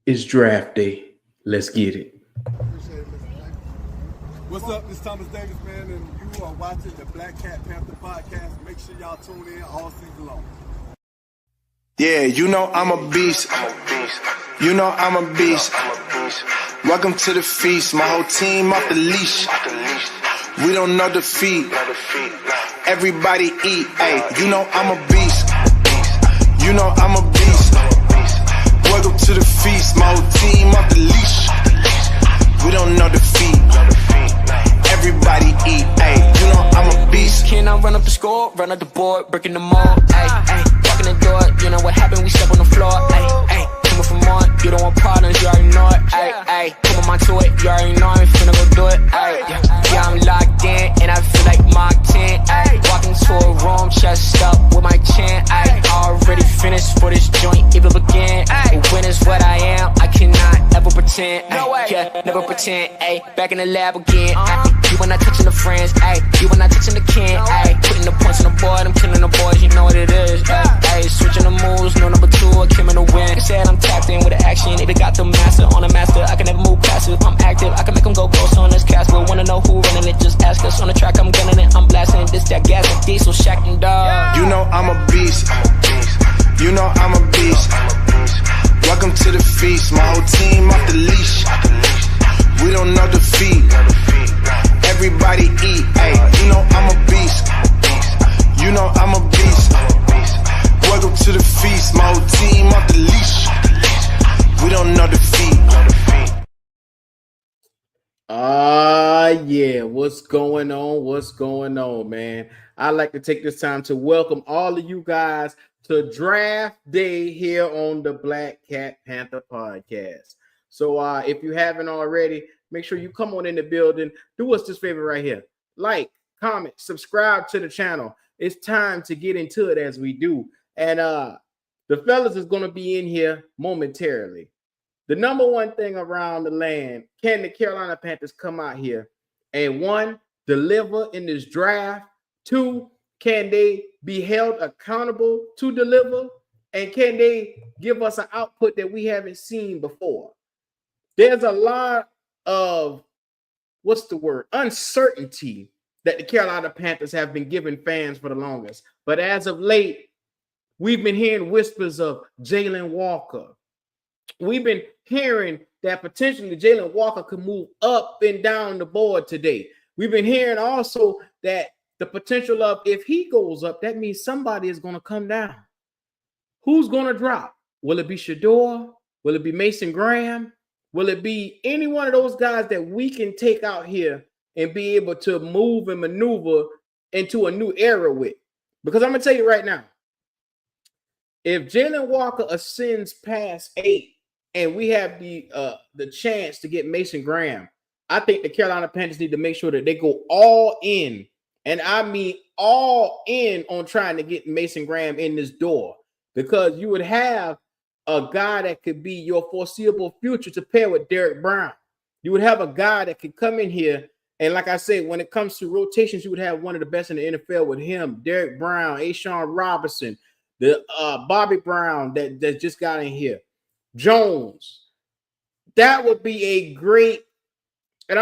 It's draft day. Let's get it. Appreciate it, Mr. Davis. What's up? This is Thomas Davis, man, and you are watching the Black Cat Panther podcast. Make sure y'all tune in all season long. Yeah, you know I'm a beast. You know I'm a beast. Welcome to the feast. My whole team off the leash. We don't know defeat. Everybody eat. Hey, you know I'm a beast. You know I'm a beast. Welcome to the feast. My whole team off the leash. We don't know defeat. Everybody eat. Hey, you know I'm a beast. Can I run up the score, run up the board, breaking the mold? Ay, ay, walking the door. You know what happened? We step on the floor. Ay, ay, coming from on. You don't want problems, you already know it. Ay, ay, come on to it. You already know I'm finna go do it. Ay, yeah, I'm locked in and I feel like Mark 10. Ay, walking to a room, chest up with my chin. Ay, already finished for this joint, even begin. Ay, when is what I am, I cannot ever pretend. Ay, yeah, never pretend. Ay, back in the lab again. Ay, you were not touching the friends. Ay, you were not touching the kin. Ay, putting the points on the board, I'm killing the boys, you know what it is. Ay, switching the moves, no number two, I came in to win. They said I'm tapped in with the action, if they got the master on the master, I can never move passive. I'm active, I can make them go ghost on this cast. But wanna know who running it, just ask us. On the track, I'm gunning it, I'm blasting this, that gas, and diesel, shack and dog. You know I'm a beast. You know I'm a beast. Welcome to the feast. My whole team off the leash. We don't know defeat. Everybody eat. Hey, you know I'm a beast. You know I'm a beast. Welcome to the feast. My whole team off the leash. We don't know defeat. Yeah, what's going on? What's going on, man? I'd like to take this time to welcome all of you guys to draft day here on the Black Cat Panther podcast. So if you haven't already, make sure you come on in the building. Do us this favor right here. Like, comment, subscribe to the channel. It's time to get into it as we do. And the fellas is going to be in here momentarily. The number one thing around the land, can the Carolina Panthers come out here and one, deliver in this draft? Two, can they be held accountable to deliver? And can they give us an output that we haven't seen before? There's a lot of, uncertainty that the Carolina Panthers have been giving fans for the longest. But as of late, we've been hearing whispers of Jalen Walker. We've been hearing that potentially Jalen Walker could move up and down the board today. We've been hearing also that the potential of if he goes up, that means somebody is going to come down. Who's going to drop? Will it be Shador? Will it be Mason Graham? Will it be any one of those guys that we can take out here and be able to move and maneuver into a new era with? Because I'm going to tell you right now, if Jalen Walker ascends past 8 and we have the chance to get Mason Graham, I think the Carolina Panthers need to make sure that they go all in, and I mean all in, on trying to get Mason Graham in this door, because you would have a guy that could be your foreseeable future to pair with Derek Brown. You would have a guy that could come in here, and like I said, when it comes to rotations, you would have one of the best in the NFL with him, Derek Brown, Ashawn Robinson, the Bobby Brown that just got in here, Jones. That would be a great. And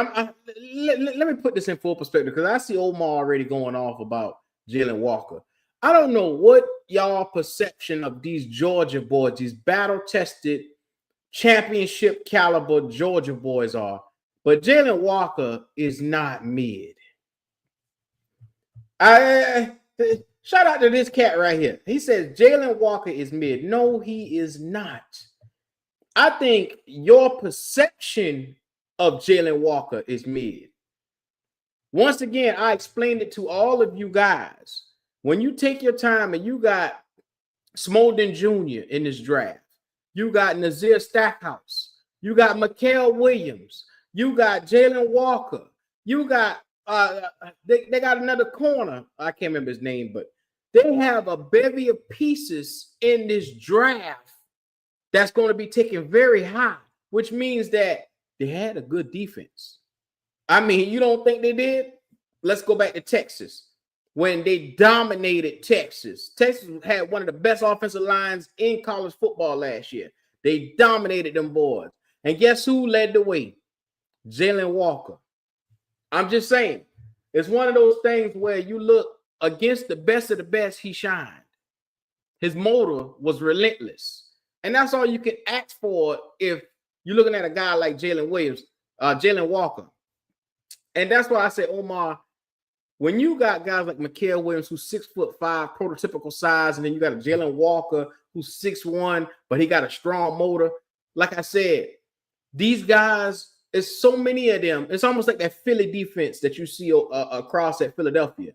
let me put this in full perspective, because I see Omar already going off about Jalen Walker. I don't know what y'all perception of these Georgia boys, these battle-tested, championship caliber Georgia boys are, but Jalen Walker is not mid. Shout out to this cat right here. He says Jalen Walker is mid. No, he is not. I think your perception of Jalen Walker is mid. Once again, I explained it to all of you guys. When you take your time and you got Smolden Jr. in this draft, you got Nazir Stackhouse, you got Mikael Williams, you got Jalen Walker, you got they got another corner. I can't remember his name, but they have a bevy of pieces in this draft that's going to be taken very high, which means that they had a good defense. I mean, you don't think they did? Let's go back to Texas. When they dominated Texas. Texas had one of the best offensive lines in college football last year. They dominated them boys. And guess who led the way? Jalen Walker. I'm just saying, it's one of those things where you look against the best of the best, he shined. His motor was relentless. And that's all you can ask for if you're looking at a guy like Jalen Walker. And that's why I say, Omar, when you got guys like Mikael Williams, who's 6'5", prototypical size, and then you got a Jalen Walker who's 6'1", but he got a strong motor. Like I said, these guys, there's so many of them. It's almost like that Philly defense that you see across at Philadelphia.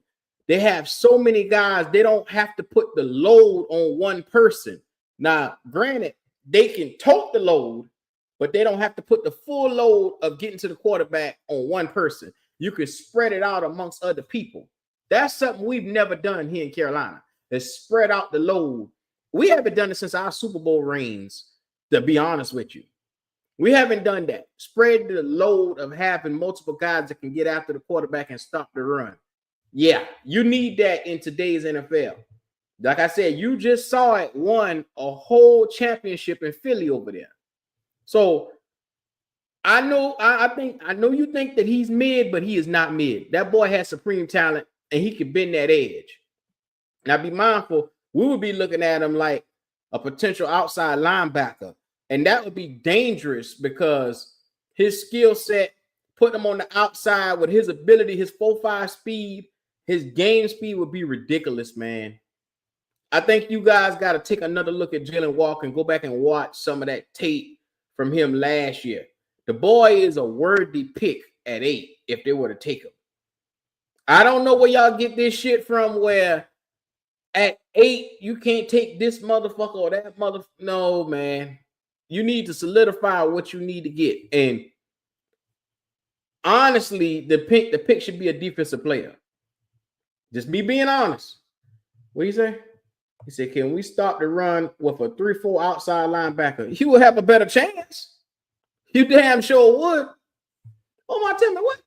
They have so many guys, they don't have to put the load on one person. Now, granted, they can tote the load, but they don't have to put the full load of getting to the quarterback on one person. You can spread it out amongst other people. That's something we've never done here in Carolina, is spread out the load. We haven't done it since our Super Bowl reigns, to be honest with you. We haven't done that. Spread the load of having multiple guys that can get after the quarterback and stop the run. Yeah, you need that in today's NFL. Like I said, you just saw it won a whole championship in Philly over there. So I know you think that he's mid, but he is not mid. That boy has supreme talent, and he can bend that edge. Now, be mindful, we would be looking at him like a potential outside linebacker, and that would be dangerous because his skill set, putting him on the outside with his ability, his 4.5 speed, his game speed would be ridiculous, man. I think you guys got to take another look at Jalen Walker and go back and watch some of that tape from him last year. The boy is a worthy pick at 8 if they were to take him. I don't know where y'all get this shit from where at 8 you can't take this motherfucker or that motherfucker. No, man. You need to solidify what you need to get. And honestly, the pick should be a defensive player. Just me being honest. What do you say? He said, can we stop the run with a 3-4 outside linebacker? You will have a better chance. You damn sure would. Oh my, tell me what?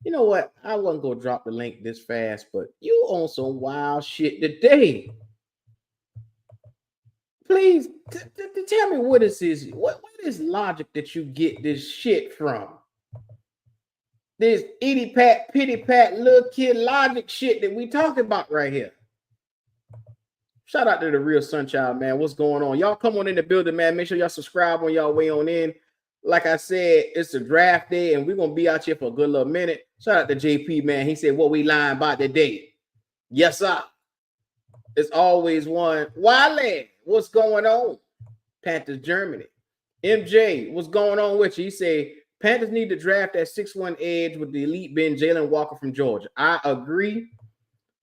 You know what? I wasn't gonna drop the link this fast, but you on some wild shit today. Please tell me what this is. What is logic that you get this shit from? This itty pat, pity pat, little kid logic shit that we talking about right here. Shout out to the real Sunchild, man. What's going on? Y'all come on in the building, man. Make sure y'all subscribe on y'all way on in. Like I said, it's a draft day, and we're going to be out here for a good little minute. Shout out to JP, man. He said, what we lying about today? Yes, sir. It's always one. Wale, what's going on? Panthers, Germany. MJ, what's going on with you? He said, Panthers need to draft that 6'1" edge with the elite Ben Jalen Walker from Georgia. I agree.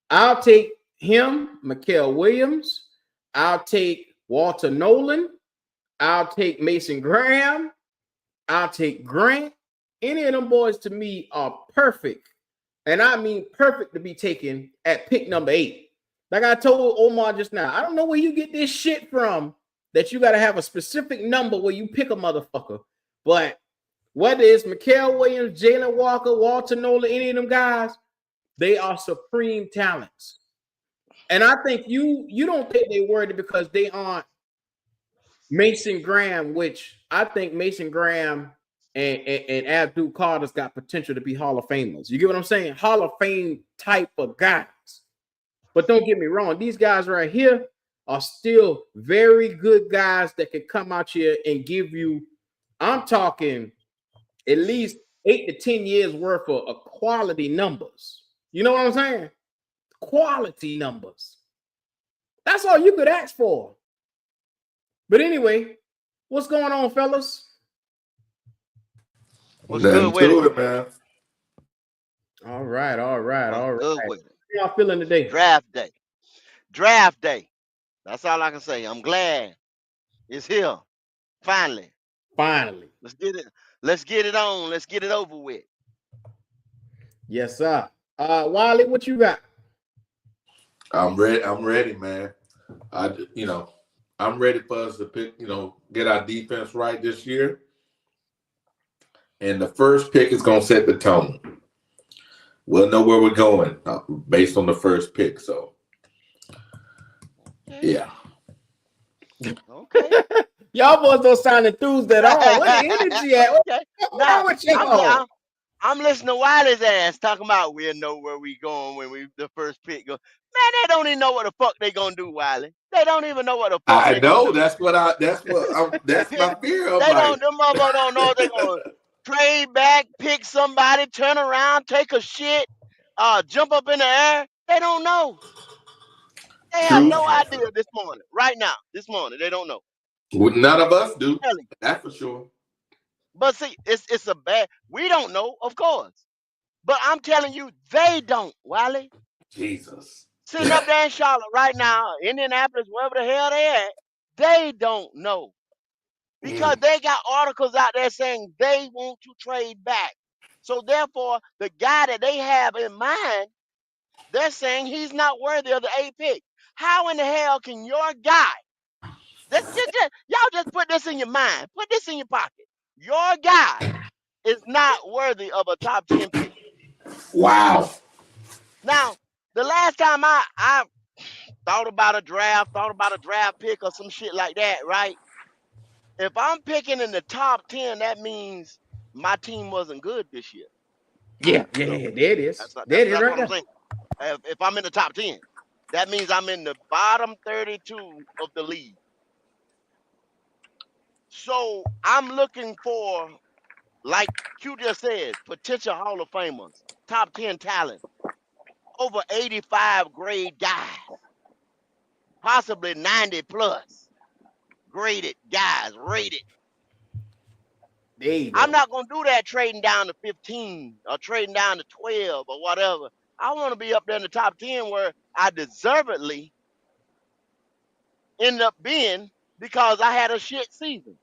I'll take him, Mikael Williams. I'll take Walter Nolan. I'll take Mason Graham. I'll take Grant. Any of them boys to me are perfect. And I mean perfect to be taken at pick number 8. Like I told Omar just now, I don't know where you get this shit from that you got to have a specific number where you pick a motherfucker. But whether it's Mikael Williams, Jalen Walker, Walter Nolan, any of them guys, they are supreme talents. And I think you don't think they're worried because they aren't Mason Graham, which I think Mason Graham and Abdul Carter's got potential to be Hall of Famers. You get what I'm saying? Hall of Fame type of guys. But don't get me wrong. These guys right here are still very good guys that can come out here and give you, I'm talking at least 8 to 10 years worth of quality numbers. You know what I'm saying? Quality numbers. That's all you could ask for. But anyway, what's going on, fellas? What's good with it, man? All right. Good with it. How y'all feeling today? Draft day. That's all I can say. I'm glad it's here. Finally. Let's get it on. Let's get it over with. Yes, sir. Wiley, what you got? I'm ready, man. I'm ready for us to pick, get our defense right this year. And the first pick is going to set the tone. We'll know where we're going based on the first pick. So, yeah. Okay. Y'all boys don't sound enthused at all. Where the energy at? Okay. What's Now wrong with y'all? I'm listening to Wiley's ass talking about we'll know where we going when we the first pick go. Man, they don't even know what the fuck they gonna do, Wiley. They don't even know what the fuck I they gonna know do. that's my fear. I'm They like, don't. Them motherfuckers don't know if they gonna trade back, pick somebody, turn around, take a shit, jump up in the air. They don't know. They have truth. no idea this morning, right now, this morning. They don't know. None of us do. Really. That's for sure. But see, it's a bad. We don't know, of course. But I'm telling you, they don't, Wiley. Jesus. Sitting up there in Charlotte right now, Indianapolis, wherever the hell they at, they don't know. Because they got articles out there saying they want to trade back. So therefore, the guy that they have in mind, they're saying he's not worthy of the 8th pick. How in the hell can your guy, y'all just put this in your mind, put this in your pocket. Your guy is not worthy of a top 10 pick. Wow. Now, the last time I thought about a draft pick or some shit like that, right? If I'm picking in the top 10, that means my team wasn't good this year. Yeah, there it is. That's There it is right what I'm there. saying. If I'm in the top 10, that means I'm in the bottom 32 of the league. So I'm looking for, like Q just said, potential Hall of Famers, top 10 talent, over 85 grade guys, possibly 90 plus graded guys, rated. There you go. I'm not going to do that trading down to 15 or trading down to 12 or whatever. I want to be up there in the top 10 where I deservedly end up being because I had a shit season.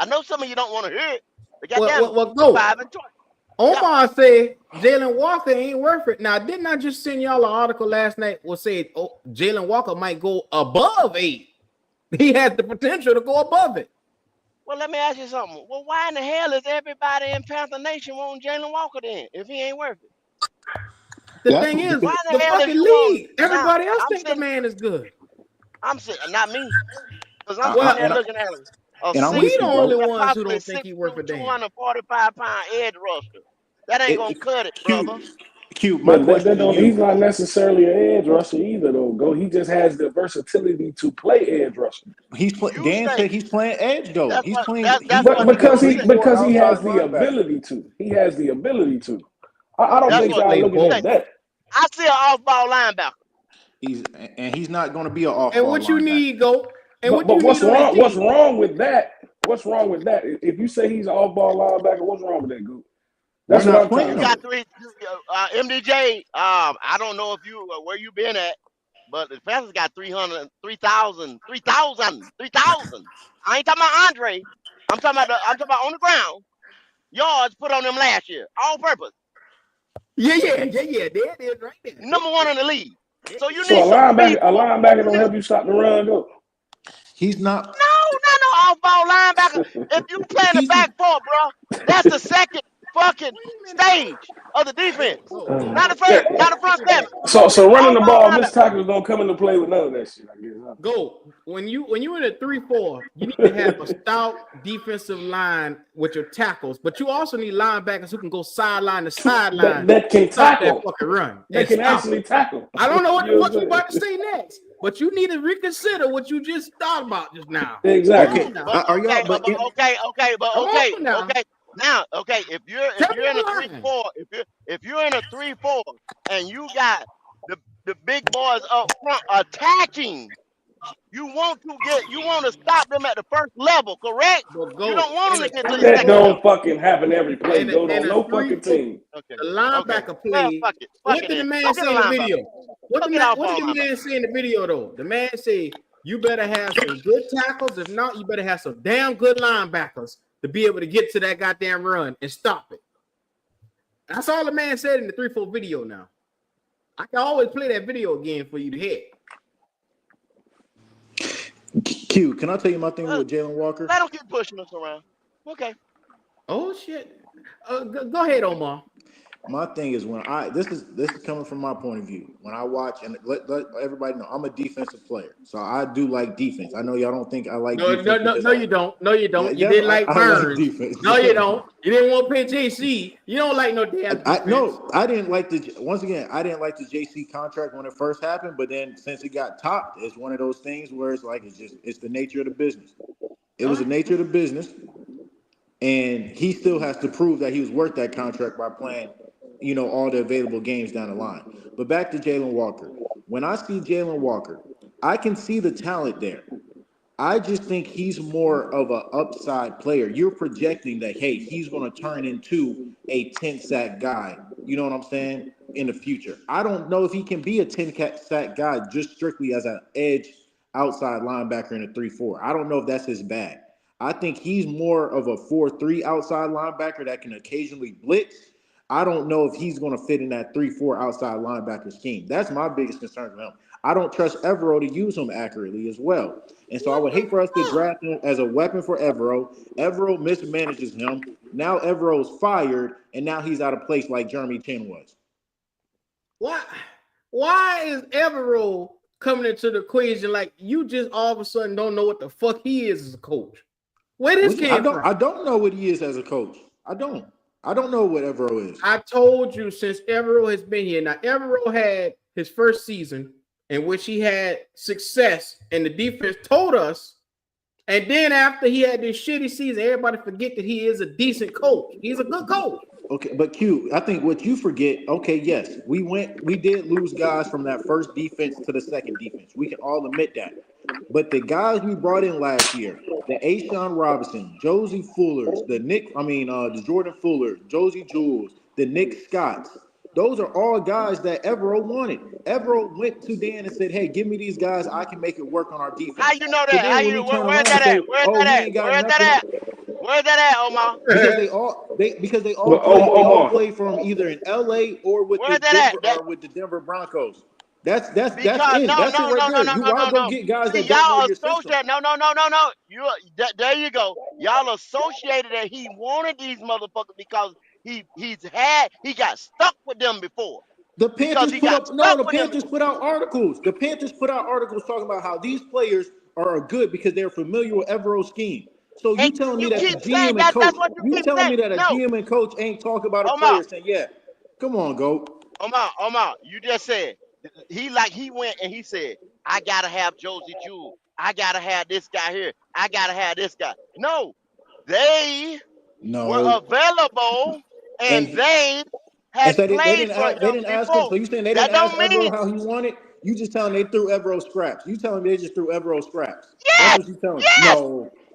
I know some of you don't want to hear it, but goddamn, Well, go. 5-20. Omar said Jalen Walker ain't worth it. Now, didn't I just send y'all an article last night where said Jalen Walker might go above 8? He has the potential to go above it. Well, let me ask you something. Well, why in the hell is everybody in Panther Nation wanting Jalen Walker then if he ain't worth it? The thing is, why in the the hell fucking is you want? league, everybody else I'm think the man is good. I'm sitting, not me, because I'm sitting there looking at him. We the only ones who possibly don't think he worth a damn. 245-pound edge rusher. That ain't gonna cut it, brother. But he's not necessarily an edge rusher either, though. He just has the versatility to play edge rusher. Dan said he's playing edge though. That's He's what, playing that's But what because you he say. has the ability to. He has the ability to. I don't That's think what y'all play looking both. at that. I see an off-ball linebacker. He's not going to be an off-ball And what you linebacker. need, go. And But what you what's need on that wrong? team? What's wrong with that? What's wrong with that? If you say he's an off-ball linebacker, what's wrong with that, Goop? That's We're what not I'm trying You to playing got say. three, MDJ. I don't know if you where you been at, but the Panthers got 300, 3,000. I ain't talking about Andre. I'm talking about on the ground yards put on them last year, all purpose. Yeah. There it is right there. Number 1 in the league. So you So need a some speed. linebacker don't help you stop the run, though. He's not. No off-ball linebacker. If you play in the He's back four, bro, that's the second fucking stage of the defense. Not the first, not the front seven. So running the Off-ball ball, missed linebacker. tackles don't come into play with none of that shit, I guess. Huh? Go. When you in a 3-4, you need to have a stout defensive line with your tackles, but you also need linebackers who can go sideline to sideline That can stop that tackle. fucking run. They can actually tackle. I don't know what the fuck you saying? about to say next, but you need to reconsider what you just thought about just now. Exactly. Okay. Are y'all? But Okay. Now, if you're in a 3-4, if you're in a 3-4 and you got the big boys up front attacking, you want to stop them at the first level, correct? You don't want them to get to the That second level. don't fucking happen every play. In Go a on no 3-4, fucking team. Okay. the linebacker Well, play. fuck it. What did the man Go get say a in the linebacker. video? What Go did get off the ball man say in the video though? The man say you better have some good tackles. If not, you better have some damn good linebackers to be able to get to that goddamn run and stop it. That's all the man said in the 3-4 video. Now I can always play that video again for you to hit. Q, can I tell you my thing with Jalen Walker? Let them keep pushing us around. Okay. Oh shit. Go ahead, Omar. My thing is this is coming from my point of view. When I watch and let everybody know I'm a defensive player, so I do like defense. I know y'all don't think I like No, no, defense no, because no, you don't. No, you yeah, don't. You yeah, didn't like I like Burns. defense. No, you don't. You didn't want to pay JC. You don't like no damn defense. No, I didn't like once again, I didn't like the JC contract when it first happened, but then since it got topped, it's one of those things where it's like it's the nature of the business. It All was the right. nature of the business, and he still has to prove that he was worth that contract by playing, all the available games down the line. But back to Jalen Walker. When I see Jalen Walker, I can see the talent there. I just think he's more of an upside player. You're projecting that, hey, he's going to turn into a 10 sack guy. You know what I'm saying? In the future. I don't know if he can be a 10 sack guy just strictly as an edge outside linebacker in a 3-4. I don't know if that's his bag. I think he's more of a 4-3 outside linebacker that can occasionally blitz. I don't know if he's going to fit in that 3-4 outside linebacker scheme. That's my biggest concern with him. I don't trust Evero to use him accurately as well. And so I What would the hate for us to fuck? draft him as a weapon for Evero. Evero mismanages him. Now Evero's fired, and now he's out of place like Jeremy Chin was. Why? Why is Evero coming into the equation like you just all of a sudden don't know what the fuck he is as a coach? Where this came from? I don't know what he is as a coach. I don't know what Evero is. I told you since Evero has been here. Now Evero had his first season in which he had success, and the defense told us. And then after he had this shitty season, everybody forget that he is a decent coach. He's a good coach. Okay, but Q, I think what you forget, okay, yes, we did lose guys from that first defense to the second defense. We can all admit that. But the guys we brought in last year, the Ashawn Robinson, Josie Fullers, the Jordan Fuller, Josie Jules, the Nick Scotts, those are all guys that Evero wanted. Evero went to Dan and said, hey, give me these guys. I can make it work on our defense. How you know So that? then when we turn Where's around and that say, at? Where's oh, that he at? ain't got Where's that nothing, at? Where's that at, Omar? because they all Well, Omar, play from either in LA or with the Where's that Denver at? That with the Denver Broncos. That's because it. That's it right there. You why go no. get guys See, that don't know y'all your system? associate. No. There you go. Y'all associated that he wanted these motherfuckers because he got stuck with them before. The Because Panthers he put got up no. stuck The with them Panthers before. put out articles. The Panthers put out articles talking about how these players are good because they're familiar with Evero's scheme. So And you telling me you that the keep saying GM and that. coach, That's what you you keep telling saying. me that a No, GM and coach ain't talking about a Omar, player saying, yeah, come on, go. Omar, you just said he went and he said, I gotta have Josie Jewell. I gotta have this guy here. I gotta have this guy. No, they were No, available and and they And had so played for they him didn't ask him. So before. you saying they That didn't ask don't Evero mean how he wanted? You just telling me they threw Evero scraps. You telling me they just threw Evero scraps. That's yes, what you telling me. yes,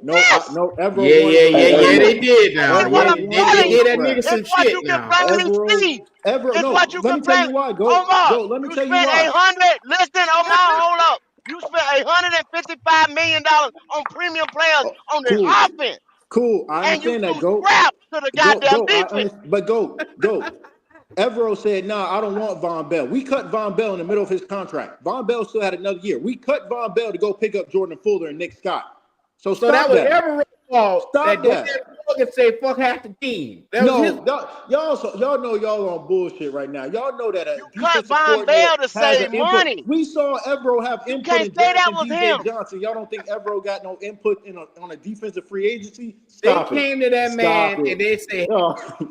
No, yes. no. Evero Yeah, wanted yeah, those yeah, hey, yeah. scraps. look. They did That now. ain't what Yeah, Evero I'm wanted they telling those gave you. that nigga scraps. some It's what shit you can now. plainly see. Evero. It's what No, you let can me tell you plainly. why. Omar, Go. Let me you tell you spent why. 800. Listen, Omar, hold up. You spent $155 million on premium players Oh, on the cool, offense, cool. I and you understand that. threw scraps to the goddamn Go. defense. But go. Evero said, "Nah, I don't want Von Bell." We cut Von Bell in the middle of his contract. Von Bell still had another year. We cut Von Bell to go pick up Jordan Fuller and Nick Scott. So So that stop was that. Everett's fault Stop that Dan that. Morgan say fuck half the team. That was his No, y'all know y'all on bullshit right now. Y'all know that a You cut defensive Von coordinator Bell to has an save input. money. We saw Evero have You input can't in say that drafting was DJ him. Johnson. Y'all don't think Evero got no input on a defensive free agency? they Stop it. came to that Stop man it. and they say,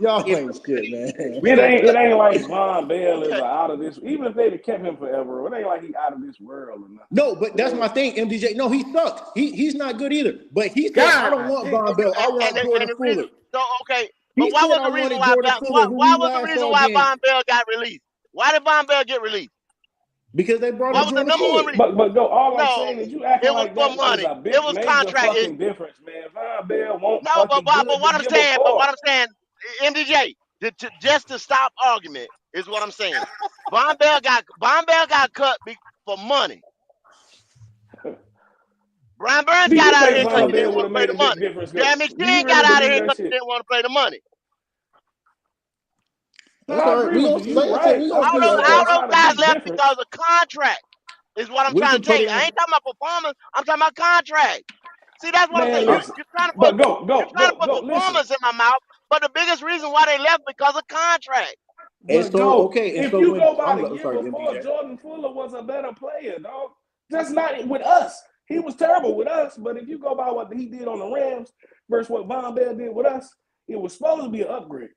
Y'all if ain't shit, man. we It gonna ain't cut it ain't like Von Bell is Okay. out of this. Even if they'd have kept him forever, it ain't like he out of this world or nothing. No, but that's my So thing, MDJ. No, he sucks. He's not good either. But he said, I don't God want damn. Von Bell. I And want and Jordan the reason, Fuller. so okay, but He said I wanted Jordan Fuller, who Why we was the last reason saw why again, Von Bell got released? Why did Von Bell get released? because they brought What in was the Jordan number one Fuller. reason? but go, all I'm No, saying is you acting it was like for that is money. a It big was major contract. fucking difference, man. Von Bell won't No, fucking but good to what I'm give a saying, fuck. MDJ, just to stop argument is what I'm saying. Von Bell got cut for money. Brian Burns Do got you out of think here because Von he So didn't Bell would want have to play made the a big money. difference? Jeremy Do you Chin really got out of believe here that because he shit? didn't want to play the money. And that's I all right. agree We with gonna you. You like I said, right. we gonna I'm see. just saying All it's those not a guys big left difference. because of contract. Is what I'm We trying can to tell put you. it I in. ain't talking about performance. I'm talking about contract. See, that's what I'm Man, saying. I, listen. You're trying to But put go, you're go, trying to go, put go. Listen. performance in my mouth, but the biggest reason why they left because of contract. And But so, go okay, and if so you when go by the I'm year sorry, before, MPJ. Jordan Fuller was a better player, dog. That's not with us. He was terrible with us, but if you go by what he did on the Rams versus what Von Bell did with us, it was supposed to be an upgrade.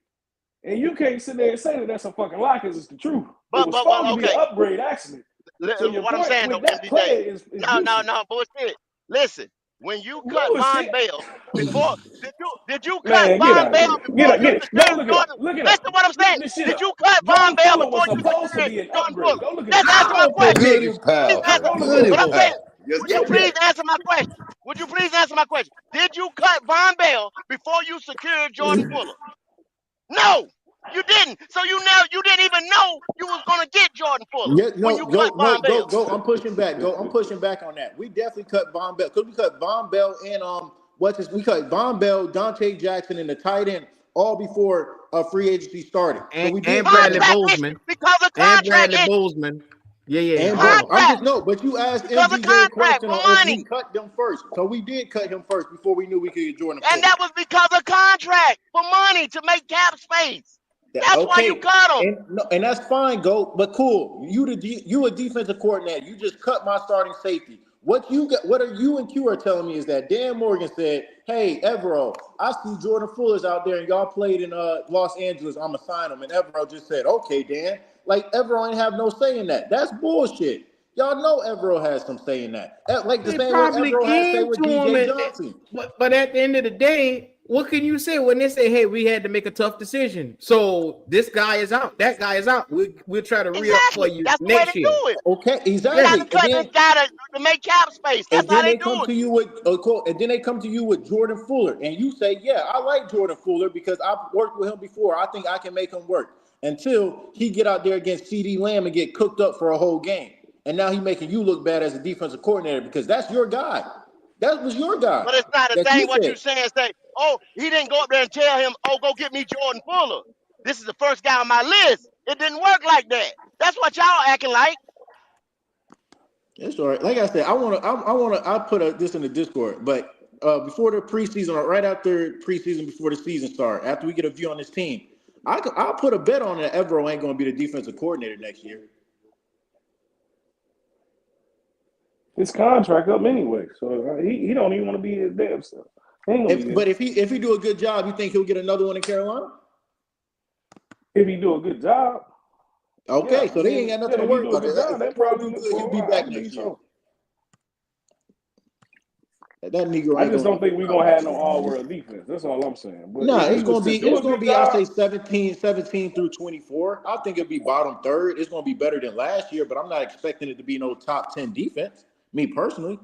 And you can't sit there and say that that's a fucking lie because it's the truth. It was supposed to be an Okay. upgrade, actually. So your What I'm point saying with though, that MPJ. player is No, useless. bullshit. Listen, when you cut Von Bullshit. Bell before, did you cut Man, get Von out of Bell here. before you Get it. Go secured look it up. Jordan? Look it up. Listen to what I'm saying. Look this shit Did up. you cut Von Jordan Bell Fuller was before you supposed to secured be an Jordan upgrade. Fuller? Go look it Just up. answer my Hey, question. goody Please pal. answer. Go look it Goody What up. I'm saying. pal. Yes, Would you go please ahead. answer my question? Would you please answer my question? Did you cut Von Bell before you secured Jordan Fuller? No, you didn't. So you didn't even know you was gonna get Jordan Fuller Yeah, when no, you cut Von Bell. go. I'm pushing back. I'm pushing back on that. We definitely cut Von Bell because we cut Von Bell and we cut Von Bell, Dante Jackson, and the tight end all before free agency started. So we did And cut Bradley them. Contract issue Bozeman. because of And contract Bradley issue. Bozeman. Yeah. And Hold bro, on. I'm Contract just no, but you asked because of MPJ a contract question for on if we money. cut them first. So we did cut him first before we knew we could get Jordan And Fuller. that was because of contract for money to make cap space. That's why you Okay, cut him. and that's fine, go. But cool, you a defensive coordinator. You just cut my starting safety. What you got? What are you and Q are telling me is that Dan Morgan said, "Hey, Evero, I see Jordan Fuller's out there, and y'all played in Los Angeles. I'ma sign him." And Evero just said, "Okay, Dan." Like Evero ain't have no say in that. That's bullshit. Y'all know Evero has some say in that. Like the They same way probably Evero has say came with to him, DJ Johnson. but at the end of the day, what can you say when they say, "Hey, we had to make a tough decision"? So this guy is out, that guy is out. We'll try to re-up for Exactly. you That's the way they next year. do it. Okay, We got exactly. to cut this guy to make cap space. That's And how then they they do come it. to you with and then they come to you with Jordan Fuller, and you say, "Yeah, I like Jordan Fuller because I've worked with him before. I think I can make him work." Until he get out there against CD Lamb and get cooked up for a whole game, and now he making you look bad as a defensive coordinator because that's your guy. That was your guy But it's not the that same you what you said. saying. Say, oh, he didn't go up there and tell him, oh, go get me Jordan Fuller. This is the first guy on my list. It didn't work like that. That's what y'all acting like. It's all right. Like I said, I put this in the Discord, but before the preseason or right after preseason, before the season start, after we get a view on this team, I'll put a bet on that Evero ain't going to be the defensive coordinator next year. His contract up anyway, so he don't even want to be his damn self. But if he do a good job, you think he'll get another one in Carolina? If he do a good job, Okay, yeah, so they ain't got nothing to if he worry do a about. good If job, they Evero probably do look good, he'll for be him. back I believe next year. so. That Negro I ain't just going don't to be think we're around gonna have next no year. all-world defense. That's all I'm saying. But No, if he was to do it's a gonna good be I job, say 17 through 24. I think it'll be bottom third. It's gonna be better than last year, but I'm not expecting it to be no top 10 defense. Me personally.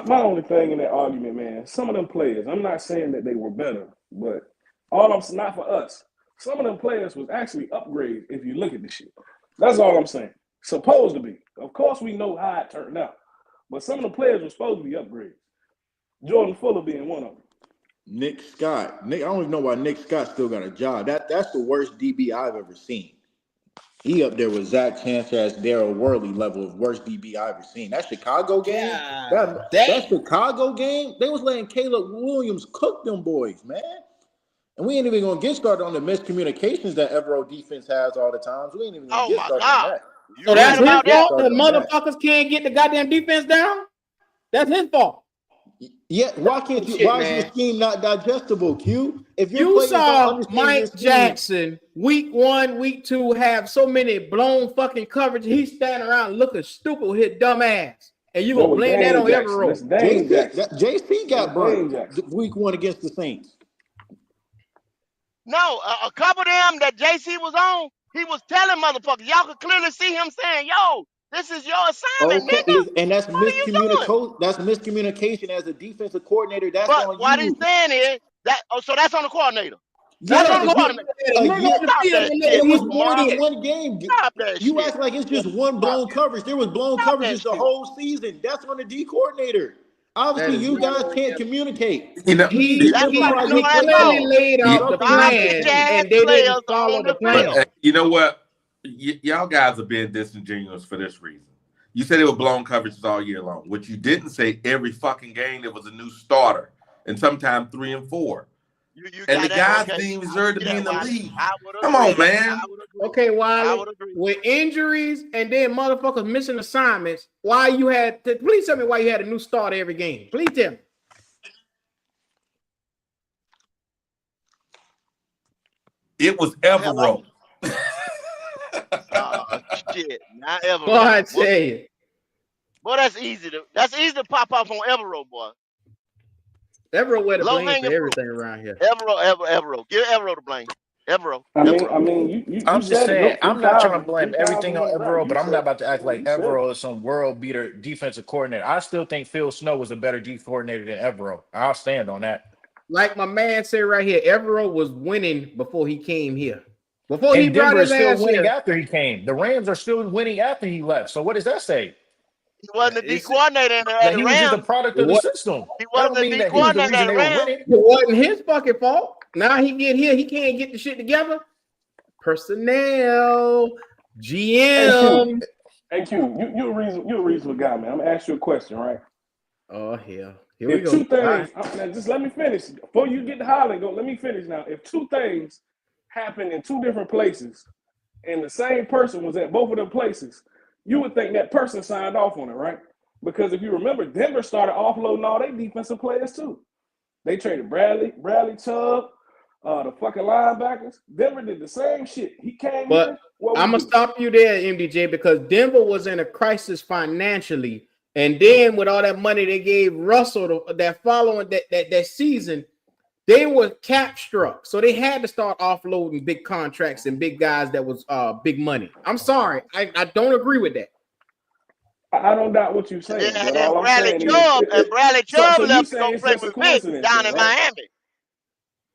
my only thing in that argument, man, some of them players, I'm not saying that they were better, but all I'm not for us. Some of them players was actually upgrades if you look at this shit. That's all I'm saying. Supposed to be. Of course, we know how it turned out, but some of the players were supposed to be upgrades. Jordan Fuller being one of them. Nick Scott. I don't even know why Nick Scott still got a job. That's the worst DB I've ever seen. He up there with Zach Sanchez, Darryl Worley level of worst DB I've ever seen. That Chicago game, that Chicago game, they was letting Caleb Williams cook them boys, man. And we ain't even gonna get started on the miscommunications that Evero defense has all the times. We ain't even gonna Oh get my started on God. that. You So We right that's ain't his gonna about get that. fault. The started on that. motherfuckers can't get the goddamn defense down. That's his fault. Yeah, why can't you? Shit, Why is your man. scheme not digestible, Q? If your You players don't saw understand your Mike scheme, Jackson week 1, week 2 have so many blown fucking coverage. He's standing around looking stupid with his dumb ass. And you That gonna was blame that Dane on Jackson. That's Evero. Dane Jackson. JC got That's burnt Dane Jackson. week 1 against the Saints. No, a couple of them that JC was on, he was telling motherfuckers. Y'all could clearly see him saying, yo, this is your assignment, Okay, nigga. and that's What are you doing? miscommunication. That's miscommunication as a defensive coordinator. That's But on what he's you. saying is that, so that's on the coordinator. That's That's on Yes, on the the if you coordinator. coordinator. a Look year, on the Stop field that and shit, let it was him Mr. more Mark. than shit. one game. Stop that You shit. act like it's just one Stop blown coverage. There was blown stop that coverages the shit. whole season. That's on the D coordinator. That Obviously, is you not guys on can't him. communicate. You know, He That's This is why why you know your that's play clearly called. calls laid out the suck in Garbage the plan game. ass and they players didn't follow on the the but plan. field. you know what? Y'all guys are being disingenuous for this reason. You said it was blown coverages all year long. What you didn't say, every fucking game there was a new starter. and sometimes 3 and 4. You And the got that? guys Okay. didn't even I deserve see to be that, in the Wiley. league. I would Come agree. on, man. I would agree. Okay, I Wiley, would agree. with injuries and then motherfuckers missing assignments, why you had to, please tell me why you had a new start every game. Please tell me. It was Evero. Shit. Not Evero. Boy, I tell you. Boy, that's easy to pop off on Evero, boy. Everywhere to Low blame for hanging fruit. everything around here. Evero. Give Evero the blame. Evero. I mean, you I'm just said it. saying, No, I'm not trying to 3,000 blame everything on 3,000 right. Evero, but I'm not about to act like you said Evero is some world beater defensive coordinator. I still think Phil Snow was a better D coordinator than Evero. I'll stand on that. Like my man said right here, Evero was winning before he came here. Before he And brought Denver his is still ass winning here. after he came. The Rams are still winning after he left. So what does that say? He wasn't the D coordinator at That the he was just a Rams. product of the system. He That wasn't don't the mean D that he was the coordinator reason at the they were Rams. winning. It wasn't his fucking fault. Now he get here, he can't get the shit together. Personnel, GM. Hey Q, you're a reasonable guy, man. I'm gonna ask you a question, right? Oh hell, here we If go. two things, Right. now just let me finish before you get to hollering. Go, let me finish now. If two things happen in two different places, and the same person was at both of them places, you would think that person signed off on it, right? Because if you remember, Denver started offloading all their defensive players too. They traded Bradley Chubb, the fucking linebackers. Denver did the same shit. He came But here. I'm gonna stop you there, MDJ, because Denver was in a crisis financially, and then with all that money they gave Russell that following that season, they were cap struck, so they had to start offloading big contracts and big guys that was big money. I'm sorry, I don't agree with that. I don't doubt what you're saying, Yeah, but then all I'm Bradley saying Chubb is, Chubb so you left to saying go it's play just a with Vic coincidence down then, in right? Miami.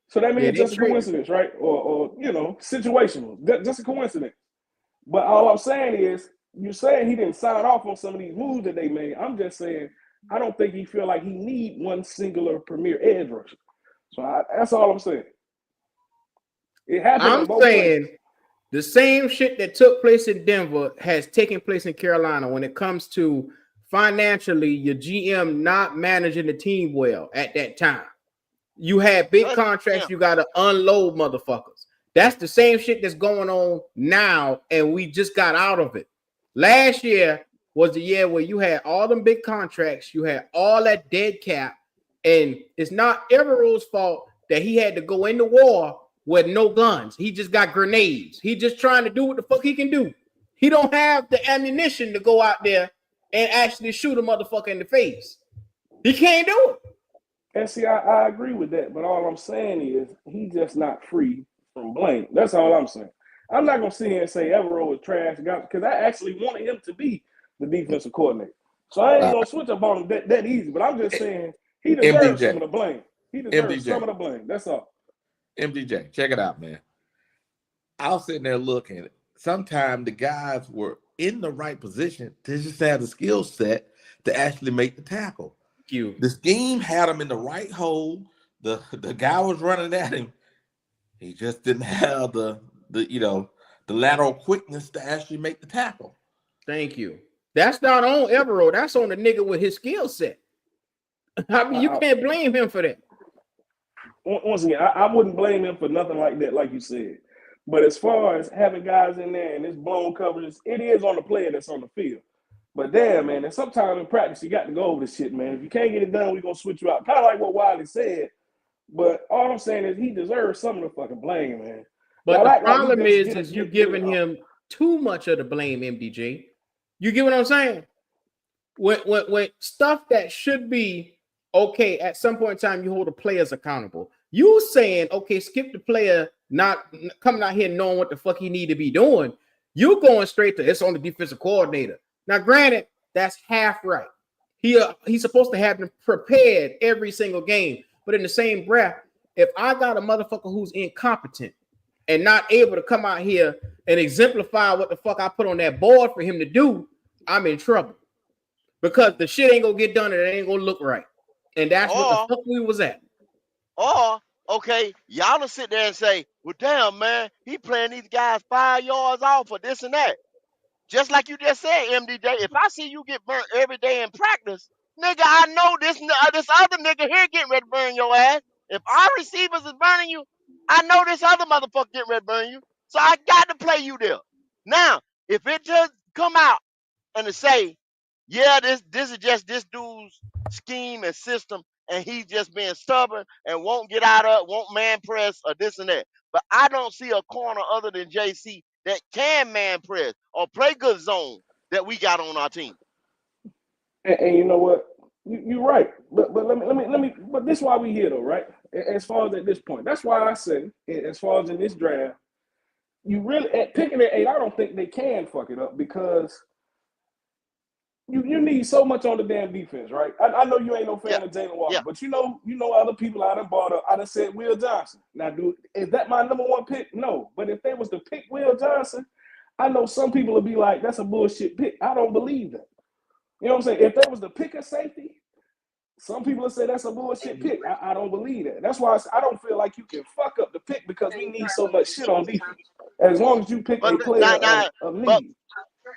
So that means Yeah, it's just a coincidence, right? Or situational, just a coincidence. But all I'm saying is, you're saying he didn't sign off on some of these moves that they made. I'm just saying, I don't think he feel like he need one singular premier edge rusher. So that's all I'm saying. It happened in both places. The same shit that took place in Denver has taken place in Carolina when it comes to financially your GM not managing the team well at that time. You had big contracts, you got to unload motherfuckers. That's the same shit that's going on now, and we just got out of it. Last year was the year where you had all them big contracts, you had all that dead cap, and it's not Evero's fault that he had to go into war with no guns. He just got grenades. He just trying to do what the fuck he can do. He don't have the ammunition to go out there and actually shoot a motherfucker in the face. He can't do it. And see, I agree with that, but all I'm saying is he's just not free from blame. That's all I'm saying. I'm not gonna sit here and say Evero was trash because I actually wanted him to be the defensive coordinator. So I ain't gonna switch up on him that easy. But I'm just saying he deserves some of the blame. He deserves some of the blame. That's all. MDJ, check it out, man. I was sitting there looking. Sometimes the guys were in the right position to just have the skill set to actually make the tackle. The scheme had him in the right hole. The guy was running at him. He just didn't have the lateral quickness to actually make the tackle. Thank you. That's not on Evero. That's on the nigga with his skill set. I mean, you can't blame him for that. Once again, I wouldn't blame him for nothing like that, like you said. But as far as having guys in there and this blown coverage, it is on the player that's on the field. But damn, man, and sometimes in practice, you got to go over this shit, man. If you can't get it done, we're going to switch you out. Kind of like what Wiley said. But all I'm saying is he deserves some of the fucking blame, man. But the problem is you're giving him too much of the blame, MDJ. You get what I'm saying? When stuff that should be okay, at some point in time, you hold the players accountable. You saying, okay, skip the player not coming out here knowing what the fuck he need to be doing. You going straight to it's on the defensive coordinator. Now, granted, that's half right. He's supposed to have them prepared every single game. But in the same breath, if I got a motherfucker who's incompetent and not able to come out here and exemplify what the fuck I put on that board for him to do, I'm in trouble. Because the shit ain't gonna get done and it ain't gonna look right. And that's what the fuck we was at. Or, okay, y'all will sit there and say, well, damn, man, he playing these guys 5 yards off for this and that. Just like you just said, MDJ, if I see you get burnt every day in practice, Nigga, I know this other nigga here getting ready to burn your ass. If our receivers is burning you, I know this other motherfucker getting ready to burn you. So I got to play you there. Now, if it just come out and to say, yeah, this is just this dude's scheme and system, and he's just being stubborn and won't get out of, won't man press or this and that. But I don't see a corner other than JC that can man press or play good zone that we got on our team. And you know what? You're right. But let me. But this is why we here though, right? As far as at this point, that's why I say, as far as in this draft, you really at picking at 8. I don't think they can fuck it up because you need so much on the damn defense, right? I know you ain't no fan Yeah, of Jalen Walker, yeah. but you know other people I done bought up. I done said Will Johnson. Now, is that my number one pick? No. But if they was to pick Will Johnson, I know some people would be like, that's a bullshit pick. I don't believe that. You know what I'm saying? If they was to pick a safety, some people would say that's a bullshit pick. I don't believe that. That's why I don't feel like you can fuck up the pick because we need so much shit on defense. As long as you pick But a player now, of but need.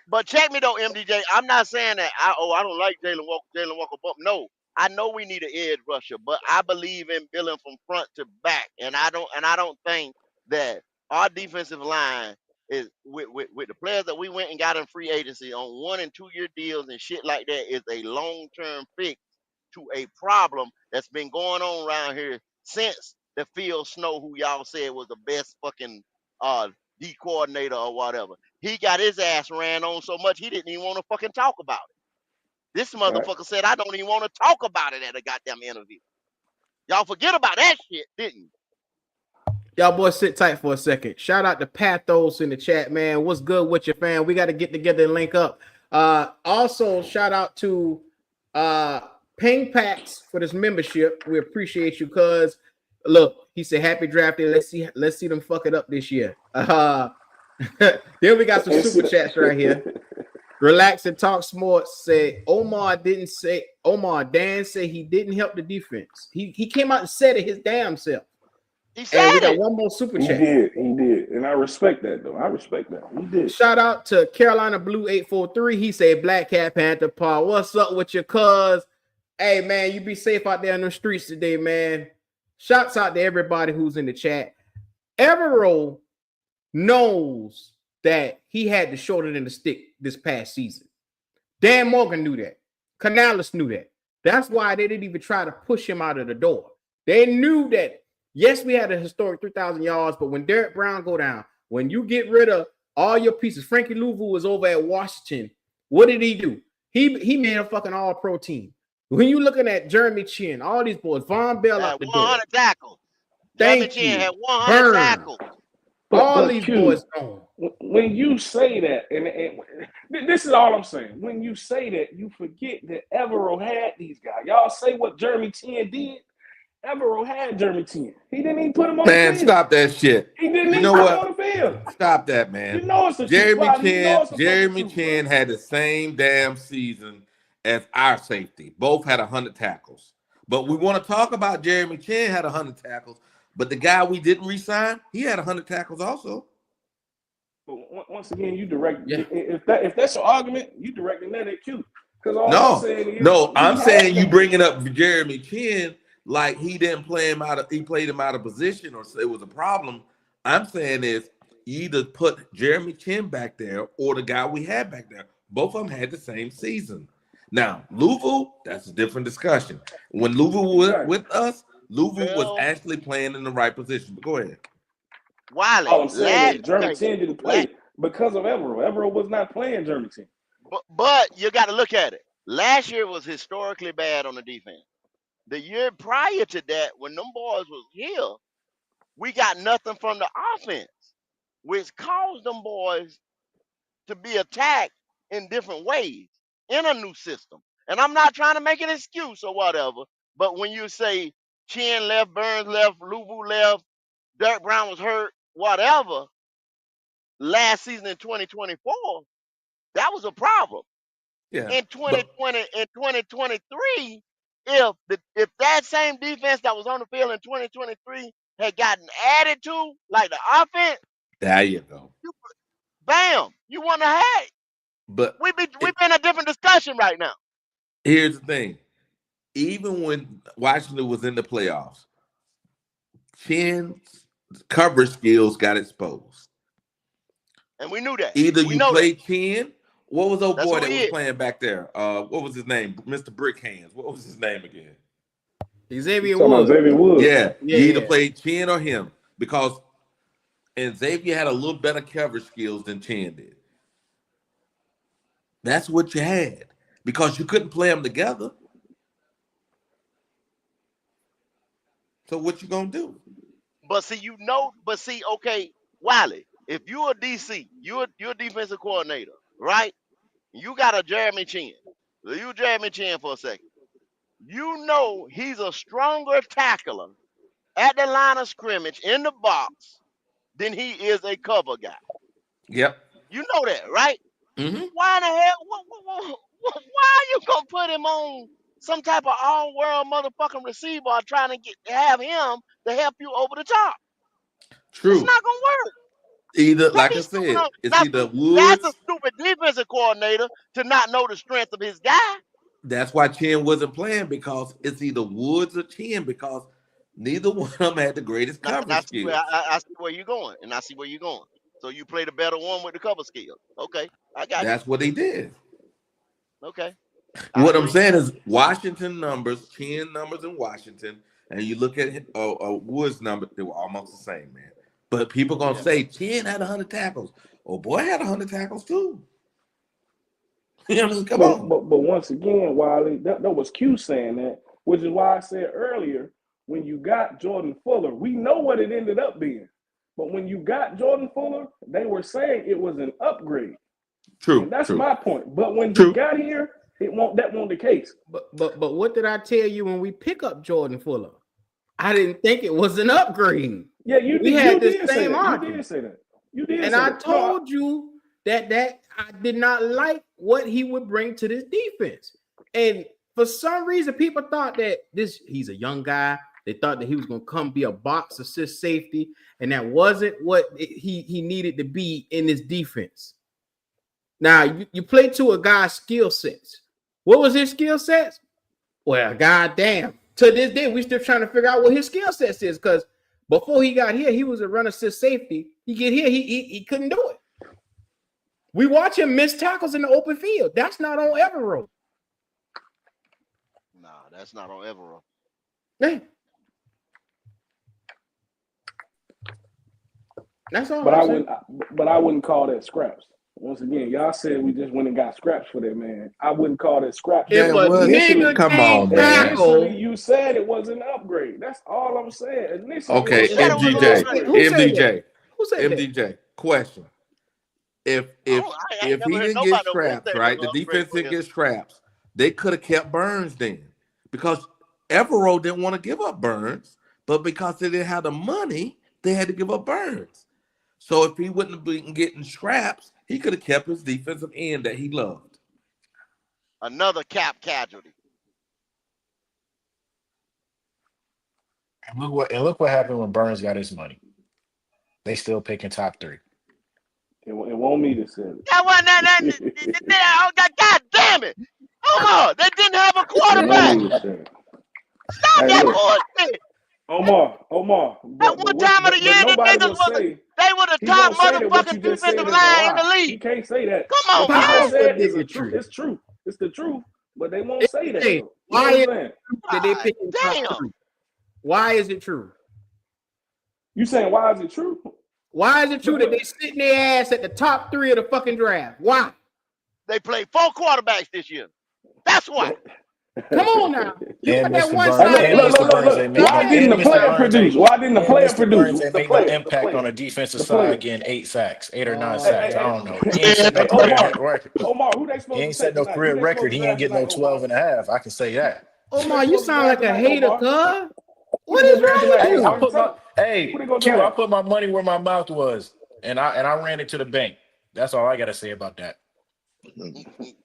But check me though, MDJ. I'm not saying that I don't like Jalen Walker. Jalen Walker, but no, I know we need an edge rusher, but I believe in building from front to back, and I don't think that our defensive line is with the players that we went and got in free agency on 1 and 2 year deals and shit like that is a long term fix to a problem that's been going on around here since the Phil Snow, who y'all said was the best fucking D coordinator or whatever. He got his ass ran on so much he didn't even want to fucking talk about it. This Right? motherfucker said I don't even want to talk about it at a goddamn interview. Y'all forget about that shit, didn't you? Y'all boys sit tight for a second. Shout out to Pathos in the chat, man. What's good with your fan? We got to get together and link up. Also, shout out to Ping Packs for this membership. We appreciate you, cuz. Look, he said happy draft day. Let's see them fuck it up this year. Then we got some super chats right here. Relax and talk sports. Say Dan said he didn't help the defense. He came out and said it his damn self. He And said we got it. one more super He chat. did, and I respect that though. I respect that. He did. Shout out to Carolina Blue 843. He said Black Cat Panther Paul. What's up with your cuz? Hey man, you be safe out there in the streets today, man. Shouts out to everybody who's in the chat. Evero knows that he had the shorter than the stick this past season. Dan Morgan knew that. Canales knew that. That's why they didn't even try to push him out of the door. They knew that, yes, we had a historic 3,000 yards, but when Derek Brown go down, when you get rid of all your pieces, Frankie Louvu was over at Washington. What did he do? He made a fucking all-pro team. When you looking at Jeremy Chin, all these boys, Von Bell out the door. 100 tackles. Jeremy Thank Chin you. had 100 Burn. tackles. All But these Q, boys gone. when you say that, and this is all I'm saying, when you say that, you forget that Evero had these guys. Y'all say what Jeremy Chin did. Evero had Jeremy Chin. He didn't even put him on the Man, field. stop that shit. He didn't You even know put him what? on the field. Stop that, man. You know it's the truth. Jeremy Rodney, you know it's the fucking Jeremy truth, Chin bro. had the same damn season as our safety. Both had 100 tackles. But we want to talk about Jeremy Chin had 100 tackles, but the guy we didn't re-sign, he had 100 tackles also. But once again, you direct. Yeah. If that's your argument, you directing that at Q. Because all I'm No, saying is, no, I'm saying you that. bringing up Jeremy Chin like he didn't play him out of, he played him out of position or it was a problem. I'm saying is you either put Jeremy Chin back there or the guy we had back there. Both of them had the same season. Now, Louvu, that's a different discussion. When Louvu was with us, Louvu was Well, actually playing in the right position. But go ahead. Wiley, All I'm saying is Jeremy okay, Chin didn't play because of Evero. Evero was not playing Jeremy Chin. but you got to look at it. Last year was historically bad on the defense. The year prior to that, when them boys was here, we got nothing from the offense, which caused them boys to be attacked in different ways in a new system. And I'm not trying to make an excuse or whatever, but when you say Chin left, Burns left, Louvu left, Derek Brown was hurt, whatever, last season in 2024, that was a problem. Yeah. In 2020, in 2023, if that same defense that was on the field in 2023 had gotten added to, like the offense, There you go. bam, you wouldn't have had. But We've been in a different discussion right now. here's the thing. even when Washington was in the playoffs, Chin's coverage skills got exposed. And we knew that. Either We you know that. played Chin. What was old That's boy who that he was is. playing back there? What was his name? Mr. Brick Hands. What was his name again? Xavier Talking about Woods. Xavier Woods. Yeah, Yeah, you either yeah. played Chin or him because and Xavier had a little better coverage skills than Chin did. That's what you had because you couldn't play them together. So what you gonna do? But see, okay, Wiley, if you're a DC, you're a defensive coordinator, right? You got a Jeremy Chin. You Jeremy Chin for a second. You know he's a stronger tackler at the line of scrimmage in the box than he is a cover guy. Yep. You know that, right? Mm-hmm. Why in the hell? Why are you gonna put him on some type of all-world motherfucking receiver or trying to have him to help you over the top? It's True. not gonna work. Either, Don't like be I stupid. said, it's either That's a Woods. stupid defensive coordinator to not know the strength of his guy. That's why Chin wasn't playing because it's either Woods or Chin because neither one of them had the greatest Now, coverage see where skills. I see where you're going, and I see where you're going. So you play the better one with the cover skill. Okay, I got That's what he did. you. Okay, I What I'm agree. saying is Washington numbers, Chin numbers in Washington, and you look at Woods numbers, they were almost the same, man. But people gonna Yeah. say Chin had 100 tackles. Oh boy, had 100 tackles too. You know what I mean? Come on. But once again, Wiley, that was Q saying that, which is why I said earlier, when you got Jordan Fuller, we know what it ended up being. But when you got Jordan Fuller, they were saying it was an upgrade. True. And that's true. my point. But when True. he got here, that won't the case. But what did I tell you when we pick up Jordan Fuller? I didn't think it was an upgrade. Yeah, you We did. had You this did say same that. argument. You did say that. You did. And say I that. told you that I did not like what he would bring to this defense. And for some reason, people thought that he's a young guy. They thought that he was going to come be a box assist safety, and that wasn't what he needed to be in this defense. Now, you play to a guy's skill sets. What was his skill sets? Well, goddamn. To this day, we still trying to figure out what his skill sets is because before he got here, he was a run assist safety. He get here, he couldn't do it. We watch him miss tackles in the open field. That's not on Evero. Nah, that's not on Evero. Hey. That's all. But I wouldn't call that scraps. Once again, y'all said we just went and got scraps for that man. I wouldn't call that scraps. If a nigga Come on, can't man. tackle, Initially, you said it was an upgrade. That's all I'm saying. Initially, Okay, said it was an MDJ. upgrade? Who said MDJ. that? Who said that? MDJ. Question. If I ain't he never heard didn't nobody get over there straps, say it right? was The an upgrade defense for didn't him. get straps. They could have kept Burns then because Evero didn't want to give up Burns, but because they didn't have the money, they had to give up Burns. So if he wouldn't have been getting scraps, he could have kept his defensive end that he loved. Another cap casualty. And look what happened when Burns got his money. They still picking top 3. It won't me to say it. That wasn't that. God damn it! Omar, they didn't have a It quarterback. won't me to say it. Stop Hey, that look. bullshit. Omar. At one time of the year, the nobody niggas will say they were the he top won't say that what you motherfucking just said defensive is a line in the lie. He league. can't say that. Come on, What you How just is man. said is a it truth. true? It's true. It's the truth. But they won't say that. Hey, Though. why You is know what I'm saying? it true that they picking top Damn. 3? Why is it true? You saying why is it true? Why is it true that they sitting their ass at the top 3 of the fucking draft? Why? They played 4 quarterbacks this year. That's why. Come on now. You And got that Mr. one Burns, side. and Mr. Burns ain't make Why no. didn't And the Mr. player Burns produce? ain't. Why didn't the And player Mr. produce? Burns ain't The make no player. impact on the defensive The player. side getting 8 sacks, 8 or 9 Oh, sacks. I Hey, don't know. He ain't set no hey, career Omar. record. Omar, who they He supposed ain't to set take no tonight? career Who they record. supposed to He draft ain't getting tonight, no Omar? 12 and a half. I can say that. Omar, you sound like a hater, cuz. Who What they is gonna draft wrong with tonight, Hey, I Omar? you? put my Who hey they gonna Q. I draft? put my money where my mouth was, and I ran it to the bank. That's all I gotta say about that.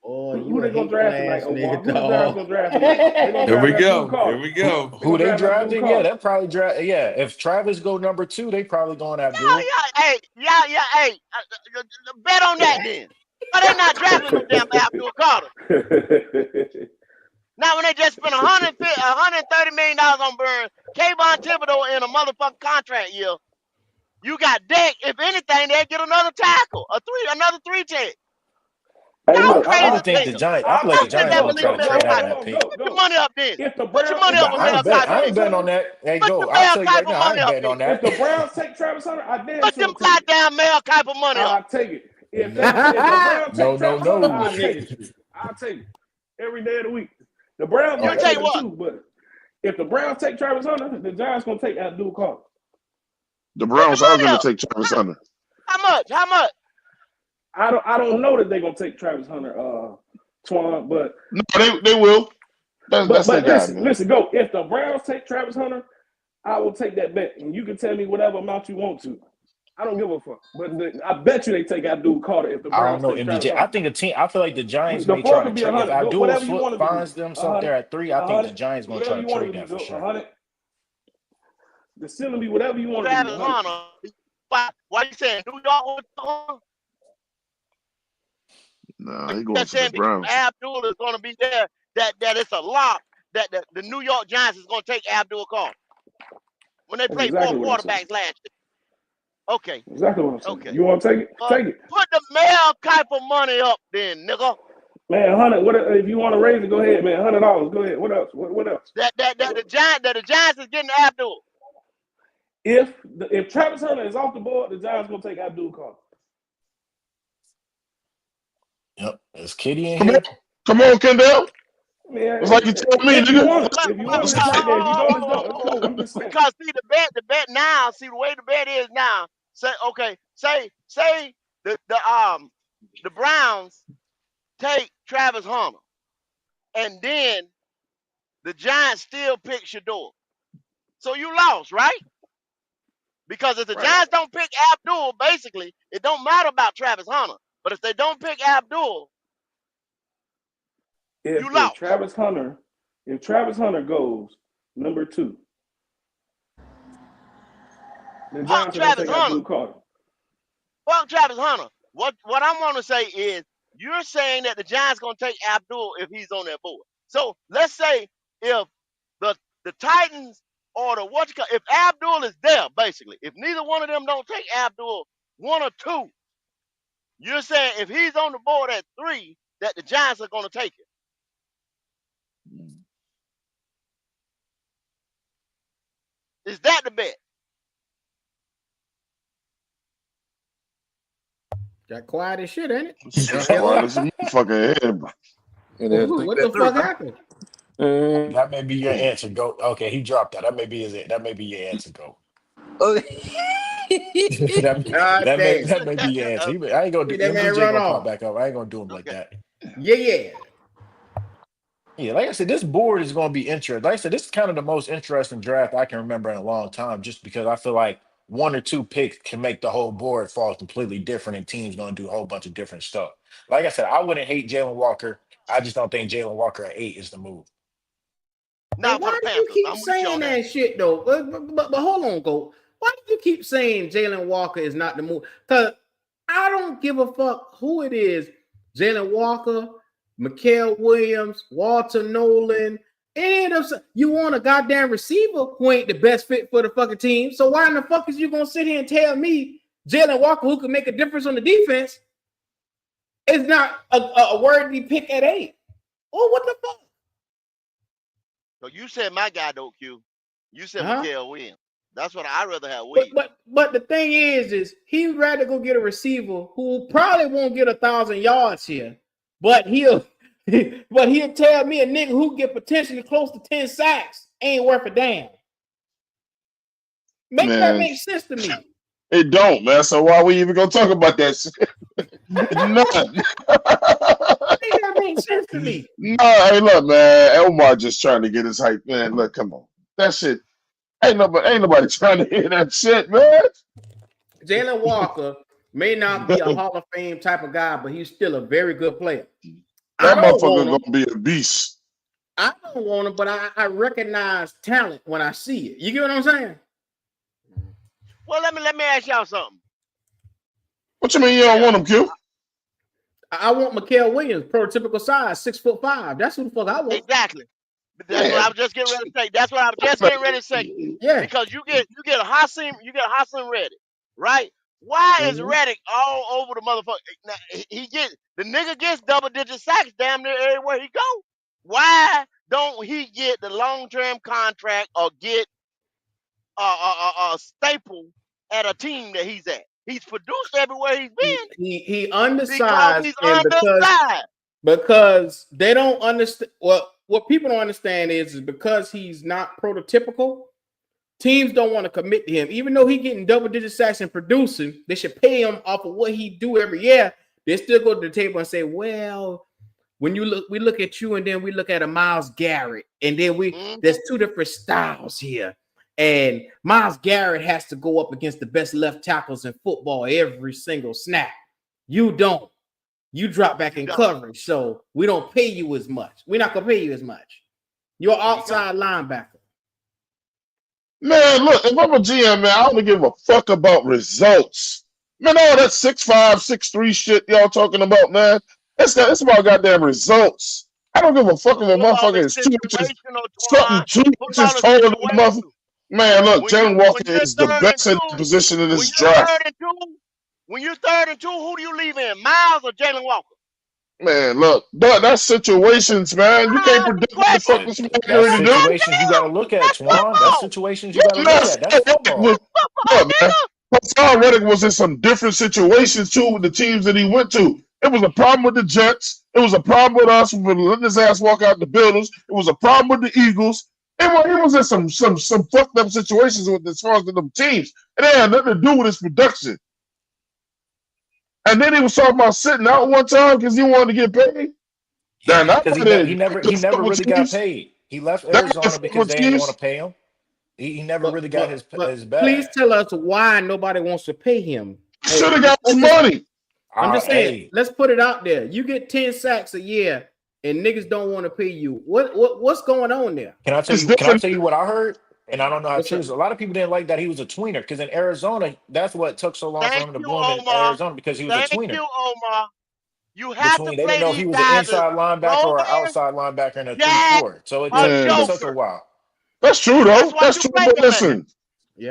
Oh, Who you a they gonna hateful draft tonight, ass Omar? nigga, Who the Browns dog. gonna draft tonight? They gonna Here we draft Abdul go. Carter. Here we go. Who they draft Abdul drafting? Carter. Yeah, that probably draft. Yeah, if Travis go number 2, they probably going Abdul. Hey, bet on that then. But they not drafting no damn Abdul Carter. Now when they just spent $130 million on Burns, Kayvon Thibodeau in a motherfucking contract year, you got Dak. If anything, they'll get another tackle, another 3 tech. Hey, Y'all look, I crazy don't as think the hell. Giants. I I'm feel like the Fuck not. that Hey, Giants Devin gonna look, try Lee to look, Bell look, trade out hold of Kiper. that on, pick. go, Put your go. money up then. If the Put your Brown, money up But with I Mel ain't bet. if Kiper I ain't money. betting Travis on Hunter, that. Hey, Put go. your I'll Mel tell you right Kiper now. I money ain't up betting then. on if that. the Browns take Travis Hunter, I damn Put sure them take it. goddamn Mel Kiper money up. I take it. No, If the Browns no, take no, Travis Hunter, no. I take it. I take it every day of the week. The Browns You might Okay. take take him what? too, but if the Browns take Travis Hunter, the Giants gonna take Abdul Carter. The Put the Browns are money going to up. take Travis Hunter. How much? How much? I don't know that they're gonna take Travis Hunter, Twan, but No, they will. That's their guy, man. listen, go. If the Browns take Travis Hunter, I will take that bet, and you can tell me whatever amount you want to. I don't give a fuck. But I bet you they take Abdul Carter if the I don't Browns know take Travis MDJ. I Hunter. think a team. I feel like the Giants The may floor try to could be trade. If 100. Go Abdul whatever you want it to be. finds themselves 100, there at 3, I think the 100, Giants gonna whatever try you to want it to trade be. that for Go sure. 100. The ceiling be whatever you want it to be. Travis 100. Hunter. Why you saying New York with Hunter? Nah, Are he you going just to the saying because Browns. Abdul is going to be there, that it's a lock that the New York Giants is going to take Abdul Carter when they That's played four exactly what I'm saying. quarterbacks last year? Okay, Exactly what I'm saying. okay. You want to take it? Take it. Put the Mel Kiper money up then, nigga. Man, 100. What if you want to raise it? Go ahead, man. $100. Go ahead. What else? What else? That the Giants is getting Abdul. If Travis Hunter is off the board, the Giants gonna take Abdul Carter. Yep. Is Kitty in Come on, here? come on, Kendall. Man, It's like you told me, if you nigga. want it, if you want it, it's right there. If you don't, it's done. It's cool. I'm just saying. Because see the bet now, see the way the bet is now. Say the Browns take Travis Hunter, and then the Giants still pick Shador. So you lost, right? Because if the Right. Giants don't pick Abdul, basically, it don't matter about Travis Hunter. But if they don't pick Abdul, you If lost. Travis Hunter goes number 2, the Fuck Giants are gonna Travis take Hunter. Abdul Carter. Fuck Travis Hunter. What I want to say is you're saying that the Giants gonna take Abdul if he's on their board. So let's say if the Titans or if Abdul is there, basically, if neither one of them don't take Abdul, 1 or 2, you're saying if he's on the board at 3, that the Giants are gonna take it. Is that the bet? Got quiet as shit, ain't it? Shit's quiet as a motherfucker here. What the fuck happened? That may be your answer. Go. Okay, he dropped that. That may be it. That may be your answer. Go. God damn. that may be your answer. I ain't gonna do Let that man MDJ run gonna pop off. back up. I ain't gonna do him like Okay. that. Yeah. Yeah, like I said, this board is gonna be interesting. Like I said, this is kind of the most interesting draft I can remember in a long time, just because I feel like 1 or 2 picks can make the whole board fall completely different, and teams gonna do a whole bunch of different stuff. Like I said, I wouldn't hate Jalen Walker. I just don't think Jalen Walker at 8 is the move. Hey, Now for the why do you Panthers, keep I'm with you saying on that. that shit though? But hold on, go. Why do you keep saying Jalen Walker is not the move? Because I don't give a fuck who it is. Jalen Walker, Mikael Williams, Walter Nolan, any of them. You want a goddamn receiver who ain't the best fit for the fucking team. So why in the fuck is you gonna sit here and tell me Jalen Walker, who can make a difference on the defense, is not a worthy pick at 8? Oh, what the fuck? So you said my guy don't Q. You said Huh? Mikael Williams. That's what I'd rather have Williams. But the thing is he'd rather go get a receiver who probably won't get 1,000 yards here, but he'll tell me a nigga who get potentially close to 10 sacks ain't worth a damn. That make sense to me. It don't, man. So why we even gonna talk about that shit? None. That makes sense to me. No, hey, look, man. Omar just trying to get his hype, man. Look, come on. That shit ain't nobody trying to hear that shit, man. Jalen Walker may not be a Hall of Fame type of guy, but he's still a very good player. That I don't motherfucker want gonna be a beast. I don't want him, but I recognize talent when I see it. You get what I'm saying? Well, let me ask y'all something. What you mean you don't want him, Q? I want Mikael Williams, prototypical size, 6'5". That's who the fuck I want. Exactly. That's what I was just getting ready to say. That's what I was just getting ready to say. Yeah. Because you get Hassan, Reddick, right? Why is Reddick all over the motherfucker? Now, the nigga gets double-digit sacks damn near everywhere he go. Why don't he get the long-term contract or get a staple at a team that he's at? He's produced everywhere he's been. He Because undersized, he's and undersized. because they don't understand. What people don't understand is because he's not prototypical, teams don't want to commit to him. Even though he's getting double-digit sacks and producing, they should pay him off of what he do every year. They still go to the table and say, well, when we look at you, and then we look at a Myles Garrett, and then there's two different styles here. And Myles Garrett has to go up against the best left tackles in football every single snap. You don't. You drop back in coverage, so we don't pay you as much. We're not gonna pay you as much. You're an outside linebacker. Man, look, if I'm a GM, man, I don't give a fuck about results. Man, all that 6'5", 6'3" shit y'all talking about, man, it's about goddamn results. I don't give a fuck if a motherfucker is 2 inches, something 2 inches taller than a motherfucker. Man, look, Jalen Walker is the best in the position in this draft. When you're 3rd and 2, who do you leave in, Myles or Jalen Walker? Man, look, that's situations, man. You can't predict what the fuck this man going to do. That's situations you got to look at, Twan. That's situations you got to look at. That's football. Look, man, Hassan Reddick was in some different situations, too, with the teams that he went to. It was a problem with the Jets. It was a problem with us for letting his ass walk out the buildings. It was a problem with the Eagles. He was in some fucked up situations with as far as the teams. It had nothing to do with his production. And then he was talking about sitting out one time because he wanted to get paid. He never really got paid. He left Arizona because they didn't want to pay him. He never really got his bag. Please tell us why nobody wants to pay him. Should have got his money. I'm just saying, let's put it out there. You get 10 sacks a year and niggas don't want to pay you. What's going on there? Can I tell you what I heard? And I don't know how to. A lot of people didn't like that he was a tweener because in Arizona, that's what took so long for him to bloom in Arizona because he was a tweener. Thank you, Omar. You have to play they didn't know if he was an inside linebacker or an outside linebacker in a 3-4. So it took a while. That's true though. That's true. But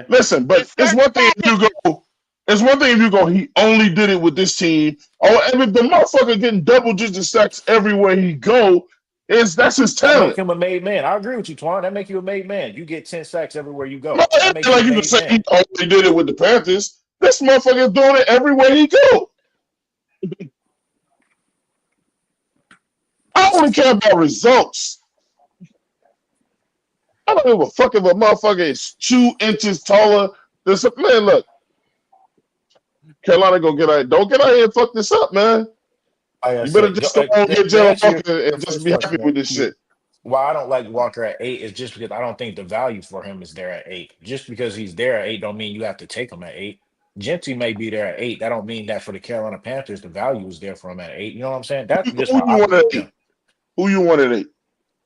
listen, but it's one thing if you go. It's one thing if you go. He only did it with this team. Oh, and if the motherfucker getting double-digit sacks everywhere he go. That's his talent. That make him a made man. I agree with you, Twan. That make you a made man. You get 10 sacks everywhere you go. No, that make like you can say he only did it with the Panthers. This motherfucker is doing it everywhere he go. I only care about results. I don't give a fuck if a motherfucker is 2 inches taller. Man, look. Carolina don't get out here and fuck this up, man. You better just go on get Jalen Walker and just be happy with this shit. Why I don't like Walker at 8 is just because I don't think the value for him is there at 8. Just because he's there at 8 don't mean you have to take him at 8. Genty may be there at 8. That don't mean that for the Carolina Panthers the value is there for him at 8. You know what I'm saying? That's just how I want him. Who you want at 8?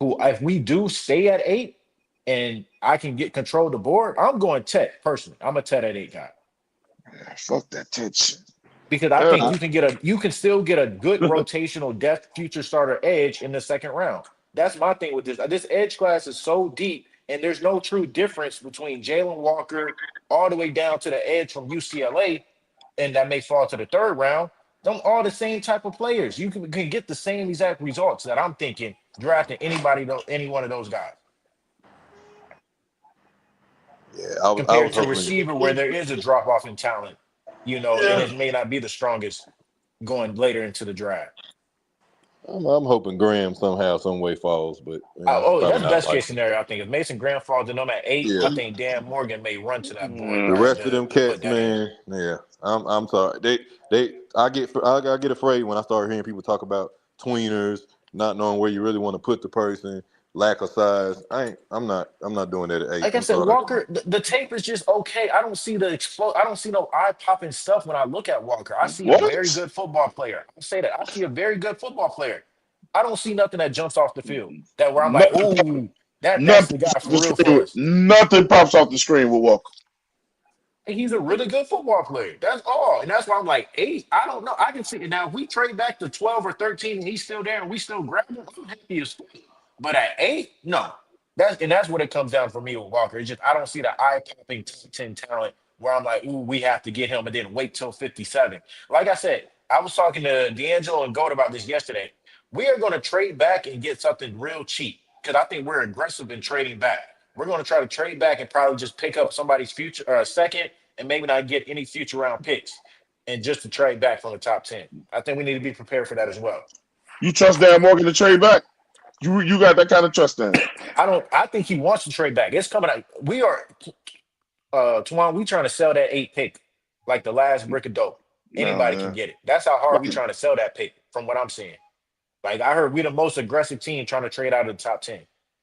If we do stay at 8 and I can get control of the board, I'm going Tet personally. I'm a Tet at 8 guy. Fuck that Tet shit. Because I think you can still get a good rotational depth future starter edge in the 2nd round. That's my thing with this. This edge class is so deep, and there's no true difference between Jalen Walker all the way down to the edge from UCLA, and that may fall to the 3rd round. Them all the same type of players. You can get the same exact results that I'm thinking drafting any one of those guys. Yeah, compared to receiver where there is a drop off in talent. And it may not be the strongest going later into the draft. I'm hoping Graham somehow, some way falls, but that's the best case scenario. I think if Mason Graham falls to them at 8, I think Dan Morgan may run to that board. The rest of them cats, man, I'm sorry. I get afraid when I start hearing people talk about tweeners, not knowing where you really want to put the person. Lack of size. I'm not doing that at 8. Like I said, Walker, the tape is just okay. I don't see I don't see no eye-popping stuff when I look at Walker. I see a very good football player. I'll say that. I see a very good football player. I don't see nothing that jumps off the field that where I'm like, ooh, that's the guy for real. Nothing pops off the screen with Walker. And he's a really good football player. That's all. And that's why I'm like, 8, I don't know. I can see it. Now, if we trade back to 12 or 13 and he's still there and we still grab him, I'm happy as fuck. But at 8, no. That's what it comes down for me with Walker. It's just I don't see the eye-popping top 10 talent where I'm like, ooh, we have to get him and then wait till 57. Like I said, I was talking to D'Angelo and Gold about this yesterday. We are going to trade back and get something real cheap because I think we're aggressive in trading back. We're going to try to trade back and probably just pick up somebody's future or a second and maybe not get any future round picks and just to trade back from the top 10. I think we need to be prepared for that as well. You trust Dan Morgan to trade back? You got that kind of trust in him? I think he wants to trade back. It's coming out. We are Twan, we trying to sell that 8 pick like the last brick of dope. Anybody can get it. That's how hard we trying to sell that pick from what I'm seeing. Like I heard we the most aggressive team trying to trade out of the top 10.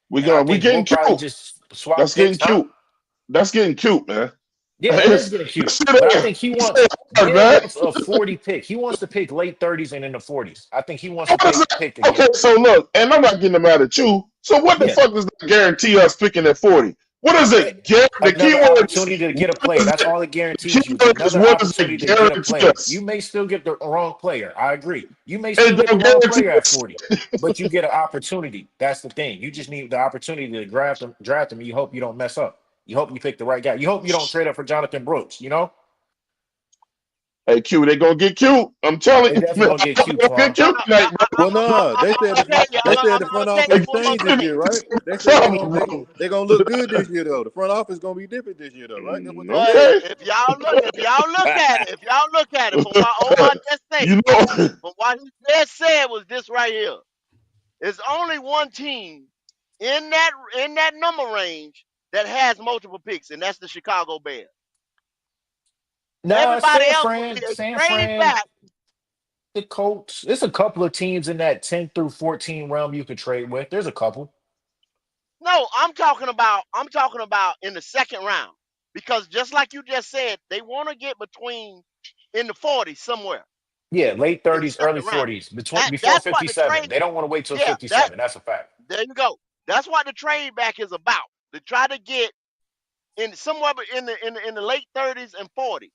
We getting cute. Just swap That's picks, getting cute. That's getting cute, man. Yeah, it is getting cute. But I think he wants a 40 pick. He wants to pick late 30s and in the 40s. I think he wants to pick again. Okay, so look, and I'm not getting mad at you. So what the fuck does that guarantee us picking at 40? What is it? The keyword opportunity to get a player. That's all it guarantees you. Another opportunity to get a player. You may still get the wrong player. I agree. You may still get the wrong player at 40, but you get an opportunity. That's the thing. You just need the opportunity to draft him. You hope you don't mess up. You hope you pick the right guy. You hope you don't trade up for Jonathan Brooks, you know? Hey, Q, they gonna get cute. I'm telling you. They definitely gonna get cute. Get cute tonight, bro. Well, no, they said the front office changed this year, right? They said they're gonna look good this year, though. The front office gonna be different this year, though, right? If y'all look at it, from what Omar just said, from what he just said was this right here. There's only one team in that number range that has multiple picks, and that's the Chicago Bears. Everybody else San trade back. The Colts. There's a couple of teams in that 10 through 14 realm you could trade with. There's a couple. No, I'm talking about in the second round. Because just like you just said, they want to get between in the 40s somewhere. Yeah, late 30s, early 40s, before 57. They don't want to wait till 57. That's a fact. There you go. That's what the trade back is about. To try to get in somewhere in the late 30s and 40s.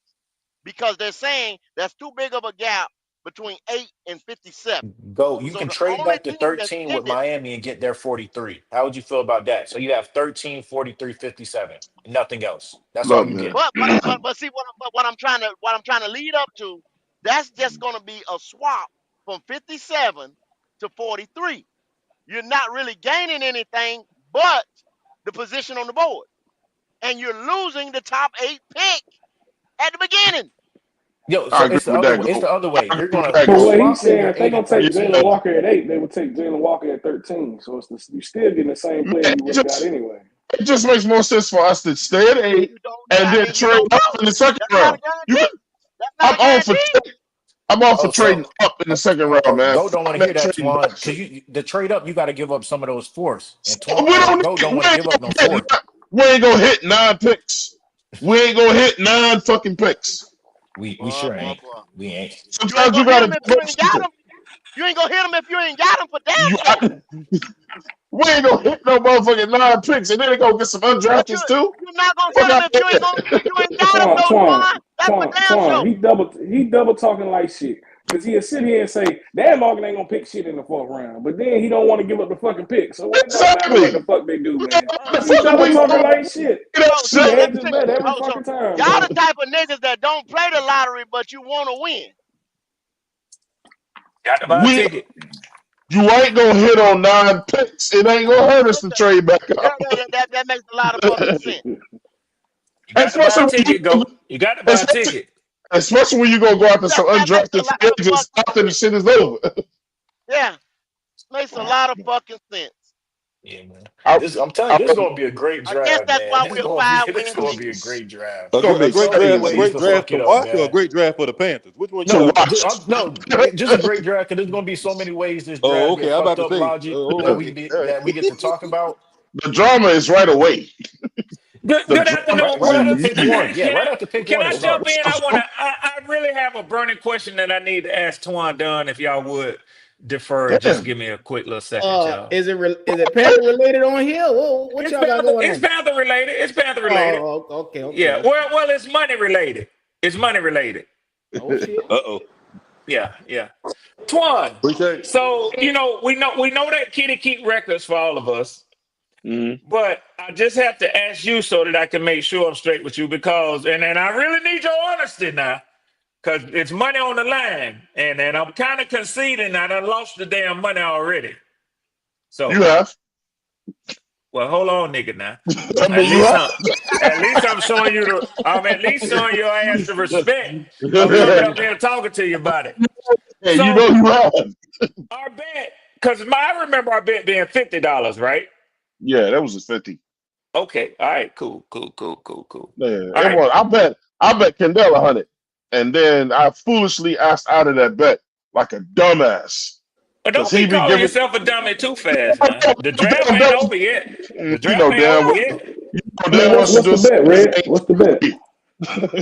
Because they're saying that's too big of a gap between 8 and 57. You can trade back to 13 with Miami and get their 43. How would you feel about that? So you have 13, 43, 57, and nothing else. That's all you get. But see what I'm trying to lead up to, that's just gonna be a swap from 57 to 43. You're not really gaining anything but the position on the board. And you're losing the top 8 pick at the beginning. Yo, so it's the other way. You're gonna. But what he's saying, if they're gonna take Jalen Walker at 8, they would take Jalen Walker at 13. So you're still getting the same player you would have got anyway. It just makes more sense for us to stay at 8 and then trade up in the second round. I'm all for trading up in the second round, man. Go don't want to hear that, Twan. Because the trade up, you got to give up some of those fourths. And Twan, Go don't want to give up no fourth. We ain't gonna hit 9 picks. We ain't gonna hit 9 fucking picks. We sure ain't. We ain't. Sometimes you gotta. You ain't gonna hit them if you ain't got them for damn sure. We ain't gonna hit no motherfucking 9 picks, and then they gonna get some undrafteds too. You're not gonna hit them if you ain't got them. That's for damn sure. He double talking like shit. Because he'll sit here and say, Dan Morgan ain't going to pick shit in the 4th round. But then he don't want to give up the fucking pick. So what the fuck they do, man? He double talking like shit. Every fucking time. Y'all the type of niggas that don't play the lottery, but you want to win. Got to buy a ticket. You ain't going to hit on 9 picks. It ain't going to hurt us to trade back up. That makes a lot of fucking sense. You got to buy a ticket, Go. You got to buy a ticket. Especially when you're going to go after some undrafted agents after the shit is over. Yeah. Makes a lot of fucking sense. Yeah, man. I'm telling you, this is going to be a great draft, I guess that's man. why we're 5 wins. This is going to be a great draft. A great draft to watch or a great draft for the Panthers? Which one? Just a great draft because there's going to be so many ways this draft gets fucked up logic that we get to talk about. The drama is right away. Good afternoon, brothers. Right after pick Can one. I jump in? I really have a burning question that I need to ask Twan Dunn, if y'all would. defer. Just Damn. give me a quick little second, y'all. Is it Panther related on here? What y'all got going It's on? Panther related. It's Panther related. Oh, okay. Yeah. Well, it's money related. It's money related. Oh shit. Uh-oh. Yeah. Twan. Appreciate it. So we know that Kitty keep records for all of us. Mm-hmm. But I just have to ask you so that I can make sure I'm straight with you because and I really need your honesty now. Because it's money on the line. And I'm kind of conceding that I lost the damn money already. So You have. well, hold on, nigga. Now, I mean, you have. at least I'm showing you I'm at least showing your ass the respect of coming up here and talking to you about it. Hey, So you know you have. our bet, because I remember our bet being $50, right? Yeah, that was a 50. Okay, all right, cool. Yeah, All it right, was. I bet Kendall 100, and then I foolishly asked out of that bet like a dumbass but because don't he be be calling giving. yourself a dummy too fast, now. The draft ain't over yet. The You draft know ain't damn over well. yet. You know Man, damn well what's the bet, Red? What's the bet?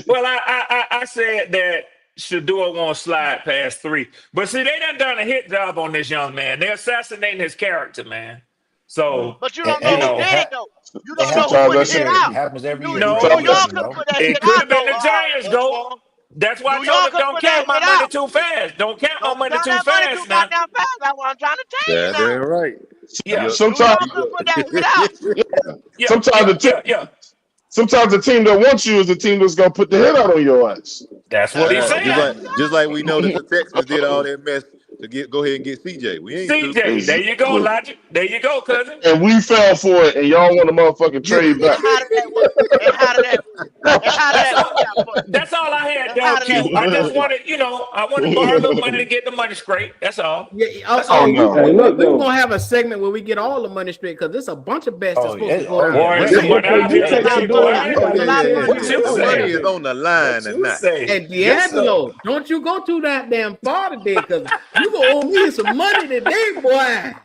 Well, I said that Shador won't slide past 3. But see, they done a hit job on this young man. They're assassinating his character, man. So, But you Hey, don't know you who hey, know, did it though. You it don't know who happens Sometimes put that the every hit shit. year. It out. happens every year, New Red. Sometimes that You Yorkers know. put that it shit could out have been though. the Giants, go. That's why I New told him Yorkers don't put that count my shit money out. too fast. Don't count my Don't money count too that money too fast now. goddamn fast. That's what I'm trying to tell you Yeah, now. damn right. Yeah, Yup. New sometimes Yorkers put that hit out. yeah, sometimes yeah, the yeah, team yeah. sometimes the team that wants you is the team that's gonna put the hit out on your ass. That's what That's he's what I'm Just trying saying. to tell like you. we know that the Texans did all that mess to go ahead and get CJ. We ain't stupid. CJ, there you go, Exactly. Logic. There you go, cousin. And we fell for it, and y'all want to motherfucking trade And back. how did that work? And how did that work? And how did That's that all. work out for you? That's all I had, And how Dub did that Q. work I out just for wanted, I wanted to borrow a little money to get the money straight. That's all. Yeah. That's Oh all. We no. Hey, look we're though. gonna have a segment where we get all the money straight because there's a bunch of bets that's Oh, supposed to yeah. go Oh, down. yeah. Boy, Red, some Hey, money hey, out you here you? take It's a today, that lot of money. money. boy. You Oh It's take a yeah, that lot of yeah, shit. money What yeah. in you there. The money say? is on the line What you tonight. say? And Yes, sir. D'Angelo, don't you go too that damn far today because you gonna owe me some money today, boy.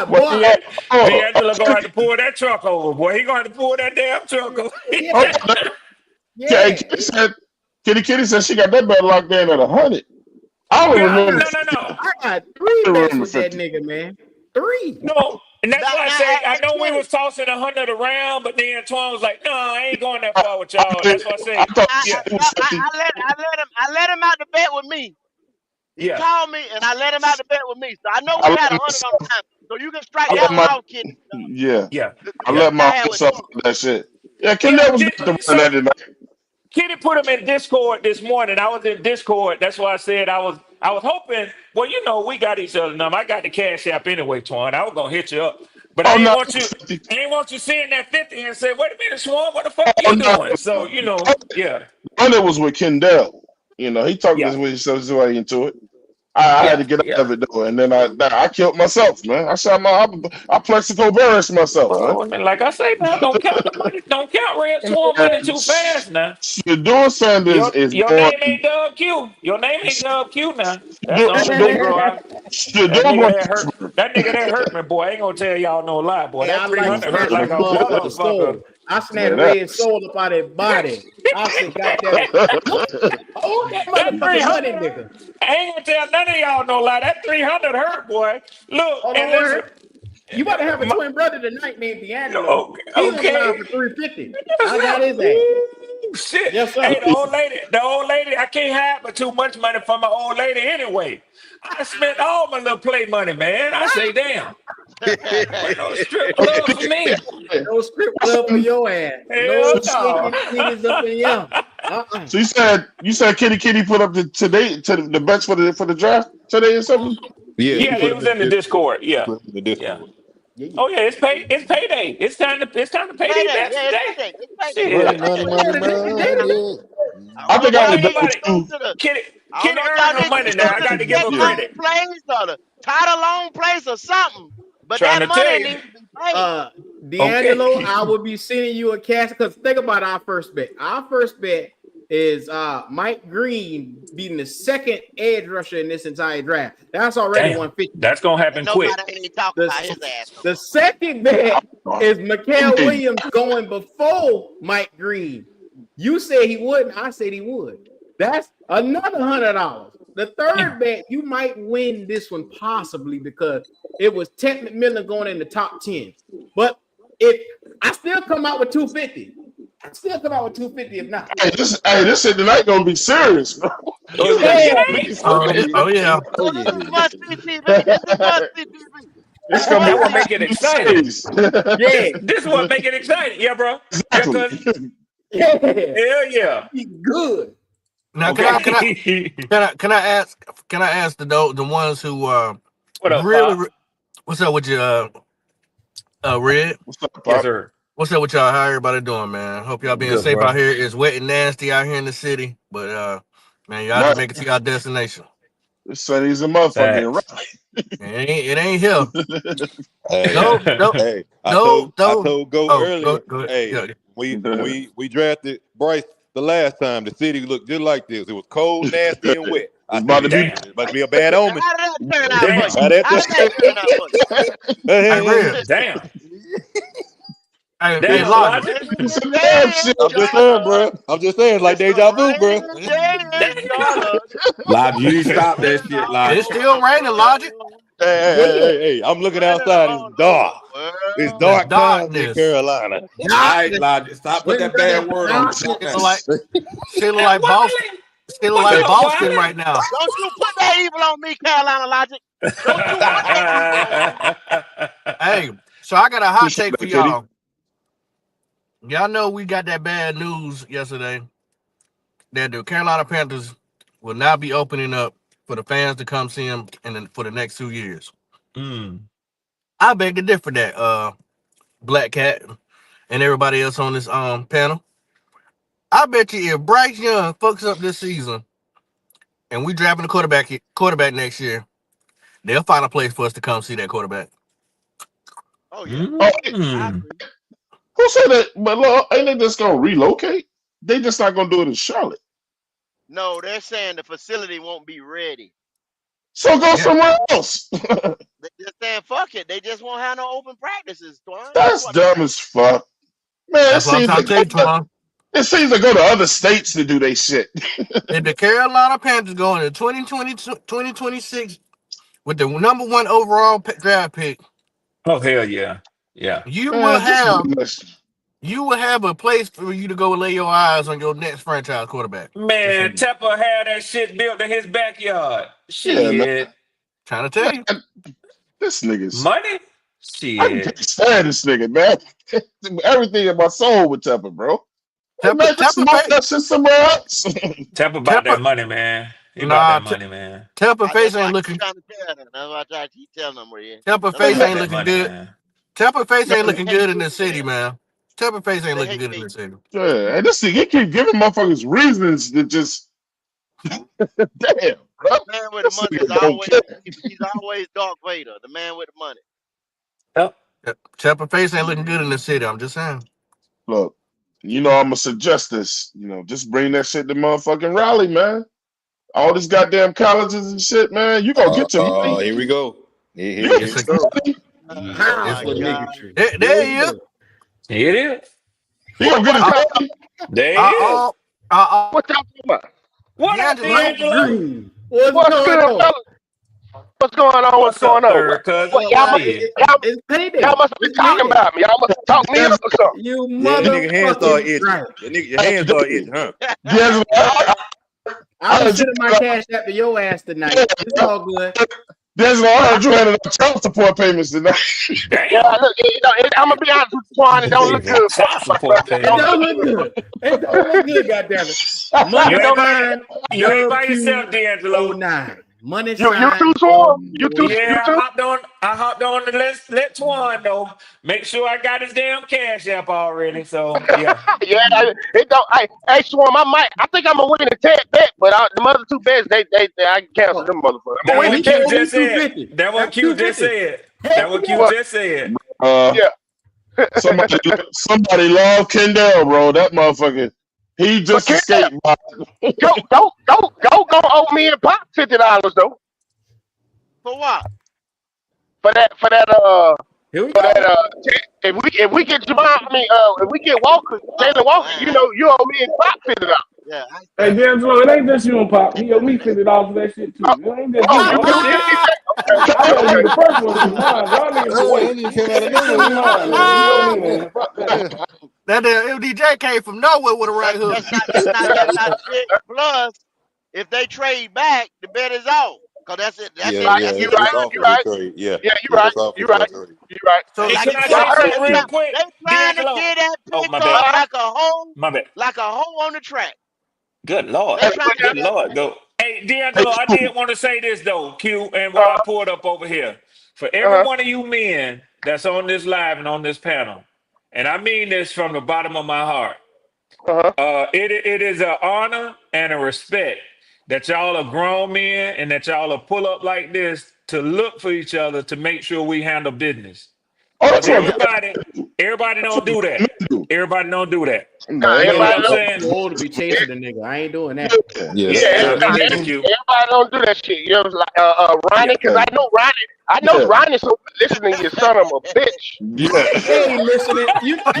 Well, Boy. yeah. Oh, D'Angelo gonna have to pull that truck over, boy. He gonna have to pull that damn truck over. oh, Yeah. okay. Yeah. Kitty said she got that bet locked in at 100. I don't Yeah, remember. no, no, no. I got 3 I bets remember with that 50. nigga, man. 3. No, and that's Now, why I now, say I know we Kenny, was tossing 100 around, but then Twan was like, "No, I ain't going that I, far with I, y'all." That's why I I say, thought I, yeah, it was 50. I let him out the bet with me. He yeah, called me and I let him out the bet with me. So I know I we let had 100 on myself. the line. So you can strike I yeah, let that one my off, kid. yeah. yeah, I yeah, let I my had whole with self you. out that shit. Yeah, yeah. Kendall was about to run So that tonight. Kitty put him in Discord this morning. I was in Discord. That's why I said I was hoping. Well, we got each other number. I got the cash app anyway, Twan. I was gonna hit you up, but Oh I ain't no, want you. 50. I ain't want you seeing that 50 and say, "Wait a minute, Swan, what the fuck Oh you no, doing?" So no. yeah, One that was with Kendall. He talked yeah, his way into it. I had yeah, to get out yeah. of it though, and then I killed myself, man. I plexico barraced myself, man. Well, and like I say, now don't count the money. Don't count Red Swan money And too fast now. Shador Sanders is Your going. name ain't Dub Q. Your name ain't Dub Q now. That's the Shador, only Shador, Negro. That Shador nigga going that to hurt. Pittsburgh. That nigga that hurt me, boy. I ain't gonna tell y'all no lie, boy. Hey, That I like 300 hurt snatched like that a motherfucker motherfucker. soul. I snatched Man, that red soul up out of his body. I said, God damn it. What? Hold that That motherfucking 300 money, hurt. nigga. I ain't gonna tell none of y'all no lie. That 300 hurt, boy. Look Hold and on, listen. word. You about to have a twin brother tonight named D'Angelo. Okay, He's on the line okay. for 350. Yes, I got sir. his ass. Ooh, shit. Yes, Hey, sir. the old lady, I can't have but too much money for my old lady anyway. I spent all my little play money, man. I say, damn. Ain't no strip club for me. No strip club for your ass. Hell No no. fucking titties up in here. So you said Kitty put up the bets for the draft today or something? Yeah, she Yeah, put they him was in in the the Discord. Yeah. Discord. Yeah. Yeah. Oh yeah, it's payday. It's time to pay these Payday. bets Yeah, it's today. payday. It's payday. Money, It's Shit. money, payday. money, Today. money. I I don't know if think I Well, y'all only bet didn't on get everybody, to go two. to the I don't Kitty know if earned y'all her didn't get money to go now. I to got the to give check her Yeah. long credit. place or the title long place or something. But Trying that to tell money you. needs to be paid. D'Angelo, Okay. I will be sending you a cash because think about our first bet. Our first bet is Mike Green being the second edge rusher in this entire draft. That's already Damn. 150. That's gonna And happen quick. nobody ain't even talking about his ass no The more. second bet is Mikael Hey, Williams going before Mike Green. You said he wouldn't. I said he would. That's another $100. The third bet, you might win this one possibly because it was Ted McMillan going in the top 10. But if I still come out with 250, I still come out with 250 if not. This shit tonight gonna be serious, bro. You think it ain't? Oh yeah. Oh, this is must see TV. This is must see TV. It's gonna That be what make it exciting. Yeah, This is what make it exciting. Yeah, bro. Yeah, cuz. exactly. yeah, Hell yeah. be good. Now Okay. can I ask the ones who What up, really Pop? what's up with you Red? What's up, Yes, Pop? sir. What's up with y'all? How everybody doing, man? Hope y'all being Good, safe bro. out here. It's wet and nasty out here in the city, but man, y'all Man, just make it to y'all destination. this Sunny's a motherfucker. Facts. It ain't here. Hey, No, no, hey, I no, told Go Oh, earlier. go ahead. Hey, Yeah. we drafted Bryce the last time. The city looked just like this. It was cold, nasty, and wet. I It's said, about to be. Damn. it must be a bad omen. How did that turn out Damn. for you? How that How did that turn out for you? Hey, Red. Damn. Hey, Damn, Logic. Logic. It's Some a damn day shit. in I'm just saying, Charlotte. bro. I'm just saying, it's like It's a deja vu, bro. rainy day in Charlotte. Lodge, you stop Raining that shit, Lodge. It's all over still raining, Logic. the world. Hey, I'm looking Raining outside. It's all over dark. the It's world. It's dark times in darkness. Carolina. All right, Lodge, stop putting that bad Winter word on me. Stop She darkness. look that. like she look Hey, like Boston. Wally. She look What's like up, Boston Wally? right now. Don't you put that evil on me, Carolina Logic. Don't you put that evil on me. Hey, so I got a hot Appreciate take for that, Kitty. y'all. Y'all know we got that bad news yesterday that the Carolina Panthers will now be opening up for the fans to come see them for the next 2 years. I beg to differ that Black Cat and everybody else on this panel. I bet you if Bryce Young fucks up this season and we drafting a quarterback next year, they'll find a place for us to come see that quarterback. Oh, yeah. Oh, I Mm. agree. who said that? But look, ain't they just gonna relocate? They just not gonna do it in Charlotte. No, they're saying the facility won't be ready. So go Yeah, somewhere else. They just saying fuck it. They just won't have no open practices, Twan. That's That's what they're dumb saying. as fuck. Man, that's what I'm trying to tell you, Twan. it seems to go to other states to do their shit. If the Carolina Panthers go into 2026 with the number 1 overall draft pick, Oh, hell yeah. Yeah. you will Man, just have goodness. a place for you to go lay your eyes on your next franchise quarterback. Just Man, saying. Tepper had that shit built in his backyard. Yeah, man. Shit. Trying to tell you. This nigga's. Money? I can't Shit. stand this nigga, man. Everything in my soul with Tepper, bro. Hey, man, just Tampa move Bay, that shit somewhere else. Tepper about Tampa, that money, man. He about nah, that money, man. Tampa face That's why ain't I keep looking. trying to tell them. That's why I try to keep telling them where he is. Tampa That's He face why I about ain't tell that them. looking money, good. man. Tampa face ain't They looking hate good in me the city, there. man. Tampa face ain't They looking hate good in me. the city. Yeah, and this thing, he keep giving motherfuckers reasons to just damn, bro. The man with the This money is nigga don't always care. he's always Darth Vader, the man with the money. Yep. Tampa face ain't looking good in the city. I'm just saying. Look, I'm gonna suggest this. Just bring that shit to motherfucking Raleigh, man. All these goddamn colleges and shit, man. You gonna get your money. Here we go. You Here, gonna here It's get we a your go. money. Oh How my for God. bigotry? there he is. Here it is. You gonna get his Uh, money. There he is. uh, What y'all talking about? What up, D'Angelo. Mike D'Angelo? Green. What's What's going good, on? fellas? What's going on? What's What's going up, on? third cousin? What y'all Well, must Shit. it's y'all payday. must be It's talking payday. about me. Y'all must talk me up Des- or something. You Yeah, that nigga hands start motherfucking itching. right. Your hands start itching, huh? D'Angelo, I I was heard you. sending my cash after your ass tonight. It's all good. D'Angelo, I heard you handing out child support payments tonight. Yeah, Damn. look, I'm gonna be honest with you, Twan. It don't look Nigga, good for child me, support brother. It It don't payment. don't look look good. good. It don't look good, goddammit. You Money It ain't don't look. by sign you ain't by WQ09. yourself, D'Angelo. Money You sign too, Twan. You too. 09. You Yeah, too. I hopped on to let Twan know. Make sure I got his damn cash app already. So yeah. Yeah, it don't. Hey, Swarm, I think I'm gonna win the tech bet, but the other two bets, I can cancel Oh, them motherfuckers. I'm gonna That win hey, the what he tech. Q owe me just said. 250. That what That's Q just 250. said. That Hell what Q yeah. What? just said. Uh, Yeah. somebody love Kendall, bro. That motherfucker. He But just Ken, escaped. go owe me and Pop $50 though For what? for that Here we for that go. tech. If we get Jamal, if we get Walker, Oh, Jalen Walker, man. you owe me and Pop $50. Yeah. Hey, D'Angelo, it ain't just you and Pop. He owe me $50 for that shit too. It ain't just Oh, you. you I did that? gotta be the first one to do mine. Y'all niggas can Hey, wait. that nigga came out of Send me nowhere. mine, man. He owe me, man. Fuck that. That damn MDJ came from nowhere with a right hook. That's not shit. Plus, if they trade back, the bet is off. Cause that's it. That's Yeah, it. yeah, That's in the it's money. off if they trade. Yeah, Yeah, you yeah, right. it's off You if they right. trade. You right. So They Hey, can get I y'all say I heard they something real try, quick? they trying to D'Angelo. get that Oh, my pickup bad. uh, My bad. like a hoe on the track. Good Lord. They that's trying what to that get Good that Lord. pickup. Go. Hey, D'Angelo, I did want to say this, though, Q, and what I uh, pulled up over here. For every uh, one of you men that's on this live and on this panel, and I mean this from the bottom of my heart, uh, it is an honor and a respect that y'all are grown men and that y'all are pull up like this to look for each other to make sure we handle business. Oh, Because that's what Yeah. everybody that's don't what do that. men do. Everybody don't do that. Man, You know what everybody I'm don't. I'm saying? too old to be chasing a nigga. I ain't doing that. yeah. Yeah, Yeah, Yeah, me nah, neither, Q. everybody don't do that shit. You know, like Ronnie, Yeah. because I know Yeah. Ronnie. So listening, you son of a bitch. Yeah. Hey, listening, Yeah.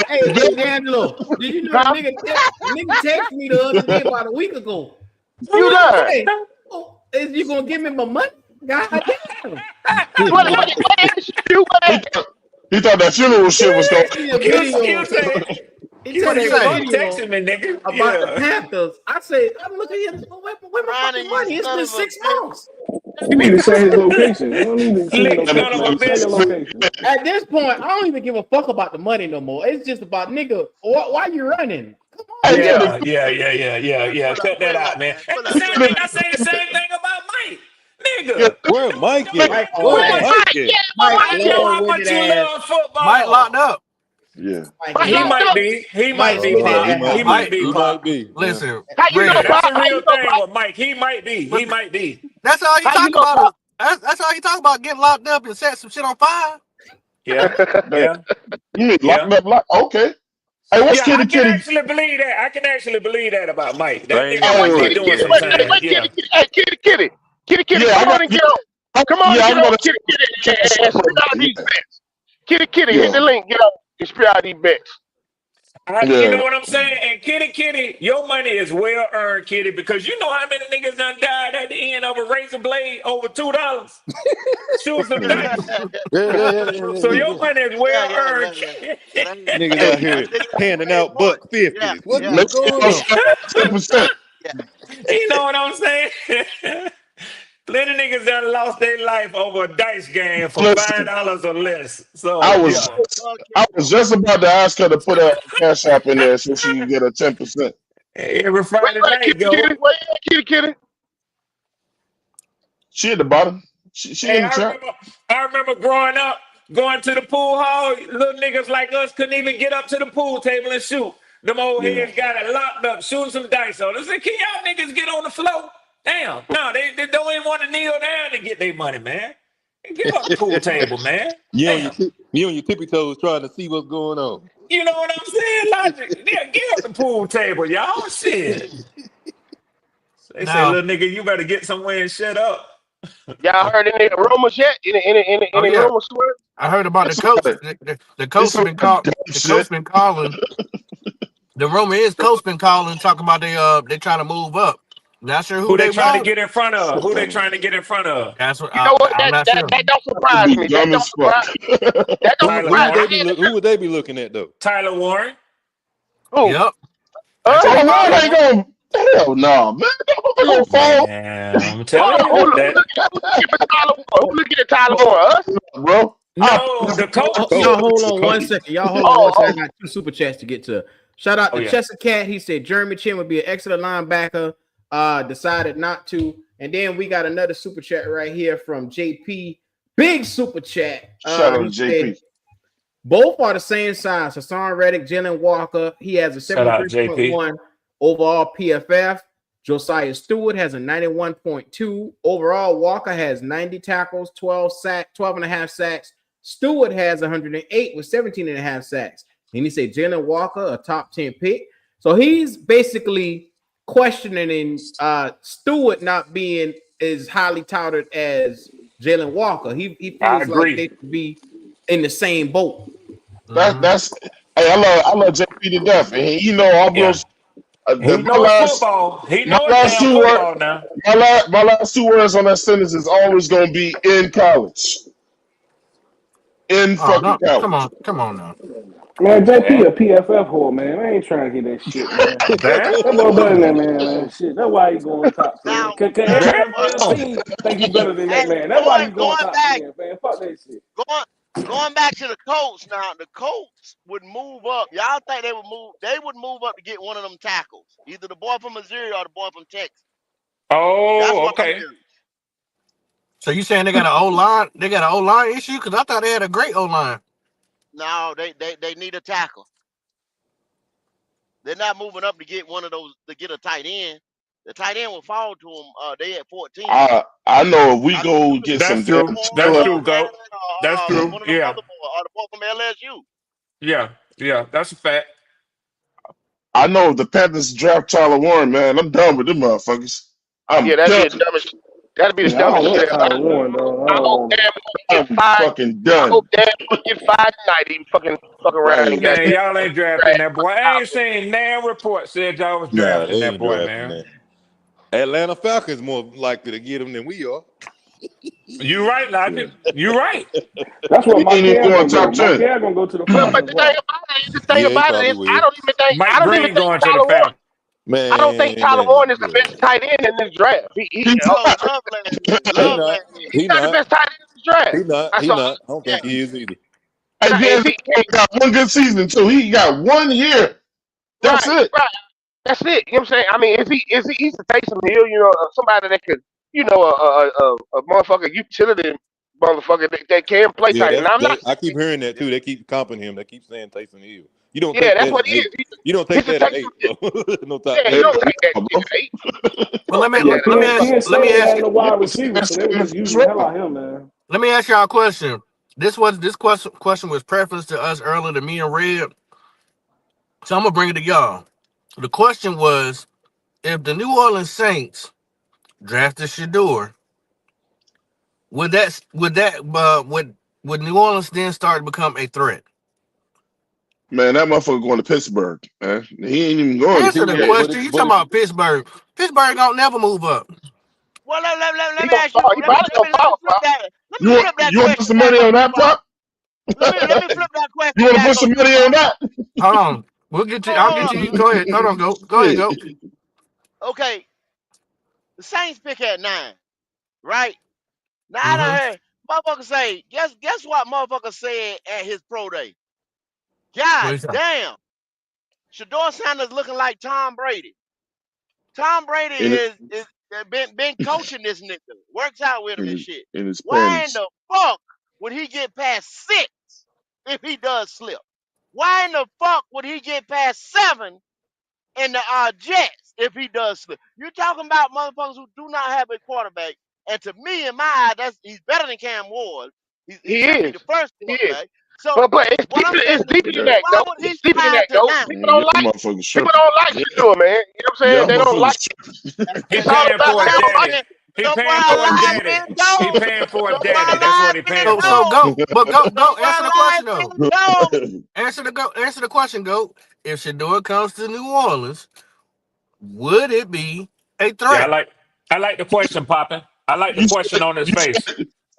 hey, D'Angelo, did you know Huh? the nigga texted me the other day about a week ago? You done? Hey, oh, is you gonna give me my money? God damn. What is you? He, thought, he thought that funeral shit was going Sent me a Q video. said, He Q sent What'd he me said, a say? fuck video texting me, nigga. about the Yeah. Panthers. I said, I'm looking at where my Ronnie, fucking you money? It's son been of a 6 months. You need to say his location. You don't need to send me no Slick son of pictures. a Just say your bitch. location. At this point, I don't even give a fuck about the money no more. It's just about nigga. Why you running? Come Hey, on, yeah, man. Yeah. Cut that pull out, up, man. man. And Pull the up, same pull thing, up. I say the same thing about Mike. yeah, Nigga, where Mike don't at? you Mike Where hard Where's ass. Mike Mike? at? Yeah, Mike I know how long-winded much you ass. love Mike locked football. up. yeah. Mike Mike He hit. locked might up. be. He might Mike be, hit that Pop. He ass. might He be. might Mike, be, He might Pop. be. Yeah. listen, How you know, Yeah, Red. that's Pop? a How real you know, thing Pop? with Mike. He might be. He But might be. that's all he How you talk know, about. Pop? That's all he talk about. Getting locked up and set some shit on fire. Yeah. Damn. Yeah. You mean Yeah. locked up? Okay. Hey, what's Yeah, I Kitty can Kitty? actually believe that. I can actually believe that about Mike. That Same nigga here with might Oh, be Mike. doing Kitty, some Yeah. time. Yeah. Hey, kitty, yeah. come on and get on. I, Come on and yeah, I get was on, gonna kitty, cash and up spit on out it. these bets. Kitty, hit Yeah, the link, get on, and spit out these bets. You yeah, know what I'm saying? And Kitty, your money is well earned, Kitty, because you know how many niggas done died at the end of a razor blade over $2 shooting some yeah. dice. So your Yeah. money is Yeah, well yeah, yeah, earned. yeah. That ain't, Niggas Hey, out here nigga, that's handing straight out money. buck Yeah, fifties. What yeah, is make sure going y'all on? share 10%. yeah. You know what I'm saying? Plenty niggas done lost their life over a dice game for Listen, $5 or less. I So was yeah. I was just about to ask her to put a cash app in there so she can get a 10%. Every Wait, Friday night, kitty, go. wait, kitty. She at the bottom. She Hey, in the chat. I remember growing up, going to the pool hall. Little niggas like us couldn't even get up to the pool table and shoot. Them old Yeah. heads got it locked up, shooting some dice on us. I said, can y'all niggas get on the floor? Damn. No, they don't even want to kneel down to get their money, man. Give up the pool table, man. Damn. You on your tippy toes trying to see what's going on. You know what I'm saying? Logic. Yeah, give up the pool table, y'all. Shit. They say, Now, little nigga, you better get somewhere and shut up. Y'all heard any rumors yet? oh Any yeah, rumors, swear? I heard about the It's coach. some, The it's coach some been called. dumb The coach shit. been calling. The rumor is coach been calling, talking about they trying to move up. Not sure Who who they they trying to want. get in front of? Who they trying to get in front of? That's what You know what? I'm not sure. That don't That would surprise be me. That dumb don't as fuck. surprise. That don't Tyler Who surprise. would they Warren. be who would they be looking at though? Tyler Warren. Who? Yep, that's what they Oh, Tyler Lord calling. ain't Warren. going hell no, man. They're gonna fall. Man, I'm Hold telling on. you that. Who looking for Tyler? Who looking at Tyler Moore? Us? Bro. No, the coach. Y'all Coach. hold The on one coach. second. Y'all hold on one Oh, second. I got two super chats to get to. Shout out Oh to yeah. Chester Cat. He said Jeremy Chin would be an excellent linebacker. Decided not to. And then we got another super chat right here from JP. Big super chat. Shout out He to said JP. both are the same size. Hassan Reddick, Jalen Walker. He has a Shout out JP. 73.1 overall PFF. Josiah Stewart has a 91.2. Overall, Walker has 90 tackles, 12 and a half sacks. Stewart has 108 with 17 and a half sacks. And he said Jalen Walker, a top 10 pick. So he's basically questioning Stewart not being as highly touted as Jalen Walker. He I feels like agree. they should be in the same boat. That's Mhm. hey, I love JP to death. And you know, all Yeah. those My He know his last, football. He my know his last damn two words, football now. my last 2 words on that sentence is always going to be in college. In Oh fucking no, college. come on now. Man, JP Damn. a PFF whore, man. I ain't trying to get that shit, man. That boy better than that Damn. man. Shit, that's why he going top 10. Now, Cause now, every but NFL Damn. team think he better than that hey, man. That's why going he going going top back 10, man. Fuck that shit. going going back to the Colts now. The Colts would move up. Y'all think they would move? They would move up to get one of them tackles, either the boy from Missouri or the boy from Texas. That's Oh, what I'm okay. hearing. So you saying they got an O line? They got an O line issue? Because I thought they had a great O line. No, they need a tackle. They're not moving up to get one of those to get a tight end. The tight end will fall to them. They at 14. I know if we I think go it's get some That's damn true. That's Taylor, Moore, true, Goat. That's true. one of them Yeah. other boys, or the boy from LSU. Yeah. Yeah. That's a fact. I know if the Panthers draft Tyler Warren, man, I'm done with them motherfuckers. I'm Yeah, that'd be done. the dumbest. That'd be the Yeah, I don't dumbest shit want ever. Tyler Warren though. I I don't hope want him. Dan Moore get I'm fired. fucking I hope done. Dan Moore get fired tonight. He fuck around and Right. Man, goddamn y'all ain't drafting that boy. I ain't seen nan report said y'all was Nah, drafting they that ain't boy, drafting man. that. Atlanta Falcons more likely to get him than we are. You right, Yeah. Logic. You right. That's He where ain't even Marquette going gonna go. top 10. Marquette gonna go to the But Falcons. the thing Watch. Yeah, he about it probably is, I will. Mike don't even Green think going to the Tyler Warren. Falcons. I don't think Man, Tyler man, Warren is the yeah. best tight end in this draft. He's No, not. Loveland is. He Loveland not. is. He's He not the not. best tight end in this draft. He not. I He saw. not. I don't Yeah. think he is either. Hey, If Dan he got one good season, too. He got 1 year. That's right, it. right. That's it. You know what I'm saying? I mean, is he's a Taysom Hill, somebody that could, a motherfucker utility motherfucker that can play Yeah, tight. And I'm not I saying, keep hearing that too. They keep comping him. They keep saying Taysom Hill. You don't yeah, take that's that what at he is. 8. You don't take He's a that at Taysom 8, Hill. bro. No top Yeah, you 10. don't take that shit Bro. at 8. You But don't take Yeah, that at 8. Penn let me State ask had you no wide Yeah, receivers, so they was just that's using the hell right. out of him, man. let me ask y'all a question. This question was preference to us earlier to me and Red. So I'm gonna bring it to y'all. The question was if the New Orleans Saints drafted Shador, would New Orleans then start to become a threat? Man, that motherfucker going to Pittsburgh, man. He ain't even going Answer to the Yeah, yeah. question. You but talking if about Pittsburgh? Pittsburgh don't never move up. Well, He let me gonna ask you. fall. He probably gonna Let me fall, flip bro. that. Let me You want flip that you want to put question some back money up on to that, Twan. Pop? Let me flip that You question want to back put up some to money on Twan. that? Hold on. We'll get you. I'll Hold get up. you. Go ahead. Hold on. Go ahead. Shit. Go. Okay, the Saints pick at 9, right? Now I done Mm-hmm. heard motherfucker say, guess what motherfucker said at his pro day? God What is that? damn. Shador Sanders looking like Tom Brady. Tom Brady In is been coaching this nigga. Works out with him and his shit. in his Why in panties. the fuck would he get past 6 if he does slip? Why in the fuck would he get past 7 in the Jets if he does slip? You talking about motherfuckers who do not have a quarterback, and to me, in my eye, he's better than Cam Ward. He He should be is. the first He is. quarterback. So But it's what I'm deeper. saying It's is, deeper than Yeah, that, why though. would he It's deeper than slide that, to though. 9? yeah, motherfuckers People tripping. don't like Shador, man. You know what I'm saying? Yeah, They don't like. motherfuckers tripping. He It's all paying about. for Your his They don't ass like. daddy. been, He your paying boy for his life daddy. been He told. paying for his Your boy daddy. That's what life he been paying So for. told. go. But Your go. Answer boy the life question though. been told. Answer the question. Go. If Shador comes to New Orleans, would it be a Yeah, threat? I like the question, Poppin. I like the you, question on his you, face.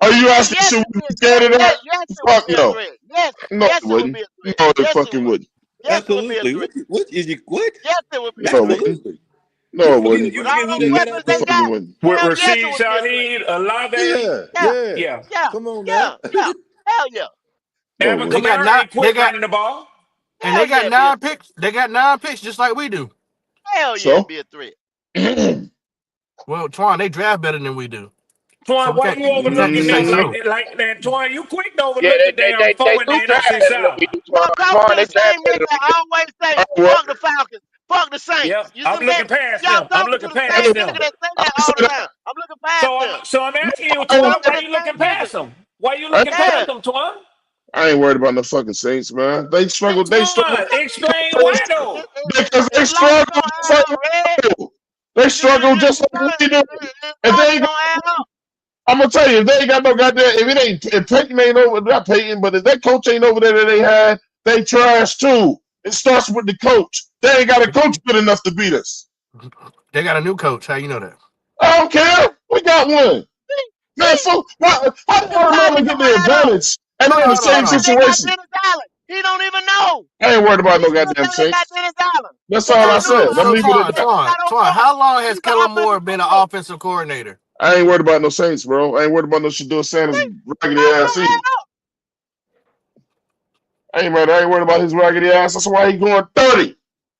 are you Yeah, asking yes, should it we be. be scared of that? Yes, it would Fuck be a no. threat. Yes, No, it yes, it would wouldn't. be a threat. No, it Yes, it fucking would. wouldn't. Yes, it would be a absolutely. threat. What is you? What? Yes, it would be a No, it threat. wouldn't. Absolutely. No, it You wouldn't. With you all forget who those they No, got weapons out it they there? fucking got, wouldn't. With hell yes, it Rashid would be a threat. Shaheed, Olave, Yeah, Yeah, yeah. yeah. yeah, Come on now. yeah, yeah. Hell yeah. No, it Alvin They wouldn't. got Kamara nine. ain't quit running the ball. They Hell got yeah, it'd be a nine threat. picks. They got 9 picks, just like we do. Hell yeah, it'd So, be a threat. Well, Twan, they draft better than we do, so Twan, why you we can't overlooking just say that so. like that? Twan, you quick to Yeah, overlook the damn they four in the do drive NFC better than South. we do. No, talk to Twan, they the drive same nigga better than we do. that always say, what? fuck the Falcons, fuck the Saints. Yep, You see I'm what I'm saying? looking past Y'all them. I'm talking to looking the I past same didn't nigga them. that say I that didn't say all the that. time. I'm looking past them. So I'm No, asking you, I ain't You worried Twan, talking why to about, you the looking same nigga. past them? Why you I, looking Yeah. past them, Twan? I ain't worried about no fucking Saints, man. They struggled. They struggled. Twan, explain why though. Because they His logic struggle don't just add like up, Red. we do. They struggle just like we do. His If they logic ain't, don't add up. I'm gonna tell you, if they ain't got no goddamn, if it ain't, if Peyton ain't over, not Peyton, but if that coach ain't over there that they had, they trash too. It starts with the coach. They ain't got a coach good enough to beat us. They got a new coach. How you know that? I don't care. We got one. Man, so how do Alabama get the advantage and they're in the same Hold on. They got situation? Dennis Allen. He don't even know. I ain't worried about He no still goddamn think they got Saints. Dennis Allen. That's They all I got So, said. Norman I'm so leaving it at Twan, that. Twan, how long has He's the Kellen Moore offensive been an coordinator. offensive coordinator? I ain't worried about no Saints, bro. I ain't worried about no Shador Sanders raggedy No, ass don't either. add up. I ain't worried about his raggedy ass. That's why he going 30.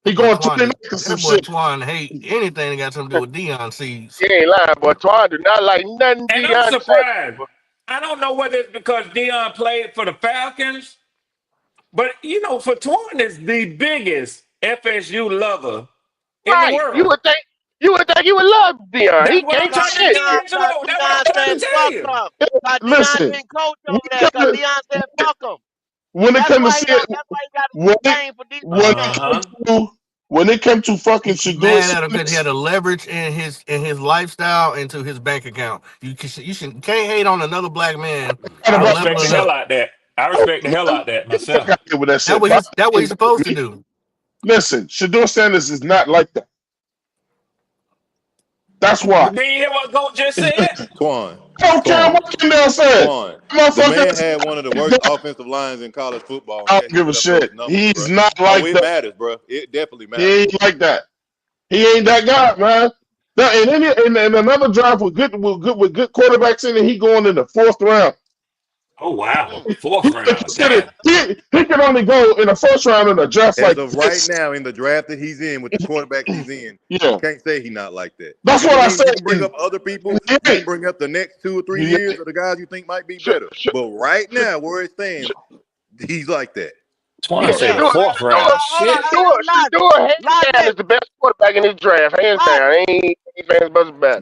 He going 29 or some That boy shit. Twan hate anything that got something to do with Deion seeds. You ain't lying, boy. Twan do not like nothing And I'm Deion said. surprised. I don't know whether it's because Deion played for the Falcons, but for Twan is the biggest FSU lover in the Right. You world. would think you would love Deion. He That's what I'm can't Cause trying to shit. Deion, D'Angelo. cause That's what I'm Deion trying said to tell fuck you. him. Cause Deion Listen, didn't coach when over it there. Cause come Deion said fuck him. when it That's come to why see it, that's why he got when a it game for when defense. it Uh-huh. come to when it come to fucking He Shador mad at him because he Sanders, had a leverage in his lifestyle into his bank account. You can't hate on another black man not with I a about level respect of the wealth. hell out that. I respect the hell out that get the fuck myself. out here with that That shit. what he's supposed to do. Listen, Shador Sanders is not like that. That's why. But then you hear what Goat just said? Twan, I don't care Twan, what Kendall said. Twan. The man Motherfuckers, had one of the worst offensive lines in college football, and I yet don't he give a put up those shit. numbers, bro. He's not Oh, like it that. matters, bro. It definitely He matters. ain't like that. He ain't that guy, man. Now, in another drive with good quarterbacks in it, he going in the 4th round. Oh wow, Mm. fourth round, damn. He can only go in the 1st round in a draft As like of right this. now, in the draft that he's in, with the quarterbacks he's in, you Yeah, can't say he's not like that. that's You what can I name, said. you can bring up other people. He You can ain't. bring up the next 2 or 3 He years ain't. of the guys you think might be Should, better. should, But right should, now, where it stands, he's like that. Twan yeah, said Yeah. the fourth round. Hold on. Shit. Hey, Logic. Hands down Logic. is the best quarterback in this draft. Hands down. Logic. Ain't fans but better.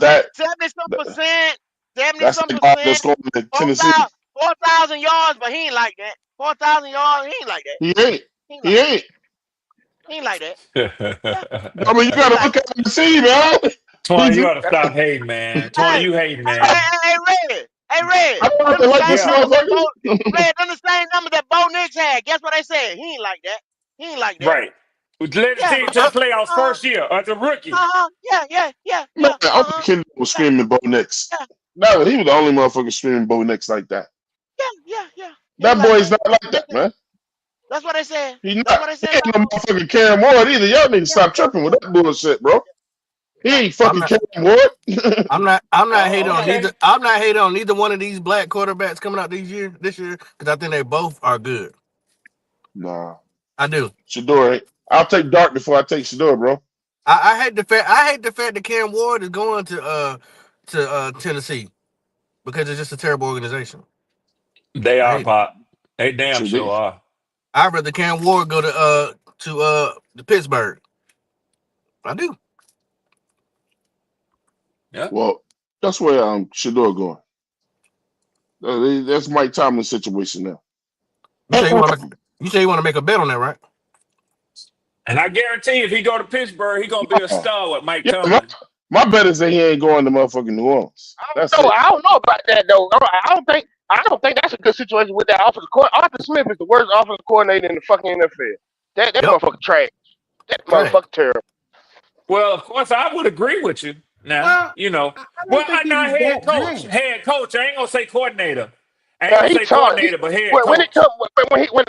Nah, 70 some percent. 70 that's some the guy percent. that's going to Tennessee. 4,000 yards, but he ain't like that. 4,000 yards, he ain't like that. He ain't. He ain't like He that. ain't. He ain't like that. Yeah, I mean, you he got ain't to like look that. at him and see, man. Twan, He's you not. gotta stop hating, man. Twan, Hey, you hating, hey, man. Red. Hey, Red. I don't have Them to the like same this Yeah. numbers that motherfucker. Red, them the same numbers that Bo Nix had. Guess what they said? He ain't like that. He ain't like that. Right. Led the Yeah. team to the playoffs Uh-huh. first year as a rookie. Man, I Uh-huh. only Kendall was Yeah, screaming Bo Nix. yeah, No, he was the only motherfucker screaming Bo Nix like that. yeah. He ain't That like boy's that. not like that, man. That's what they said. He That's not. what they He said ain't about no Bo. motherfucking Cam Ward either. Y'all need to Yeah, stop tripping with that bullshit, bro. He yeah. ain't I'm fucking not Cam Ward. I'm not hating Oh, on okay. neither. I'm not hating on neither one of these black quarterbacks coming out this year because I think they both are good. Nah, I do. Shador ain't. I'll take Dark before I take Shador, bro. I hate the fact that Cam Ward is going to Tennessee because it's just a terrible organization. They I are hate it. pop. They damn Shit, sure are. I'd rather Cam Ward go to Pittsburgh. I do. Yeah. well, that's where Shador going. That's Mike Tomlin's situation now. You say you want to make a bet on that, right? And I guarantee if he go to Pittsburgh, he gonna be a Oh, star with Mike yeah, Tomlin. my bet is that he ain't going to motherfucking New Orleans. That's it. I don't know about that though. I don't think that's a good situation with that offensive coordinator. Arthur Smith is the worst offensive coordinator in the fucking NFL. That Yep. motherfucker trash. That Trash. motherfucker terrible. Well, of course, I would agree with you. Now, Well, I Well, don't think I'm not he's head that coach. bad. Head coach. I ain't gonna say coordinator. I ain't gonna He say taught. He coordinator, but head when it coach. come when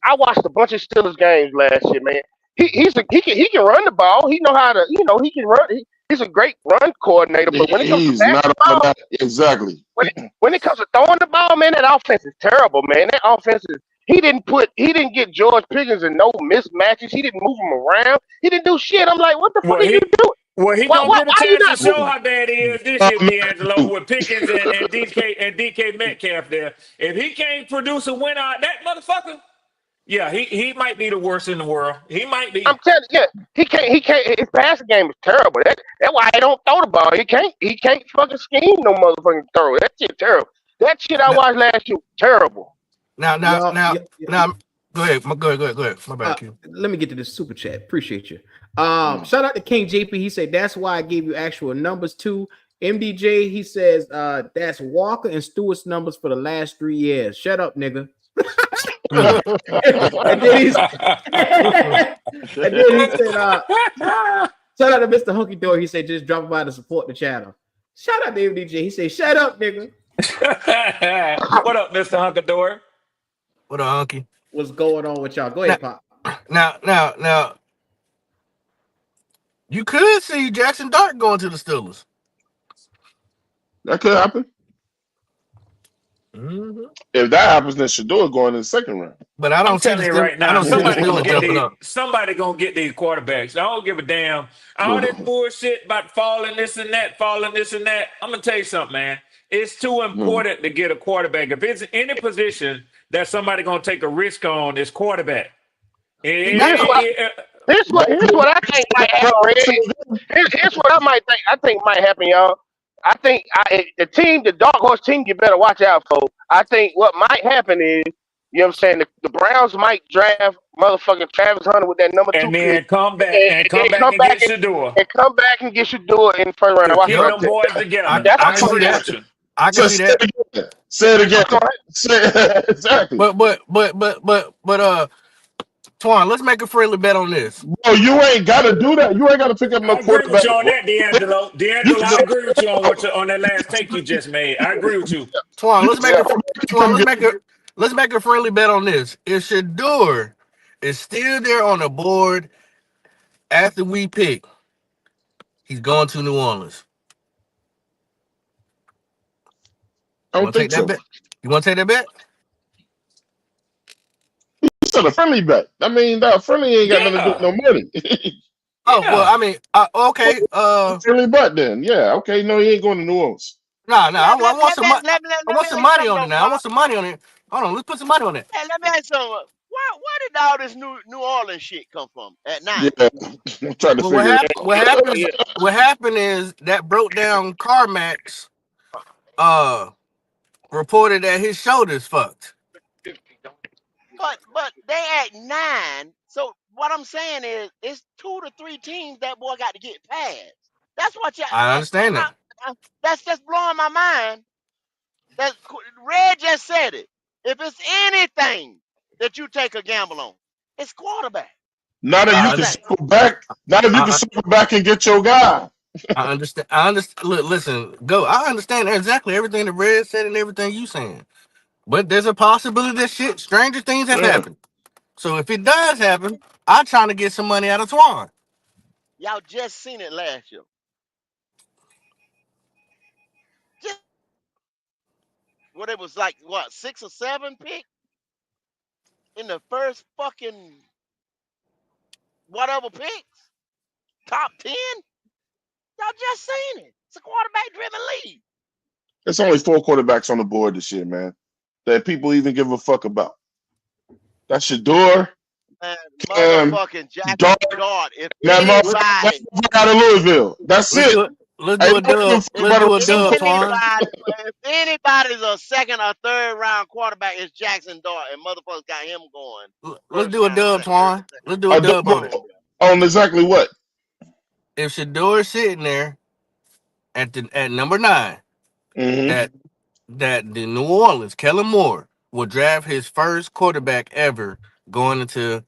I watched a bunch of Steelers games last year, man. He can run the ball. He know how to he can run. He's a great run coordinator. But when it comes to He's passing not the all ball, that. Exactly. when it comes to throwing the ball, man, that offense is terrible, man. That offense is. He didn't get George Pickens in no mismatches. He didn't move him around. He didn't do shit. I'm like, what the fuck Well, are you he doing? well he gonna get a Why you chance to not show moving? how bad he is this year, D'Angelo, with Pickens and DK Metcalf there. If he can't produce a win out that motherfucker, yeah, he might be the worst in the world. He might I'm be. telling you, yeah, he can't. His passing game is terrible. That's why he don't throw the ball. He can't fucking scheme no motherfucking throw. That shit terrible. That shit I Now, watched last year was terrible. now, now, Y'all, now, y- y- now. Go ahead. Go ahead. My bad, Q. let me get to this super chat. Appreciate you. Mm. Shout out to King JP. He said that's why I gave you actual numbers too. MDJ, he says that's Walker and Stewart's numbers for the last 3 years. Shut up, nigga. and then he's and then he said, shout out to Mr. Hunky Dory. He said, just drop by to support the channel. Shout out to MDJ. He said, shut up, nigga. What up, Mr. Hunkador? What up, Hunky? What's going on with y'all? Go ahead, Pop. Now, you could see Jackson Dart going to the Steelers. That could happen. Mm-hmm. If that happens, then Shador going in the second round. But I don't I'm see telling the you Steelers. right now, I don't see the somebody gonna Steelers get jumping these. up. Somebody gonna get these quarterbacks. I don't give a damn. All that bullshit about falling this and that, falling this and that. I'm gonna tell you something, man. It's too important to get a quarterback. If it's any position that somebody gonna take a risk on, it's quarterback. Here's what I think might happen, Red. Here's what I might think. I think might happen, y'all. I think the dark horse team, you better watch out for. I think what might happen is, you know what I'm saying, the Browns might draft motherfucking Travis Hunter with that number 2 and pick. then come back and get Shador. And come back and get Shador in the first round. Keep them boys together. I can see that. I can see that. Say it again. Exactly. But Twan, let's make a friendly bet on this. Bro, you ain't got to do that. You ain't got to pick up no I agree with quarterback. you on that, D'Angelo. D'Angelo, I agree with you on that last take you just made. I agree with you. Twan, let's make a friendly bet on this. If Shador is still there on the board after we pick, he's going to New Orleans. I don't think so. Bet? You want to take that bet? You said a friendly bet. I mean, that friendly ain't got nothing to do with no money. Well, I mean, okay. Friendly bet then. Yeah, okay. No, he ain't going to New Orleans. I want some money. I want some money on it now. I want some money on it. Hold on, let's put some money on it. Hey, let me ask you something. Where did all this New Orleans shit come from at 9? Yeah, I'm trying to figure it out. What happened is that broke down Carmack's reported that his shoulder's fucked. But they at 9. So what I'm saying is, it's 2 to 3 teams that boy got to get past. That's what I understand that. That's just blowing my mind. That Red just said it. If it's anything that you take a gamble on, it's quarterback. Not if you can circle back. Not if you can circle back and get your guy. I understand. Look, listen, go. I understand exactly everything that Red said and everything you saying. But there's a possibility that stranger things have happened. So if it does happen, I'm trying to get some money out of Twan. Y'all just seen it last year. What it was like, 6 or 7 pick in the first fucking whatever picks, top 10. Y'all just seen it. It's a quarterback-driven league. There's only 4 quarterbacks on the board this year, man, that people even give a fuck about. That's Shador. Motherfucking Jack Dart. If anybody out of Louisville. That's it. Let's do a dub. Twan. If anybody's a second or third round quarterback, it's Jackson Dart, and motherfuckers got him going. Let's do a dub, Twan. Let's do a dub on it. On exactly what? If Shador is sitting there at number 9, that the New Orleans, Kellen Moore, will draft his first quarterback ever going into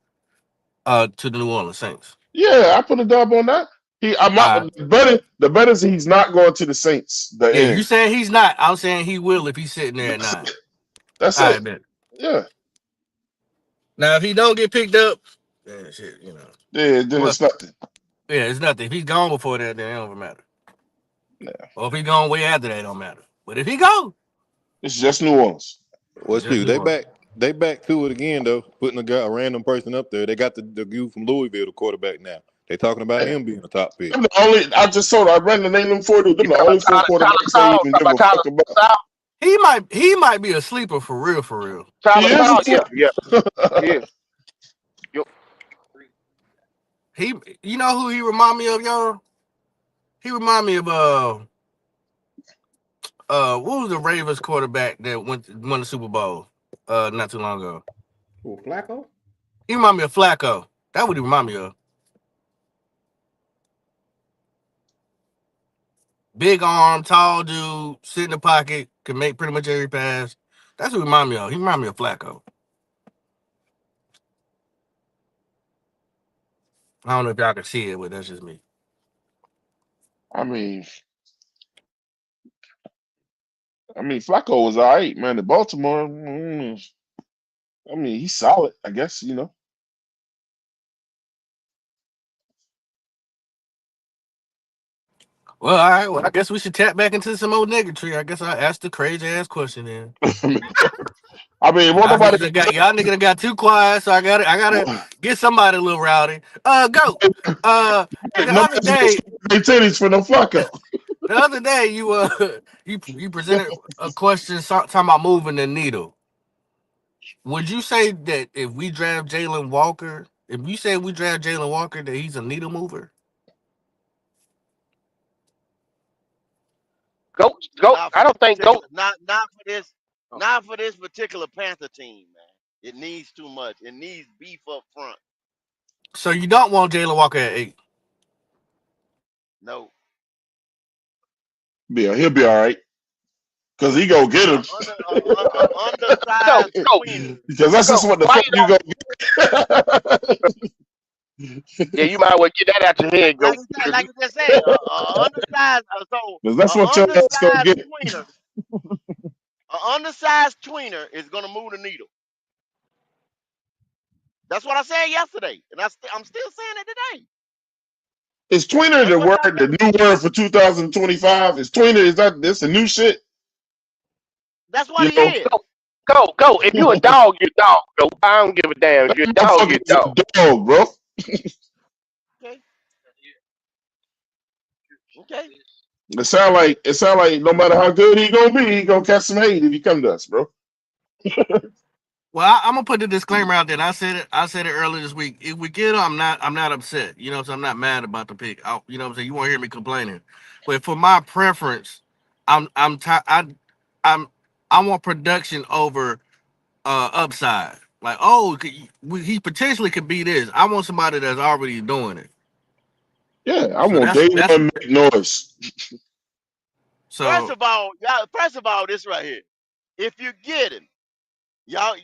to the New Orleans Saints. Yeah, I put a dub on that. The bet is he's not going to the Saints. You saying he's not? I'm saying he will if he's sitting there at 9. That's it. Bet. Yeah. Now if he don't get picked up, then shit, then it's nothing. Yeah, it's nothing. If he's gone before that, then it don't matter. Yeah. Or if he's gone way after that, it don't matter. But if he go, it's just New Orleans. Well, shoot, they back to it again though, putting a random person up there. They got the dude from Louisville, the quarterback now. They talking about him being a top pick. I just told I ran the name them 4 dudes. Them the only 4 quarterbacks I even give a fuck about. He might be a sleeper for real. Yeah. He, you know who he remind me of, y'all? He remind me of what was the Ravens quarterback that won the Super Bowl not too long ago? Oh, Flacco? He remind me of Flacco. That's what he remind me of. Big arm, tall dude, sit in the pocket, can make pretty much every pass. That's what he remind me of. He remind me of Flacco. I don't know if y'all can see it, but that's just me. I mean, Flacco was all right, man. In Baltimore, I mean, he's solid, I guess, you know. Well, all right. Well, I guess we should tap back into some old negatory. I guess I asked the crazy ass question then. I mean, what Y'all nobody niggas done got too quiet, so I gotta get somebody a little rowdy. Go. The other nobody's gonna day, spend their titties for no Flacco. you presented a question talking about moving the needle. Would you say that if we draft Jalen Walker, if you say we draft Jalen Walker, that he's a needle mover? Go. Not for I this don't think particular, go. not for this particular Panther team, man. It needs too much. It needs beef up front. So you don't want Jalen Walker at 8? No, Yeah, he'll be all right. Because he go get him. Go. undersized Go. tweener. Because that's just Go. what the Why fuck you you don't? go Yeah, you might well get that out your head. Go. Like I just said, undersized. Because that's what your ass gonna get. An undersized tweener is gonna move the needle. That's what I said yesterday, and I'm still saying it today. Is tweener That's the what word, y'all the new word for 2025? Is tweener, is that this a new shit? That's what You he know? is. Go. If you a dog, you're a dog. Go. I don't give a damn. If you're a That dog, you're motherfucker a is dog. a dog, bro. Okay. Okay. It sound like no matter how good he gonna be, he gonna catch some hate if he come to us, bro. Well, I'm gonna put the disclaimer out there. And I said it earlier this week. If we get him, I'm not upset. You know, so I'm not mad about the pick. You know, what I'm saying, you won't hear me complaining. But for my preference, I'm ti I'm I want production over upside. Like, he potentially could be this. I want somebody that's already doing it. Yeah, I So want that's day that's one make noise. First so. of all, this right here. If you get him, y'all,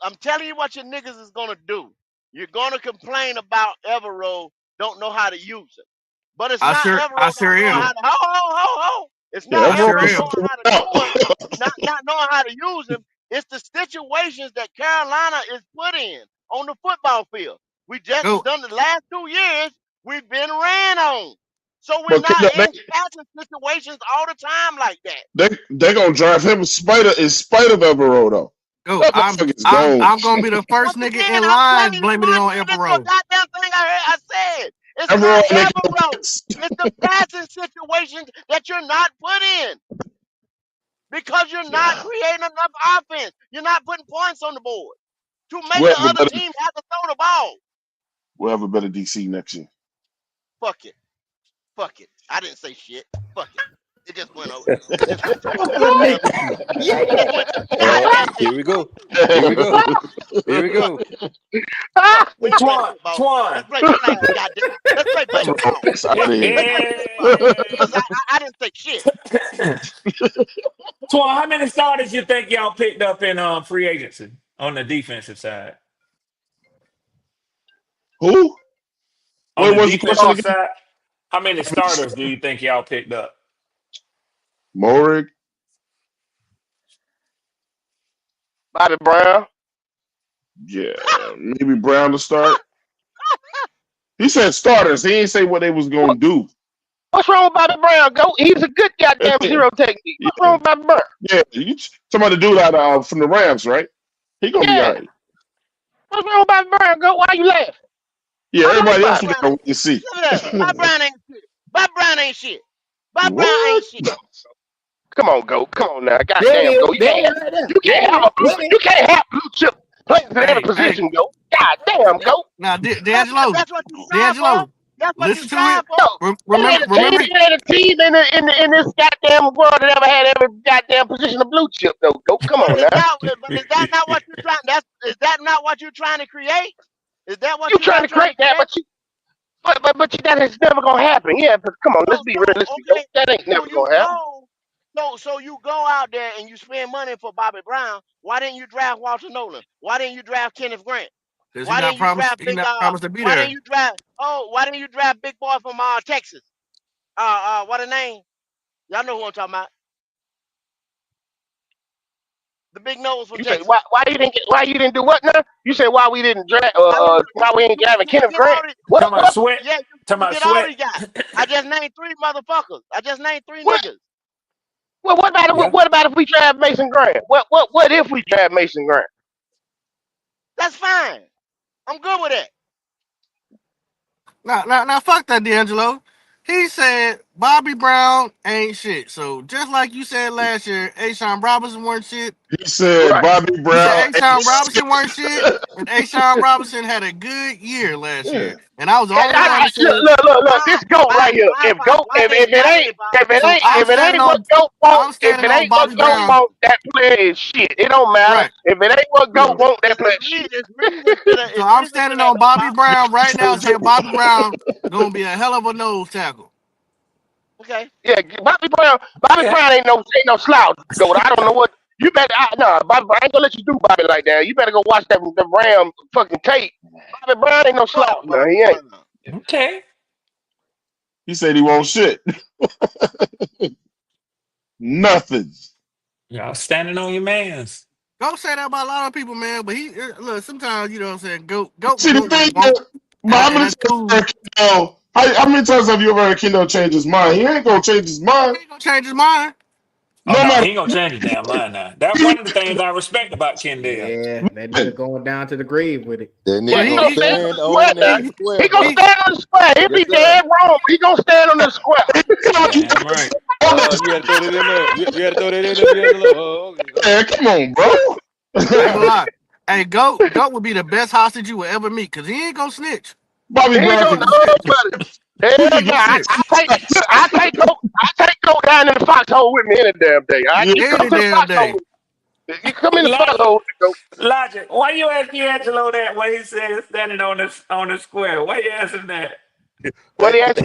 I'm telling you what your niggas is gonna do. You're gonna complain about Evero don't know how to use it, but it's not I Evero sure not knowing how am. to. Ho. It's Yeah, not I sure everyone Evero can am. knowing figure how to it do him, out. not knowing how to use him. It's the situations that Carolina is put in on the football field. We just Go. done the last 2 years. We've been ran on, so we're But not they in passing situations all the time like that. they gonna drive him in spite of Everett though. Go. That motherfucker's I'm gone. I'm gonna be the first Once nigga again, in I'm telling line you, blaming it on this is a Emperor. goddamn thing I said. It's not Everett making no Evero. hits. It's the passing situations that you're not put in because you're not creating enough offense. You're not putting points on the board to make We'll the have a other better team have to throw the ball. we'll have a better DC next year. Fuck it. Fuck it. I didn't say shit. Fuck it. It just went over. It just went to the The goddamn. Knicks. It just went Yeah. to the goddamn Here we Knicks. go. Here we go. Here we Fuck go. it. Fuck it. We ain't playing Twan, football. Twan. Let's play flag. Goddamn it. Let's play baseball. It's out of here. Let's play baseball. Cause I didn't say shit. Twan, how many starters you think y'all picked up in free agency on the defensive side? Who? On What the was the question defensive again? side, how many starters do you think y'all picked up? Morig? Bobby Brown. Yeah. Maybe Brown to start. He said starters. He didn't say what they was gonna do. What's wrong with Bobby Brown? Go. He's a good goddamn zero technique. What's wrong Yeah. with Bobby Brown? Yeah. Somebody do that from the Rams, right? He gonna be all Yeah. right. What's wrong with Bobby Brown? Go. Why you laughing? Yeah, I like everybody else Bob we Bobby. Brown gotta ain't wait and see. look at that. Bob Brown ain't shit. Bob Brown ain't shit. Bob Brown What? ain't shit. Come on, go. Come on now. There it Goddamn, is. go. There it is right there. You There can't it have is. a blue. There it You is. can't have blue chip players in every Hey. position. Go. God damn, go. Now, That's what D'Angelo, that's what you strive for. D'Angelo, That's what you listen to strive it. for. Yo, Remember, remember. it ain't a team in this goddamn world that ever had every goddamn position of blue chip though. Go. Come on now. But is that not what you're trying? Is that not what you're trying to create? Is that what You you're trying not to trying to create that, create? that is never gonna happen. Yeah, but come on, let's be realistic. Go. Okay. That ain't So never you gonna happen. go. So you go out there and you spend money for Bobby Brown. Why didn't you draft Walter Nolan? Why didn't you draft Kenneth Grant? because Why didn't you draft he big? not promised to be Why didn't there. you draft? Oh, why didn't you draft big boy from Texas? What a name? Y'all know who I'm talking about. The big nose from You say Texas. why you didn't do what now? You say why we didn't draft why we ain't drafting You can Kenneth get Grant? all these. Talking about sweat. Yeah, Talking you about get all sweat. these guys. I just named three motherfuckers. I just named three What niggas. Yeah. what about if we draft Mason Grant? What if we draft Mason Grant? That's fine. I'm good with it. Now, fuck that, D'Angelo. He said Bobby Brown ain't shit. So just like you said last year, Ashawn Robinson weren't shit. He said Right. Bobby You said Brown. Ashawn Robinson weren't shit, and Ashawn Robinson had a good year last Yeah. year. And I was the Yeah, only one that said, look, this goat right here. so I'm standing on If it ain't Bobby what goat Brown. want, that player is shit. It don't matter. Right. If it ain't what goat Yeah. want, that player is shit. So It's I'm reason for standing that on though, Bobby Pop. Brown right now saying Bobby Brown gonna be a hell of a nose tackle. Okay. Yeah, Bobby Okay. Brown ain't no slouch, goat. I don't know what you better. Bobby, I ain't gonna let you do Bobby like that. You better go watch the Ram fucking tape. Bobby Brown ain't no Fuck slouch, man. Bobby He ain't. Brown. Okay. He said he won't shit. Nothing. Y'all standing on your mans. Don't say that about a lot of people, man. But he look sometimes you know what I'm saying. Goat See, the thing won't, is, but how and many that's times cool. how many times have you ever heard Kendall change his mind? He ain't gonna change his mind. He ain't gonna change his mind. Oh No no, he matter ain't gonna change his damn mind now. That's one of the things I respect about Kendall. Yeah, that nigga what. going down to the grave with it. That Yeah, nigga Well, he gonna gonna stand stand on the square on now. that square, He gonna bro. he stand on the square. He'll Yes, be sir. dead wrong, but he gonna stand on the square. Damn right. You had to throw that in there. You had to throw that in there, D'Angelo. Oh, okay. Man, come on, bro. I ain't gonna lie. Hey, goat would be the best hostage you will ever meet because he ain't gonna snitch. Bobby He ain't Brown gonna can nobody. He Hell ain't no. gonna snitch I take go down in the foxhole with me any damn day. All right, yeah. you come any to the damn foxhole day. with me. You come in the Logic. foxhole with me, go. Logic. Why you ask D'Angelo that when he said standing on the square? Why you asking that? What he asked?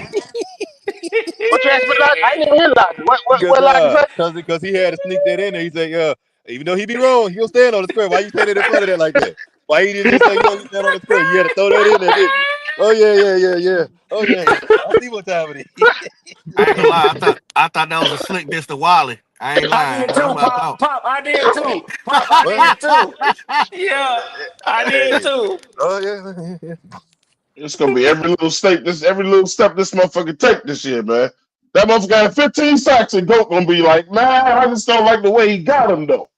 What you asked me? I ain't even hear Logic. What Logic say? Because he had to sneak that in there. He said, even though he be wrong, he'll stand on the square. Why you standing in front of that like that? Why he didn't just say, you stand on the square? You had to throw that in there, didn't you? Oh, yeah. Oh, yeah. I see what time it is. I ain't gonna lie. I thought that was a slick diss to Wally. I ain't I lying. did That's too, what I Pop. thought. Pop, I did too. Pop, I Well, did too. Yeah, I did hey. too. Oh, yeah. It's gonna be every little step this motherfucker take this year, man. That motherfucker got 15 sacks and Goat gonna be like, man, I just don't like the way he got him though.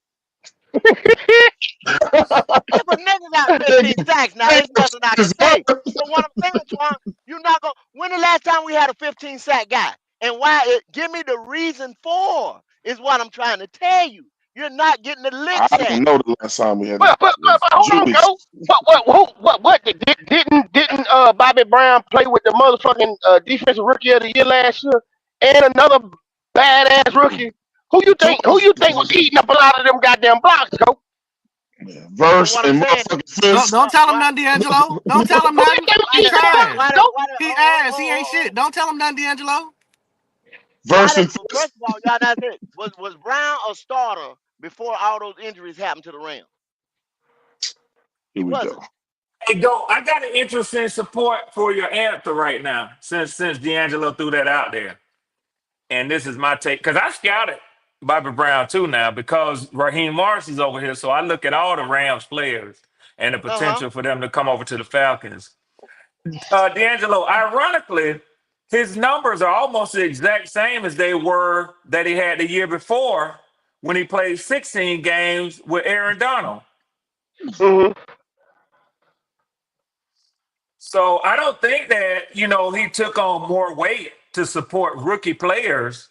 If a nigga got 15 sacks, now there's nothing I can say. But what I'm saying, Twan, you're not going to. When the last time we had a 15 sack guy? And why? Give me the reason for, is what I'm trying to tell you. You're not getting the I licks at. don't know the last time we had But, it but, but, was but hold on, Julius. go. What didn't Bobby Brown play with the motherfucking defensive rookie of the year last year and another badass rookie? Who you think was eating up a lot of them goddamn blocks, go? But Verse what I'm and saying is, motherfucking Fist. Don't tell him why, nothing, D'Angelo. Don't tell him Who you nothing. think was why, He the, eating them why, the, tried. why, blocks, the, go? why, the, He oh, asked. oh, He oh, ain't oh, shit. Don't tell him nothing, D'Angelo. why Verse the, and first Fist. of all, y'all, that's it. Was Brown a starter before all those injuries happened to the Rams? He Here we wasn't. go. Hey, go. I got an interesting support for your answer right now, since D'Angelo threw that out there. And this is my take, because I scouted Bobby Brown too now because Raheem Morris's over here. So I look at all the Rams players and the Uh-huh. potential for them to come over to the Falcons. D'Angelo, ironically, his numbers are almost the exact same as they were that he had the year before when he played 16 games with Aaron Donald. Mm-hmm. So I don't think that, he took on more weight to support rookie players,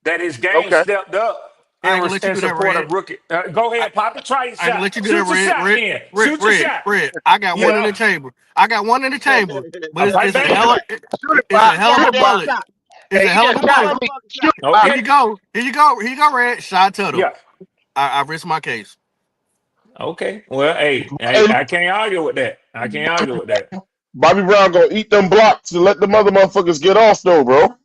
that his game Okay. stepped up I ain't gonna let you in do that, support Red. of rookie. Go I, ahead, Poppy. Try your I ain't gonna shot. let you do that, Shoot your Red. shot then. Red, Shoot your Red, shot. Red. I got one in the Yeah. chamber. I got one in the chamber, but Right it's a back. hell of Shoot it, it's Bob. a Shoot hell your of a goddamn bullet. shot. It's Hey, a he hell of just a Shoot your shot bullet. for me. motherfucking Shoot shot. it, Bob. Here Okay. you go. Here you go. Here you go, Red. Shy Tuttle. Yeah. I risked my case. Okay. Well, hey, Hey, I can't argue with that. I can't argue with that. Bobby Brown gonna eat them blocks and let the mother motherfuckers get off though, bro.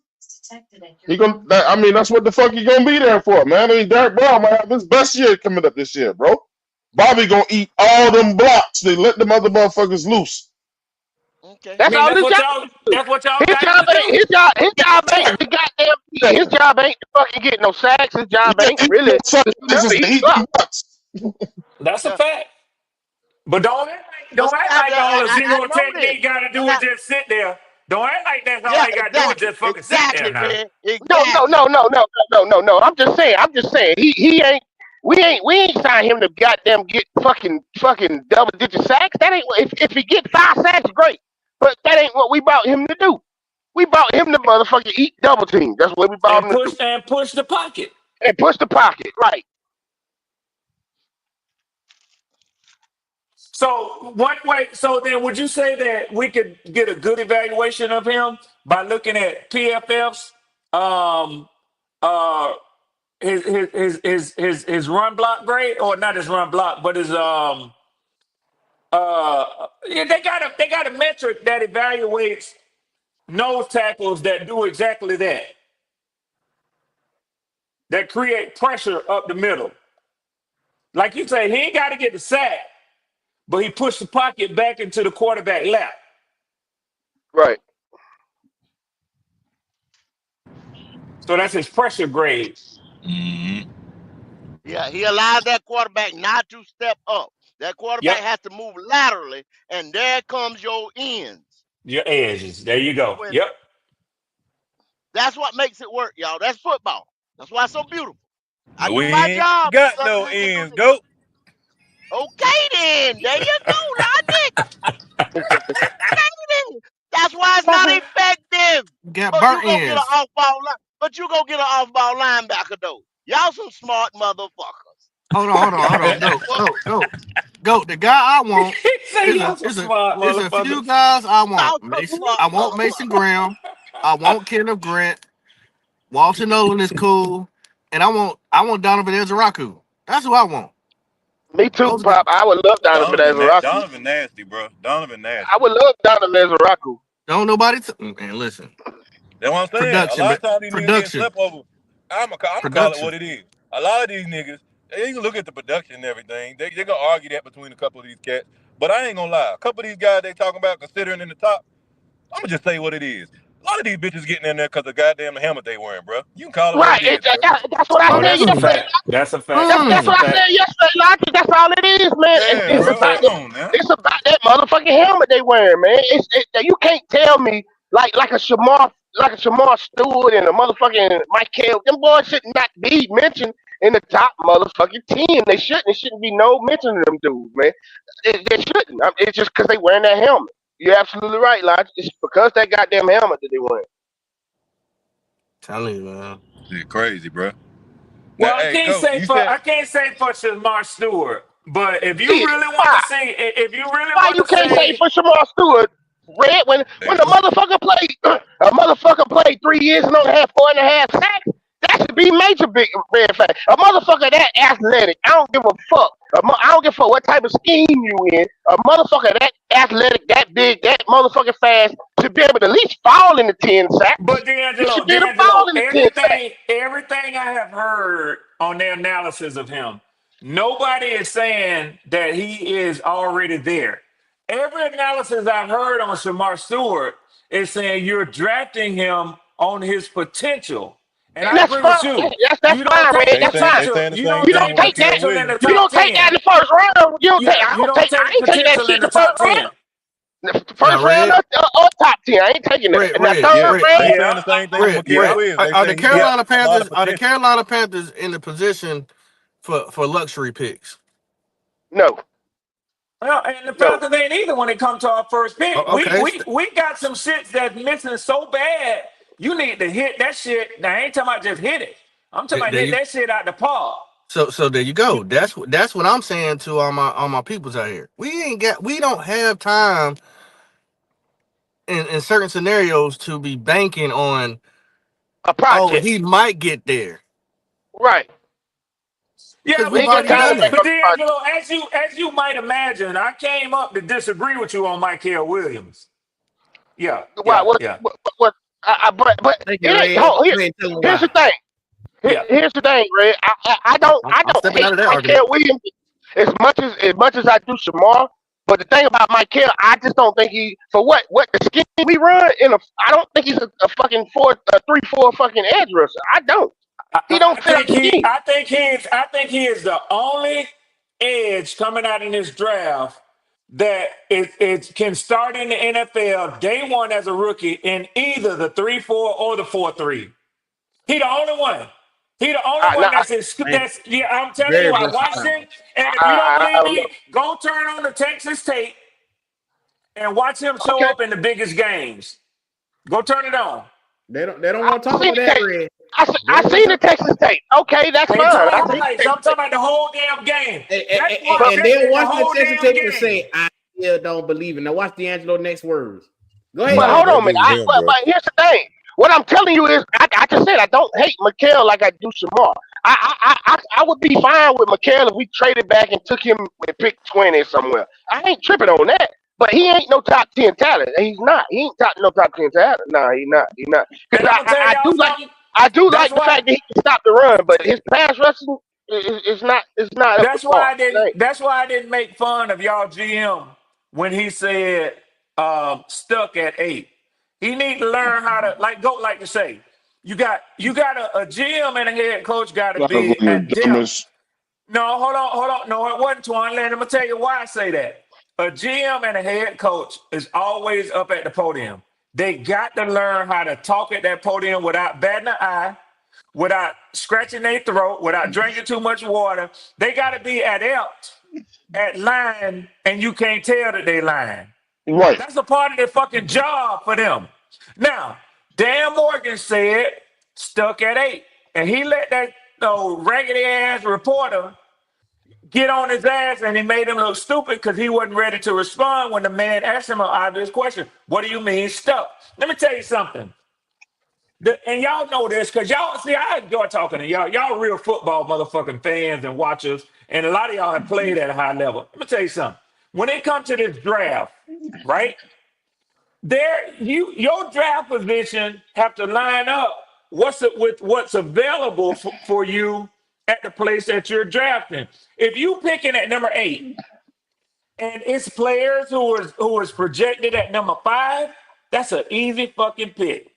I mean, that's what the fuck he gonna be there for, man. I mean, Derek Brown might have his best year coming up this year, bro. Bobby gonna eat all them blocks. They let them other motherfuckers loose. Okay. I That's mean, all his job. that's what y'all His got job to ain't do. his job ain't the goddamn. His job ain't to fucking get no sacks. His job Yeah, ain't he really some to do places nothing. to He eat them block. blocks. That's a Yeah. fact. But But don't see, act like all the I zero know this, technique got to do and is just sit there. Don't act like that's all yeah, they got to do is exactly, just fucking sit there now. Red, No, no, exactly. no, no, no, no, no, no. I'm just saying. He ain't. We ain't signed him to goddamn get fucking double digit sacks. That ain't if he get 5 sacks, great. But that ain't what we brought him to do. We brought him to motherfucking eat double team. That's what we brought And him to do. push the pocket. And push the pocket, right? So what way? So then, would you say that we could get a good evaluation of him by looking at PFF's um uh his run block grade, or not his run block, but his yeah, they got a metric that evaluates nose tackles that do exactly that, that create pressure up the middle. Like you say, he ain't got to get the sack, but he pushed the pocket back into the quarterback lap. Right. So that's his pressure grade. Mhm. Yeah, he allowed that quarterback not to step up. That quarterback Yep, has to move laterally, and there comes your ends. your edges. There you So go. when Yep. that's what makes it work, y'all. That's football. That's why it's so beautiful. I But do we my ain't job got so no they can do ends, this. go. Okay, then there you go, logic. Okay, then. That's why it's not effective. Got But you burnt go get an ends. off ball line. But you go get an off ball linebacker though. Y'all some smart motherfuckers. Hold on. Go. The guy I want He say is y'all some smart a few motherfuckers. guys I want. Y'all some smart I want Mason motherfuckers. Graham. I want Kenneth Grant. Walter Nolan is cool. And I want Donovan Ezraku. That's who I want. Me too, Those are the Pop. I would love Donovan Ezraku. Donovan nasty, bro. Donovan I nasty. would love Donovan Ezraku. don't nobody man, listen. That's what I'm saying. A Production, lot but of times these niggas getting production. slept over. I'm call it what it is. A lot of these niggas, you can look at the production and everything. They gonna argue that between a couple of these cats. But I ain't gonna lie. A couple of these guys they talking about considering in the top, I'm gonna just say what it is. A lot of these bitches getting in there because of goddamn the helmet they wearing, bro. You can call it what Right. it is, bro. That's what I Oh, said that's a yesterday. Mm, fact. That's a fact. That's That's mm. a what I fact. said yesterday, Logic. That's all it is, man. And Yeah, That's a bro. fact. Come on now. it's about that motherfucking helmet they wearing, man. You can't tell me like a Shamar Stewart and a motherfucking Michael. Them boys should not be mentioned in the top motherfucking 10. They shouldn't. It shouldn't be no mention of them dudes, man. They shouldn't. It's just because they wearing that helmet. You're absolutely right, Logic. It's because that goddamn helmet that they wearing. Telling you, man. Shit crazy, bro. Now, Well, hey, go. You said I can't say for Shamar Stewart, but if you Shit, really want why? to say, if you really Why want you to can't say say, for Shamar Stewart, Red, when the motherfucker played a motherfucker played 3 years and only had 4.5 sacks, that should be major big red flag. A motherfucker that athletic, I don't give a fuck. I don't give a fuck what type of scheme you in. A motherfucker that athletic, that big, that motherfucking fast should be able to at least fall in the 10 sacks. but He should D'Angelo, be able to fall D'Angelo, in the 10 sacks. everything I have heard on their analysis of him, nobody is saying that he is already there. Every analysis I've heard on Shamar Stewart is saying you're drafting him on his potential. And And I that's agree fine. with you. That's You don't fine, take Red. That's fine. they potential. saying the You same don't You thing don't take about take that. Caleb potential in Williams the You too. top don't take that 10. in the first round. You don't take. Yeah, I you don't don't take. I take ain't taking that potential shit in in the the first top round. 10. The Now, first round Red, or top 10. I ain't taking that. Red, And that Red, third Yeah, Red, they round, saying the same thing with Caleb Red. Williams. They Are the say he got Yeah. Carolina a lot Panthers of potential. in the position for luxury picks? no, Well, and the no. Panthers ain't either when it comes to our first pick. Oh, okay. We got some shits that's missing so bad. You need to hit that shit. Now I ain't talking about just hit it. I'm talking about There hit you that shit out the park. so there you go. That's what I'm saying to all my peoples out here. We don't have time in certain scenarios to be banking on, A oh, project. he might get there, Right. Yeah, because We we've ain't got already time to done bank that. but on the project. D'Angelo, as you might imagine, I came up to disagree with you on Michael Williams. Yeah, Why? yeah, yeah, But Thank you, it ain't. Red. Hold, You ain't telling here's why. the thing. yeah. Here's the thing, Red. I I'm don't stepping hate out of that argument. Michael Williams. as much as I do Shamar. But the thing about Michael, I just don't think he for what the scheme we run in a. I don't think he's a fucking 3-4 fucking edge rusher. I don't. He don't fit our scheme. I think he is the only edge coming out in this draft that it can start in the NFL day one as a rookie in either the 3-4 or the 4-3. He the only one. He the only one Now, Man, that's yeah. I'm telling very you, I watched versatile. him, and if you don't I believe don't know. me, go turn on the Texas tape and watch him show Okay, up in the biggest games. Go turn it on. They don't I want to talk seen about the that, Tex- Red. They I don't want seen to the talk. Texas tape. Okay, that's Ain't fine. talking I about seen highlights. the I'm Texas talking tape. about the whole damn game. And, That's and, why But and that's they'll been the watch that whole Texas damn tape and game. say, "I still don't believe it." Now watch D'Angelo next words. Go ahead, but Nah, hold D'Angelo. on a that minute. was him, But bro. here's the thing. What I'm telling you is, I just said I don't hate Mikael like I do Shamar. I would be fine with Mikael if we traded back and took him and pick 20 somewhere. I ain't tripping on that. But he ain't no top 10 talent. He's not. He ain't no top 10 talent. No, he not. He not. And Because I'm gonna tell y'all something. I do That's like the why. fact that he can stop the run, but his pass rushing is not up to That's why par. I didn't. That's why I didn't make fun of y'all GM when he said stuck at 8. He need to learn how to like to say. You got a GM and a head coach got to Like one of be the at depth. dumbest. No, hold on. No, it wasn't Twan. Let me tell you why I say that. A GM and a head coach is always up at the podium. They got to learn how to talk at that podium without batting an eye, without scratching their throat, without drinking too much water. They got to be adept at lying, and you can't tell that they lying. Right. That's a part of their fucking job for them. Now, Dan Morgan said stuck at 8, and he let that raggedy ass reporter get on his ass, and he made him look stupid because he wasn't ready to respond when the man asked him an obvious question. What do you mean stuck? Let me tell you something. And y'all know this because y'all see, I enjoy talking to y'all. Y'all real football motherfucking fans and watchers, and a lot of y'all have played at a high level. Let me tell you something. When it comes to this draft, right? Your draft position have to line up with what's available for you at the place that you're drafting. If you picking at number 8 and it's players who is projected at number 5, that's an easy fucking pick.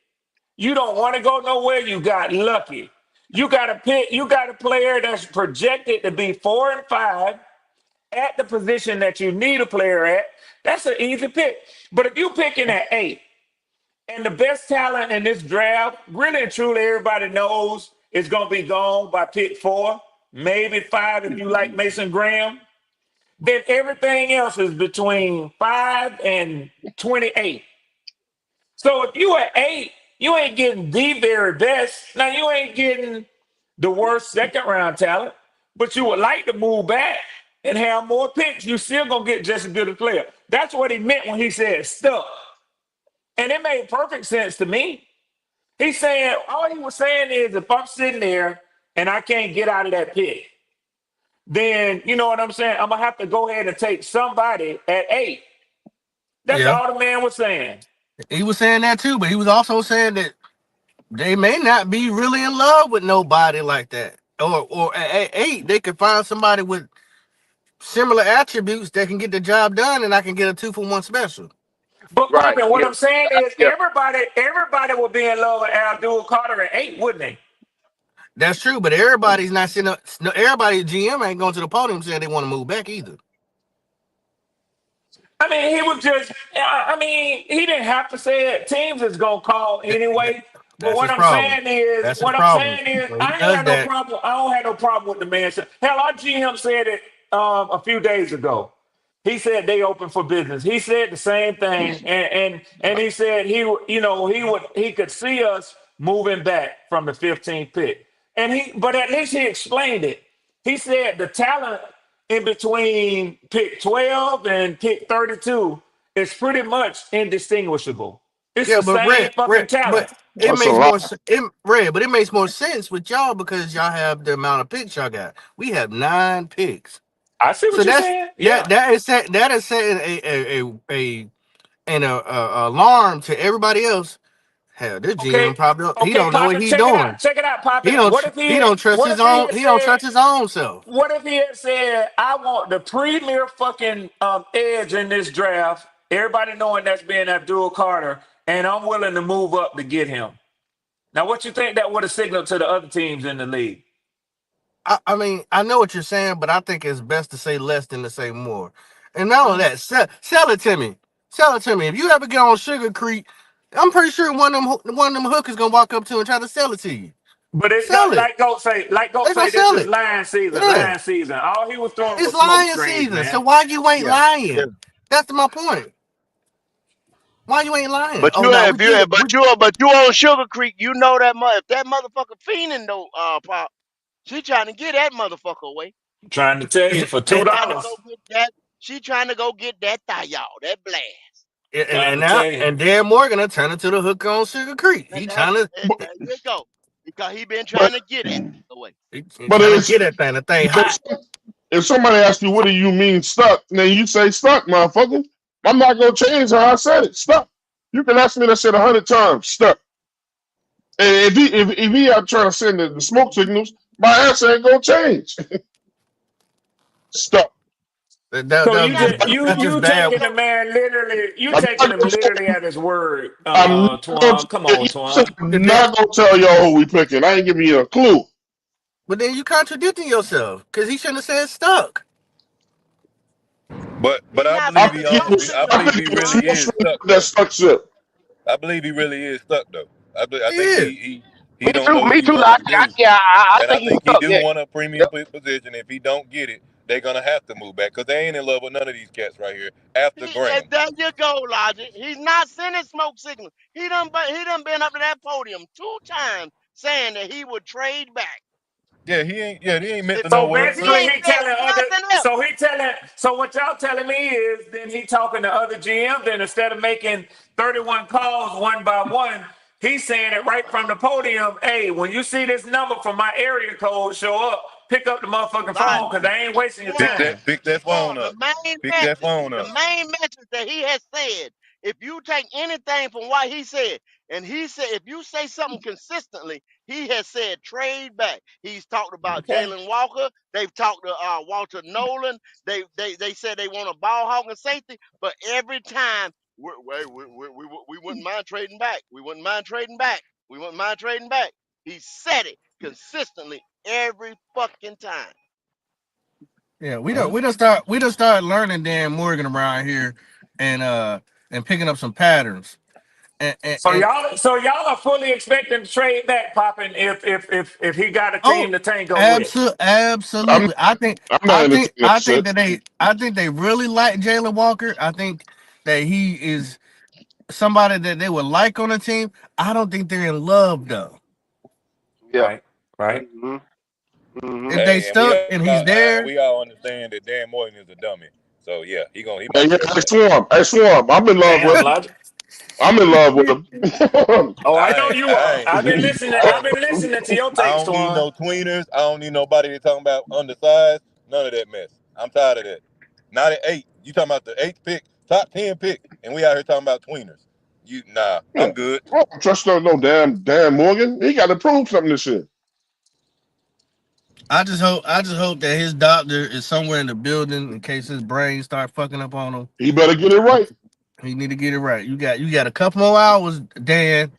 You don't want to go nowhere. You got lucky. You got to pick. You got a player that's projected to be 4 and 5 at the position that you need a player at. That's an easy pick. But if you picking at 8, and the best talent in this draft, really and truly, everybody knows is going to be gone by pick 4, maybe 5 if you like Mason Graham. Then everything else is between 5 and 28. So if you at 8, you ain't getting the very best. Now you ain't getting the worst second round talent, but you would like to move back and have more picks. You still gonna get just as good a player. That's what he meant when he said stuck. And it made perfect sense to me. He's saying all he was saying is if I'm sitting there and I can't get out of that pick, then you know what I'm saying? I'm gonna have to go ahead and take somebody at 8. That's Yeah, all the man was saying. he was saying that too, but he was also saying that they may not be really in love with nobody like that. Or at 8, they could find somebody with similar attributes that can get the job done, and I can get a 2-for-1 special. But Right. Pippin, what Yeah. I'm saying is Yeah. everybody would be in love with Abdul Carter at 8, wouldn't they? That's true, but everybody's not sitting up. No, everybody GM ain't going to the podium saying they want to move back either. I mean, he was just. I mean, he didn't have to say it. Teams is gonna call That, that, anyway. But that's his problem. That's his what I'm problem. saying is, When he I ain't does had no that, problem. I don't have no problem with the man. Hell, our GM said it a few days ago. He said they open for business. He said the same thing, and he said he could see us moving back from the 15th pick. But at least he explained it. He said the talent in between pick 12 and pick 32 is pretty much indistinguishable. It's yeah, the but same fucking but talent. it That's a makes lot. more red, but it makes more sense with y'all because y'all have the amount of picks y'all got. We have 9 picks, I see so what you're saying. Yeah. that is setting an alarm to everybody else. Hell, this Okay, GM probably he okay, don't know what Poppin, he check it out. doing. Check it out, He Poppin. don't he don't trust his own. He don't trust his own self. What if he had said, I want the premier fucking edge in this draft, everybody knowing that's being Abdul Carter, and I'm willing to move up to get him. Now, what you think that would have signaled to the other teams in the league? I mean, I know what you're saying, but I think it's best to say less than to say more. And not only that, sell it to me. Sell it to me. If you ever get on Sugar Creek, I'm pretty sure one of them hookers gonna walk up to you and try to sell it to you. But it Sell it. like Goat say, They gonna this sell is it. lion season, Yeah. lion season. All he was throwing It's was smoke lying screens, season. So man. why you ain't Yeah. lying? That's my point. Why you ain't lying? But Oh you no, if we get it. but you on Sugar Creek, you know that if that motherfucker fiending though, Pop, she trying to get that motherfucker away. I'm trying to tell you, for She trying to $2. go get that. She trying to go get that y'all, that blast. Trying And to now tell you. and Dan Morgan will turn into the hooker on Sugar Creek. He trying to There you go. Because he been trying to get it away. he But trying to get that thing. The thing hot. if somebody asks you, what do you mean stuck? Then you say stuck, motherfucker. I'm not going to change how I said it. Stuck. You can ask me that shit 100 times. Stuck. And if he out trying to send the smoke signals, my answer ain't going to change. Stuck. So you just That's just you bad. taking the man literally, you I'm taking not him gonna literally at his word, I'm not going Twan. Come on, Twan. to tell y'all who we picking. I ain't giving you a clue. But then you contradicting yourself because he shouldn't have said stuck. But I not believe I he sending think on. smoke I signals, believe he it's really Twan. is stuck that though. stuck ship. I believe he really is stuck though. I He think is. he don't know what Me he too, wants to Logic. do, I and I think he's think he stuck. do Yeah. want a premium position. If he don't get it, they're gonna have to move back because they ain't in love with none of these cats right here after Graham. There you go, Logic. He's not sending smoke signals. He done been up to that podium 2 times saying that he would trade back. Yeah, he ain't. Yeah, he ain't meant If to So know where. if he Look, basically, ain't he said telling other. nothing else, So what y'all telling me is, then he talking to other GMs, and instead of making 31 calls one by one, he's saying it right from the podium. Hey, when you see this number from my area code show up, pick up the motherfucking phone Logic. because I ain't wasting your Twan, time. pick that phone the up. main Pick that message, phone the up. main message that he has said, if you take anything from what he said, and he said, if you say something consistently, he has said trade back. He's talked about Okay. Jalen Walker. They've talked to Walter Nolan. They said they want a ball hawk and safety, but every time we wouldn't mind trading back. We wouldn't mind trading back. We wouldn't mind trading back. He said it consistently every fucking time. Yeah, we don't start learning Dan Morgan around here and picking up some patterns. So And y'all are fully expecting to trade back, popping if he got a oh, team to tango with. I'm absolutely. I'm not entertaining that I think shit. that they really like Jalen Walker. I think that he is somebody that they would like on the team. I don't think they're in love though. Yeah. Right, right. Mm-hmm. Mm-hmm. If they Hey, and we stuck all and he's there, we all understand that Dan Morgan is a dummy. So yeah, he Hey, might yeah, trade I back. swarm. I swarm. I'm in love with Damn, him. Logic. I'm in love with him. Oh, I know you are. I ain't. I've been listening to your I takes, don't need Twan. no tweeners. I don't need nobody that's talking about undersized. None of that mess. I'm tired of that. Not at 8. You talking about the 8th pick, top 10 pick, and we out here talking about tweeners. I'm Yeah. good. I don't trust no damn Dan Morgan. He got to prove something this year. I just hope that his doctor is somewhere in the building in case his brain start fucking up on him. He better get it right. He need to get it right. You got a couple more hours, Dan.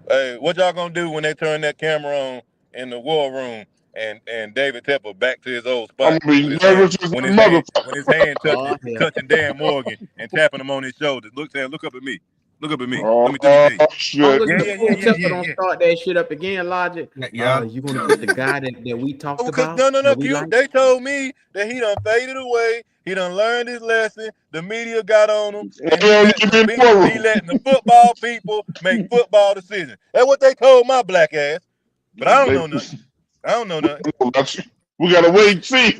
Hey, what y'all gonna do when they turn that camera on in the war room and David Tepper back to his old I'm spot gonna be nervous as a when motherfucker. his hand Oh hell. touching Dan Morgan and tapping him on his shoulder. Look up at me. Look up at me. Oh, Let me tell you. Long shit. as Yeah, the yeah, yeah, old yeah, Tepper yeah, don't yeah. start that shit up again, Logic. Yeah. You're gonna get the guy that we talked Oh, cause about no, that we Q. like. They told me that he done faded away. He done learned his lesson. The media got on him, He and don't need to be in the war he room. letting the football people make football decisions. That's what they told my black ass. But I don't They, know nothing. I don't know nothing. we gotta wait and see.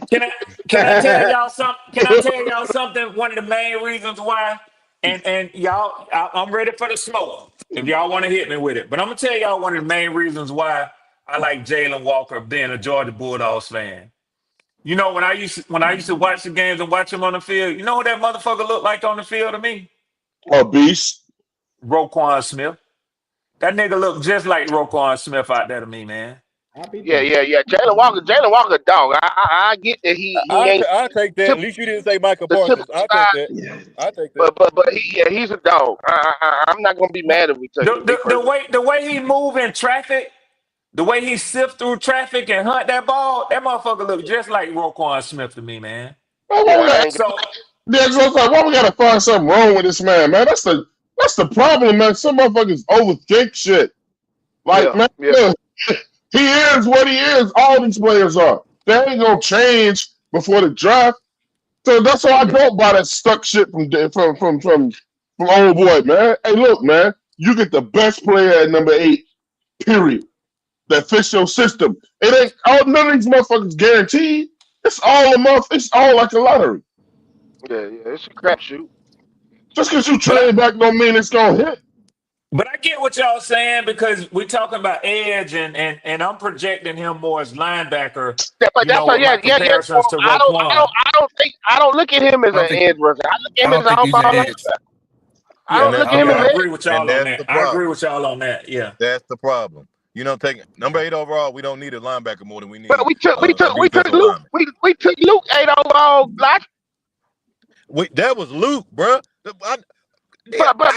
Can I tell y'all something? Can I tell y'all something? One of the main reasons why, and y'all, I'm ready for the smoke. If y'all want to hit me with it, but I'm gonna tell y'all one of the main reasons why I like Jalen Walker being a Georgia Bulldogs fan. You know, when I used to watch the games and watch him on the field, you know what that motherfucker looked like on the field to me? A beast. Roquan Smith. That nigga look just like Roquan Smith out there to me, man. I'll be Yeah, damned. yeah, yeah. Jalen Walker, dog. I get that he ain't I take that. At least you didn't say Michael the Parsons. typical I take that. size, I take that. but he's a dog. I'm not gonna be mad if we take him. Me personally. The way he move in traffic, the way he sift through traffic and hunt that ball, that motherfucker look just like Roquan Smith to me, man. Why Yeah, we I got, ain't. So yeah, so it's like, why we gotta find something wrong with this man, man? That's the problem, man. Some motherfuckers overthink shit. Like, Yeah, man, yeah, look, he is what he is. All these players are. They ain't gonna change before the draft. So that's why I don't buy that stuck shit from old boy, man. Hey, look, man, you get the best player at number 8. Period. That fits your system. It ain't all none of these motherfuckers guaranteed. It's all a month. It's all like a lottery. yeah. It's a crapshoot. Just because you but I trade back don't mean it's gonna hit. but I get what y'all saying because we're talking about edge and I'm projecting him more as linebacker, Yeah, but that's with my yeah. comparisons to I Roquan. don't think I don't look at him as I don't an think edge rusher. I look at I him as don't an think he's an off-ball edge. linebacker. I Yeah, don't And look that's at the him yeah, as I an problem. agree edge. with And y'all on that's that. the I agree problem. with y'all on that. Yeah. That's the problem. You don't take number 8 overall. We don't need a linebacker more than we But need a we took defensive Luke. lineman. We took Luke 8 overall. Like, That was Luke, bro. I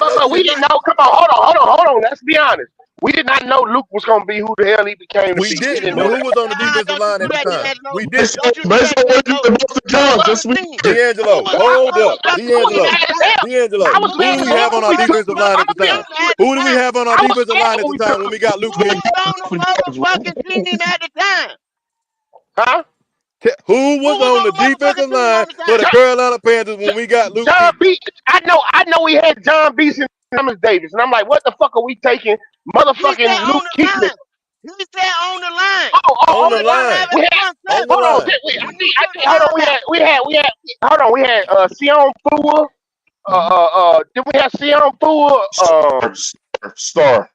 know but you we did didn't not. know. Come on, hold on. Let's be honest. We did not know Luke was gonna be who the hell he became to We be. We didn't. didn't But know who that. was on the defensive Don't you line do at the that, time? D'Angelo. We didn't. Based on, Don't you do based that, on where you D'Angelo. about to Who come, was on just the we team? heard. Who D'Angelo, was hold who up. was That's who was D'Angelo. mad at as the time? hell. D'Angelo. I was Who Who mad do was as we hell have on on the our when we took. defensive line at the motherfucking time? team at the Who do we time? have on our I was defensive line scared at when the we time took when him. we got Luke Who Big Kuechly? was guys on the for guys, right? motherfucking team at the time? Huh? Who Who was was on on the the motherfucking defensive team line at the for the time? John, Carolina Panthers when we got Luke John Kuechly? B. I know we had John Beeson and Thomas Davis, and I'm like, what the fuck are we taking He said motherfucking on Luke the Kuechly? line. He said on the line. On We the was gonna line. have We it had front On the seven. hold on, line. wait, And you I took the think hold on, linebacker. hold on, we had Sion Fuller, did we have Sion Fuller, Star.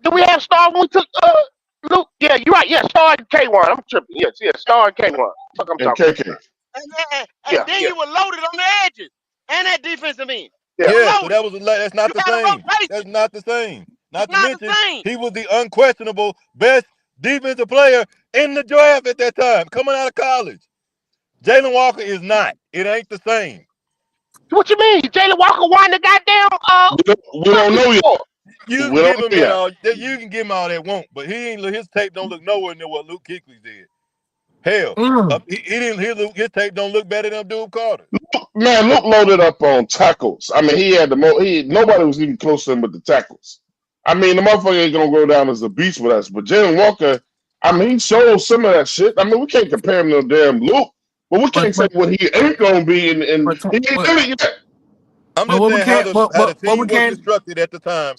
did we have Star when we took Luke? Yeah, you're right, yeah, Star and K1. I'm tripping. Yes, Star and K1. Fuck I'm And talking about. KK. And Yeah, then yeah, you were loaded on the edges and that defensive end. yeah. You Yeah, so loaded. that was that's You not the had to same. replace That's it. not the same. It's Not to not the mention same. he was the unquestionable best defensive player in the draft at that time, coming out of college. Jalen Walker is not. It ain't the same. What you mean? Jalen Walker won the goddamn We don't fucking know yet. sport. You We can don't give know him yet. you can give him all that won't, but he ain't his tape don't look nowhere near what Luke Kuechly did. Hell, Mm. he didn't his tape don't look better than Abdul Carter. Man, Luke loaded up on tackles. I mean, he had the nobody was even close to him with the tackles. I mean, the motherfucker ain't gonna go down as a beast with us. But Jalen Walker, I mean, he showed some of that shit. I mean, we can't compare him to damn Luke, but we But can't say what he ain't gonna be, and but he ain't did it yet. I'm but just what we saying how can't the what we team was can't constructed at the time.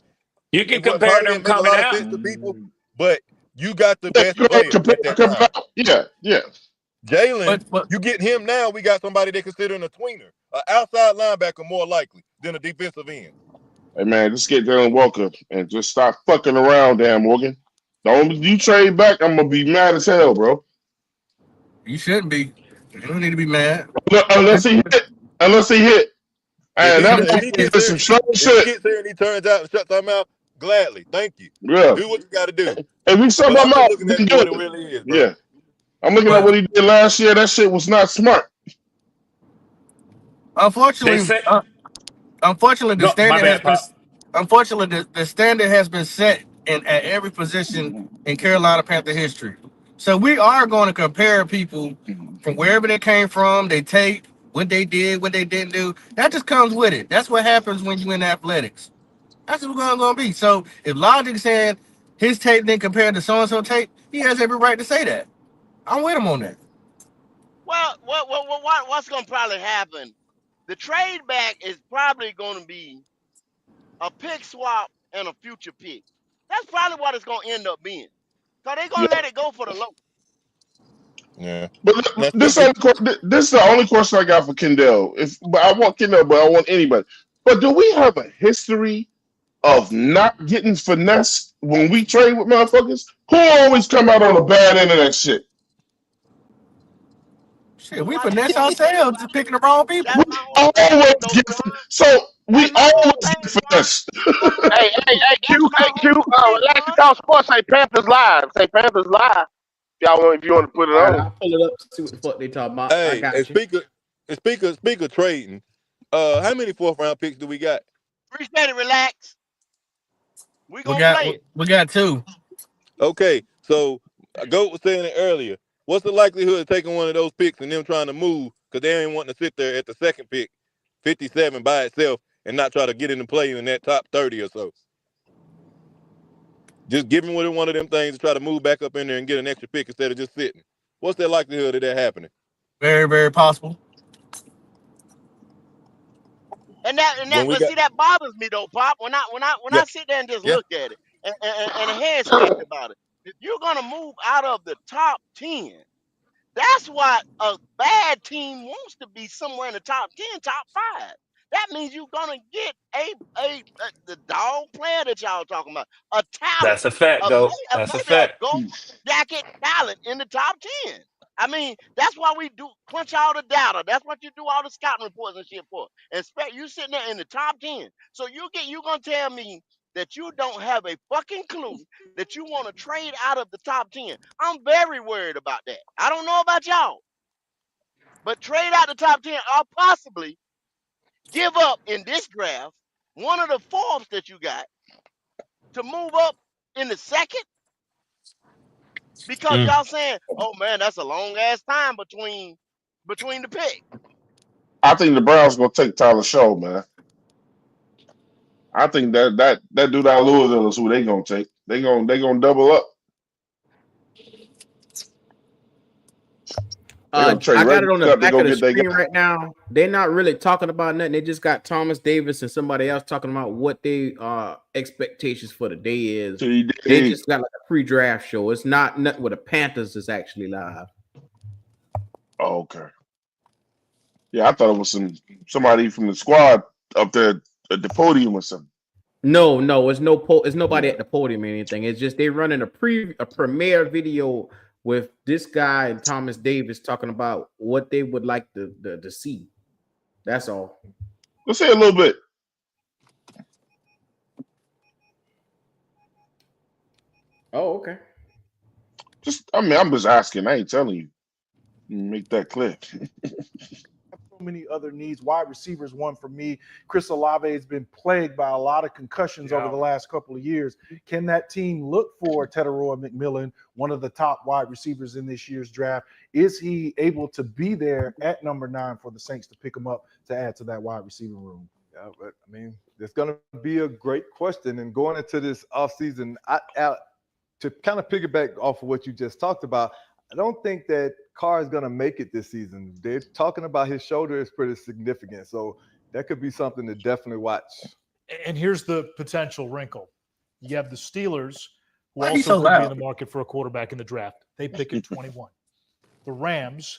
You can It compare probably them didn't make a coming lot of out. sense to people, but you got the Yeah, best you know, player compare, at that compare, time. yeah. Jalen, but you get him now, we got somebody they considering a tweener, an outside linebacker more likely than a defensive end. Hey man, just get Jalen Walker and just stop fucking around, damn Morgan. Don't you trade back? I'm gonna be mad as hell, bro. you shouldn't be. You don't need to be mad. Unless he hit, unless he hit, If and he that if he is gets there, some strong if he shit. gets there and he turns out and shuts them out, gladly, thank you. Yeah, Do what you got to do. if we sub But him I'm just out, looking at then it for what it good. really is, bro. Yeah, I'm looking at But what he did last year. That shit was not smart. They unfortunately, say unfortunately, the no, my standard has bad, been Pop. the standard has been set in at every position in Carolina Panther history. So we are going to compare people from wherever they came from, they tape, what they did, what they didn't do. That just comes with it. That's what happens when you in athletics. That's what we're going to be. So if Logic saying his tape didn't compare to so and so tape, he has every right to say that. I'm with him on that. Well, what's gonna probably happen? The trade back is probably gonna be a pick swap and a future pick. That's probably what it's gonna end up being. So they're Yeah, gonna let it go for the low. Yeah. but And that's this stupid. this is the only question I got for Kendall. If but I want Kendall, but I want anybody. But do we have a history of not getting finessed when we trade with motherfuckers? Who always come out on the bad end of that shit? Shit, we Watch finesse James. ourselves just picking the wrong people. We That's my whole always thing, though, get bro. so we That's my whole always thing, get bro. finessed. Look, Hey, relax, you. Relax, you talk sports. Say Panthers live. Say Panthers live. If you want to put it All right, on. I'll pull it up to see what the fuck they talking about. I Hey, and got you. speaker trading. How many 4th-round picks do we got? Appreciate it. Relax. We We gonna got play it. we got 2. Okay, so Goat was saying it earlier. What's the likelihood of taking one of those picks and them trying to move because they ain't wanting to sit there at the second pick, 57 by itself, and not try to get into play in that top 30 or so? Just giving one of them things to try to move back up in there and get an extra pick instead of just sitting. What's the likelihood of that happening? Very, very possible. When we But got see, that bothers me though, Pop. When yeah, I sit there and just yeah. look at it and head sketch about it, if you're gonna move out of the top 10, that's why a bad team wants to be somewhere in the top 10, top 5. That means you're gonna get the dog player that y'all talking about, a talent, That's a fact, though. That's a maybe a fact. gold jacket talent in the top 10. I mean, that's why we do crunch all the data. That's what you do all the scouting reports and shit for. And you sitting there in the top 10. So you gonna tell me that you don't have a fucking clue that you want to trade out of the top 10. I'm very worried about that. I don't know about y'all, but trade out the top 10 or possibly give up in this draft one of the fourths that you got to move up in the second because Mm. y'all saying, oh man, that's a long ass time between the pick. I think the Browns gonna take Tyler Shaw, man. I think that dude out of Louisville is who they gonna take. They gonna double up. They gonna trade I got Reggie it on the Stubb to back go of the get their screen guy. right now. They're not really talking about nothing. They just got Thomas Davis and somebody else talking about what they expectations for the day is. They TD. just got like a pre-draft show. It's not nothing with the Panthers is actually live. Oh, okay. Yeah, I thought it was somebody from the squad up there at the podium or something. No, it's it's nobody Yeah. at the podium or anything. It's just they running a premiere video with this guy and Thomas Davis talking about what they would like to see. That's all. Let's see a little bit. Oh, okay. I'm just asking. I ain't telling you. Make that clear. So many other needs. Wide receivers, one for me. Chris Olave has been plagued by a lot of concussions over the last couple of years. Can that team look for Teteroa McMillan, one of the top wide receivers in this year's draft? Is he able to be there at number 9 for the Saints to pick him up to add to that wide receiver room? Yeah, but I mean, it's going to be a great question. And going into this offseason, to kind of piggyback off of what you just talked about, I don't think that Carr is going to make it this season. They're talking about his shoulder is pretty significant. So that could be something to definitely watch. And here's the potential wrinkle. You have the Steelers, who Why are you also so could be in loud? the market for a quarterback in the draft. They pick at 21. The Rams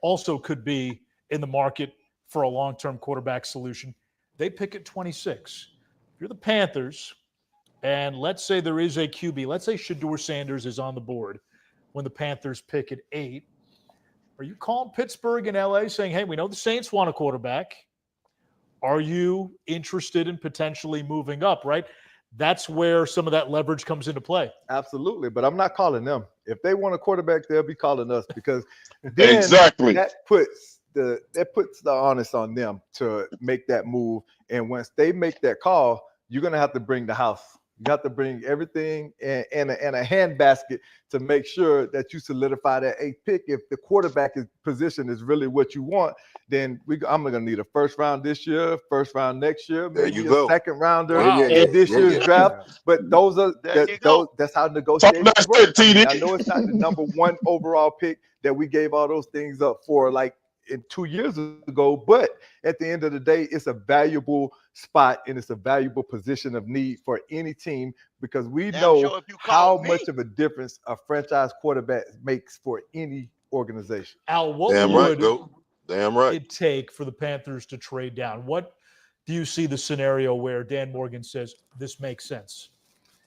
also could be in the market for a long-term quarterback solution. They pick at 26. If you're the Panthers, and let's say there is a QB, let's say Shedeur Sanders is on the board when the Panthers pick at 8. Are you calling Pittsburgh and LA saying, hey, we know the Saints want a quarterback. Are you interested in potentially moving up, right? That's where some of that leverage comes into play. Absolutely. But I'm not calling them. If they want a quarterback, they'll be calling us because then Exactly. that puts the onus on them to make that move. And once they make that call, you're going to have to bring the house. You have to bring everything in a handbasket to make sure that you solidify that 8th pick. If the quarterback position is really what you want, then I'm going to need a first round this year, first round next year, maybe a second rounder in this year's draft. But that's how negotiations work. I know it's not the number 1 overall pick that we gave all those things up for like in 2 years ago, but at the end of the day, it's a valuable spot and it's a valuable position of need for any team because we know how much of a difference a franchise quarterback makes for any organization. Al, what would it take for the Panthers to trade down? What do you see the scenario where Dan Morgan says this makes sense?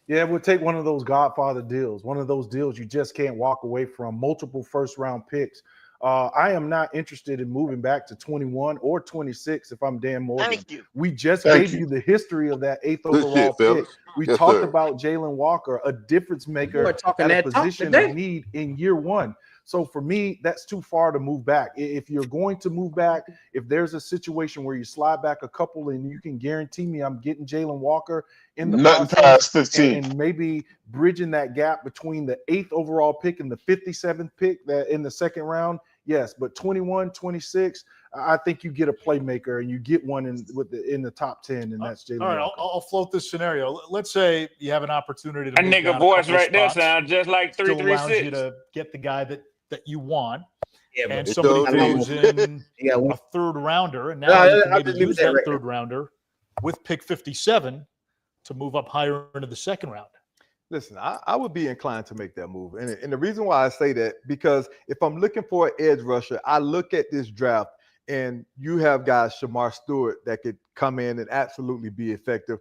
Yeah, it would take one of those Godfather deals, one of those deals you just can't walk away from, multiple first-round picks. I am not interested in moving back to 21 or 26 if I'm Dan Morgan. Thank you. We just gave you the history of that 8th overall pick. We Yes, talked sir. about Jalen Walker, a difference You maker are talking at a that talk position today. of need in year one. So for me, that's too far to move back. If you're going to move back, if there's a situation where you slide back a couple and you can guarantee me I'm getting Jalen Walker in the Nothing process past 15. and maybe bridging that gap between the 8th overall pick and the 57th pick that in the second round, yes. But 21, 26, I think you get a playmaker and you get one in the top 10, and that's Jalen All right, Walker. I'll float this scenario. Let's say you have an opportunity to That move nigga down a voice couple of right there spots. sounds just like Still allows you 336. to get the guy that you want, Yeah, and but It somebody sure throws do. in yeah, a third rounder, and no, now you can I'll maybe just leave it use there that right third rounder with pick 57 to move up higher into the second round. Listen, I would be inclined to make that move. And the reason why I say that, because if I'm looking for an edge rusher, I look at this draft and you have guys, Shamar Stewart, that could come in and absolutely be effective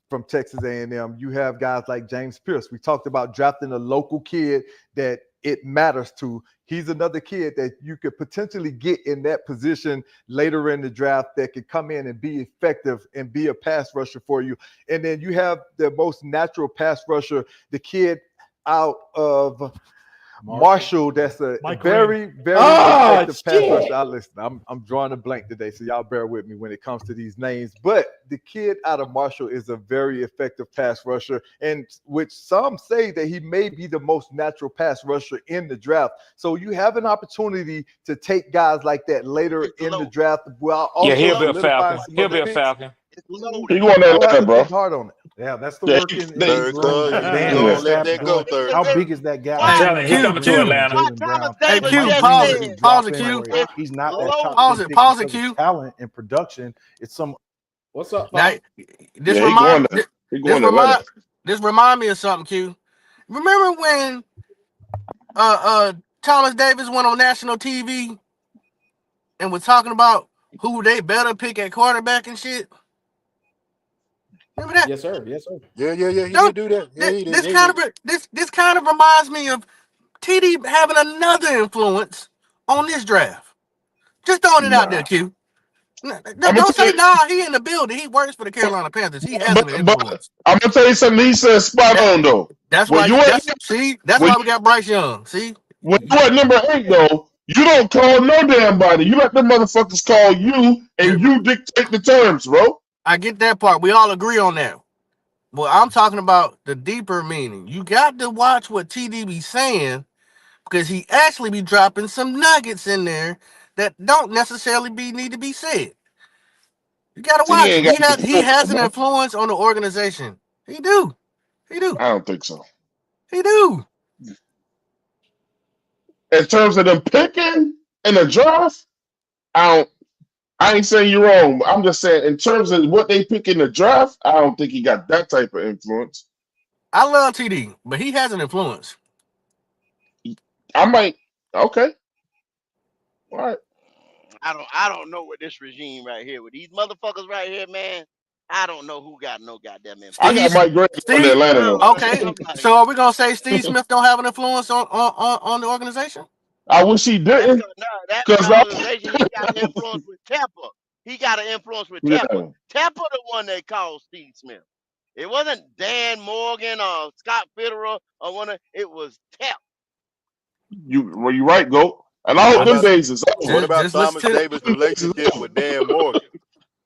from Texas A&M. You have guys like James Pierce. We talked about drafting a local kid that it matters to. He's another kid that you could potentially get in that position later in the draft that could come in and be effective and be a pass rusher for you. And then you have the most natural pass rusher, the kid out of Marshall, that's a Mike very, very effective pass rusher. Listen, I'm drawing a blank today, so y'all bear with me when it comes to these names. But the kid out of Marshall is a very effective pass rusher, and which some say that he may be the most natural pass rusher in the draft. So you have an opportunity to take guys like that later It's in the low. draft, while Yeah, It's also he'll be a low. solidifying Falcon. some He'll other be a picks. Falcon. It's He loaded. going I will that have land, to bro. think hard on it. Yeah, that's the Yeah, work in they, Third growing cuz, you advanced yeah. gonna let stats that doing. go, third How cuz. big is that gap I'm Why? between telling you, he Why? Marshall coming and to Q, Jalen Atlanta. Why Jalen Thomas Brown? hey It Davis Q, might just be pause where it, he said pause drop it, in Q, where it's he's not that low. top pause 10 it, pick pause it, because of Q. talent and production. It's some What's up, Now Pop? this Yeah, he remind going there. He this going to Atlanta. remind this remind me of something, Q. Remember when Thomas Davis went on national TV and was talking about who they better pick at quarterback and shit? Remember that? Yes, sir. Yes, sir. Yeah, he did Don't do that. Yeah, he did. this Yeah, he kind did. of this kind of reminds me of TD having another influence on this draft. Just throwing it out there, Nah. Q. I'm gonna Don't tell say you, nah. He in the building. He works for the Carolina Panthers. He has an but influence. I'm gonna tell you something. He said spot That on though. that's When why you you. at That's see. That's when why we got Bryce Young. See, when you at number 8 though, you don't call no damn body. You let them motherfuckers call you, and you dictate the terms, bro. I get that part. We all agree on that. Well, I'm talking about the deeper meaning. You got to watch what TD be saying because he actually be dropping some nuggets in there that don't necessarily need to be said. You got to TD watch him. ain't got He influence, has an bro. influence on the organization. He do. He do. I don't think so. He do. In terms of them picking in the draft, I don't. I ain't saying you're wrong. I'm just saying in terms of what they pick in the draft, I don't think he got that type of influence. I love TD, but he has an influence. I might. Okay. All right. I don't know what this regime right here with these motherfuckers right here, man. I don't know who got no goddamn I influence. got Steve, Mike Gray going to Steve. Atlanta I though. don't know Okay, nobody. so are we gonna say Steve Smith don't have an influence on the organization? I wish he That's didn't, cause no, that because organization he got an influence with Tampa. He got an influence with Tampa. yeah, Tampa the one they called Steve Smith. It wasn't Dan Morgan or Scott Fitterer or one of it was Tampa. you right, Goat. And I hope What I them about just days is over. what about just listen Thomas to Davis' Them days is relationship over. with Dan Morgan?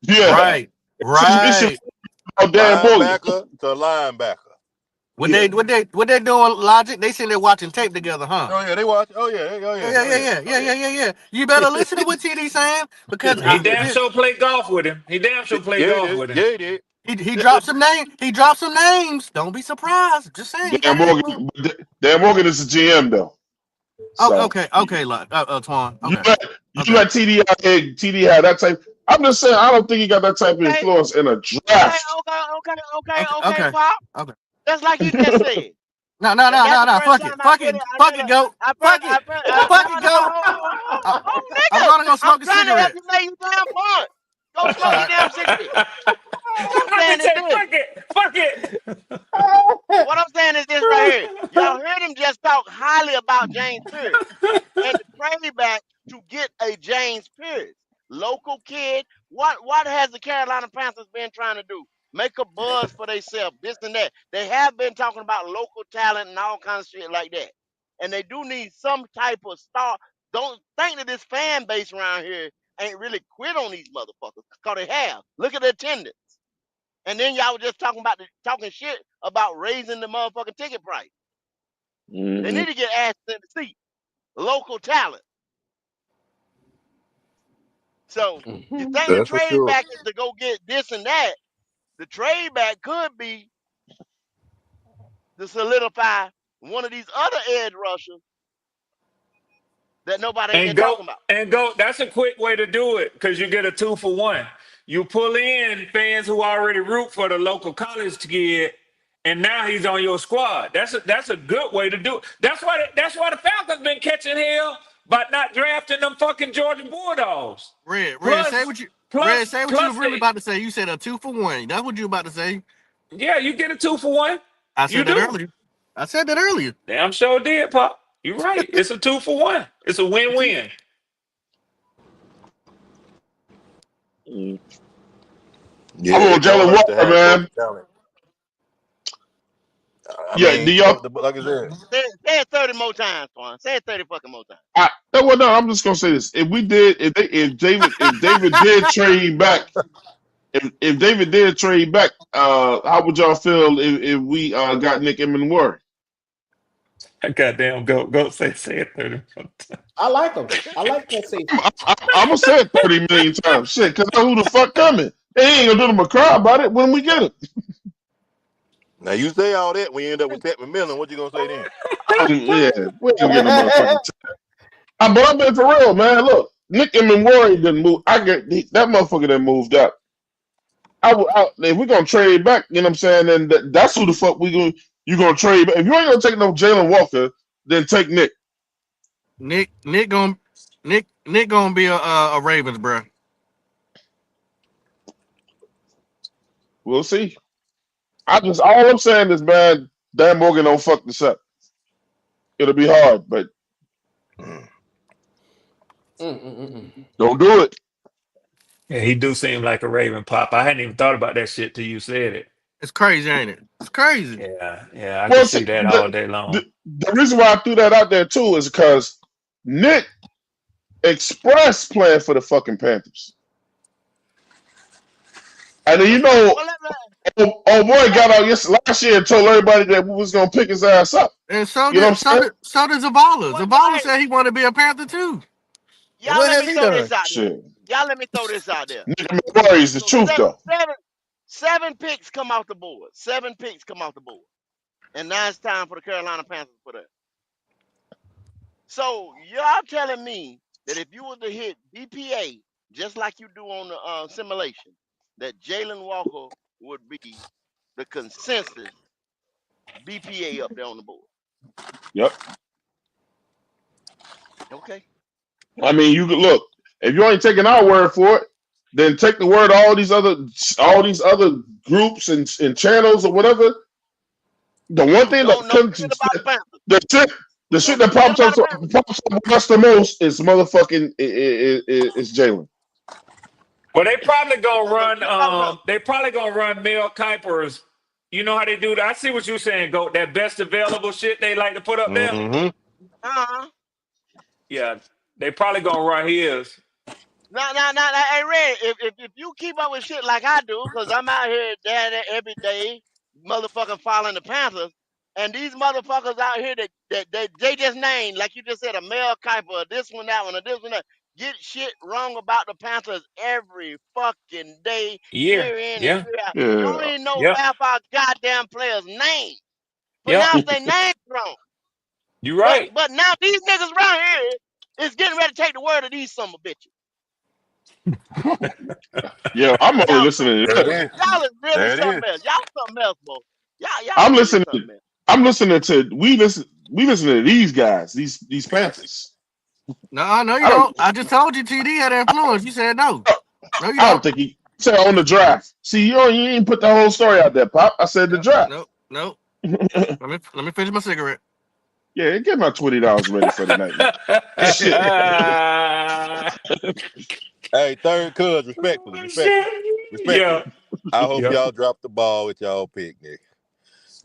Yeah. right, This shit right. about Dan Morgan. Linebacker to linebacker. Yeah. What they doing? Logic? They sitting there watching tape together, huh? Oh yeah, they watch. Oh yeah, oh Yeah, yeah, yeah, oh yeah, yeah, yeah, oh yeah, yeah, yeah. yeah, yeah. You better listen to what TD saying because He damn sure play golf with him. He damn sure play Yeah, he golf did. with him. Yeah, he did. he dropped some name. He dropped some names. Don't be surprised. Just saying, he got Dan an influence. Morgan. Dan Morgan is the GM though. Oh, So okay, you, okay, Twan. you Okay, let you okay. let TD out here. TD had that type. I'm just saying I don't think he got that type of Okay, influence in a okay, draft. Okay, okay, okay, Pop. okay. Just like you just said. No, no, no, That's no, the no. first Fuck time it. Fuck it. Fuck it, goat. Fuck it. no, Fuck it, no, goat. I'm nigga. gonna go I'm smoke a trying to help cigarette. you make your damn point. Go All smoke your right. damn cigarette. What I'm I saying can is say this. fuck it, fuck it. What I'm saying is this right here. Y'all heard him just talk highly about James Pierce. And the trade back to get a James Pierce. Local kid. What has the Carolina Panthers been trying to do? make a buzz for themselves, this and that. They have been talking about local talent and all kinds of shit like that. And they do need some type of star. Don't think that this fan base around here ain't really quit on these motherfuckers, because they have. Look at the attendance. And then y'all were just talking talking shit about raising the motherfucking ticket price. They need to get asked in the seat. Local talent. So you think the That's for trade sure. back is to go get this and that? The trade back could be to solidify one of these other edge rushers that nobody ain't been talking about. That's a quick way to do it because you get a 2-for-1. You pull in fans who already root for the local college kid, and now he's on your squad. That's a good way to do it. That's why the Falcons been catching hell by not drafting them fucking Georgia Bulldogs. Red, say what you were really about to say. You said a 2-for-1. That's what you about to say. Yeah, you get a 2-for-1. I said that earlier. I said that earlier. Damn sure did, Pop. You're right. It's a 2-for-1. It's a win-win. Yeah, I'm on Jalen Walker, man. Do y'all? Like I said, Say it 30 more times, Quan. Say it 30 fucking more times. No, I'm just gonna say this. If David did trade back, if David did trade back, how would y'all feel if we got Nick Emenwari? Goddamn, go say it 30 more times. I like him. I like that safety. I'm gonna say it 30 million times. Shit, because who the fuck coming? They ain't gonna do them a cry about it when we get it. now you say all that when you end up with Pat McMillan, what you gonna say then? Yeah, we ain't getting a motherfucking time. But I'm being for real, man. Look, Nick Emenwari didn't move. That motherfucker that moved up. If we're gonna trade back, you know what I'm saying, then that's who the fuck you gonna trade back. If you ain't gonna take no Jalen Walker, then take Nick. Nick gonna be a Ravens, bro. We'll see. All I'm saying is, man, Dan Morgan don't fuck this up. It'll be hard, but don't do it. Yeah, he do seem like a Raven, Pop. I hadn't even thought about that shit till you said it. It's crazy, ain't it? It's crazy. Yeah, I can see that all day long. The reason why I threw that out there too is because Nick expressed playing for the fucking Panthers. And then boy got out last year and told everybody that we was gonna pick his ass up. And so did Zavala. Zavala said he wanted to be a Panther too. Y'all let me throw this out there. Y'all let me throw this out there. Nick Emenwari is the truth, though. Seven picks come off the board. 7 picks come off the board. And now it's time for the Carolina Panthers to put up. So y'all telling me that if you were to hit BPA just like you do on the simulation, that Jalen Walker would be the consensus BPA up there on the board? Yep. Okay. I mean, you could look. If you ain't taking our word for it, then take the word of all these other groups and channels or whatever. The one thing that comes the shit that pops up with us the most is motherfucking is Jalen. Well, they probably gonna run Mel Kiper's. You know how they do that? I see what you're saying, Goat. That best available shit they like to put up there. Uh-huh. Yeah, they probably gonna run his. No, hey Red, if you keep up with shit like I do, because I'm out here every day, motherfucking following the Panthers, and these motherfuckers out here that they just named, like you just said, a Mel Kiper, this one, that one, or this one, that, get shit wrong about the Panthers every fucking day, year in and year out. You don't even know half our goddamn players' names. Pronounce their names wrong. You right. But now these niggas around here is getting ready to take the word of these son of a bitches. Yeah, I'm only listening to that. Y'all is really something else. Y'all something else, bro. Y'all I'm listening. I'm listening to we listen to these guys, these Panthers. No, you don't. I just told you TD had influence. You said no. No, you I don't think he said on the draft. See, you ain't put the whole story out there, Pop. I said the draft. No. let me finish my cigarette. Yeah, get my $20 ready for the night. Hey, third cuz, respectfully. Respectfully, Yeah, I hope yeah. y'all drop the ball with y'all pick, nigga.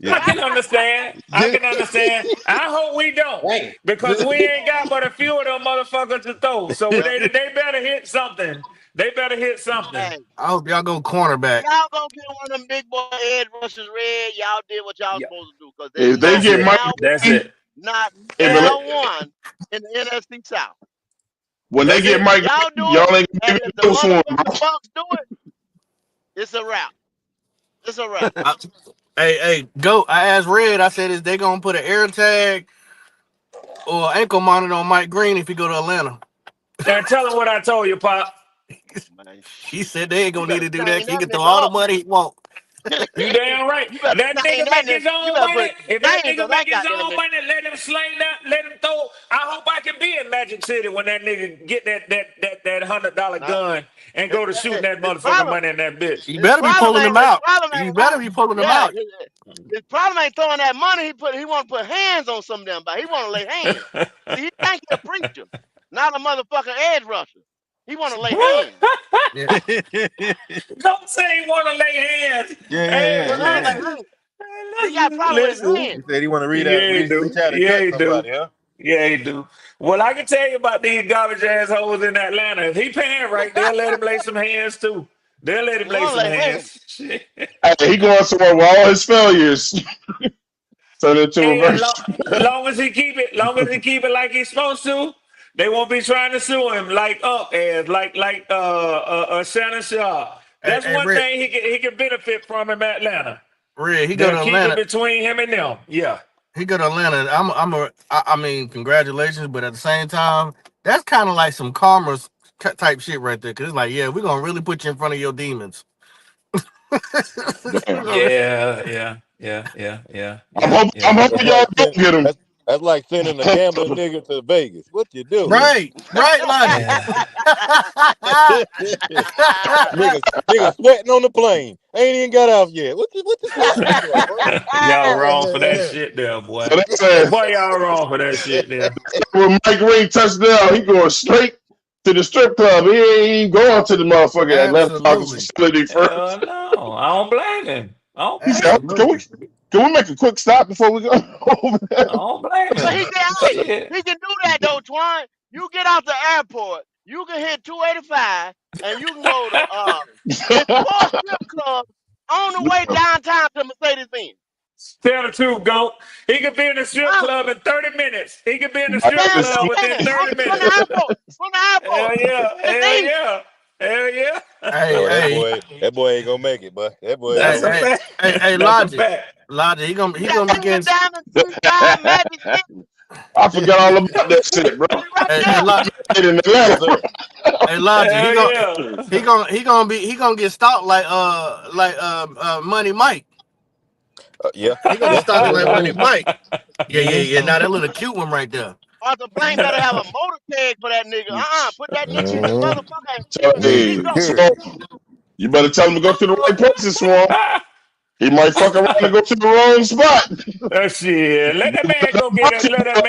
I Yeah. can understand. I can understand. I hope we don't. Hey, Because we ain't got but a few of them motherfuckers to throw. So Well, they better hit something. They better hit something. hey, I hope y'all go cornerback. y'all gonna get one of them big boy edge rushers red. Y'all did what y'all Yeah. supposed to do because there's If they That's not get it. Mike now That's Green, it. not if now it, one in the NFC South. when they That's get it. Mike Y'all Green, do it, y'all ain't and giving if the no for him, motherfucking Bucks do it, it's a wrap. It's a wrap. I, hey, go. I asked Red. I said, is they gonna put an air tag or ankle monitor on Mike Green if he go to Atlanta? Now tell him what I told you, Pop. Man, He said they ain't you gonna need better to do that. chain He that can throw all nigga the up. money he want. You damn right. You better That chain nigga that make nigga. his You own better money. put If that chains nigga on make that his goddamn own nigga. money, let him sling that, let him throw. I hope I can be in Magic City when that nigga get that $100 Nah, gun and go to shooting that his motherfucking problem, money in that bitch. You better be pulling him his out. problem You ain't better be pulling him yeah, out. his problem ain't throwing that money. He want to put hands on some of them, but he want to lay hands. See, he think he a preacher, not a motherfucking edge rusher. He want to lay hands. Yeah. Don't say he want to lay hands. Yeah. He Hey, want to lay Yeah. listen, hands. He got a problem with his listen. He hands. said he want to Yeah, he reach do. out and Yeah, touch he do. somebody, huh? Yeah, he do. Well, I can tell you about these garbage assholes in Atlanta. If he paying right, they'll let him lay some hands too. They'll let him He lay want to some lay hands. hands. Shit. hey, he going somewhere with all his failures. Turn it to Hey, reverse. long as he keep it, long as he keep it like he's supposed to, they won't be trying to sue him like up as Shannon Sharp. Hey, That's hey, one Red. thing he can benefit from in Atlanta. Red. He go They'll to keep it Atlanta. between him and them. Yeah. He go to Atlanta. I mean, congratulations, but at the same time, that's kind of like some karma type shit right there. Cause it's like, yeah, we're gonna really put you in front of your demons. Damn. I'm Yeah. hoping That's y'all like don't get him. that's like sending a gambling nigga to Vegas. What you do? Yeah. Right, Logic. Yeah. Nigga sweating on the plane. Ain't even got off yet. What you sweating for, bro? Y'all wrong for that shit there, boy. So they said Boy, y'all wrong for that shit there. when Mike Green touchdown, he going straight to the strip club. He ain't even going to the motherfucking Atlanta Falcons Absolutely. facility Hell first. no. I don't blame him. I don't He blame said, him. "Can we Absolutely. make a quick stop before we go over there?" I don't blame But him. he Shit. can do that though, Twan. You get out the airport, you can hit 285, and you can go to it's four strip clubs on the way downtown to Mercedes Benz. Tell the truth, Goat. He could be in the strip Huh? club in 30 minutes. He could be in the Mike strip Damn is club sure within can. 30 From the minutes. airport. From the airport. Hell yeah. It's Hell easy. yeah. Hell yeah. Hey, Boy, hey, that boy ain't gonna make it, but that boy ain't hey, That's gonna a make hey, it. fact. hey, That's a Logic. fact. Logic. He That gonna be ain't getting. down in Seaside Magic City. I forgot all about that shit, bro. He right Hey, there. In Yes, Atlanta. sir. hey, Logic. Hell yeah. He gonna get stalked like Money Mike. Yeah, He gonna be yeah, stalking yeah, like yeah. Money Mike. Yeah. Mm-hmm. Now that little cute one right there. Arthur Blank better have a motor tag for that nigga. Put that nigga in the Mm-hmm. motherfucker and So, keep hey, it going. Security. Swan, you better tell him to go to the right places, Swan. He might fuck around and go to the wrong spot. Shit. Let that man go get it. Let that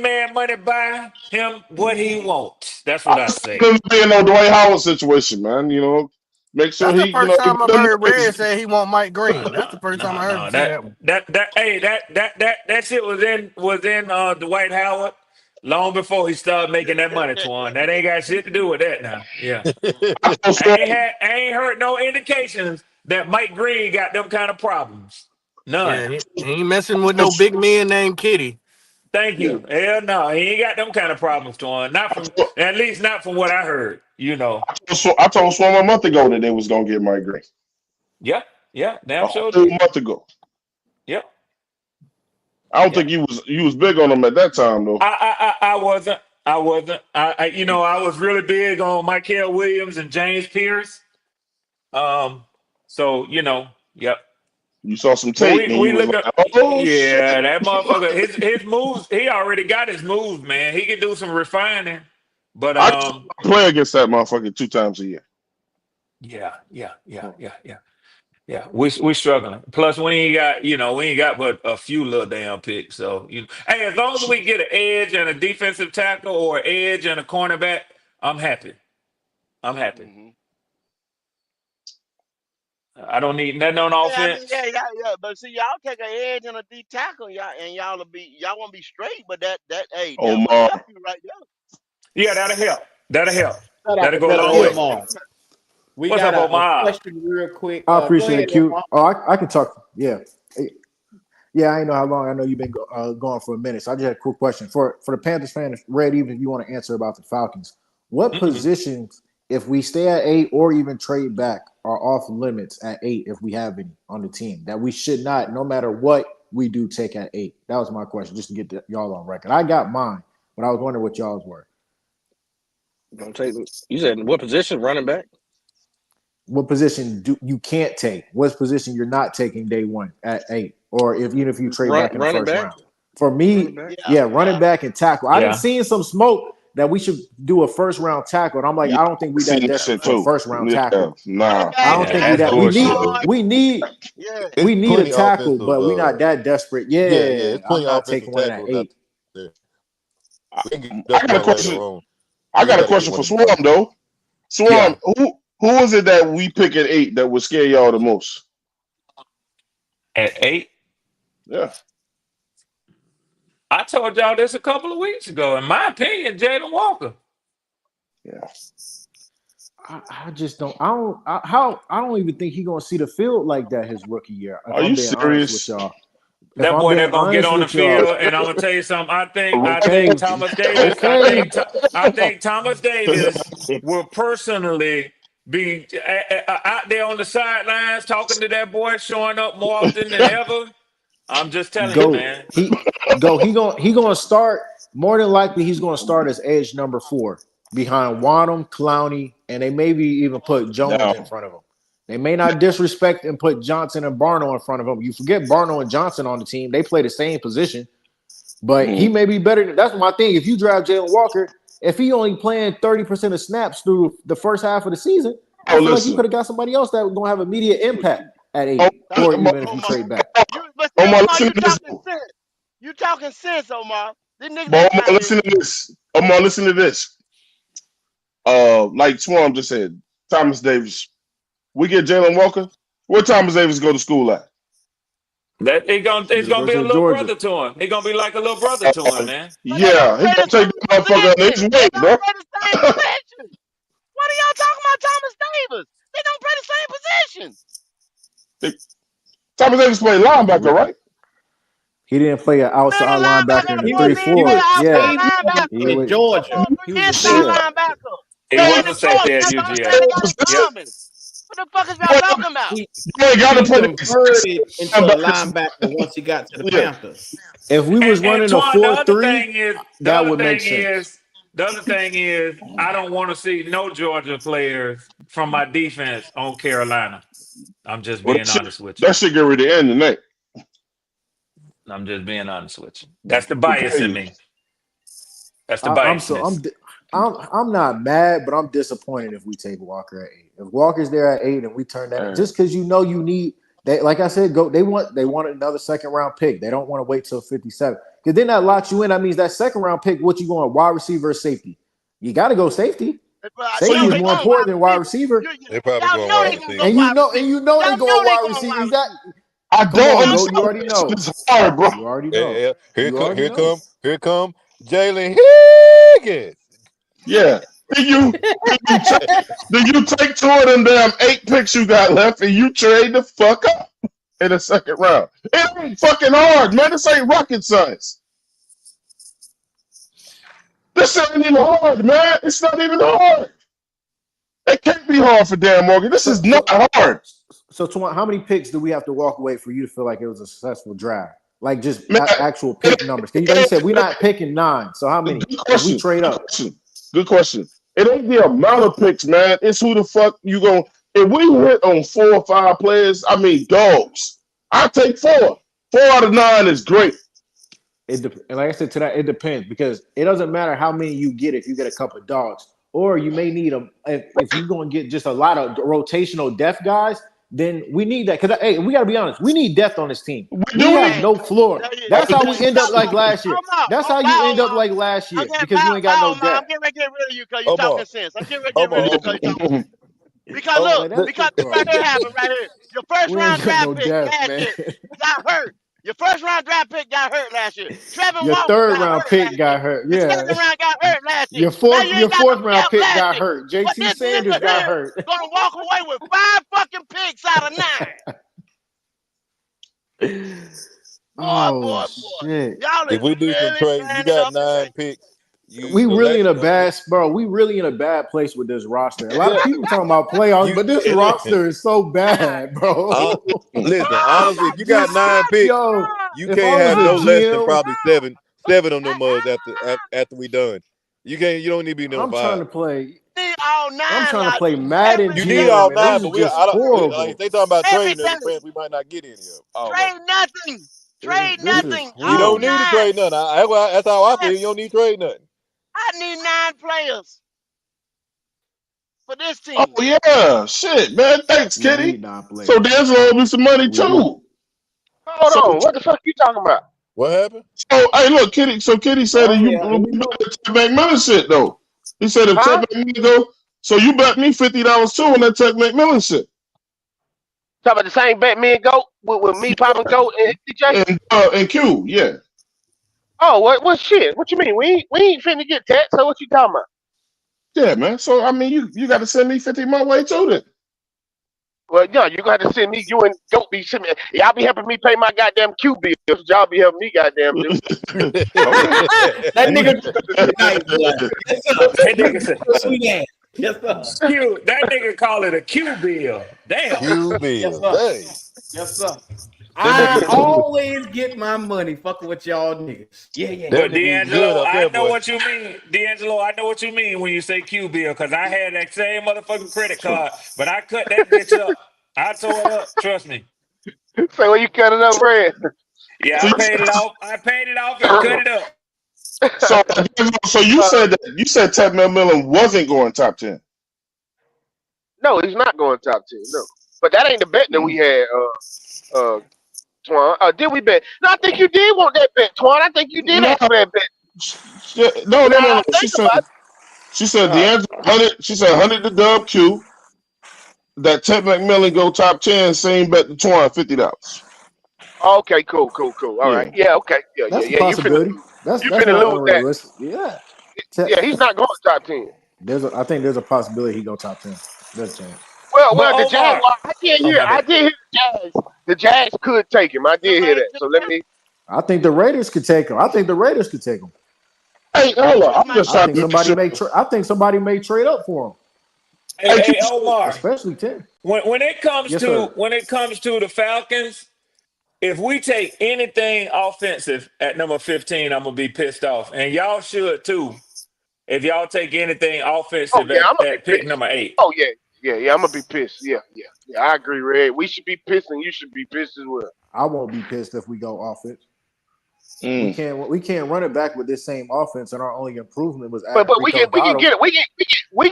man money buy him what he wants. That's I what I just say. want him to be in no Dwight Howard situation, man. You know, make sure That's the he, first he time I've the heard Red noise. say he want Mike Green. That's the first time I heard him No. say that one. That shit was in Dwight Howard long before he started making that money, Twan. That ain't got shit to do with that now. Yeah. I told Swan, I ain't heard no indications that Mike Green got them kind of problems. None. Yeah, he ain't messing with no big man named Kitty. Thank yeah, you. Hell no, he ain't got them kind of problems, Twan. Not I from told, at least not from what I heard. You know. I told Swan a month ago that they was gonna get Mike Green. Yeah, yeah, A damn sure whole did. month ago. Yeah, I don't yeah. think you was big on him at that time though. I wasn't. I wasn't. I was really big on Michael Williams and James Pierce. Um, so yep. You saw some But tape and we you was look like, up. oh shit. Yeah, that motherfucker. His moves. He already got his moves, man. He can do some refining. But I just play against that motherfucker 2 times a year. yeah. We struggling. Plus, we ain't got but a few little damn picks. So hey, as long as we get an edge and a defensive tackle or an edge and a cornerback, I'm happy. I'm happy. Mhm. I don't need nothing on Yeah, I mean, offense. yeah. But see, y'all take an edge and a D tackle, y'all won't be straight. But hey, that would Omar, help you right there. Yeah, that'll help. That'll help. Shout out That'll to go a brother long way. Omar. We What's got up, a Omar? question real quick. I Go appreciate ahead, it, Q. Omar. Oh, I can talk. Yeah. Yeah, I know how long. I know you've been going for a minute. So I just had a quick question for the Panthers fan. Red, even if you want to answer about the Falcons, what Mm-mm. positions, if we stay at 8 or even trade back, are off limits at 8 if we have any on the team that we should not, no matter what we do, take at 8? That was my question, just to get y'all on record. I got mine, but I was wondering what y'all's were. Don't take. You said what position? Running back. What position do you can't take? What position you're not taking day one at 8, or even if you trade back in the Running first back. round? For Running me, back. yeah, running back and tackle. I didn't Yeah. see some smoke that we should do a first round tackle, and I'm like, yeah, I don't think I we seen that that desperate shit for a too. first round Yeah, tackle. nah. I Running don't back, think Yeah, we that's that bullshit, though. guard. we need Yeah. It's we need a plenty tackle, offensive. but we're not that desperate. Yeah, Yeah, it's I'm plenty not offensive taking one at tackles out 8. there. I, We can get I up got a one later question. on. I We ain't got a got to get question one for in the Swarm first. though. Yeah. Swarm, who is it that we pick at 8 that would scare y'all the most? At 8, Yeah. I told y'all this a couple of weeks ago. In my opinion, Jalen Walker. Yeah. I just don't. I don't even think he's gonna see the field like that his rookie year. If Are I'm you being honest with serious? y'all. If That I'm boy being that gonna get honest on the with y'all. field, and I'm gonna tell you something. I think Okay, Thomas Davis. okay. I think Thomas Davis will personally be out there on the sidelines talking to that boy, showing up more often than ever. I'm just telling you, Go. man. He gonna start. More than likely, he's gonna start as edge number 4 behind Wanham, Clowney, and they maybe even put Jones in Now, front of him. They may not disrespect and put Johnson and Barno in front of him. You forget Barno and Johnson on the team; they play the same position, but he may be better. That's my thing. If you draft Jalen Walker, if he only playing 30% of snaps through the first half of the season, I oh, feel like you listen. could have got somebody else that was gonna have immediate impact at Oh, 8, Thank or you, Omar, even if you Omar. trade back. But see, Omar, Omar, listen you to this. talking sense. You talking sense, Omar. These niggas But ain't Omar, trying to hear listen to you. this. Omar, listen to this. Like Swarm just said, Thomas Davis. We get Jalen Walker. Where Thomas Davis go to school at? It's gonna be a University of little Georgia. brother to him. He's gonna be like a little brother to him, man. But they Yeah, don't he play gonna the take same that motherfucker under his position. They wing, don't bro. play the same position. What are y'all talking about, Thomas Davis? They don't play the same position. Thomas Davis played linebacker, right? He didn't play an outside Middle linebacker linebacker, in that the He boy was three didn't he play was four. a Yeah, outside safety he linebacker. at was. That Georgia. boy He was was a inside Shit. safety. linebacker. He Playing was the a Georgia. safety at That's the only UGA. thing they got in Yep. common. What the fuck is You y'all talking about? He ain't got to he play the converted into a linebackers. linebacker once he got to the Yeah. Panthers. If we was And running a Twan, 4-3, that would make sense. the other thing is, I don't want to see no Georgia players from my defense on Carolina. I'm just Well, being honest with you. that shit get ready to end tonight. I'm just being honest with you. That's the To bias tell in you. me. That's the I'm so biasness. I'm not mad, but I'm disappointed if we take Walker at 8. If Walker's there at 8 and we turn that, Uh, just because you need they, like I said, they want another second round pick. They don't want to wait till 57. Because then that locks you in. That means that second round pick, what you going, wide receiver or safety? You got to go safety. I so Safety know you is they more going wide important than wide receiver. receiver. They probably Y'all going know wide they gonna receiver. go And wide receiver. they Y'all going know they wide going receiver. wide receiver. I Come don't on, Y'all go. understand. You already That shit know. is hard, bro. You already know. Yeah, You already know. here come Jalen Higgins. Yeah. Then you take 2 of them damn 8 picks you got left and you trade the fuck up in the second round. It ain't fucking hard, man. This ain't rocket science. This ain't even hard, man. It's not even hard. It can't be hard for Dan Morgan. This So is not hard. Twan, how many picks do we have to walk away for you to feel like it was a successful draft? Like just Man, actual pick numbers. Because like you said, we're not picking 9. So how many? good If we question. trade Good up, question. Good question. It ain't the amount of picks, man. It's who the fuck you going. If we hit on 4 or 5 players, I mean dogs. I take 4. 4 out of 9 is great. and like I said tonight, it depends because it doesn't matter how many you get if you get a couple of dogs, or you may need them if you're going to get just a lot of rotational depth guys. Then we need that because hey, we got to be honest. We need depth on this team. We We do have need. Hey, no floor. That's how we you end up talking like about last year. That's how you end up like last I'm year getting because you ain't got no I'm depth. getting ready to get rid of you because you're Omar, talking sense. I'm getting ready to get rid of Omar, you because you're talking sense. Because Oh, look, man, that, because this bro, right here happened right here. Your first we ain't round got draft no pick depth, last man. year got hurt. Your first round draft pick got hurt last year. Trevin Your Walker third got round hurt pick last year. got hurt. Your Yeah. second round got hurt last year. Your Now you ain't got no fourth round depth pick last got year. hurt. But JT this Sanders nigga got here hurt. gonna walk away with 5 fucking picks out of 9. Oh Boy. shit. Y'all If is we do some really trade, you standing got up today. 9 picks. You We really in a selection of bad bro. We really in a bad place with this roster. A lot of yeah. people talking about playoffs, You but this and listen. roster is so bad, bro. Listen, Oh honestly, my if you got This 9 God! picks, yo, Oh, you if I can't was have a no less than GM, probably seven of them mugs after we done. You don't need to be no I'm trying 5. to play. need all 9 I'm trying to like play Madden You need GM, all and this 9, is but just like if horrible. they talking about trading, there's a everything. chance we might not get any of all of Trade them. nothing. Trade This is nothing. You All don't horrible. need to 9. trade nothing. That's how I feel. You don't need to trade nothing. I need 9 players for this Oh team. yeah, shit, man. Thanks, We Kitty. need non-players. So D'Angelo owed me some money We do. too. Hold So, on. What the fuck you talking about? What happened? so hey, look, Kitty. So Kitty said that Oh you yeah, here we bet go. the Ted McMillan shit though. He said if Ted Huh? McMillan go, so you bet me $50 too on that Ted McMillan shit. Talk about the same bet me and Goat with me popping Goat and DJ. And Q, yeah. Oh, what shit? What you mean? We ain't finna get that. So what you talking about? Yeah, man. So I mean, you got to send me 50 my way too. Then Well, yeah, you gonna have to send me. You and Goat be sending me. Y'all be helping me pay my goddamn Q bills. Y'all be helping me goddamn do. okay. That nigga nice, boy. Yes, sir. That nigga said, Sweet ass. Yes, sir. Q. That nigga call it a Q bill. Damn. Q Yes, Bill. sir. Dang. Yes, sir. That I nigga always get my money fucking with y'all niggas. Yeah. that But nigga eating good D'Angelo, up I there, know boy. what you mean. D'Angelo, I know what you mean when you say Q bill, because I had that same motherfucking credit card, but I cut that bitch up. I tore it up. Trust me. Say where you cutting up bread. Yeah, So I you paid it off. I paid it off and cut it up. so you said that you said Ted McMillan wasn't going top 10. No, he's not going top 10. No, but that ain't the bet that we had. Twan. Did we bet? No, I think you did want that bet, Twan. I think you did No, ask for that bet. no. Now I She think said about it. D'Angelo 100. She said 100 to Dub Q. That Ted McMillan go top 10. Same bet to Twan $50. Okay, cool. All right. Yeah. Yeah, okay. Yeah. That's a You finna possibility. lose. You That's finna not lose that. unrealistic. Yeah. Yeah, he's not going top 10. I think there's a possibility he go top 10. There's a chance. But Well, the Jags. Omar, Well, oh my I bad. did hear the Jags. The Jags could take him. I did hear Somebody that. took So him let out. me. I think the Raiders could take him. I think the Raiders could take him. Hey, hold on. I'm Somebody just I trying think to make somebody sure. may trade up for him, Hey, Hey, Q, hey, Omar. especially 10. When it comes Yes, to sir. the Falcons, if we take anything offensive at number 15, I'm gonna be pissed off, and y'all should too. If y'all take anything Oh offensive yeah, I'm gonna be at pick pissed. number 8. Oh yeah. I'm gonna be pissed. Yeah. I agree, Red. We should be pissed, and you should be pissed as well. I won't be pissed if we go offense. We mm, can't run it back with this same offense, and our only improvement was But adding we Rico can Dotto. get it. We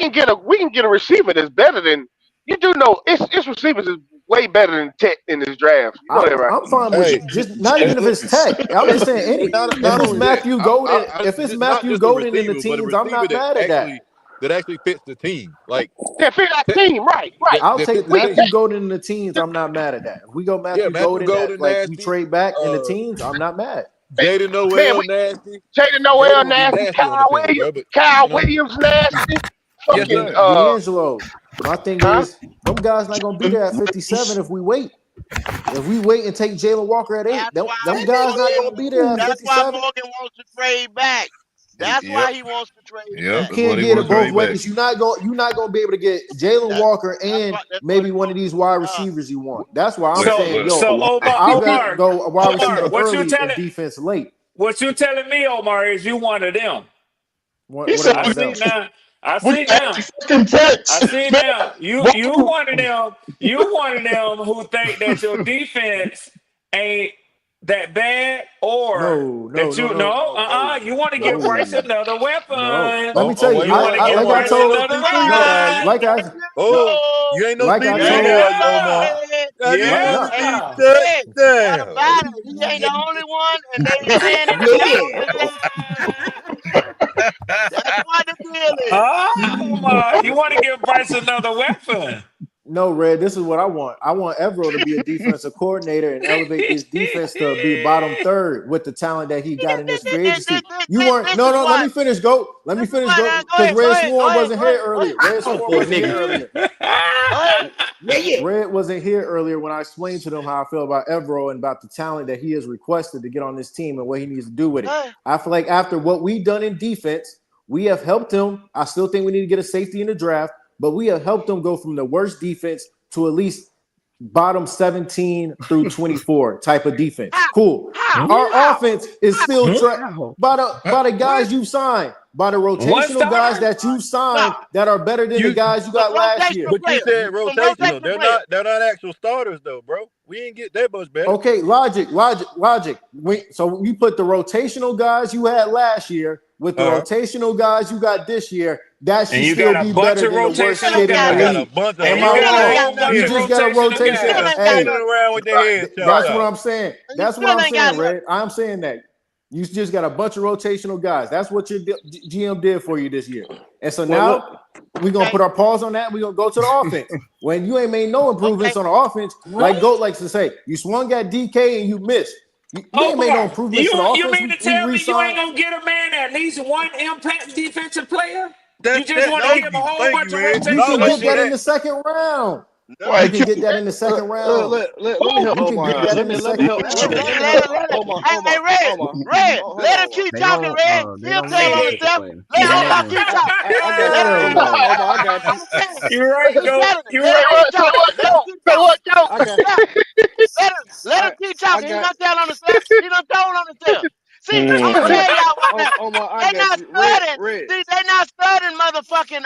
can get a receiver that's better than you do know. Its receivers is way better than Tech in this draft. You know that, right? I'm fine with Hey, just not hey, even if look, it's Tech. I'm just saying if not it's only that, Matthew Golden, if it's not Matthew just a Golden in the receiver, but a teens, I'm receiver not mad at that. that actually fits the team. Like That fit our that, team, right? I'll that take fits the We team. Matthew Golden in the teens. I'm not mad at that. If we go Yeah, Matthew Matthew Golden at Golden, like we nasty. trade back in the Uh, teens, I'm not mad. Jaden man, Noel, we nasty. Jaden Jaden Noel would be nasty. nasty on the team, bro. But Kyle you know, Williams nasty. yes, Fucking sir. D'Angelo, my thing huh? is them guys not gonna be there at 57 if we wait. If we wait and take Jalen Walker at 8, That's why them guys not Morgan. gonna be there at That's why 57. Morgan wants to trade back. That's Yep, why he wants to trade You yep. back. That's what can't he get want it to both trade back. ways. You're not gonna be able to get Jalen Walker That's and what. That's what maybe he one of wants. these wide Uh, receivers you want. That's why I'm Well, saying, So, well, yo, so I'd rather Omar, go a wide receiver what you early and telling defense late. me, Omar, is you one of them. he What said, am I one of see them? now. I "We see got now. fucking I picks, see man. now. You Walker, one of them. You one of them who think that your defense ain't that bad, or No, no, that no, you no, no. no, no, You want to give Bryce no, another no. weapon. Let me tell you, wait a You minute. want to give like I Bryce Omar, you ain't no told another C3 no, now. Are you? weapon. like I Oh, go. you ain't no like I C3 told now, are you, Omar? Yeah. Hey, God, you ain't like no no, C3. Yeah. hey, what Damn. about it? He ain't the only one, and they saying it too. Yeah. That's why the Really? You want to give Bryce another weapon? No, Red, this is what I want. I want Evero to be a defensive coordinator and elevate this defense to be bottom third with the talent that he got in this free agency. You weren't. This is No. Let what. me finish. Go. Let me This is finish. what. Go. Go Because ahead. Go Red ahead. Go Swarm ahead. wasn't Go here ahead. Go earlier. ahead. Red Oh, Swarm poor wasn't here nigga. earlier. Yeah. Red wasn't here earlier when I explained to them how I feel about Evero and about the talent that he has requested to get on this team and what he needs to do with it. I feel like after what we've done in defense, we have helped him. I still think we need to get a safety in the draft, but we have helped him go from the worst defense to at least bottom 17 through 24 type of defense. Cool. Our offense is still by the guys you signed, by the rotational guys that you signed that are better than the guys you got last year. But you said rotational. They're not actual starters though, bro. We ain't get that much better. Okay, logic. So we put the rotational guys you had last year with the rotational guys you got this year. That should still be better than the worst shit in the league. Am I wrong? You just got a rotation. Hey, around with their heads. that's what I'm saying. That's what I'm saying, Red. I'm saying that. You just got a bunch of rotational guys. That's what your GM did for you this year. And so now we're going to put our pause on that. We're going to go to the offense. When you ain't made no improvements on the offense, like Goat likes to say, you swung at DK and you missed. You ain't made no improvements on the offense. You mean to tell me you ain't going to get a man at least one impact defensive player? You just want to give him a whole bunch of rotation? You can get that in the second round. You can get that in the second round. Let me help Omar. Let me help. Hey, Red, let him keep talking, Red. He'll tell on himself. Let Omar keep talking. Omar, I got you. You're right, Goat. You're right. Let him keep talking. He's not telling on himself. He done told on himself. See, I'm gonna tell y'all what now. They're not studying. See, they're not studying motherfucking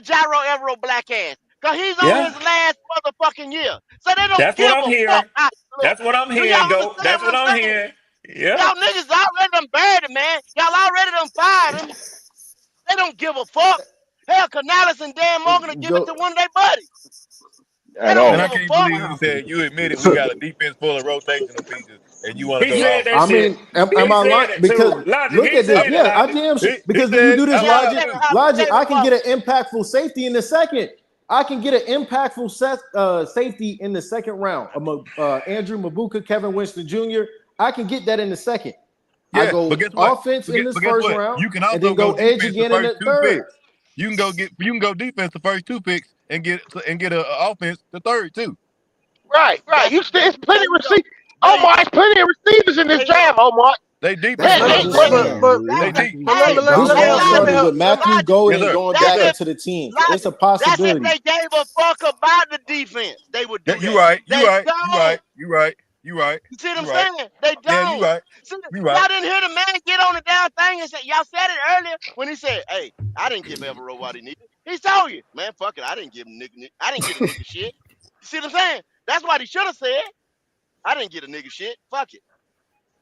Gyro Evero black ass. Cause he's on his last motherfucking year. So they don't give a fuck. That's what I'm hearing, Goat. That's what I'm hearing. Yeah. Y'all niggas already done buried him, man. Y'all already done fired him. They don't give a fuck. Hell, Canales and Dan Morgan will give it to one of their buddies. And I can't believe you said you admitted we got a defense full of rotational pieces and you want to go out. I mean, am I lying? Because look at this. Yeah, I damn sure. Because if you do this logic, I can get an impactful safety in the second. I can get an impactful safety in the second round. Andrew Mabuka, Kevin Winston Jr. I can get that in the second. Yeah, I go offense in this first round, you can also and then go edge again in the third. You can go defense the first two picks and get an offense the third too. Right. You still it's plenty of receivers. Omar, it's plenty of receivers in this draft, Omar. They deep. This all started with Matthew going and going back into the team. It's a possibility. That's if they gave a fuck about the defense. They would do that. You right. You right. You see what I'm saying? They don't. Yeah, you right. See, y'all didn't hear the man get on the damn thing and say, y'all said it earlier when he said, hey, I didn't give Evero what he needed. He told you, man, fuck it. I didn't give a nigga shit. You see what I'm saying? That's what he should have said. I didn't get a nigga shit. Fuck it.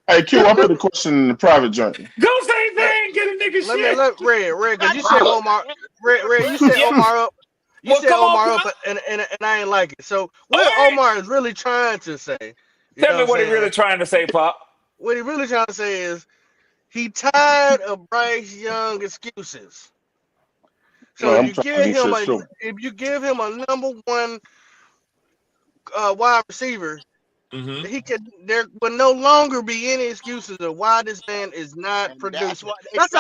Hey, Q, I put a question in the private journey. Go say thing, get a nigga shit. Let Red, because you said Omar. Red, you said Omar up. You said Omar up, and I ain't like it. So what Omar is really trying to say? Tell me what he really trying to say, Pop. What he really trying to say is he tired of Bryce Young excuses. So if you give him a number one wide receiver, he could. There will no longer be any excuses of why this man is not producing. That's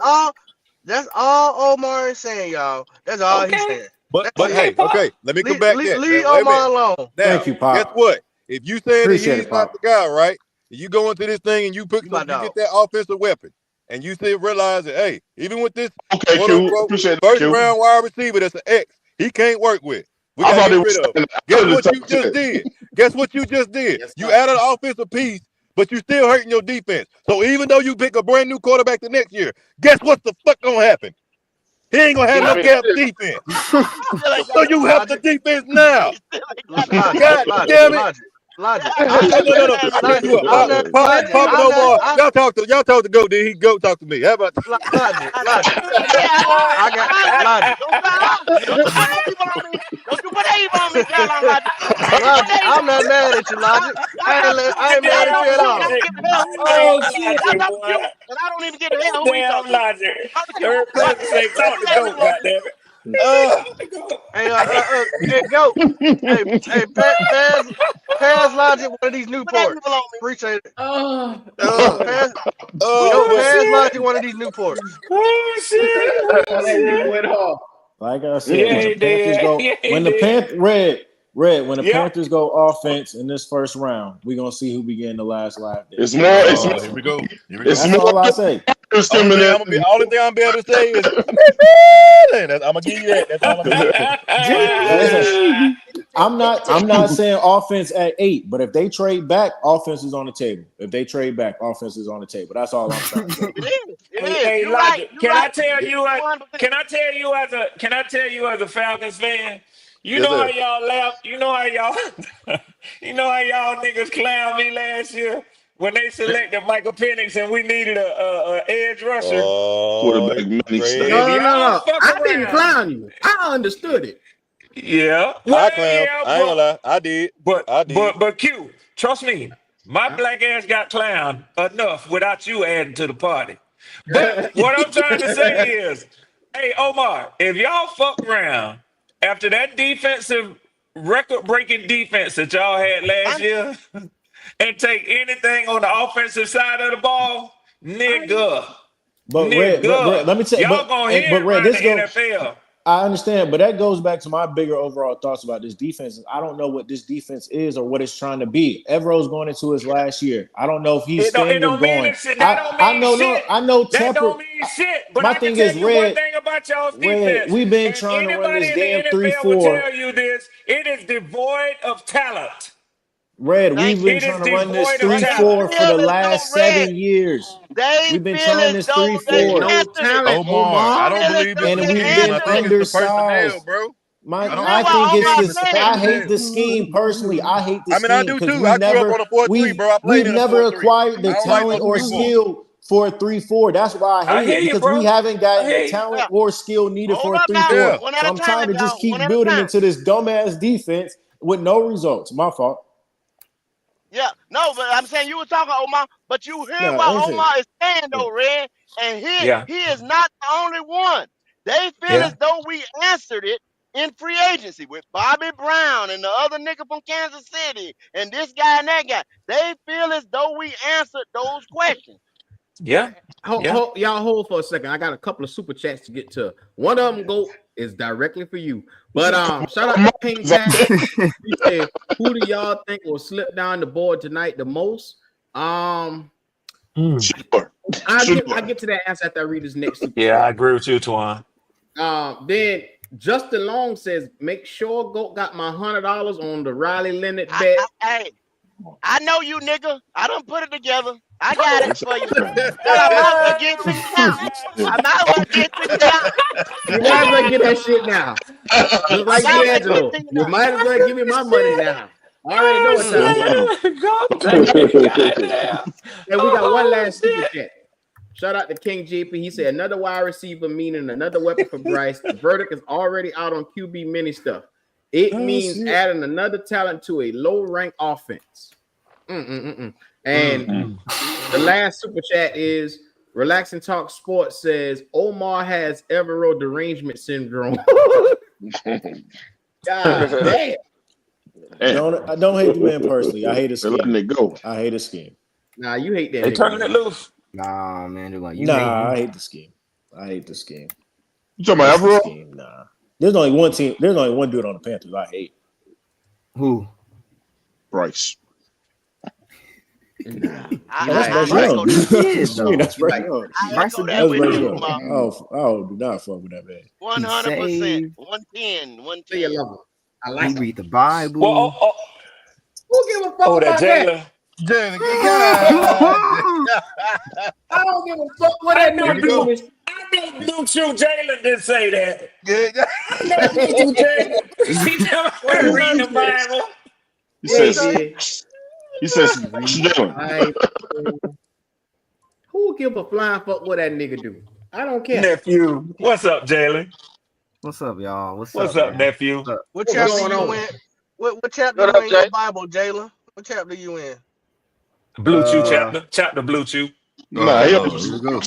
all. That's all Omar is saying, y'all. That's all he's saying. But hey, okay, let me come back there. Leave Omar alone. Now, thank you, Pop. Guess what? If you say that he's not the guy, right? You go into this thing and you get that offensive weapon, and you still realize that, hey, even with this first round wide receiver that's an X, he can't work with. We got to get rid of him. Guess what you just did? You added an offensive piece, but you still hurting your defense. So even though you pick a brand new quarterback the next year, guess what the fuck gonna happen? He ain't gonna have no gap defense. So you have the defense now. God damn it. Logic. Yeah, I'm No, not no, no, no. man, I can't do it. I'm not Logic. Papa I'm no not more. Y'all talk to Goat. Then he Goat talk to me. How about Logic. yeah, I got Logic. don't you put evil on me. Don't you put evil on me, Carolina Logic. Don't you put Logic. evil I'm on not me. mad at you, Logic. I ain't Y'all mad at talk you to at Q and I all. don't get the hell who he talk Oh, to. Y'all Logic, talk to boy. Q and I don't even get the hell who he talk Damn to. Logic. Talk to Q. Her Talk pleasure say to talk to put Goat, evil on me. goddammit. uh, Talk to Goat. Hey, hey, Goat. Hey, pass Logic one of these Put that Newports. evil on me. Appreciate it. Oh, uh, Pass, Goat, oh pass shit. Logic one of these Newports. Oh shit. Oh That nigga shit. went off. Like I said, Yeah, when the he Panthers did. go, Yeah, he when the did. when the Yep. Panthers go offense in this first round, we're gonna see who be getting the last laugh there. It's more. That's all It's I'm oh, here saying. we go. Here we it's go. That's more all I say. players Only coming thing in. I'm be able to say is I'm gonna give you that. That's all I'm gonna say. Like I said, I'm not saying offense at 8, but if they trade back, offense is on the table. If they trade back, offense is on the table. That's all I'm trying to say. It is. It Hey, is. hey, You're right. Logic. You're Can right. I tell You you? 100%. Can I tell you as a Falcons fan? You Yes, know how sir. y'all laugh. You know how y'all. You know how y'all niggas clown me last year when they selected Michael Penix and we needed a edge rusher. Quarterback Oh, money stuff. If No, crazy. no, no, y'all no. fuck I didn't around, clown you. I understood it. yeah. I Well, clown. yeah, I ain't gonna lie. I did. I did. but Q, trust me, my Huh? black ass got clowned enough without you adding to the party. But what I'm trying to say is, hey Omar, if y'all fuck around after that defensive record-breaking defense that y'all had last I'm, year and take anything on the offensive side of the ball, nigga, But Red, let me tell you, y'all gonna hear but it Red, around this the go. NFL. I understand, but that goes back to my bigger overall thoughts about this defense. I don't know what this defense is or what it's trying to be. Evero's going into his last year. I don't know if he's It staying or don't mean going. it, that don't mean shit. I know That temper. don't mean shit. But My I can thing tell is, you one thing about y'all's Red, defense, we've been and trying to run anybody this in the damn NFL will 3-4. tell you this: it is devoid of talent. Red, we've thank been you. It is trying to run this devoid of But they talent. 3-4 for feel the as though last Red, 7 years. they We've been feel trying as this though they There's 3-4. no answered it. talent, Omar, I Omar. don't Feel as believe though it's And the they we've scheme. been I answered think it. it's the personnel, undersized. bro. You I don't My remember think it's the thing is Omar scheme. this. It's the said it. I hate personnel. the scheme personally. I hate the I mean, I scheme do because too. I grew up on a 4-3, bro. I played we've in a never 4-3. acquired the I don't like no talent or 3-4. skill for a 3-4. That's why I I hate hear it you, because we bro. haven't I gotten the hear you. talent Yeah. or skill needed Hold for a up now. 3-4. Yeah. One So at a I'm tired time, of just y'all. One keep at a building time. into this dumbass defense with no results. My fault. Yeah, no, but I'm saying you were talking Omar, but you hear No, what that's it. Omar is saying Yeah. though, Red, and Yeah, he is not the only one. They feel yeah, as though we answered it in free agency with Bobby Brown and the other nigga from Kansas City and this guy and that guy. They feel as though we answered those questions. yeah, yeah. Y'all hold for a second. I got a couple of super chats to get to. One of them is directly for you. But shout out to King Jack. He said, "Who do y'all think will slip down the board tonight the most?" Sure. I get to that answer after I read his next super Yeah, I chat. agree with you, Twan. Then Justin Long says, "Make sure Goat got my $100 on the Riley Leonard I, bet." hey, I know you nigga. I done put it together. I got it Yes, for you. sir. Hell, I might as well get it to you now. Yeah. I might as well get it to you now. You might as well get that shit now. Just I like might as well get it D'Angelo. to you You now. might as well give me my money now. I already know Oh what time it is. shit! God dang, goddamn. And we got one Oh last super shit! chat. Shout out to King JP. He said another wide receiver, meaning another weapon for Bryce. The verdict is already out on QB mini stuff. It Oh means shit! adding another talent to a low rank offense. And the last super chat is Relax and Talk Sports says Omar has Evero derangement syndrome. God damn. I don't hate the man personally. I hate his They're letting scheme. it go. I hate his scheme. Nah, you hate that They nigga. turning it Man. loose. Nah, man, they're like you. Nah, I hate the scheme. I hate the scheme. You talking about It's the Evero? scheme. Nah. There's only one team. There's only one dude on the Panthers I hate. Who? Bryce. That's Bryce I Young. echo that. That's Bryce Young. I echo that That's with Bryce you, Young. Omar. Oh, do not fuck with that man. 100%. 110. Say you 110. love him. I He like him. read the Bible. Well, Who give a fuck that about that? Jalen. Jalen, I don't give a fuck what I that know nigga doing. you Jalen didn't say that. yeah. I know you Jalen. He never What heard did read you the say? Bible. He Yeah, he says did. He says, Jalen. Who will give a flying fuck what that nigga do? I don't care. Nephew, what's up, Jalen? What's up, y'all? What's What's up, up, man? nephew? What's up? What What's chapter going you on? in? What chapter What you up, in Jay? your Bible, Jalen? What chapter you in? Blue Chew Uh, chapter Blue Chew. Nah, he here we go.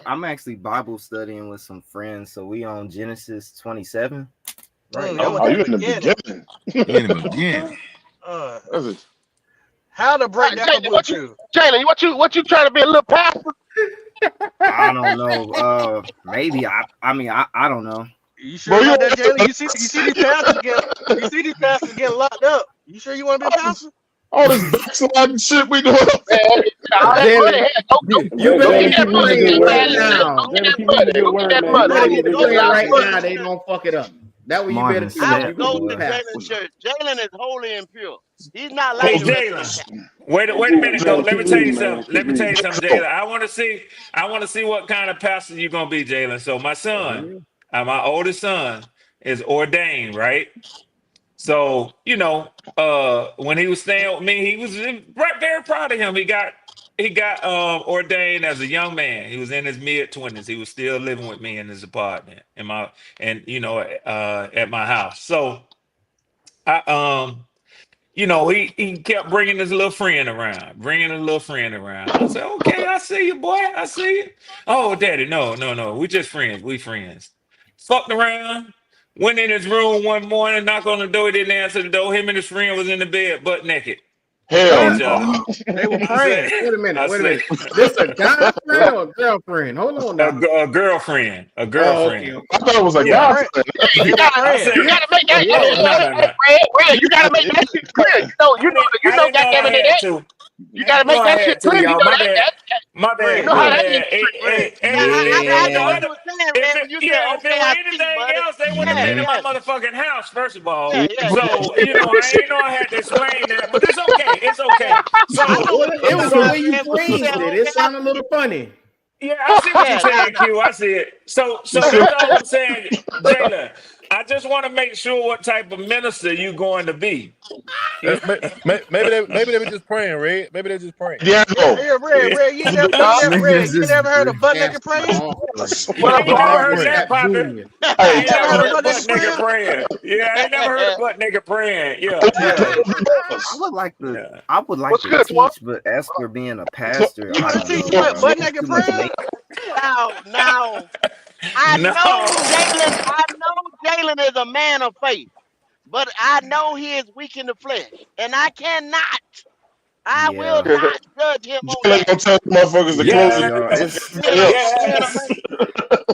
I'm actually Bible studying with some friends, so we on Genesis 27 right That was Oh, now. you the in the beginning. beginning. In the beginning. That's it. How to break down Jalen, Blue Chew? what you trying to be a little pastor? I don't know. Maybe I don't know. You sure Bro, you about that, Jalen? always- You see these pastors getting locked up. You sure you want to be a pastor? all this backsliding shit we doing. Man, all that money, Jalen, you go better get Jalen, get that keep to reading the money, good praying word, right man. man. now. Go get Jalen, that keep reading money. the good Go get word, that man. You You money. gotta better get get a to video praying out right there. now. They don't fuck it up. That way you better Marvin do I it. will You Sapp, go going to to boy. pastor. Jalen's church. Jalen is holy and pure. He's not Hey like the rest of them. Jalen, wait a minute though. Jalen, Let keep me tell you reading, man. something. Keep Let me tell reading. you something, Jalen. I want to see what kind of pastor you're gonna be, Jalen. So my son, my oldest son, is ordained, right? So when he was staying with me, he was very proud of him. He got ordained as a young man. He was in his mid-20s. He was still living with me in his apartment at my house. So he kept bringing his little friend around, I said, okay, I see you, boy. I see you. Oh, daddy, no. We just friends. We friends. Fucked around. Went in his room one morning, knocked on the door. He didn't answer the door. Him and his friend was in the bed, butt naked on Hell each other. no. They were I said, praying. Wait a minute. I Wait a said, minute. This a guy friend or a girlfriend? Hold on now. a girlfriend, Oh, okay. I thought it was a They were Yeah. guy praying. friend. They were I praying. said, You gotta make that. oh no, no, no. Red, you gotta make that shit clear. You I know, didn't know I goddamn it, had that to. you I gotta didn't know make I that shit had to, clear. You y'all. know My bad. My you bad. know how My that Red, bad. industry. I The know one, what you were saying, Red, when you said, if it okay, were I see, anything buddy. else, they wouldn't have Yeah, been in my yeah, motherfucking house, first of all. yeah, yeah, yeah. So, I ain't know I had to explain that, but it's okay. It's okay. I know So, Well, what you're it talking was the about, way you Red, when you said, phrased it. It okay, I sounded a see. little funny. yeah, I see what you're Yeah, saying, Q. I see it. So You see that's all I'm saying, Jayla. I just want to make sure what type of minister you going to be. Maybe they were just praying, Red. Maybe they're just praying. Diablo. Red. Niggas You is never heard of butt Ask naked my praying? offering. What I up, ain't dog? never Marvin heard of Sapp that, Poppy. Jr. I Hey, ain't You never never heard heard of of butt naked butt nigga prayer? praying. Yeah, I ain't never heard of butt nigga praying. Yeah, yeah, I would like to yeah. I would like What's to good, Twan? teach, but as for being a so, pastor, You I want to don't teach know, butt bro. butt It's naked too much prayer? make. Now, I know No. Jalen is a man of faith, but I know he is weak in the flesh, and I will Yeah. not judge him on Jalen that. gonna tell motherfuckers to close Yeah, the Yes. y'all. door like It's everybody else. You know what I Yes. mean?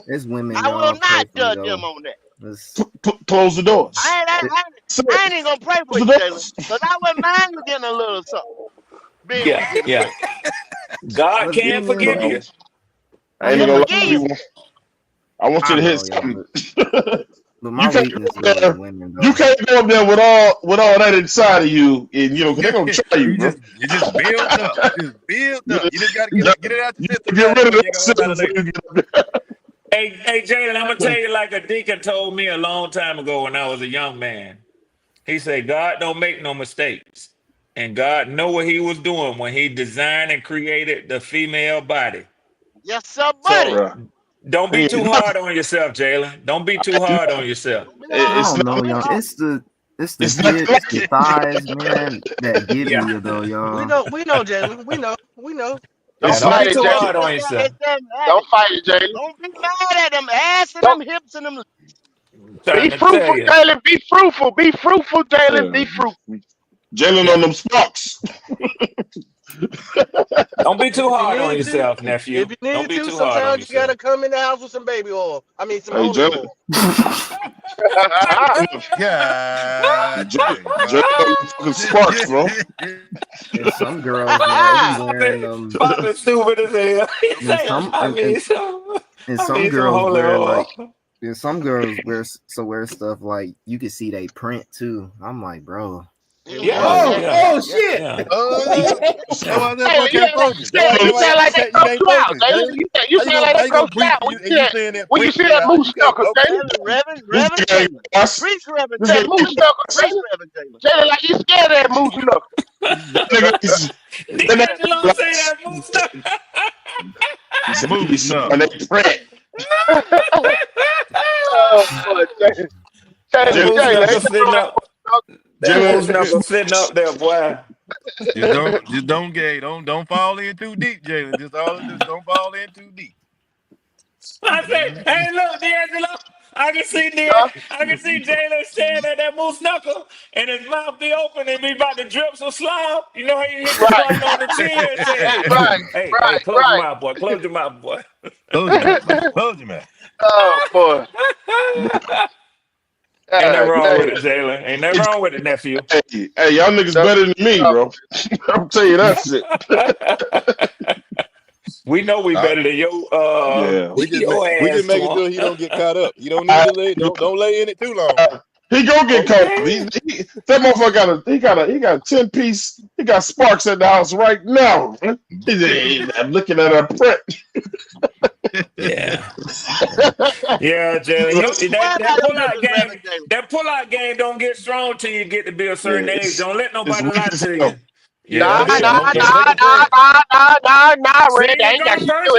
it's women, I will y'all. not Pray for me judge though. him on that. It's Close the doors. I ain't, I, it, I, Say I it. ain't even gonna pray for Close you, the Jalen, doors. because I wouldn't mind you getting a little something, being Yeah, weak in the yeah. flesh. God but can then again, forgive Bro, you. I I ain't even He'll mean, gonna my lie forgive to you. you. I want you I to hit know, y'all, something. but You my can't go weakness up is with there. women You though. can't go up there with all that inside of you, and 'cause they're gonna try you, bro. You just build up. Just build You up. You just gotta you got get it out you your gotta system get now, rid then of you ain't that gotta worry shit about it before later. you get up there. Hey, Jalen, I'm gonna tell you like a deacon told me a long time ago when I was a young man. He said, God don't make no mistakes. And God know what he was doing when he designed and created the female body. Yes, sir, buddy. So Bro, don't he be ain't too nothing. hard on yourself, Jalen. Don't be too I ain't hard on nothing. yourself. Don't be I hard It's on don't me. not know, Don't be y'all. hard. It's the it's not hips, the nothing. thighs, man, that get Yeah. me though, We y'all. know, Jalen. We know. Don't Yeah, It's don't not be fight it, too Jalen. hard on yourself. Don't fight it, Jalen. Don't be mad at them ass and Don't them hips and them. I'm be trying to tell fruitful, you. Jalen. Be fruitful. Be fruitful, Jalen. Be fruitful. Jalen on Yeah. them sparks. Don't be too If you hard on need to, yourself, nephew. if you Don't need be to, too hard on sometimes you gotta yourself. come in the house with some baby oil. I mean, some Hey, holy Jalen. oil. God dang, Jalen on them fucking sparks, bro. And some girls, man, they be Poppy, wearing them. Poppy stupid as hell. He And say, some and I some mean some girls holy wear oil. like. And some girls wear stuff like you can see they print too. I'm like, bro, Here we Yeah, go. Oh, bro. yeah, oh shit. yeah. that's why that boy Jalen, can't focus. That's why, you that's why sound like you that can't, you gross can't cloud, focus, Jalen. man. You sound like How that you gonna gross preach cloud. and you saying that When you print see shit that out? moose You can't knuckles, focus. Jalen. This Reverend guy, Jalen. boss. Preach, Reverend This guy, That Jalen. moose knuckles, Preach, Jalen. Reverend Jalen. Jalen, like you scared of that moose knuckles. D'Angelo say that Moose Moose Oh boy, That Moose Jay, knuckle sitting up. That Moose knuckle sitting up there, boy. Just don't don't fall in too deep, Jalen. Just don't fall in too deep. I say, hey, look, D'Angelo. I can see Jalen staring at that Moose knuckle, and his mouth be open and be about to drip some slob. You know how you hit the button on the chin and say, hey, close your mouth, boy. Close your mouth, boy. Close your mouth. Oh boy. Ain't nothing wrong with it, Jalen. Ain't nothing wrong with it, nephew. Hey, y'all niggas better than me, bro. I'll tell you that shit. We know we better than your we just making sure he don't get caught up. You don't need to don't lay in it too long. He gonna get caught. That motherfucker got a 10-piece. He got Sparks at the house right now. I'm looking at a print. Yeah, Jalen. That pull-out game don't get strong till you get to be a certain age. Don't let nobody lie to you. Nah, Red. They ain't got shit to do.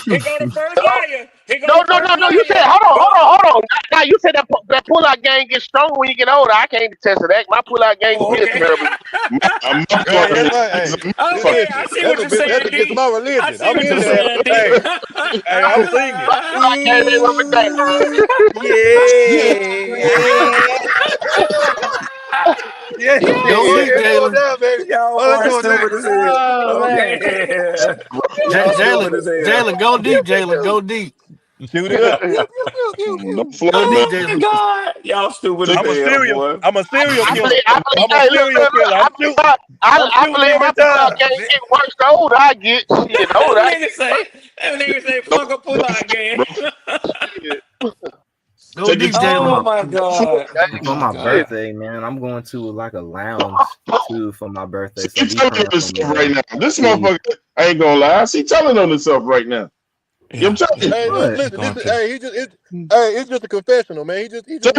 Here go the first liar. No. You said, hold on. Now you said that pull-out game gets stronger when you get older. I can't attest to that. My pull-out game is terrible. Okay, I see what you're saying, That's against my religion. I see what you're saying, D. Hey, I'm singing. Yeah. Y'all are stupid as hell. Jalen, go deep. Jalen, go deep. Shoot it up. Go deep, Jalen. God, y'all stupid as hell, boy. I'm a serial killer. I believe my pull-out game get worse the older I get. Shit, the older I get. That nigga say fuck a pull-out game. Go deep, Jalen. Oh my God. For my birthday, man, I'm going to like a lounge too for my birthday. So He's telling on himself right now. This motherfucker, I ain't gonna lie. He telling on himself right now. Yeah. I'm telling you. Hey, listen, it's just a confessional, man. He just he going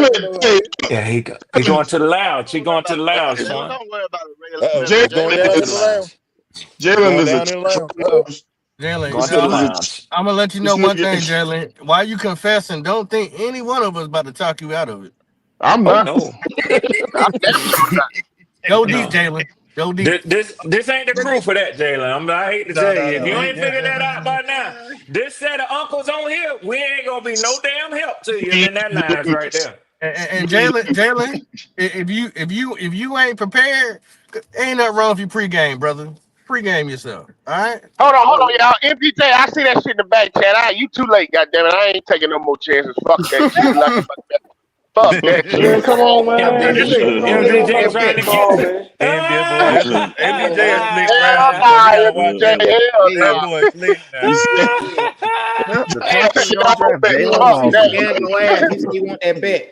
to the lounge. He going to the lounge, son. Don't worry about it, Jalen is a Jalen, I'm gonna let you know one thing, Jalen. Why you confessing? Don't think any one of us about to talk you out of it. I'm not. No. Go deep, Jalen. Go deep. This ain't the crew for that, Jalen. I hate to tell you. If you ain't figured that out by now, this set of uncles on here, we ain't gonna be no damn help to you in that lines right there. And Jalen, if you ain't prepared, ain't nothing wrong if you pregame, brother. Pregame yourself. All right. Hold on, y'all. MPJ, I see that shit in the back chat. You too late, goddammit. I ain't taking no more chances. Fuck that shit. Fuck that shit. Man, come on, man. MPJ trying to get MPJ is slick round. Hell boy slick now. The Panthers don't draft Jalen. You see, he want that bet.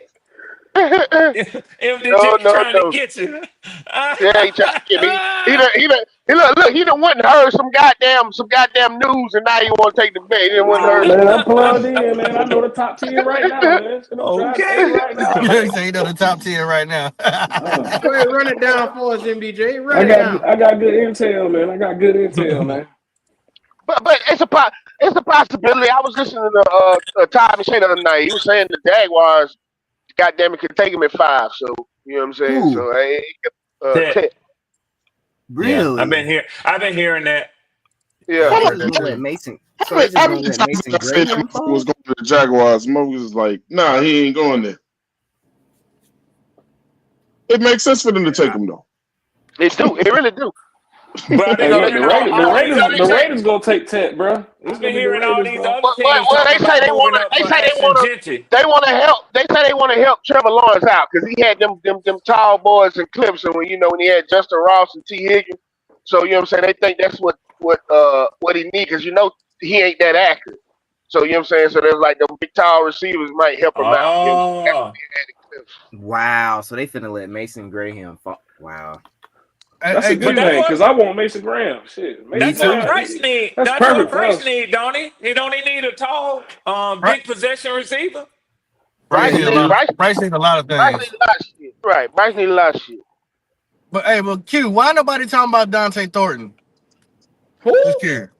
MPJ trying to get you. Yeah, he trying to get me. He done went and heard some goddamn news, and now he want to take the bet. He didn't want to hear. Man, I'm plugged in, man. I know the top 10 right now, man. Okay. Say you know the top 10 right now. Go ahead, run it down for us, MBJ. Run it down. I got good intel, man. Man. But it's a possibility. I was listening to Todd and Shay the other night. He was saying the Jaguars, goddamn it, could take him at 5. So you know what I'm saying. Ooh. So Really? Yeah, I've been hearing that. Yeah. So they're gonna let Mason. So they're just gonna let Mason Graham was going to the Jaguars. Moses was like, nah, he ain't going there. It makes sense for them to take him though. They do. It really do. But the Raiders gonna take Ted, bro. I've been hearing all these other teams. Well, they say they want to help. They say they want to help Trevor Lawrence out because he had them tall boys in Clemson when he had Justin Ross and T. Higgins. So you know what I'm saying. They think that's what he needs because he ain't that accurate. So you know what I'm saying. So there's like the big tall receivers might help him out. Wow. So they finna let Mason Graham fall. Wow. That's a good thing because I want Mason Graham. Shit, that's what Bryce need. That's what Bryce need, don't he? He don't need a tall, big possession receiver. Bryce needs a lot of things. Bryce needs a lot of shit. Right. Bryce needs a lot of shit. But hey, well, Q, why nobody talking about Dante Thornton? Who? Just curious.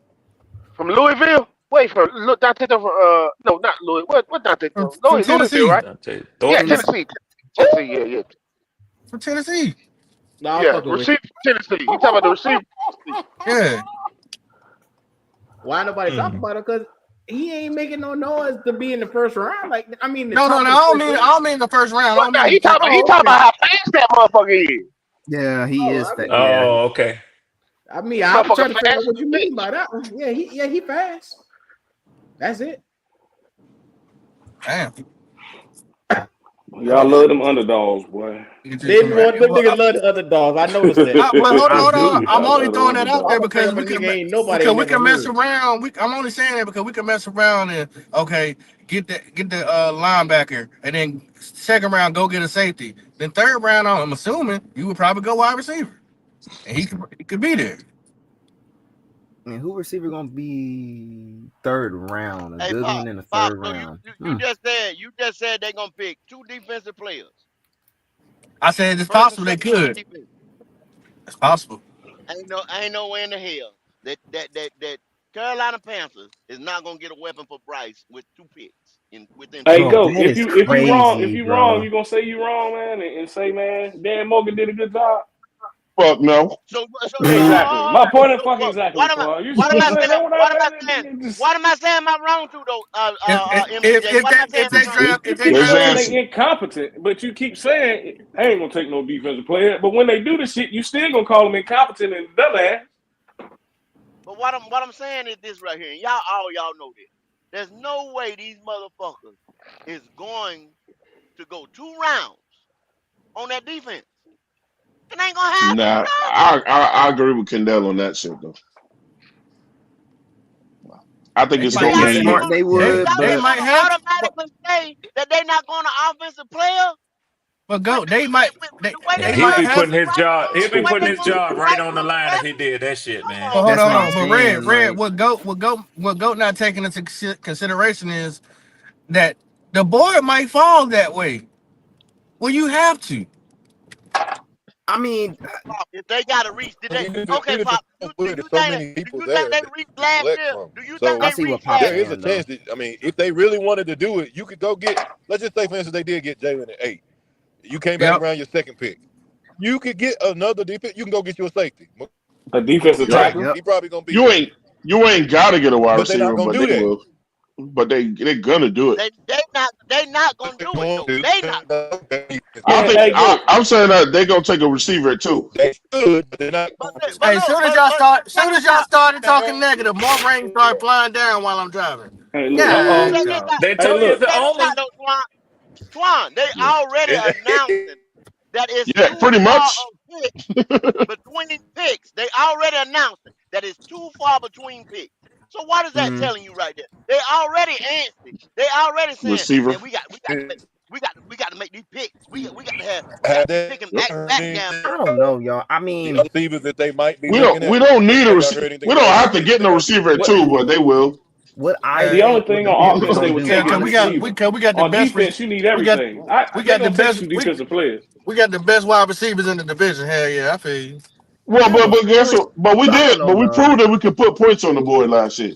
From Louisville? Wait, Dante Thornton no, not Louis. What Dante Thornton? From Louisville, Tennessee. right? Dante Yeah, Thornton. Tennessee. Tennessee, yeah. From Tennessee. No, I'm Yeah, fucking with receiver Tennessee. You talking about the receiver? Yeah. Why nobody talking about it? Because he ain't making no noise to be in the first round. Like, I mean, the No, top of the I first round. don't mean the first round. I What don't now? mean He the talking Oh, about how fast that motherfucker is. Yeah, he is I fat. mean, Yeah, Oh, okay. I mean, That I'm motherfucker trying to figure out fast what as you a mean bitch. by that one. Yeah, he fast. That's it. Damn. Y'all love them underdogs, boy. Them niggas love the underdogs. I noticed that. But hold I on. do. I'm I only love the throwing that out there underdogs. Bring because up a we can nigga ain't nobody ain't never mess heard. around. I'm only saying that because we can mess around and get the linebacker, and then second round go get a safety. Then third round, I'm assuming you would probably go wide receiver, and he could be there. and who receiver gonna be third round? A Hey, good Pop, one in the Pop. third So round. you just said they're gonna pick 2 defensive players. I said it's First and possible they second round could. defense. It's possible. Ain't no way in the hell that Carolina Panthers is not gonna get a weapon for Bryce with 2 picks within 2 Hey, Bro, rounds. go. that If is you wrong, crazy, you bro. gonna say you wrong, man, and say, man, Dan Morgan did a good job. Fuck no. So Exactly. My point is fucking what, exactly, Paul. You see what am what I'm I saying? saying? That's what What am I I saying? mean. Just What am I saying? Am I wrong to though? MCJ. If What am I saying? they Am I wrong? draft you if they keep Let's draft saying answer. they incompetent, but you keep saying I ain't gonna take no defensive player. But when they do the shit, you still gonna call them incompetent and dumbass. But what I'm saying is this right here, and y'all know this. There's no way these motherfuckers is going to go 2 rounds on that defense. It ain't gonna happen, Nah, bro. I agree with Kendall on that shit though. I think they it's So might gonna If y'all they just be smart, gonna they would, y'all they just but might gonna have, automatically say that they not going to offensive player but with go. They might with the way they they He'll might be gonna have. putting do his right job. now, He'll the be way putting they his gonna do job right right on now the with line if he weapons. did that shit, Come man. But on, hold that's what I'm on, man. but saying. Like, What goat not taking into consideration is that the board might fall that way. Well, you have to. I mean, Pop, if they gotta reach, did they? Even Okay, if Pop. it's good, there's so many Do people you think there they that reached you can last select year? from. Do you think I they So see what reached Pop's there last is year? a saying though. chance that if they really wanted to do it, you could go get. Let's just say, for instance, they did get Jalen at 8. You came back Yep. around your second pick. You could get another defense. You can go get you a safety. A defensive yeah. tackle. He probably gonna be You there, ain't gotta get a wide but they're not receiver, gonna but do they that. will. But they're gonna do it. They not gonna What they're do it going though. to They not gonna do it. do. I Man, think hey, go. I'm saying that they're gonna take a receiver at 2. They should, but they're not But going look, to. but Hey, look, soon check as this y'all out. started talking negative, more rain started flying down while I'm driving. Hey, look. But Uh-oh. God, check this dog. out. They Hey, told you it's look. the Check this out omen. though, Twan. They already announcing that it's Yeah, too pretty far much. of picks between picks. They already announced it, that it's too far between picks. So what is that Hmm. telling you right there? They already answered. They already saying, Receiver. man, we got to make these picks. We got Have to keep they picking Yep. back to heard back down. I anything don't know, y'all. I the mean, receivers that they might be We looking don't we at? don't need a Have y'all receiver. heard anything We don't about the have to receivers get they no might be receiver at looking What 2, at? but they will. what I the Yeah, only think, what thing the on Panthers offense they gonna would do, take is because honestly. receiver. we got the On best defense, you need we got everything. we They got the gonna take best two defensive players. we got the best wide receivers in the division. Hell yeah, I feel you. Well, I have a but guess feeling. what? But we I don't did. know, But we bro. proved that we could put points on the board last year.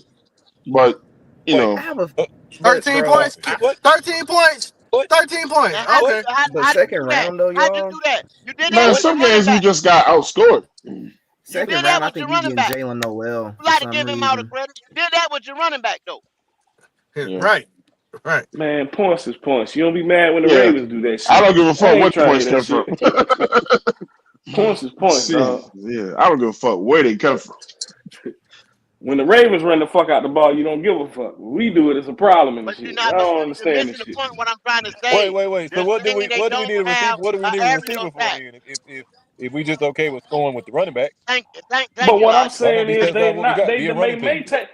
But you Wait, I know, have a, but 13 bro, points. what? What? 13 points. What? 13 points. And how What? you Okay. but how you second do that? round though, How'd you y'all. do that? You did that man, with What? your some running games we back. just got outscored. You Second did that round, I with your think you running getting back. Jalen Noel You for like to some give him all the reason. credit. You did that with your running back though. Yeah, Yeah, right. Right. Man, points is points. You don't be mad when the yeah. Ravens do that I shit. don't give a I fuck where ain't the trying to points hear that come from. shit. Points is points, See, dog. yeah, I don't give a fuck where they come from. When the Ravens run the fuck out the ball, you don't give a fuck. When we do it, it's a problem in the But you're shit. not. I But don't you're understand missing this the shit. point. What I'm trying to Wait, say. wait, wait. So They're what do saying we they what do we don't need a receiver? have What do we an need a aerial receiver for attack. then? If we just okay with going with the running back, Thank But you, what I'm Lodge. why not saying just is test out they what we not got? they Be a running may team. take.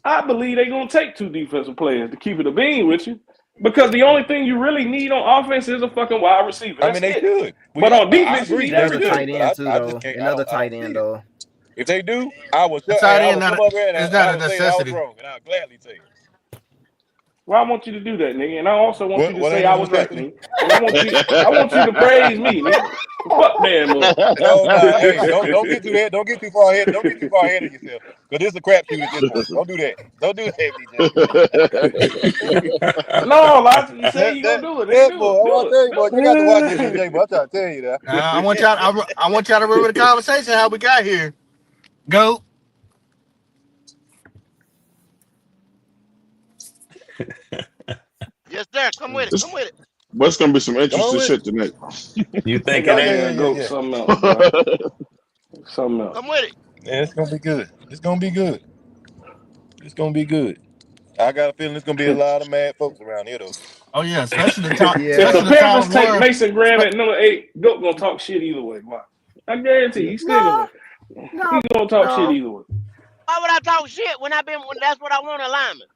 I believe they're gonna take two defensive players to keep it a bean with you, because the only thing you really need on offense is a fucking wide receiver. I That's mean, they it. should. But on I defense, you agree, need they Another should. tight everything. But end too, I just though. can't. Another I don't tight see end it. though. If they do, I will. The tight I end will not come a, up here and is I not a will say I was necessity. wrong, and I'm gladly say it. Well, I want you to do that, nigga, and I also want you to What say ain't I in the was right, necessity? nigga. So I want you to praise me, nigga. Fuck damn up. No, hey, don't get too that. Don't get too far ahead. Don't get too far ahead of yourself, because this is a crapshoot at this point. Don't do that. Don't do that, DJ. No, Elijah, you say you that gonna do it, nigga. that Do boy. it. I want Do to tell you, boy. You got to watch this, it. DJ. But I'm trying to tell you that. I want y'all to remember the conversation how we got here. Go. Yes, sir. Come with it. Come with it. But it's gonna be some Come on interesting with shit tonight. You That think it ain't? goddamn goat something else, bro. Something else. Come with it. Yeah, it's gonna be good. It's gonna be good. It's gonna be good. I got a feeling it's gonna be a lot of mad folks around here, though. Oh yeah, especially the top, Yeah. If the especially the Panthers top take one. Mason Graham at number 8, Goat gonna talk shit either way. Why? I guarantee you, he's still No, gonna he's gonna talk shit either way. Why would I talk shit when that's what I want alignment?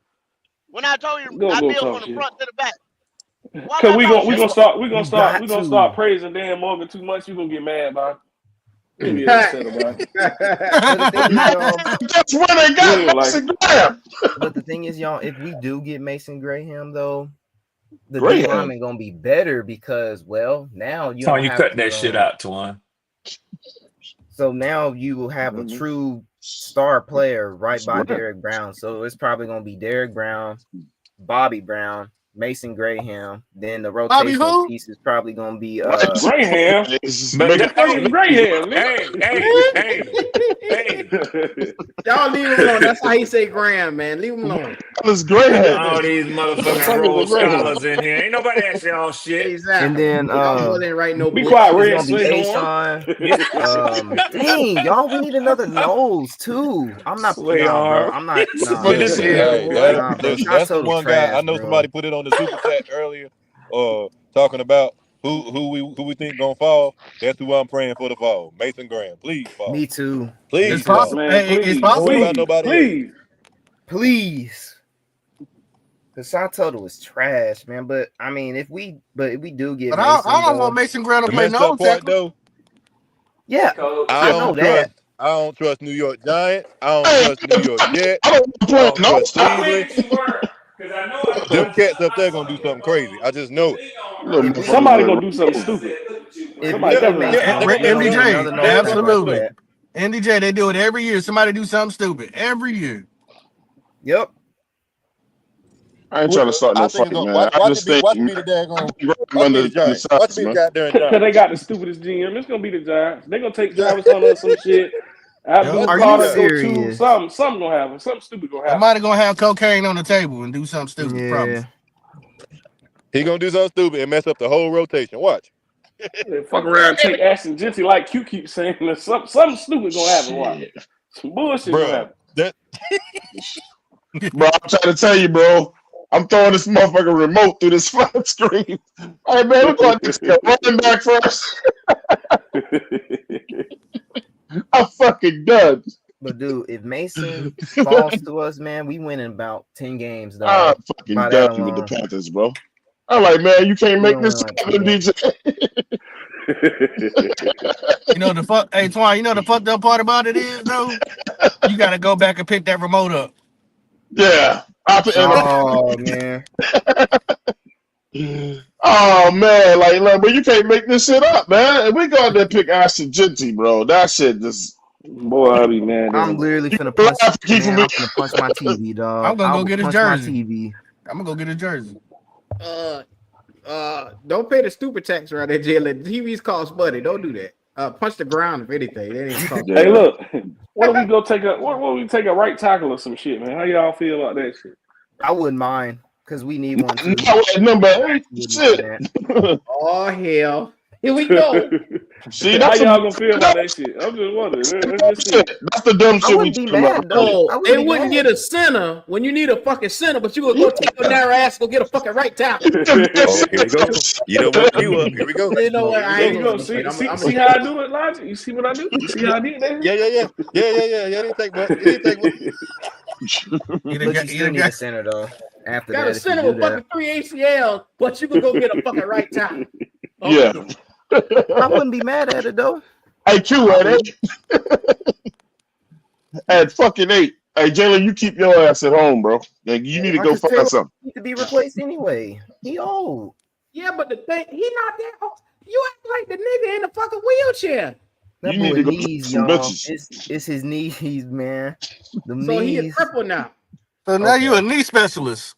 When I told you Goat I gonna built talk from the shit. front to the back. Why would Cause I we talk gonna shit? start you got to. praising Dan Morgan too much. You gonna get mad about it. You be upset about it. But the thing is, y'all. That's where they You got ain't gonna like Mason it. Graham. But the thing is, y'all, if we do get Mason Graham, though, the D Graham. lineman gonna be better because, well, now you Twan, don't you have cut that to. shit out, Twan. So now you will have a true star player right by Derek Brown. So it's probably gonna be Derek Brown, Bobby Brown, Mason Graham. Then the Bobby rotational who? piece is probably gonna be Graham. But The fucking Graham, hey. Y'all leave him alone. That's how he say Graham, man. Leave him alone. It's Graham. All these motherfucking Rhodes scholars in here. Ain't nobody ask y'all shit. Exactly. and then Y'all didn't write no Be books. quiet, it's Red gonna be Slinghorn. Ashawn. Dang, y'all, we need another nose too. I'm not bro. Sweetheart. I'm not But this Listen, is hey, nah, bro. listen, Shots that's the total one guy. I trash, know bro. somebody put it on the super chat earlier, talking about who we think gonna fall. That's who I'm praying for the fall. Mason Graham, please fall. Me too. Please It's Me too. fall. possible. Man, Hey, it's please, Don't worry possible. about nobody else. Please. The shot total is trash, man. But I mean, if we do get But I Mason, don't though, want Mason Graham to The play messed up nose part tackle. though, yeah, I I know don't that. trust New York Giants. I don't trust New York Jets. I don't I play don't no. trust I Cleveland. figured you were. Because I know Them cats up I there saw gonna do you something crazy. I just know it. Little If we motherfuckers Somebody like gonna do something stupid. if Somebody we get definitely Mason, They're we're gonna gonna get MDJ, another nose they're gonna tackle do after absolutely. that. NDJ, they do it every year. Somebody do something stupid every year. Yep. I ain't trying to start I no think fight, it's gonna man. I just think watch it be the daggone watch it be the under the Giants. Watch it sides, be the man. goddamn Cause they Giants. got the stupidest GM. It's gonna be the Giants. They're gonna take Travis Hunter or some shit. Yep. Watch Abdul it Are be the you Carter Giants. go to serious? something gonna happen. Something stupid gonna happen. Somebody gonna have cocaine on the table and do something stupid. Promise. Yeah. He gonna do something stupid and mess up the whole rotation. Watch. They fuck around and take Ashton Genty like Q keeps saying. Something stupid gonna happen. Watch. Shit. Some bullshit gonna Bruh. happen. That Bro, I'm trying to tell you, bro. I'm throwing this motherfucking remote through this flat screen. Hey, man, we're going to take a running back first. I'm fucking done. But dude, if Mason falls to us, man, we win in about 10 games, I'm dog. fucking By done that with the alone. Panthers, bro. I'm like, man, you can't We make don't this win like 10 happen, games. DJ. You know the fuck, hey Twan, you know the fucked up part about it is though, you gotta go back and pick that remote up. Yeah. Oh man. Oh man, like, but you can't make this shit up, man. And we go out there and pick Ashton Genty, bro. That shit just. Boy, I'll be mad. I'm literally You finna punch. laugh to keep Man, me. I'm finna punch my TV, dog. I'm gonna I go will get his punch my jersey. TV. I'm gonna go get his jersey. Don't pay the stupid tax around there, Jalen. TVs cost money. Don't do that. Punch the ground if anything. That ain't cost. Hey, look. What if we go take a right tackle or some shit, man? How y'all feel about that shit? I wouldn't mind because we need one too. Not at number 8. Wouldn't Shit. mind that. Oh hell. Here we go. See, How that's y'all gonna feel about that shit? I'm just wondering. Let's just see. That's the dumb I shit we wouldn't be talking about. mad though. Earlier. So I they wouldn't be wouldn't mad. get a center when you need a fucking center, but you gonna go take your narrow ass go get a fucking right tackle. oh, here we go. You don't want you up. Here we go. You know what? I There ain't you gonna go. do See, shit. see how I do it, Logic? You see what I do? You see how I did that? Yeah. It didn't take much. It didn't take much. But you still need a center though. After Got that, a if you center do with that, fucking 3 ACLs, but you can go get a fucking right tackle. Yeah. I wouldn't be mad at it though. Hey, Q at 8. At fucking 8. Hey, Jalen, you keep your ass at home, bro. Like, you need to go Marcus find Taylor something. needs to be replaced anyway. He old. Yeah, but the thing, he not that old. You act like the nigga in the fucking wheelchair. That You need boy to go knees, some y'all. bitches. It's his knees, man. The So he is knees. crippled now. So now you a Okay. knee specialist.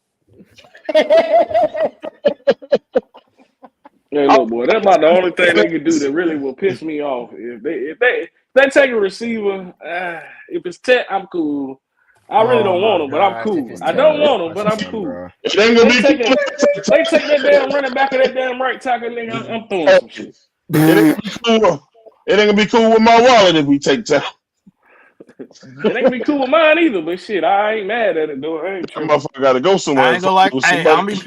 Hey, look, boy, that's about the only thing they can do that really will piss me off. If they take a receiver, if it's Tech, I'm cool. I really Oh don't my want him, but I'm gosh, if cool. it's I Taylor, don't that's want him, but I'm question, cool. bro. It ain't gonna They be take cool. that damn running back of that damn right tackle, nigga. I'm throwing some shit. It ain't gonna be cool. It ain't gonna be cool with my wallet if we take time. It ain't gonna be cool with mine either, but shit, I ain't mad at it though. I ain't That tripping. motherfucker gotta go somewhere I and ain't gonna fuck like. with Hey, somebody.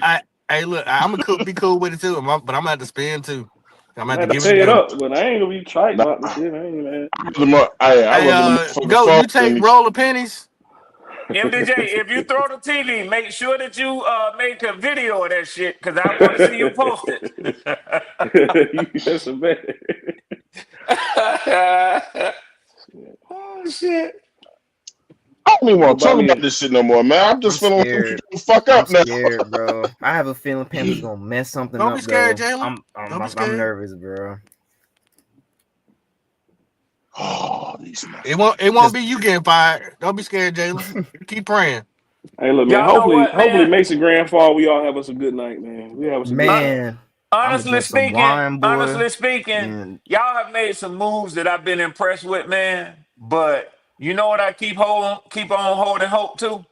Hey, look, I'm gonna be cool with it too, but I'm gonna have to spend too. I'm I'm gonna have gonna to have give to it pay it together. up, but I ain't gonna be trite Nah, about the shit. I ain't mad. I'd Hey, rather the motherfucker go. fall You take than roll of pennies. MDJ, if you throw the TV, make sure that you make a video of that shit because I want to see you post it. That's a bad. Oh shit! I don't even Go want to buy talk me about this shit no more, man. I'm I'm just feeling like we scared. can fuck I'm up now. scared, bro. I have a feeling Panthers gonna mess something Don't be up, scared, though. Jalen. I'm Don't be I'm, I'm scared. nervous, bro. Oh, these It motherfuckers. won't be you getting fired. Don't be scared, Jalen. Keep praying. Hey, look, man. Y'all know what, Hopefully, man? Mason Grand fall. We all have us a good night, man. We have us a good time. Man, I'm gonna Honestly drink some speaking, wine, boy. honestly speaking, And y'all have made some moves that I've been impressed with, man. But you know what I keep on holding hope to?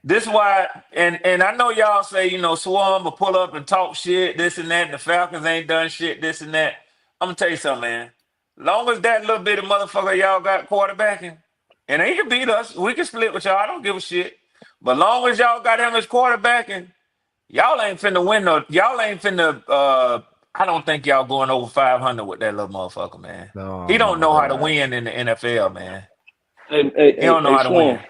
This is why, and I know y'all say, Swarm will pull up and talk shit, this and that, and the Falcons ain't done shit, this and that. I'm gonna tell you something, man. Long as that little bit of motherfucker y'all got quarterbacking, and he can beat us, we can split with y'all. I don't give a shit. But long as y'all got him as quarterbacking, y'all ain't finna win no. Y'all ain't finna. I don't think y'all going over 500 with that little motherfucker, man. He oh don't my know how to gosh, win in the NFL, man. He don't know Hey, how to win. Swarm.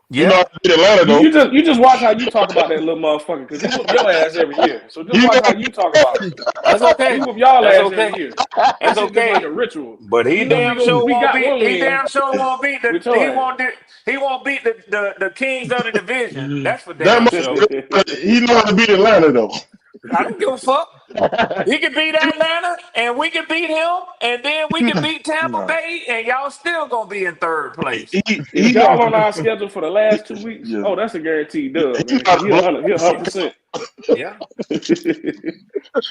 You know Yeah. how to beat Atlanta though. You just watch how you talk about that little motherfucker because he whoop your ass every year. So just You watch know how you talk about him. That's He okay. whoop y'all That's ass every okay. year. That That's shit just like a okay. ritual. But he Even if damn sure we won't got beat. one He win damn sure won't beat the. with your He ass. won't. He won't beat the kings of the division. That's for that damn sure. motherfucker, he know how to beat Atlanta though. I don't give a fuck. He can beat Atlanta, and we can beat him, and then we can beat Tampa Nah, Bay, and y'all still gonna be in third place. If he know how y'all on to, our schedule for the last 2 weeks, yeah, oh, that's a guaranteed dub, he man. know how Because to blow he the fuck 100%. Yeah.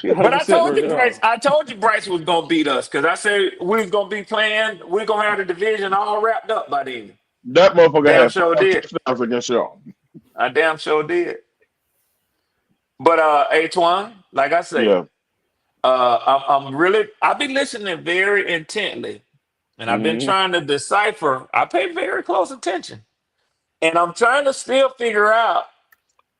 He But I 100% told versus you, Bryce. y'all. I told you Bryce was gonna beat us because I said we was gonna be playing. We're gonna have the division all wrapped up by then. That motherfucker Damn had sure 5 did. touchdowns against y'all. I damn sure did. But Antoine, like I say, Yeah. I've been listening very intently, and I've been Mm-hmm. trying to decipher. I pay very close attention, and I'm trying to still figure out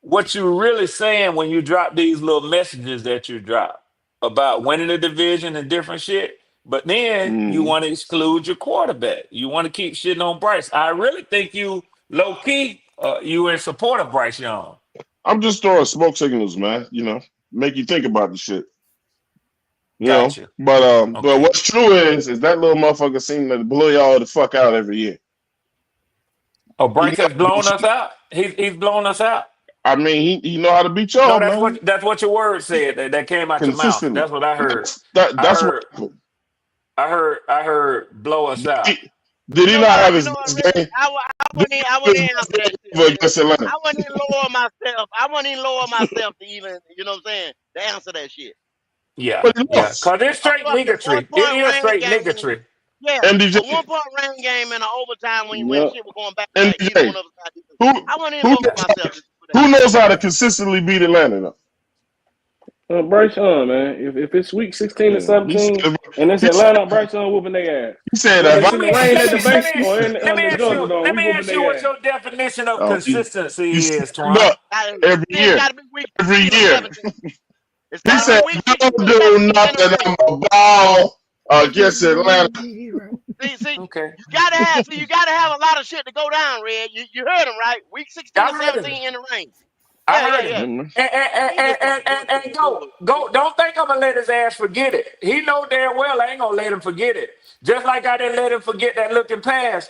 what you're really saying when you drop these little messages that you drop about winning the division and different shit. But then you Mm-hmm. want to exclude your quarterback. You want to keep shitting on Bryce. I really think you low key, you in support of Bryce Young. I'm just throwing smoke signals, man. You know, make you think about the shit. You know, Gotcha. but Okay. what's true is that little motherfucker seem to blow y'all the fuck out every year. Oh, He Bryce know has how to blown beat us you. out. He's blown us out. I mean, he know how to beat No, y'all, that's man. what your word said that came out your mouth. Consistently. That's what I heard. I That's what heard happened. I heard blow us out. Did You he know not what? have You his know what, best Red? game? I Did wouldn't even, he I have wouldn't his even best answer that game shit, ever Red. against Atlanta? I wouldn't even lower myself. I wouldn't even lower myself to even, you know what I'm saying, to answer that shit. Yeah, But he yeah. lost. Cause it's straight One niggatry. It point is rain straight game. niggatry. Yeah, MDJ, a 1 point rain game in an overtime when Yep. shit was going back to back. Either one MDJ, of us got defense. who I wouldn't even who lower myself for that. who knows how to consistently beat Atlanta though? Bryce Young, man. If it's week 16 and Yeah, 17 and it's he said Atlanta, Bryce Young whooping their ass. he said Whether if it's I Let in the me rain let at the me let base me or in let me the ask Georgia you Dome, let we me whooping ask you their what ass. your definition of oh, he consistency is, stand Twan. up every It ain't year. got to be week Every 16 or year. 17. It's He got to be said, week 16 don't or do 17 in the nothing. rain. I'm a ball against Atlanta. See, Okay. you gotta have a lot of shit to go down, Red. You heard him right. Week 16 I or heard him. 17 in the rain. I Yeah, yeah, heard him. yeah. Mhm. He just talking And bullshit. go. Don't think I'm gonna let his ass forget it. He know damn well I ain't gonna let him forget it. Just like I didn't let him forget that looking pass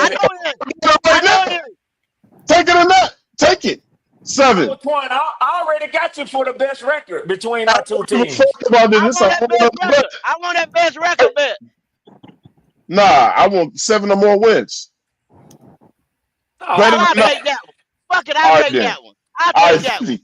I man. know it is. Right I know now. it is. Take it or not. Take it. 7. I already got you for the best record between I our two don't give a teams. fuck about this. I It's want a that whole best other bet. record. I want that best record bet. Nah, I want 7 or more wins. Oh, Better I'll than not. take that one. Fuck it, I'll All right take then. that one. I'll All take right, that one. 50.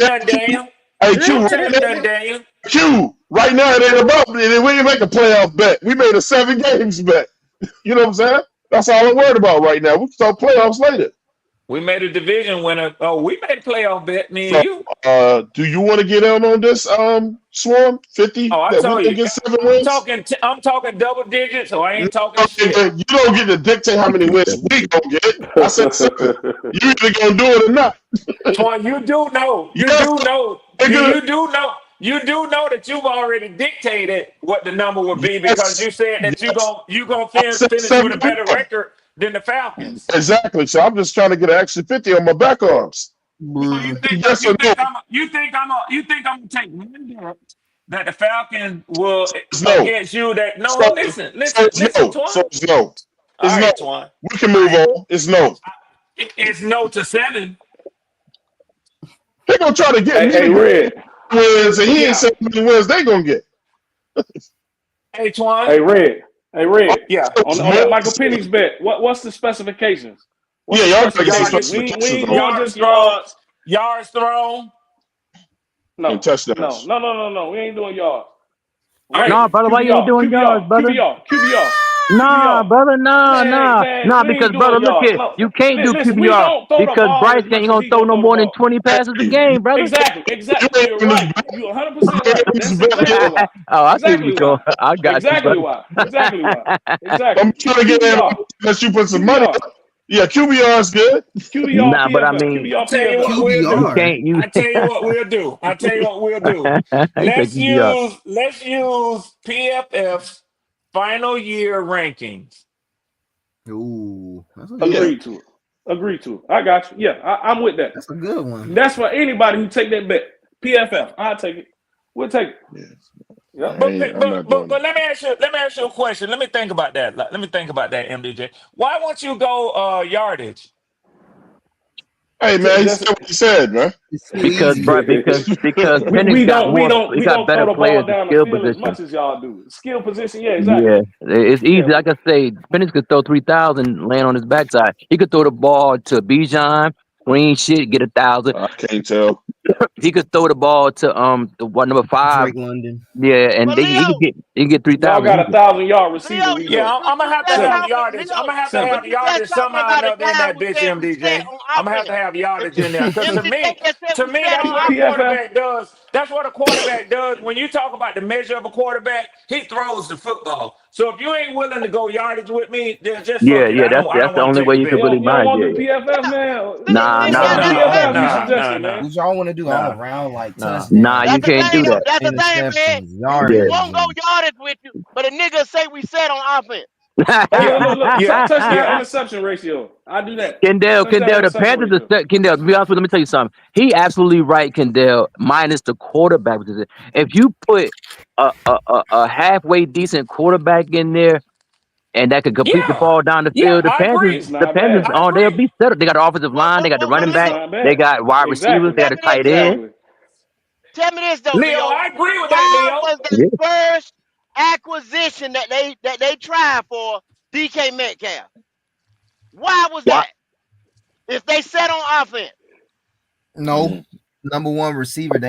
touch nothing, Daniel. Hey, You Q, ain't right touch now, nothing, Daniel. Q, right now it ain't about it. We didn't make a playoff bet. We made a 7 games bet. You know what I'm saying? That's all I'm worried about right now. We can talk playoffs later. We made a division winner. Oh, we made a playoff bet, me So, and you. do you want to get in on this, Swarm 50 Oh, I that we're told gonna you. get 7 I'm wins? talking. I'm talking double digits, so I No, ain't talking shit. nigga, you don't get to dictate how many wins we gonna get. I said 7. You either gonna do it or not. Twan, you do know. You Yes, do know. nigga. You do know. you do know that you've already dictated what the number would be because you said that you gonna I said finish with a better 71. record than the Falcons. Exactly. So I'm just trying to get an extra 50 on my back arms. So you think Yes or no? you think I'm gonna take one bet that the Falcons will It's no. against you that So, no listen so it's no. Twan. So it's no. It's All no. right, Twan. We can move on. It's no. It's no to 7. They're gonna try to get me Hey, to Red. wins, and he ain't Yeah. saying how many wins they gonna get. Hey, Twan. Hey, Red. Hey, Red. Yeah. On that Michael Penix bet, what's the specifications? What's Yeah, the y'all gotta get some specifications? We specifications ain't on going Yards just thrown. yards. Yards thrown. and touchdowns. No. We ain't doing yards. Nah, Ranking. brother, why you ain't doing yards, brother? Nah, brother, Man, nah, we because ain't brother, doing look yards. here, No. you can't do Listen, we QBR don't throw the because ball Bryce as ain't much as gonna he throw gonna no throw the more than ball. 20 passes a game, brother. Exactly. You're right. You're 100% right. That's exactly why. Oh, I see what Exactly you're going. why. I got you, Exactly brother. why. Exactly why. Exactly. I'm trying to get in QBR. unless you put some money QBR. up. Yeah, QBR is good. QBR Nah, but I PFF. mean, I QBR tell you what PFF. we'll you do. can't use. I tell you what we'll do. He said Let's QBR. use PFF's final year rankings. Ooh, that's a good. Yeah. Agreed to it. I got you. Yeah, I'm with that. That's a good one. That's for anybody who take that bet. PFF. I'll take it. We'll take it. Yeah. Yep. I'm not doing But let me ask you a question. Let me think about that. MDJ. Why won't you go yardage? Hey man, he said what he said, man. It's too Because, easy. bro, because we Penix got don't we more. don't He we got don't throw better the players ball at down the skill field as position. much as y'all do. Skill position, yeah, exactly. Yeah, it's easy. Yeah, Like I say, Penix could throw 3,000 laying on his backside. He could throw the ball to Bijan, green shit, get 1,000. I can't tell. He could throw the ball to the one number 5. Drake London. Yeah, and But he Leo, could get y'all 3,000 got easy. 1,000-yard receiver. Leo, We Yeah, know I'm gonna have to just have 7. talking, yardage. I'm Leo, gonna have to Seven. have but you just yardage talking somehow or about a another in guy that who bitch, said we said MDJ. on I'm gonna have to offense. have yardage in there because to MCJ me, just said we said that's on what a offense. PFF. quarterback does. That's what a quarterback does. When you talk about the measure of a quarterback, he throws the football. So if you ain't willing to go yardage with me, then just Yeah, fuck it. yeah, I don't that's the want to only take way the you could bet. really You don't buy it. want Yeah, to do yeah. PFF, man? Nah, Listen to nah, the That's PFF you the suggested, man. What y'all want to do all Nah. around like Nah. Nah, touchdowns, you That's the can't thing do though. that. That's the thing, man. interceptions, Yeah. We yardage, won't go and yardage with you, but a nigga say we said on offense. Hey, Yeah, look. yeah, Touchdown yeah. interception ratio. I do that. Kendall, Touchdown the interception Panthers ratio. Kendall, to be honest with you, let me tell you something. He absolutely right, Kendall, minus the quarterback position. If you put a halfway decent quarterback in there and that could complete the Yeah. ball down the Yeah, field, I agree. It's not bad. they'll be settled. They got the offensive line, they got the running It's back, Leo, not they bad. got wide receivers, they Exactly. got a tight end. Exactly. tell me this though, Leo, Leo. I agree with that, Why Leo. was the first acquisition that they tried for DK Metcalf? Why was Why? that? If they set on offense, no number one receiver.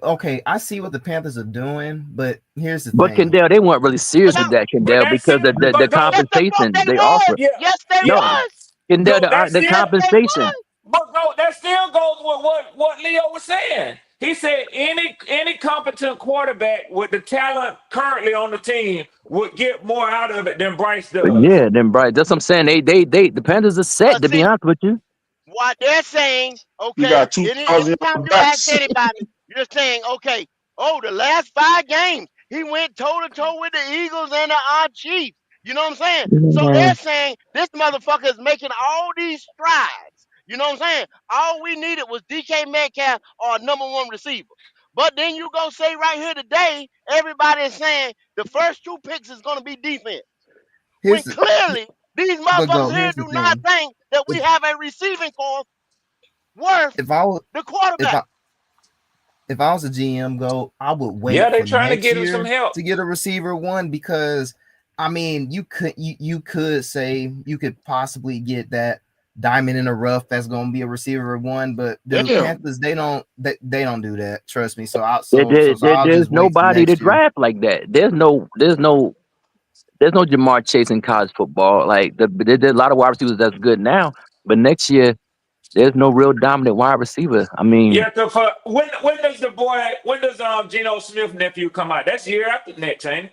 Okay, I see what the Panthers are doing, but here's the But thing. Kendall, they weren't really serious with that, But Kendall, that's because it. the But go. yes, the fuck compensation they they was. offer. Yeah, Yes, they No, yeah. was. Kendall, Go. That the still. Yes, they compensation. was. But go. That still goes with what Leo was saying. He said any competent quarterback with the talent currently on the team would get more out of it than Bryce does. Yeah, then Bryce. That's what I'm saying. The Panthers are set, But to be see, honest with you. what they're saying, You okay, got 2,000 anytime yard you ask backs. anybody, you're saying, okay, oh, the last 5 games, he went toe to toe with the Eagles and the Chiefs. You know what I'm saying? So they're saying this motherfucker is making all these strides. You know what I'm saying? All we needed was DK Metcalf or a number one receiver. But then you go say right here today, everybody is saying the first 2 picks is going to be defense. When Here's the, clearly these but motherfuckers go. here Here's do the not thing. think that we If have a receiving corps worth if I was the if quarterback. I if I was a GM, I would Yeah, wait they for trying to next get him some year help. to get a receiver one because I mean you could say you could possibly get that diamond in the rough that's going to be a receiver one, but the Damn. Panthers they don't do that. Trust me. So I'll There's just wait till nobody to next year. draft like that. There's no Jamar Chase in college football. Like there's a lot of wide receivers that's good now, but next year there's no real dominant wide receiver. I mean, Yeah, when does Geno Smith nephew come out? That's year after next, ain't it?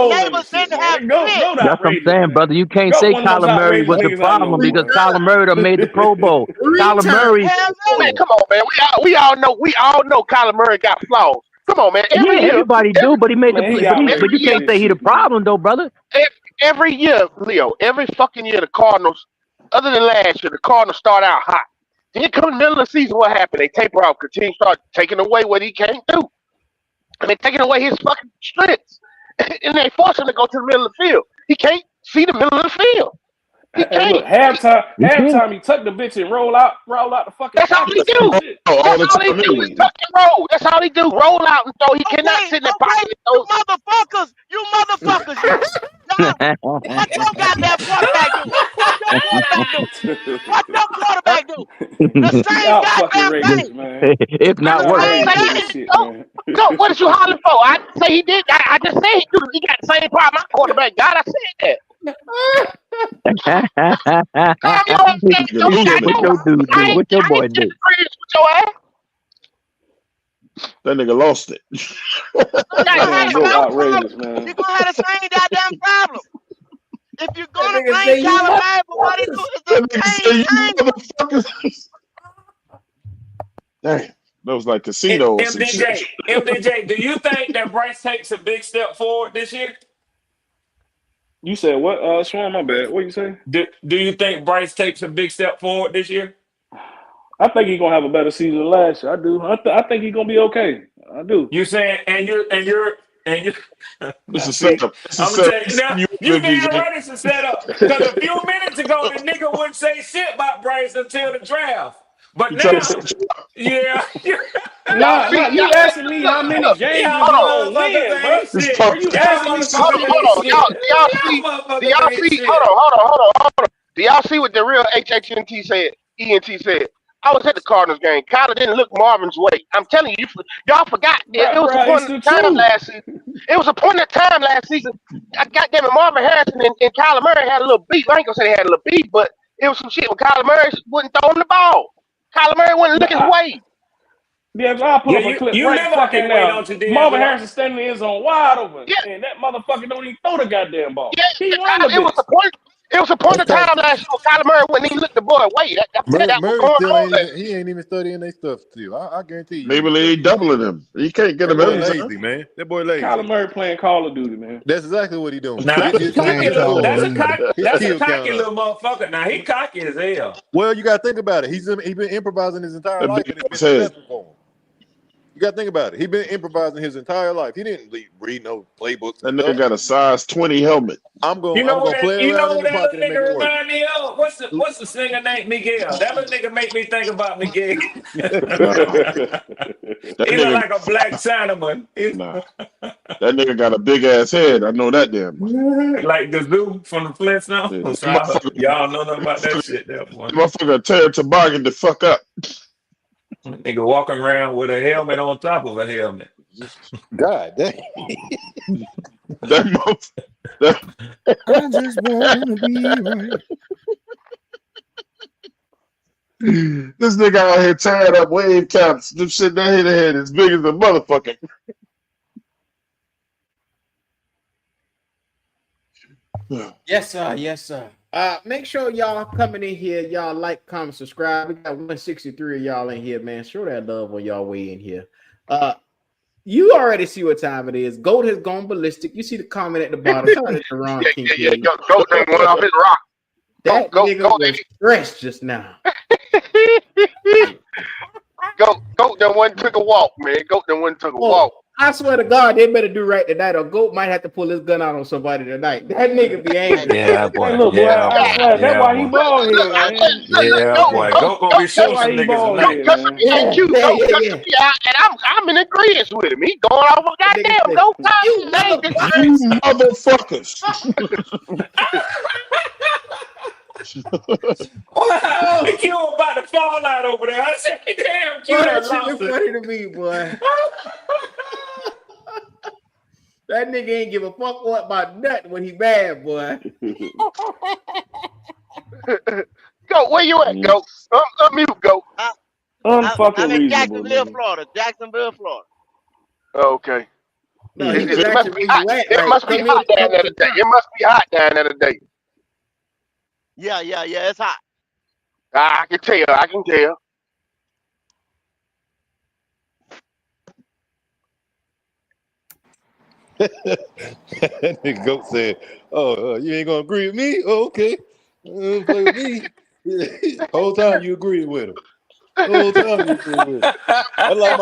trolling and neighbors shit, didn't man. have Go sense. the That's what I'm outrageous, saying, man. brother. You can't Go say one of the most Kyler Murray outrageous was the niggas I know, problem because man. Kyler Murray done made the Pro Bowl. Kyler Murray, Hell Man, no. come on, man. We all know Kyler Murray got flaws. Come on, man. yeah, everybody do, but he made the Man, he play. got But every you ratings year, for can't this say he the shit, man. problem though, brother. every year, Leo, every fucking year, the Cardinals, other than last year, the Cardinals start out hot. Then come the middle of the season, what happened? They taper off because teams start taking away what he can't do. And they're taking away his fucking strengths. And they force him to go to the middle of the field. He can't see the middle of the field. He Hey, can't. look, halftime, he tuck the bitch and roll out the fucking That's all he pocket. do. Same shit. all That's the all he time do. He anyway. tuck and roll. That's all he do. Roll out and throw. He cannot Okay, sit in the okay, pocket and throw. you motherfuckers, y'all, what your goddamn quarterback do? What your quarterback do? What your quarterback do? The same Out fucking goddamn thing. racist, man. man. if not I'm Stop worse. saying, babysitting this shit, go, man. go. What did you hollering for? I didn't say he did. I just said he got the same problem my quarterback got. I said that. Calm your ass That down. nigga Don't He said, losing got it. "What no. your dude do? What your I ain't boy do?" disagreeing with your ass. That nigga lost it. You're God gonna have Man, the damn. go same problem. outrageous, man. You're gonna have the same goddamn problem. If you're That gonna nigga blame say, "You Calamari for what he do, motherfuckers." it's the That nigga same say, "You thing. motherfuckers." Damn, that was like casino or some shit. MDJ, do you think that Bryce takes a big step forward this year? You said what? Swan, my bad. What you say? Do you think Bryce takes a big step forward this year? I think he's gonna have a better season than last year. I do. I think he's gonna be okay. I do. You saying, and you. It's Now a see, setup. It's a I'm gonna setup. tell you It's now. setting you You up, damn MPJ. right it's a setup. Because a few minutes ago, the nigga wouldn't say shit about Bryce until the draft. But He trying to now, set you up. yeah, Y'all Nah, see, nah. You asking me how many games is y'all he hold on. gonna motherfuckers win, bro? ain't This shit. Bro, punk. you Y'all asking me motherfuckers specific? ain't Hold on. shit. See? Y'all Do y'all motherfuckers ain't see? shit. Hold on. Do y'all see what the real HHNT said? ENT said. I was at the Cardinals game. Kyler didn't look Marvin's way. I'm telling you, y'all forgot. It was a Bro, it's point the of time truth. last season. It was a point of time last season. I goddamn it, Marvin Harrison and Kyler Murray had a little beef. I ain't gonna say they had a little beef, but it was some shit when Kyler Murray wasn't throwing the ball. Kyler Murray wouldn't look But his way. yeah, I'll pull Yeah, up a clip you right remember I fucking can't wait now. on you, Marvin D'Angelo. Harrison standing in his own wide open, Yeah, and that motherfucker don't even throw the goddamn ball. yeah. He run the It was a bitch. point. It was a point That's of cause time last year when Kyler Murray wouldn't even look the boy way. I'm telling you, that was Murray going still on ain't last even he ain't even studying their stuff still. I guarantee you he Maybe ain't they ain't studying. doubling him. He can't get That him boy every Man, time. lazy, man. That boy Kyler lazy. Murray playing Call of Duty, man. That's exactly what he doing. Now His that's a his cocky his little. score, his That's a kill cocky count up. little motherfucker. Now he cocky as hell. Well, you got to think about it. He been improvising his entire That life, big and it's been ass head. successful for him. You got to think about it. He been improvising his entire life. He didn't read no playbooks and That nigga stuff. got a size 20 helmet. I'm gonna play You know around who in the that pocket little and make nigga it work. remind me of? What's the singer named Miguel? That little nigga make me think about Miguel. Nah, that He look nigga, like a black Chinaman. nah, that nigga got a big ass head. I know that damn much. Like the zoo from the Yeah, that Flintstones. motherfucker, Y'all know nothing about that shit there, boy. that motherfucker tear a toboggan the fuck up. Nigga walking around with a helmet on top of a helmet. God dang. That motherfucker. That, I just wanna be right. this nigga out here tearing up wave caps. Them shit that hit head as big as a motherfucker. Yes, sir. Yes, sir. Make sure y'all coming in here. Y'all like, comment, subscribe. We got 163 of y'all in here, man. Show that love on y'all way in here. You already see what time it is. Goat has gone ballistic. You see the comment at the bottom. Shout out to Ron Kincaid. Go done went off his rock. That Go nigga was stressed just now. Goat done went and took a walk, man. Goat done went and took a walk. I swear to God, they better do right tonight, or Goat might have to pull his gun out on somebody tonight. That nigga be angry. Yeah, Hey, boy. look, boy, Yeah, I boy. swear, that's Yeah, why he boy. bald head, man. Yeah, boy. Go gonna be That's shooting why some he niggas bald tonight. head, Cussing man. me out, cute. Yeah, Goat yeah, cussing yeah. me out, and I'm in agreement with him. He going off a That nigga goddamn said, goat. "You Dang, You motherfuckers. Wow, Q about to fall out over there. I said, damn, Q Boy, done that shit lost is it. funny to me, boy. That nigga ain't give a fuck what about nothing when he bad, boy. Goat, where you at, Goat? Unmute, Goat. Unfucking I'm in reasonable, Jacksonville, man. Florida. Jacksonville, Florida. Okay. No, he was It must asking be where hot. you at. It Like, must be come hot here, down come there to the today. top. It must be hot down there today. Yeah, it's hot. I can tell. I can tell. That nigga Goat said, "Oh, you ain't gonna agree with me? Oh, okay, play with me." Whole time you agree with him. Whole time you agree with him. That's like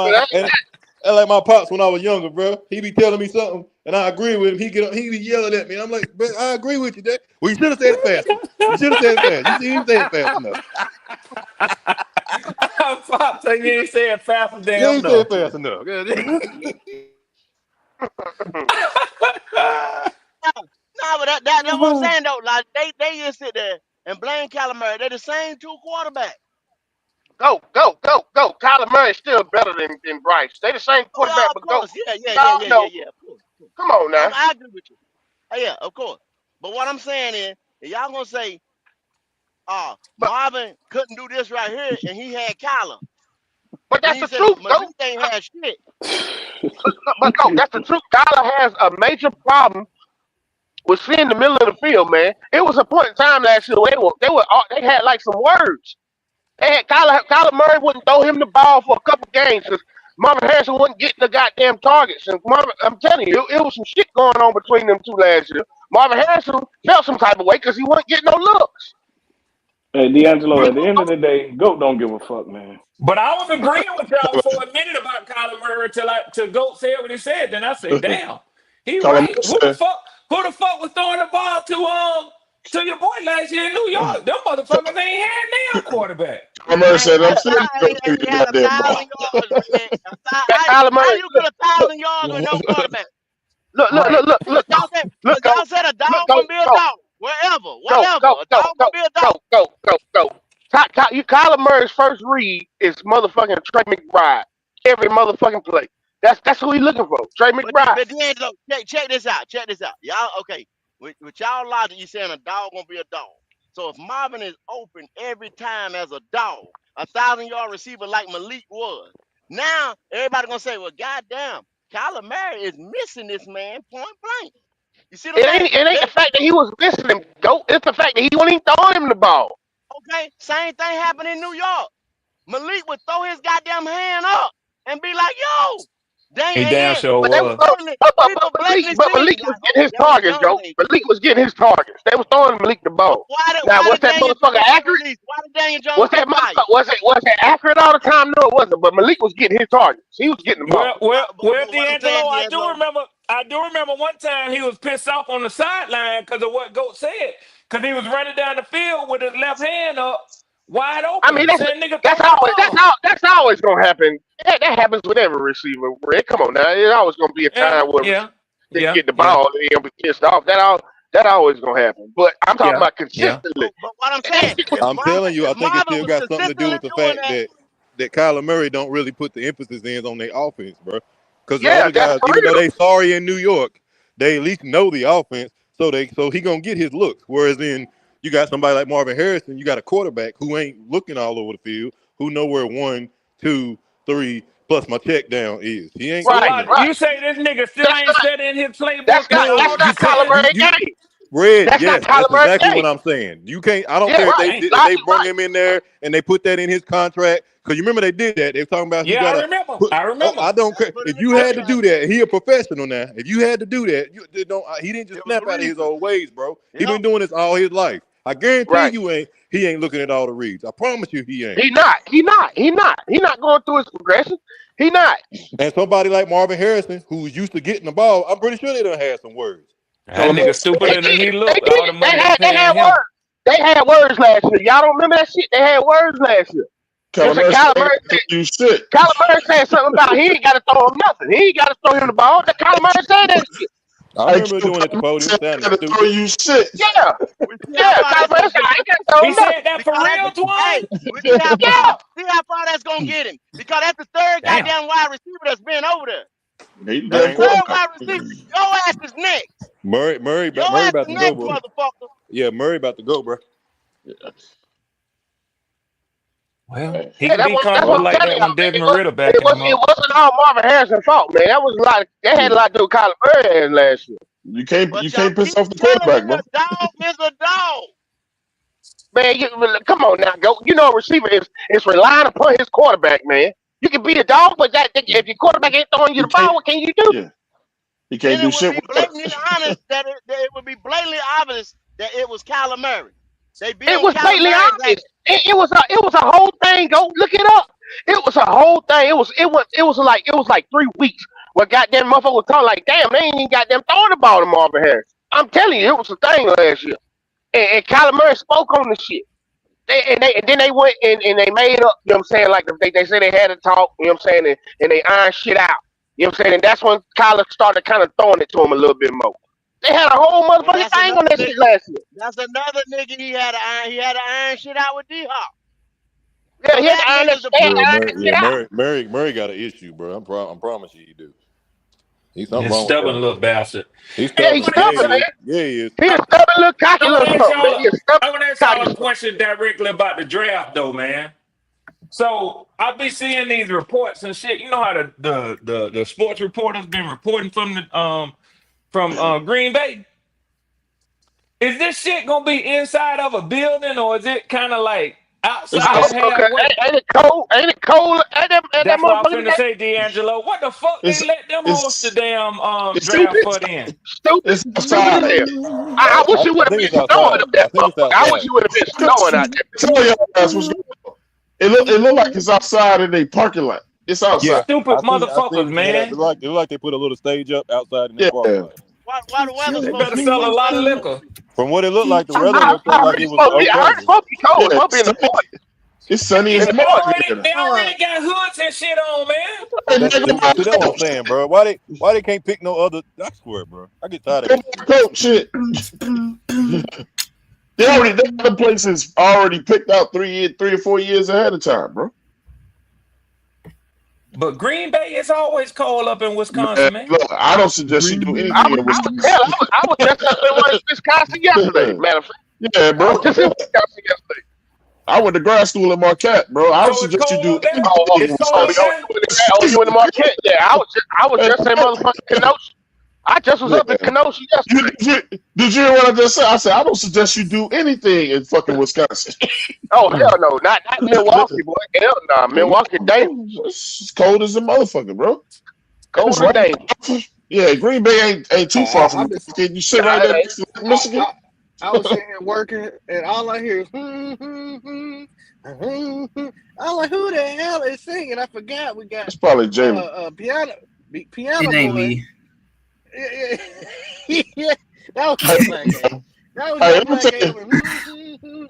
my pops when I was younger, bro. He be telling me something, and I agree with him. He be yelling at me. And I'm like, "Bro, I agree with you, Dad. Well, you should have said it faster. You should have said it fast. You didn't say it fast enough. Pop, so you ain't saying fast and You damn ain't say no. it fast enough." No, but that's what I'm saying though. Like they just sit there and blame Calamari. They're the same two quarterbacks. Go. Kyler Murray is still better than Bryce. They the same Oh yeah, quarterback, of but go. course. Y'all know. Of course. Come on now. I agree with you. Yeah, of course. But what I'm saying is, if y'all gonna say, But Marvin couldn't do this right here, and he had Kyler. Then that's you the said truth, though. Malik ain't had shit. But no, that's the truth. Kyler has a major problem with seeing the middle of the field, man. It was a point in time last year where they had like some words. They had Kyler Murray wouldn't throw him the ball for a couple games because Marvin Harrison wouldn't get the goddamn targets. And I'm telling you, it was some shit going on between them two last year. Marvin Harrison felt some type of way because he wasn't getting no looks. Hey, D'Angelo, at the end of the day, GOAT don't give a fuck, man. But I was agreeing with y'all for a minute about Kyler Murray till Goat said what he said. Then I said, "Damn, he Colin right. Who the said, fuck? Who the fuck was throwing the ball to your boy last year in New York? Them motherfuckers ain't had damn quarterback." Colin said, I'm And still going to he take the had goddamn ball. 1,000 yards. That Kyler How Murray, you get look, 1,000 yards with no quarterback? Right. But y'all said a dog go, gonna be a go, dog. Whatever. go, go, A go, dog go, gonna be a dog. go. Kyler Murray's first read is motherfucking Trey McBride. Every motherfucking play. That's who he looking for. Trey McBride. But D'Angelo, check this out. Check this out. Y'all okay? With y'all logic, you saying a dog gonna be a dog. So if Marvin is open every time as a dog, 1,000-yard receiver like Malik was, now everybody gonna say, well, goddamn, Kyler Murray is missing this man point blank. You see what I'm saying? It ain't the fact that he was missing him. Go. It's the fact that he wasn't even throwing him the ball. Okay, same thing happened in New York. Malik would throw his goddamn hand up and be like, yo, dang, He and damn then sure But they was people was. throwing, blatantly, people blatantly but see Malik was like, getting oh, his that was targets, Joe. Jones. Malik was getting his targets. They was throwing Malik the ball. Now Why was did that Daniel motherfucker Jones get accurate? released? Why did Daniel Jones Was that get fired? motherfucker was it accurate all the time? No, it wasn't. But Malik was getting his targets. He was getting the Well, ball. well, But well, what I'm saying, D'Angelo, D'Angelo, I do remember one time he was pissed off on the sideline because of what Goat said. Because he was running down the field with his left hand up, wide I mean, open, saying, "Nigga, throw that's me the always ball." that's always gonna happen. That happens with every receiver. Red. Come on now, there's always gonna be a Yeah, time where a receiver yeah, didn't yeah, get the yeah, ball and he'll be pissed off. That always gonna happen. But I'm talking yeah, about yeah. consistently. but what I'm And that saying, shit was I'm telling you, if I think it Marvin still was got something to do consistently with the doing fact that, that Kyler Murray don't really put the emphasis in on their offense, bro. Because the yeah, other that's guys, for even though real. they sorry in New York, they at least know the offense, so he gonna get his looks. Whereas then you got somebody like Marvin Harrison, you got a quarterback who ain't looking all over the field, who know where 1, 2, 3 plus my check down is. He ain't So, Right, looking Lodge, at it. right. you say this nigga still That's ain't not studying his playbook at Man, all? that's You not you Kyler can't. saying? You Murray you game. Red, That's not yes, Kyler that's Murray exactly what game. I'm saying. You can't. I don't Yeah, care if right. they Logic, brung right. him in there and they put that in his contract. Because you remember they did that. They were talking about he Yeah, I gotta remember. put. I Oh, remember. I don't that's care put in if the you had to contract. do that. He a professional now. If you had to do that, you don't. He didn't It just was snap a out of his reason. old ways, bro. He Yep. been doing this all his life. I guarantee Right. you ain't. He ain't looking at all the reads. I promise you, he ain't. He not. He not. He not. He not going through his progression. He not. And somebody like Marvin Harrison, who's used to getting the ball, I'm pretty sure they done had some words. That Colin nigga They stupider than he did. They looked. All did. the money they They had paying him. words. They had words last year. Y'all don't remember that shit? They had words last year. They said Murray said, I got to throw you shit. Kyler Murray said something about he ain't got to throw him nothing. He ain't got to throw him the ball. That Kyler Murray said that shit. I I remember Colin doing at the Murray podium, said, I sounding got to throw stupid. you shit. Yeah. We see how Yeah. far Kyler that's Murray gonna said get I him. ain't got to throw He him nothing. said that for Because real, Twan? we see how far that's gonna get him. Because that's the third Damn. goddamn wide receiver that's been over there. He the That's the damn Man, third quarterback. wide receiver. Your ass is next. Your Murray ass about is to go, next, bro. motherfucker. Yeah, Murray about to go, bro. Well, Hey, he Yeah, can be that's comfortable what I'm like telling that y'all, when man. Desmond Ritter backing him It up. wasn't all Marvin Harrison's fault, man. That was that had a lot to do with Kyler Murray last year. you But y'all can't piss keep off the telling me quarterback, bro. a dog is a dog. Man, come on now, go. You know, a receiver is relying upon his quarterback, man. You can be a dog, but if your quarterback ain't throwing you He the can't. ball, what can you do? Yeah, he Then can't it do would shit be without blatantly it. honest that it would be blatantly obvious that it was Kyler Murray. They be It on was Kyler blatantly Murray's ass. obvious. It was a whole thing. Go look it up. It was a whole thing. It was like 3 weeks where goddamn motherfucker was talking like, damn, they ain't even goddamn throwing the ball to Marvin Harris. I'm telling you, it was a thing last year. And Kyler Murray spoke on the shit. And then they went and they made up, you know what I'm saying? Like they said they had a talk, you know what I'm saying, and they ironed shit out. You know what I'm saying? And that's when Kyler started kind of throwing it to him a little bit more. They had a whole Well, motherfucking that's thing another on that nigga. shit last year. That's another nigga he had to iron shit out with D Hop. Yeah, So yeah, that I nigga's the understand. Yeah, problem. Murray got an issue, bro. I promise you, he do. He's something This wrong with stubborn him. little bastard. He's Yeah, I he's stubborn. want to Yeah, ask he stubborn, y'all. is. man. Yeah, he is. He a stubborn little cocky I want little to ask something, man. y'all. He a stubborn I want to ask cocky y'all a something. question directly about the draft, though, man. So I be seeing these reports and shit. You know how the sports reporters been reporting from the Green Bay. Is this shit gonna be inside of a building or is it kind of like It's outside Okay, outside. halfway? ain't it cold? Ain't it cold? Ain't that That's what I was motherfucker finna today? say, D'Angelo. What the fuck they It's let them host the it's damn it's draft Stupid, for then? stupid, it's stupid as outside. hell. I wish it I would have think it's been snowing outside. up that I think it's motherfucker. I wish outside. it would have been snowing out there. Tell your ass what's going on. It look like it's outside in a parking lot. It's Yeah, outside. Stupid I motherfuckers, seen yeah, man. it look like they put a little stage up outside in their parking Yeah. lot. Why the weather's They supposed better to be sell a what lot of Sunday? liquor. From what it looked like, the I, weather I, looked I heard like it it's was supposed to be. I heard okay. it's supposed to be cold. Yeah. It's supposed to be in the 40s. It's sunny In as the They 40s. motherfucker already there. they All right. already got hoods and shit on, man. Hey, That's nigga, see, that's what I'm my saying, bro. Why they can't pick no other? I swear, bro. I get tired of that shit. coach shit. They the places already picked out 3 or 4 years ahead of time, bro. But Green Bay is always cold up in Man, Wisconsin, man. look, I don't suggest you do I anything was, in I was, hell, Wisconsin. I was just up in Wisconsin yesterday. Matter of fact, Yeah, I bro. was just in Wisconsin yesterday. I went to grad school at Marquette, bro. I don't So it's suggest you cold do up there? anything in It's cold up Wisconsin. there? You in the Marquette? Yeah, I was And, just in motherfucking Kenosha. I just was up in yeah. Kenosha yesterday. Did you hear what I just said? I said I don't suggest you do anything in fucking Wisconsin. Oh hell no, not Milwaukee, boy. Hell no, Milwaukee dangerous, It's cold as a motherfucker, bro. And it's cold and right. dangerous. Yeah, Green Bay ain't too far from I've been, Milwaukee. You sit right Nah, there it ain't. next to Michigan. I, I was sitting here working, and all I hear is, I'm like, who the hell is singing? I forgot we got It's probably Jalen. piano It ain't boy. me. Yeah, that was Hey, just like, that was hey, just let me like, tell you.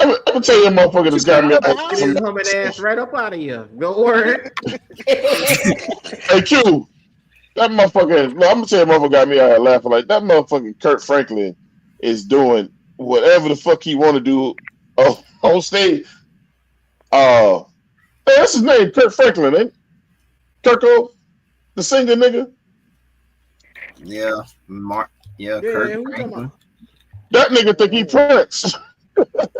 Let me tell you, a motherfucker that's got me I'll out get from. his humming ass right up out of here. Don't worry. Hey, Q, that motherfucker. No, I'm gonna tell you, motherfucker got me out here laughing like that. Motherfucking Kurt Franklin is doing whatever the fuck he want to do on stage. Hey, that's his name, Kurt Franklin, ain't it? Kirko, the singer nigga. Yeah, Yeah, Kirk who you talking Franklin. about? That nigga think he Prince.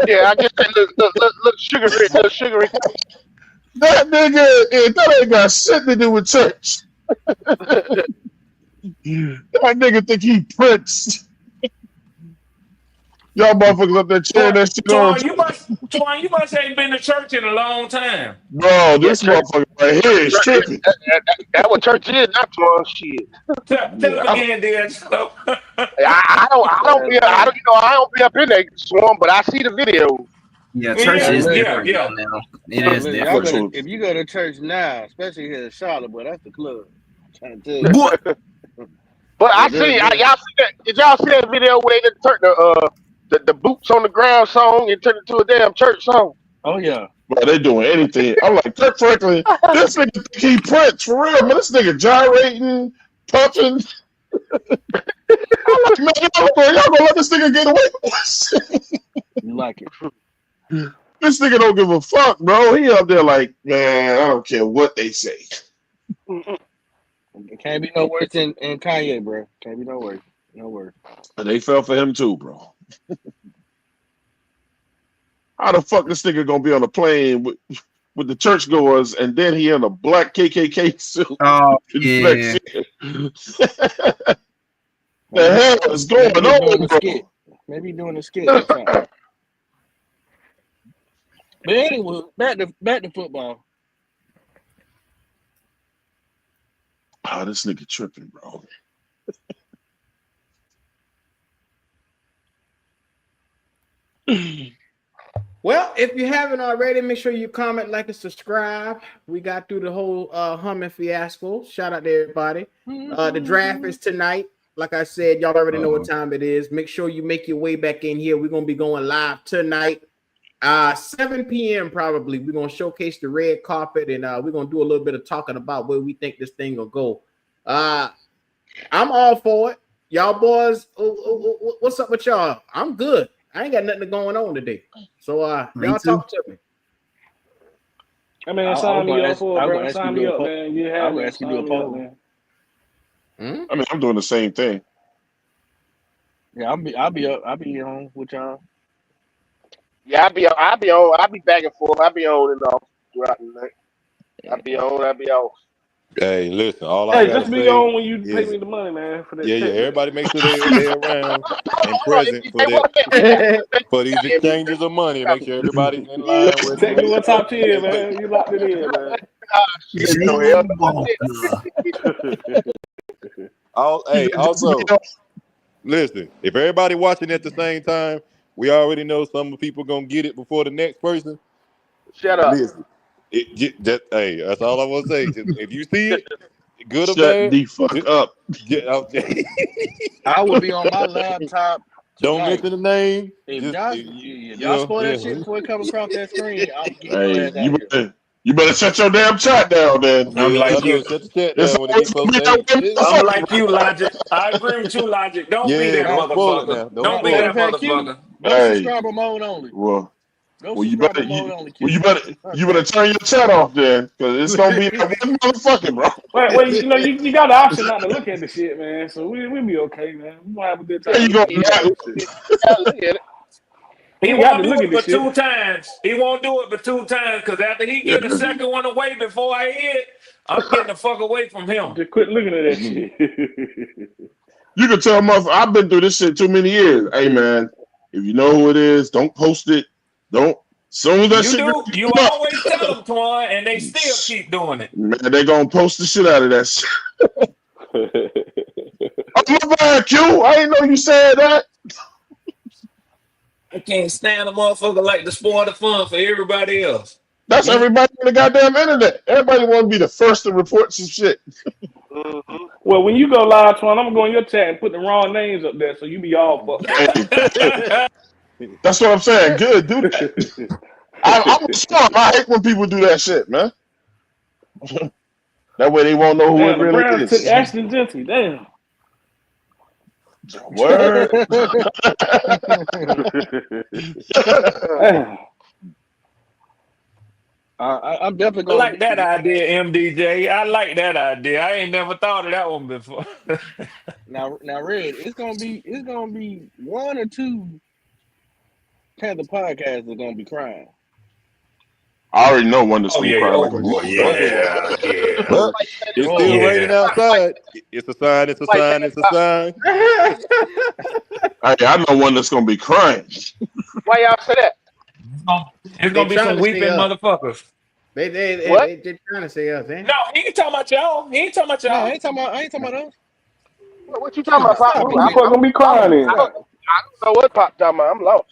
Yeah, I guess that little sugary. That nigga, that ain't got shit to do with church. That nigga think he Prince. Y'all motherfuckers up there cheering that shit on. Twan, you must ain't been to church in a long time. Bro, Yeah, this church. motherfucker right here is tripping. That what church is. Not throwing shit. Tell Yeah, him again, D'Angelo. I don't be. I don't. You know, I don't be up in that swarm, but I see the video. Yeah, church Yeah, is yeah, different yeah. though now. It is Listen, y'all different. go to if you go to church now, especially here in Charlotte, boy, that's the club. I'm trying to tell you. What? But Yeah, I see. Y'all they're see that? Did y'all see that video where they turned the boots on the ground song and turned it into a damn church song? oh yeah. bro, they doing anything. I'm like, Kirk Franklin, this nigga think he Prince for real, man. This nigga gyrating, pumping. I'm like, man, y'all gonna let this nigga get away with this? You like it. This nigga don't give a fuck, bro. He up there like, man, I don't care what they say. It can't be no worse than Kanye, bro. Can't be no worse. No worse. And they fell for him too, bro. How the fuck this nigga gonna be on a plane with the churchgoers and then he in a black KKK suit? Oh Next yeah. year? The hell is going Maybe he's doing on, a bro? skit. Maybe he's doing a skit or something. But anyway, back to football. Oh, this nigga tripping, bro. Well, if you haven't already, make sure you comment, like, and subscribe. We got through the whole humming fiasco. Shout out to everybody. The draft is tonight. Like I said, y'all already know what time it is. Make sure you make your way back in here. We're going to be going live tonight. 7 p.m. probably. We're going to showcase the red carpet, and we're going to do a little bit of talking about where we think this thing will go. I'm all for it. Y'all boys, what's up with y'all? I'm good. I ain't got nothing going on today. So y'all too. talk to me. Hey, man, I was sign me gonna up ask. for it, I was bro. gonna ask you Sign to me do a up, poll. man. You I have was gonna me. ask you to do a Sign me up, poll. man. I mean, I'm doing the same thing. Yeah, I'll be on with y'all. Yeah, I'll be back and forth. I'll be on and off throughout the night. I'll be on. I'll be off. Hey, listen, all I Hey, gotta just be say on when you pay is, me the money, man, for that yeah, yeah. check back. Everybody make sure they're around and Hold on. present Hey, what that? for these exchanges of money. Make sure everybody's in line with Take me it. what top 10, man. You locked it in, Shit, no hell Jalen Walker. man. Hey, also, listen, if everybody watching at the same time, we already know some people gonna get it before the next person. Shut up. Listen, hey, that's all I want to say. Just, if you see it, good or Shut bad, the fuck up. I will be on my laptop don't tonight. mention the name. If Just y'all if y'all spoil that shit yeah. before it comes across that screen, I'm getting your Hey, ass out of here. you better shut your damn chat down, then. I'm Yeah, I like know. you. Shut the chat It's down when it always get gonna close be to that 8. one I'm motherfucker. like you, Logic. I agree with you, Logic. Don't be Yeah, that don't spoil it motherfucker. now. Don't Don't be spoil Matter that of it. fact, Q, motherfucker. go Hey, subscriber mode only. well, Go well, subscriber mode only, Q. you better turn your chat off then, because it's gonna be that one motherfucker, bro. Well, you know, you got the option not to look at the shit, man. So we be okay, man. We gonna have a good Yeah, you time. gonna We look not. at the shit. Look at it. We He ain't got to won't look do at it this but shit. 2 times. He won't do it but 2 times because after he Yeah. get the second one away before I hit, I'm getting the fuck away from him. Just quit looking at that shit. You can tell motherfucker, I've been through this shit too many years. Hey man, if you know who it is, don't post it. Don't. Soon as that You shit do. You come always tell them, Twan, and they still up, keep doing it. man, they gonna post the shit out of that shit. Oh, my bad, Q. I didn't know you said that. I can't stand a motherfucker like to spoil the fun for everybody else. That's everybody on the goddamn internet. Everybody want to be the first to report some shit. Mm-hmm. Well, when you go live, Twan, I'm gonna go in your chat and put the wrong names up there, so you be all fucked up. Hey, good. That's what I'm saying. Good, do that. I'm sorry. I hate when people do that shit, man. That way they won't know who it Damn, the really Browns took is. Ashton Genty. Damn. Word. Damn. I'm definitely I gonna like that be idea, MDJ. I like that idea. I ain't never thought of that one before. now Red. It's gonna be one or two Panther podcasts that's gonna be crying. I already know one that's Oh gonna yeah, cry like a oh boy, motherfucker. yeah. Well, it's Oh still yeah. raining outside. It's a sign. It's a Like sign. that, It's a sign. Hey, I know one that's gonna be crying. why y'all say that? It's They gonna be trying some to say weeping us. motherfuckers. What? They trying to say us, eh? No, he ain't talking about y'all. He ain't talking about No, y'all. I ain't talking about us. What you talking about, Pop? Stop Who it, the Q. fuck gonna be crying I in? don't know what Pop talking about. I'm lost.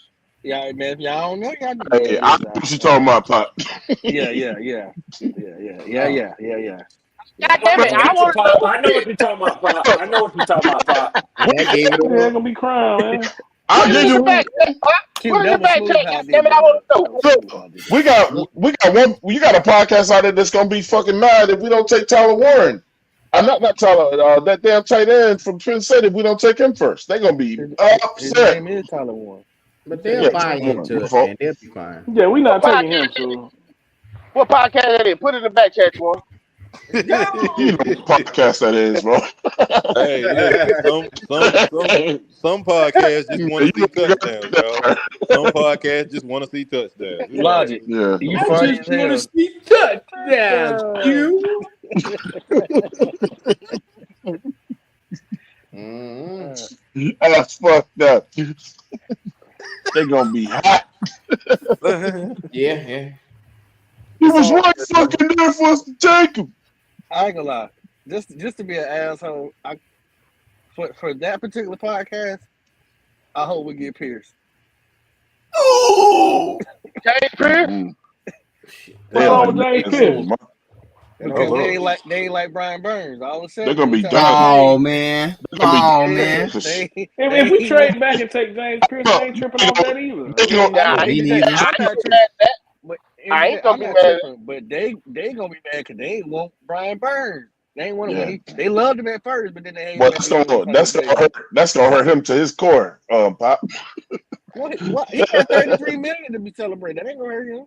Yeah, man. If y'all don't know, y'all Hey, I know what you talking about, Pop. yeah. God damn it! I I got you, want to Pop. know. I know what you're talking about, Pop. I know what you're talking about, Pop. And that gave it Who the hell away. gonna be crying, man? I'll Put it give in the you back, Pop. Q, Put it in that the was back smooth check. how I God did damn it! that I want though. to That know. was look. smooth how I did that. We got a podcast out there that's gonna be fucking mad if we don't take Tyler Warren. Not Tyler. That damn tight end from Penn State. If we don't take him first, they're gonna be His upset. name is Tyler Warren. But Say they'll Yeah, that buy Tyler again. Warren. into My it, fault. man. They'll be fine. Yeah, we What not taking him, podcast? so What podcast that is? Put it in the back chat, one. You know what podcast that is, bro. Hey, listen. Some podcasts just want You to see know you gotta touchdowns, put that y'all. there. Some podcasts just want to see touchdowns. You know. Logic. Yeah. You I funny just as want to hell. see touchdowns. You. That's fucked up. They gonna be hot. Yeah. He It's was all right good though. fucking there for us to take him. I ain't gonna lie. Just to be an asshole, for that particular podcast, I hope we get Pierce. James Pierce. what's They wrong like with James Nancy. Pierce? Because they ain't like Brian Burns. All of a They're sudden, gonna be anytime we done. Oh trade, man. They're gonna be Oh done. man. If we trade back and take James Pierce, I No, ain't tripping off that either. I they gonna, mean, Yeah, I'm I not Me ain't, even. neither. I I'm ain't not gonna be tripping. mad at that. But I ain't gonna I'm be not mad at tripping. But they gonna be mad because they ain't want Brian Burns. They ain't want him when yeah. they loved him at first, but then they hated Well, him at the end when he played that's with Jason. gonna hurt him to his core, Pop. What? He got $33 million to be celebrating. That ain't gonna hurt him.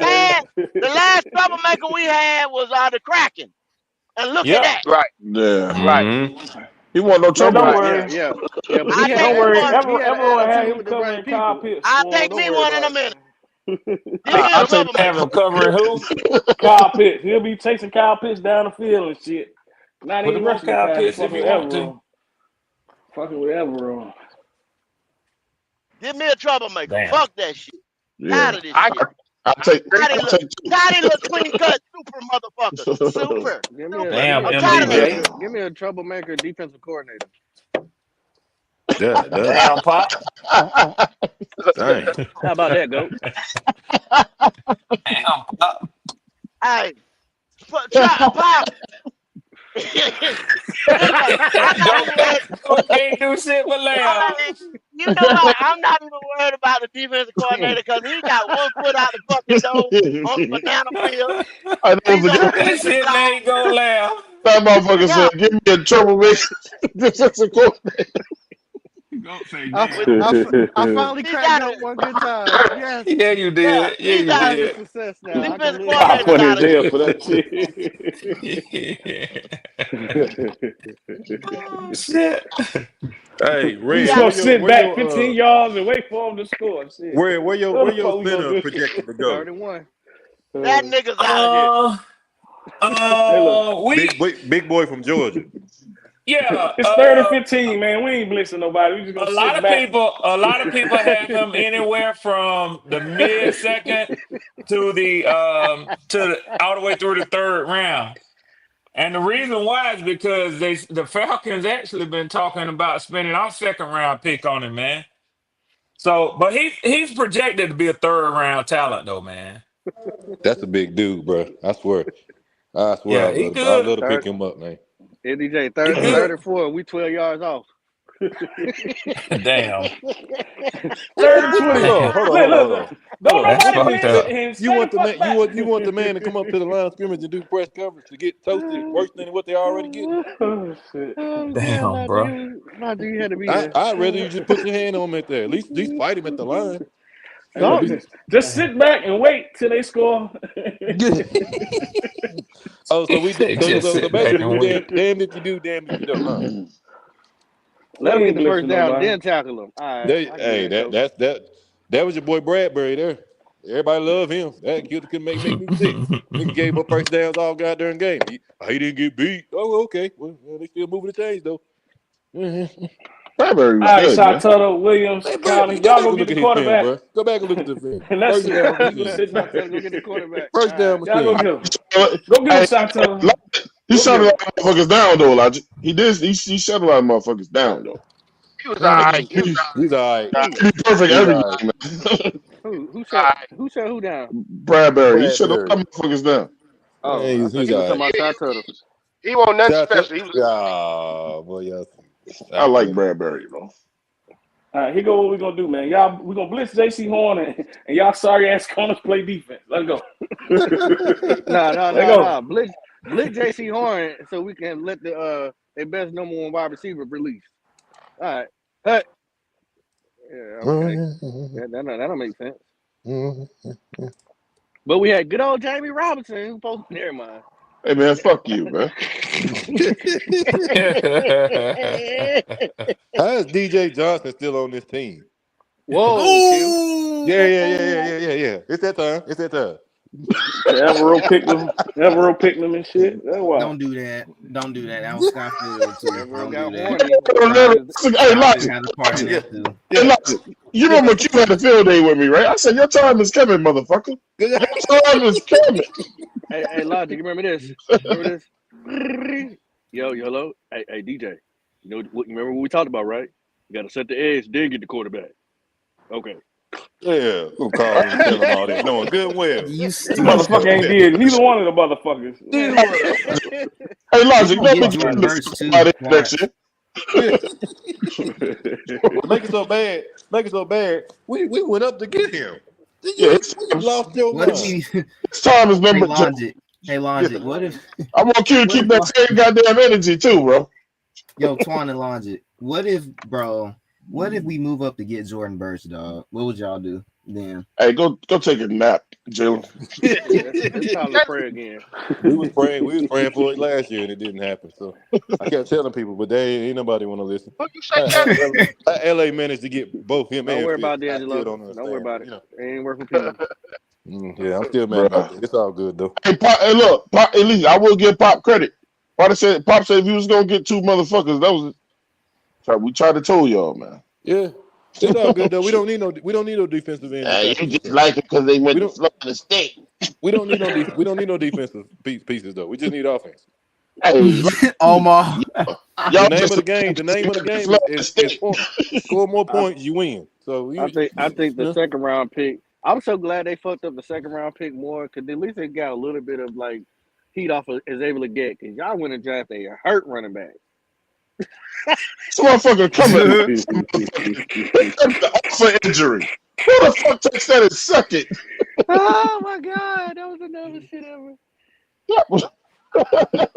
know, man. Man, the last troublemaker we had was the Kraken. And look at Yep. that. Right. Yeah. Right. Mm-hmm. He want no Man, trouble. don't Right? worry. Yeah. But I he had think Don't me worry. one. he had an Everyone had attitude him with the right covering Kyle people. Pitts I'll for him. take Don't me worry one in a about minute. it. Give me a I'll take Have troublemaker. him covering who? Kyle Pitts. He'll be chasing Kyle Pitts down the field and shit. Not Put even him on rushing the Kyle passer, Pitts if fucking you with want to. Everett. Fucking with Everett. Give me a troublemaker. Damn. Fuck that shit. Yeah. Tired of this shit. I'll take Tired of look clean cut, super motherfucker. Super. Give me Damn, I'm tired of that shit. MDJ. give me a troublemaker defensive coordinator. Damn, Pop. Dang. How about that, Goat? Damn, Pop. Hey, try Pop. Don't can't do shit but laugh. You know what? I'm not even worried about the defensive coordinator because he got one foot out the fucking door on the banana peel. That shit ain't gonna laugh. That motherfucker said, "Give me a troublemaker defensive coordinator." I finally cracked up one good time. Yes. Yeah, you did. Yeah, you Signs of did. success now. I can Defensive live. Pop coordinator's funny out as of hell here. for that Oh, shit. Hey, We Red, just gonna sit back 15 yards and wait for him to score. Shit. where What your the fuck we gonna center do? projected to go? 31. That nigga's out of here. Big boy from Georgia. Yeah, It's 3rd and 15, man. We ain't blitzing nobody. We just gonna a lot sit of back. people have him anywhere from the mid second to the all the way through the 3rd round. And the reason why is because the Falcons actually been talking about spending our 2nd round pick on him, man. So, but he's projected to be a 3rd round talent though, man. That's a big dude, bro. I swear. Yeah, I'd he love to good. pick him up, man. NDJ, He 3rd good. and 4, we 12 yards off. Damn. 3rd and 20. Hold on. Look. Don't That's nobody fucked blitz up. and You stay want the fuck man? back. You want the man to come up to the line of scrimmage and do press coverage to get toasted worse than what they already getting? Oh shit. Damn, bro. You had to be there. I'd rather you just put your hand on him at there. At least fight him at the line. Hey, look, just sit back and wait till they score. Oh, so Just sit back basically and we wait. damned if you do, damned if you don't. Huh? Let him We get ain't the first blitzing down, nobody. then tackle him. All right. Hey, that was your boy Bradbury there. Everybody love him. That kid could make me sick. Nigga gave up first downs all goddamn game. He didn't get beat. Oh, okay. Well, they still moving the chains though. Bradbury was All right, good, Shot man. Tuttle, Williams, Hey, Collins, go y'all back go and get look the at his film, quarterback. bro. Go back and look at the film. And that's First down it. machine. Sit back. Go get the quarterback. First down Y'all go machine. get him. Go get him, Shot Tuttle. He shut a lot of motherfuckers down though, Elijah. He did. He shut a lot of motherfuckers down though. He was all right. He's all right. He's perfect He's every all right. game, man. Who shut who down? Bradbury. He shut a lot Bradbury. of motherfuckers down. Oh, Yeah, I thought he's you were all talking right. about Shot Turtle. He won't nothing Shout out special. He was to, boy, y'all. I like Bradbury, bro. All right, here go what we're going to do, man. Y'all, we're going to blitz J.C. Horn and y'all sorry-ass corners play defense. Let's go. No. Blitz J.C. Horn so we can let their best number 1 wide receiver release. All right. Hey. Yeah, okay. That'll make sense. But we had good old Jamie Robinson who posted. Never mind. Hey man, fuck you, man. How is DJ Johnson still on this team? Whoa, Yeah. It's that time. Everett picked them and shit. That's why. Don't do that. That was Scott Field too. Everett Don't got do that. Hey, Logic. Has a part in that too. Hey, Logic. You remember you had a field day with me, right? I said your time is coming, motherfucker. Your time is coming. Hey, Logic, you remember this? Yo, hello. Hey, DJ. You remember what we talked about, right? You got to set the edge, then get the quarterback. Okay. Yeah, who called him and tell him all this, knowing good well. You motherfucker ain't did neither one of the motherfuckers. Hey, Logic, let me Jordan get Burst too. next year. Make it so bad. We went up to get him. Yeah, You lost your What if mind. we? It's time is number. Hey, Logic. What if? I want you to keep that same goddamn energy too, bro. Yo, Twan and Logic. What if we move up to get Jordan Burst, dog? What would y'all do? Damn. Hey, go take a nap, Jalen. It's time to pray again. We was praying for it last year and it didn't happen. So I kept telling people, but ain't nobody want to listen. Who you say that? LA managed to get both him Don't and worry Fitz. about I D'Angelo. still don't understand. Don't worry about it. You know. It ain't worth repeating. Yeah, I'm still mad about Bruh. that. It's all good though. Hey, Pop, hey, look, Pop, at least I will give Pop credit. Pop said if he was gonna get two motherfuckers, that was we tried to tell y'all, man. Yeah. It's all good though. We don't need no defensive ends and You tackles. just like it because they We went to don't Florida State. we don't need no defensive pieces though. We just need offense. Hey, Omar. y'all The name just of the game is point. Score more points, you win. So I think the second round pick. I'm so glad they fucked up the second round pick more because at least they got a little bit of like heat off of is able to get because y'all went and drafted a hurt running back. Some motherfucker coming for injury. Who the fuck takes that in second? Oh my god, that was another shit ever. I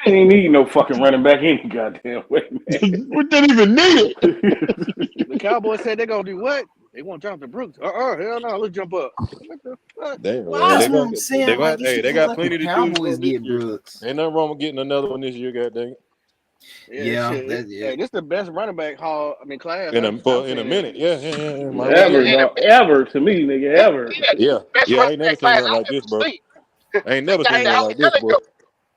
ain't need no fucking running back any goddamn way, man. We didn't even need it. The Cowboys said they're gonna do what? They want Jonathan Brooks. Hell no, let's jump up. What the fuck? That's what I'm saying. Like, you should they think got like plenty the to choose Cowboys from this get year. Brooks. Ain't nothing wrong with getting another one this year, goddamn. Yeah, Yeah, hey, this is the best running back class In a seen. minute. Yeah. Ever to me, nigga, ever. Yeah. Best I running ain't never back seen class nothing I've like ever this, bro. seen. I ain't never seen I nothing was like this, telling boy. you,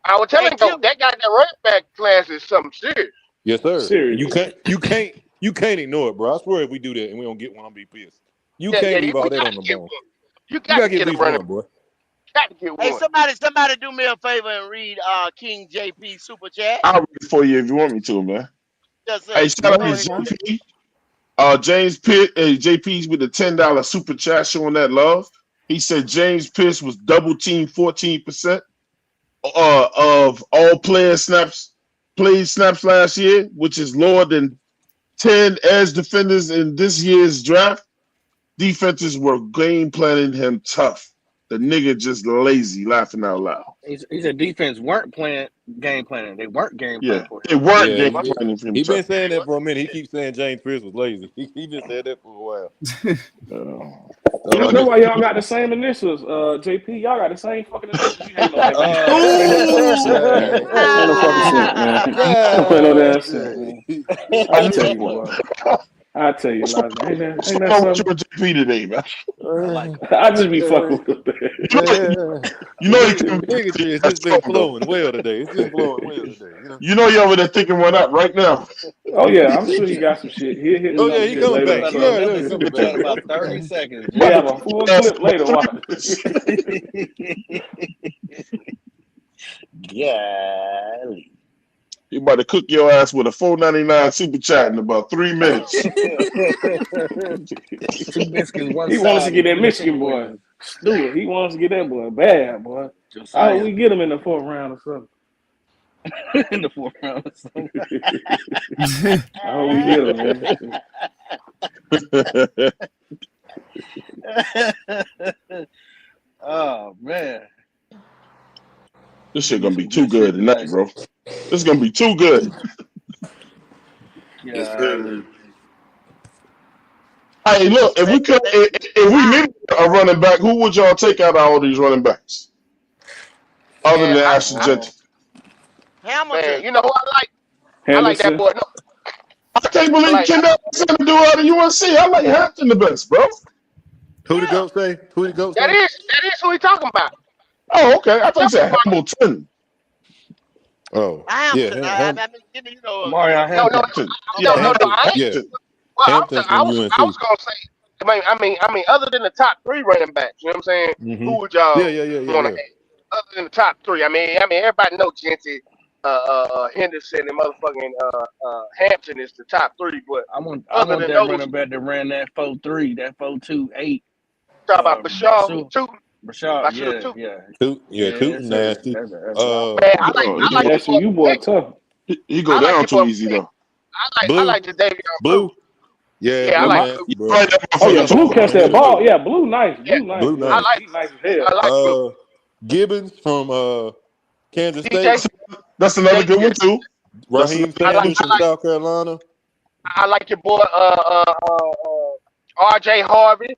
I was telling you, Tim, that goddamn running back class is something serious. Yes, sir. Seriously. You can't ignore it, bro. I swear if we do that and we don't get one, I'm be pissed. You Yeah, can't leave all we that got on to the get bone. one. You You got gotta to get get at a least running one, boy. Got to get hey, one. somebody do me a favor and read King JP super chat. I'll read it for you if you want me to, man. Yes, sir. Hey, shout out Go to ahead. JP. James Pitt, JP's with the $10 super chat showing that love. He said James Pierce was double teamed 14% of all played snaps last year, which is lower than 10 edge defenders in this year's draft. Defenses were game planning him tough. The nigga just lazy, laughing out loud. He said defense weren't game planning. They weren't game planning Yeah, for they him. weren't Yeah, game planning for him he tough. been saying that for a minute. He keeps saying James Pierce was lazy. He been saying that for a while. You know why y'all got the same initials, JP? Y'all got the same fucking initials. You hating on that man. Ain't no fucking sense, man. Ain't no damn sense, man. I tell you, boy. I tell you, Elijah. Ain't that something? JP today, man. I just be fucking with that. You know he can Bigotry has just been flowing well today. It's been flowing well today. You know you over there thinking one up right now. Oh yeah, I'm sure he got some shit. He'll hit me with some He shit coming later. back. So. He coming back. About 30 seconds. We have a full clip later. Golly. You about to cook your ass with a $4.99 super chat in about 3 minutes. Two biscuits, one He wants to side, get that two Michigan chicken boy. wings. Stewart. He wants to get that boy bad, boy. Just I hope saying. we get him in the fourth round or something. In the fourth round or something. I hope we get him, man. Oh man. This shit gonna be too good tonight, bro. This is gonna be too good. Golly. Hey, look, if we need a running back, who would y'all take out of all these running backs? Other than Ashton Jenkins. Hamilton. Man, you know who I like? Henderson. I like that boy. No, I can't believe Kendall said to do out of UNC. I like Hampton the best, bro. Who the goat say? that is who he talking about. Oh, okay. I thought you said Hamilton. Oh, Hampton. yeah. You know, Marion Hampton. No. I ain't. Yeah. Well, Hampton's I from was UNC. gonna say. I mean, other than the top 3 running backs, you know what I'm saying? Mm-hmm. Who would y'all Yeah. want to have? Other than the top 3, I mean, everybody knows Jency, Henderson, and motherfucking Hampton is the top 3. But I want that running back that ran that 4.3, that 4.28. Talk about Bashar too. Bashar, Tootin' nasty. Man, I like that's you boy tough. He go down too easy though. I like the Davion Blue. Yeah, I like nasty, Blue. bro. Oh yeah, Blue catch that ball. Yeah, Blue nice. Blue nice. Blue nice. He nice as hell. I like Blue. Gibbons from Kansas State. That's another good one too. Raheem Sanders from South Carolina. I like your boy R.J. Harvey.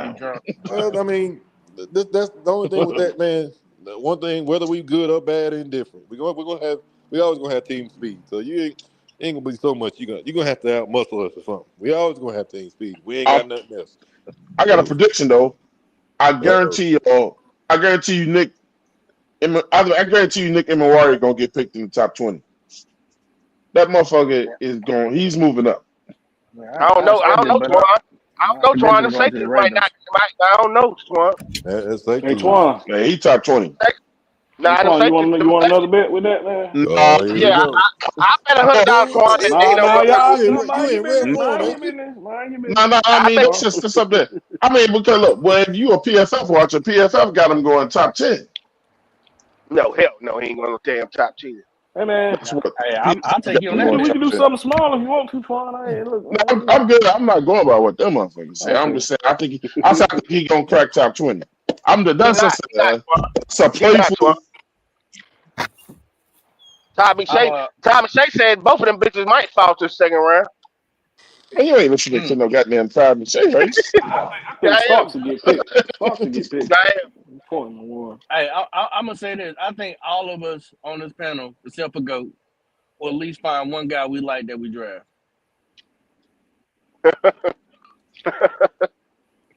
already drunk. Well, I mean, that's the only thing with that, man. The one thing, whether we good or bad, indifferent, we always gonna have team speed. So ain't gonna be so much. You're gonna have to outmuscle us or something. We always gonna have things speed. We ain't I, got nothing else. I got a prediction though. I Uh-oh. guarantee you, Nick. I guarantee you, Nick Imawari gonna get picked in the top 20. That motherfucker is going. He's moving up. I don't know. I don't know, Twan. I don't know, Twan. Prediction Them going to the safeties might Ravens. not. I don't know, Twan. That's safe Hey, to lose. Twan. Man, he top 20. Nah, them Twan, safeties. you want another bet with that, man? Nah, Here we Yeah, go. I bet $100 Twan that they Nah, don't nah, go top. y'all. You Mind your in red business. corn, Mind your ain't you? business. Mind your nah, business. nah. I I mean, think. that's just something. I mean, because look, well, if you a PFF watcher, PFF got him going top 10. No, hell no, he ain't going to damn top 10. Hey, man. That's what Hey, I'll PFF take got you on him We that can, going we bet. top can do 10. something small if you want to, Twan. Hey, look, No, man. I'm good. I'm not going by what them motherfuckers say. I'm Okay. just saying. I think he gonna crack top 20. He not. He not, Twan. That's a He not, Twan. playful. Tommy Shea said both of them bitches might fall to the second round. Man, you ain't listening to no goddamn Tommy Shea race. I Yeah, think I Starks am. will get picked. Starks will get picked. I am. Point in the war. Hey, I'm gonna say this. I think all of us on this panel, except for Goat, will at least find one guy we like that we draft.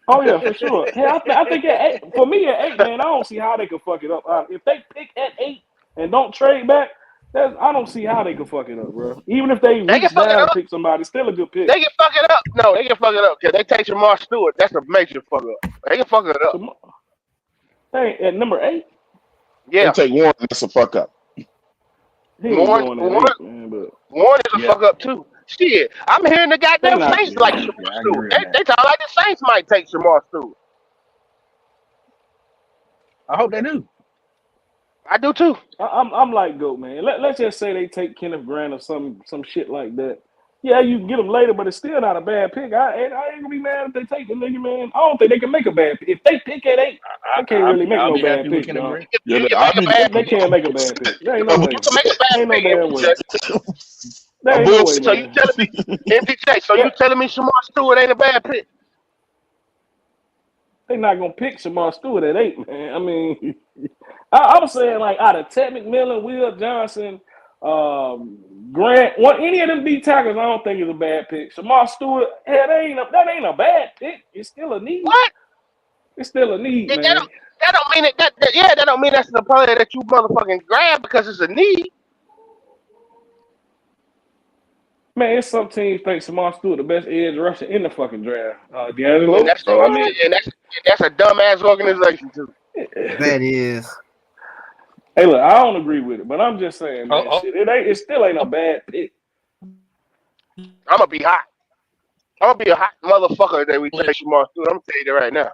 Oh yeah, for sure. Hey, I think at 8, for me at 8, man, I don't see how they could fuck it up. If they pick at 8 and don't trade back, I don't see how they could fuck it up, bro. Even if they They can reach fuck it down and up. pick somebody, still a good pick. They can fuck it up. No, they can fuck it up because they take Jamar Stewart. That's a major fuck up. They can fuck it up. Hey, at number 8, They Yeah. take Warren. That's a fuck up. he ain't Warren, going Warren, at 8, man. But Warren is a Yeah, fuck up too. Shit, I'm hearing the they goddamn not. Saints like Jamar I Stewart. agree on that. They talk like the Saints might take Jamar Stewart. I hope they do. I do too. I'm like Goat, man. Let's just say they take Kenneth Grant or some shit like that. Yeah, you can get him later, but it's still not a bad pick. I ain't gonna be mad if they take the nigga, man. I don't think they can make a bad pick. If they pick at 8, they can't really make I'll no be bad happy with pick, Kenneth dog. Grant. Yeah, You can I make a mean, bad They pick. can't make a bad pick. There ain't no way. You can make a bad Ain't no pick, damn way. There a ain't no way, bullshit. So you man. telling me, MPJ? So you Yeah, telling me Jamar Stewart ain't a bad pick? they not gonna pick Shamar Stewart at 8, man. I mean, I was saying like out of Ted McMillan, Will Johnson, Grant, any of them D tackles, I don't think is a bad pick. Shamar Stewart, that ain't a bad pick. It's still a need. What? It's still a need, That man. don't mean that don't mean that's the player that you motherfucking grab because it's a need. Man, it's some teams think Shamar Stewart the best edge rusher in the fucking draft. And D'Angelo. that's So I mean, that's a dumbass organization too. That is. hey, look, I don't agree with it, but I'm just saying, man, Oh, shit, it still ain't a bad pick. I'm gonna be hot. I'm gonna be a hot motherfucker that we take Shamar Stewart. I'm gonna tell you that right now.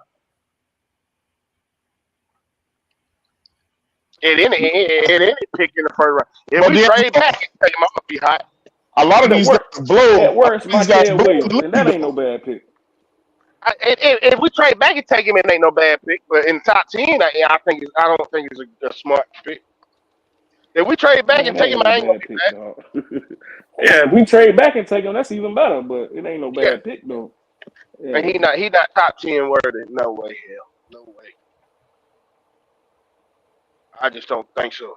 At any pick in the first round. If But we trade back and take him, I'm gonna be hot. a lot of At these worst, guys blow. at worst, These guys Michael blow Williams, the and that league. ain't no bad pick. If we trade back and take him, it ain't no bad pick. But in the top 10, I don't think it's a smart pick. If we trade back Man, and that take him, ain't no I ain't gonna bad be pick, mad. dog. Yeah, if we trade back and take him, that's even better. But it ain't no Yeah, bad pick, though. Yeah, and he not top 10 worthy. No way, hell, no way. I just don't think so.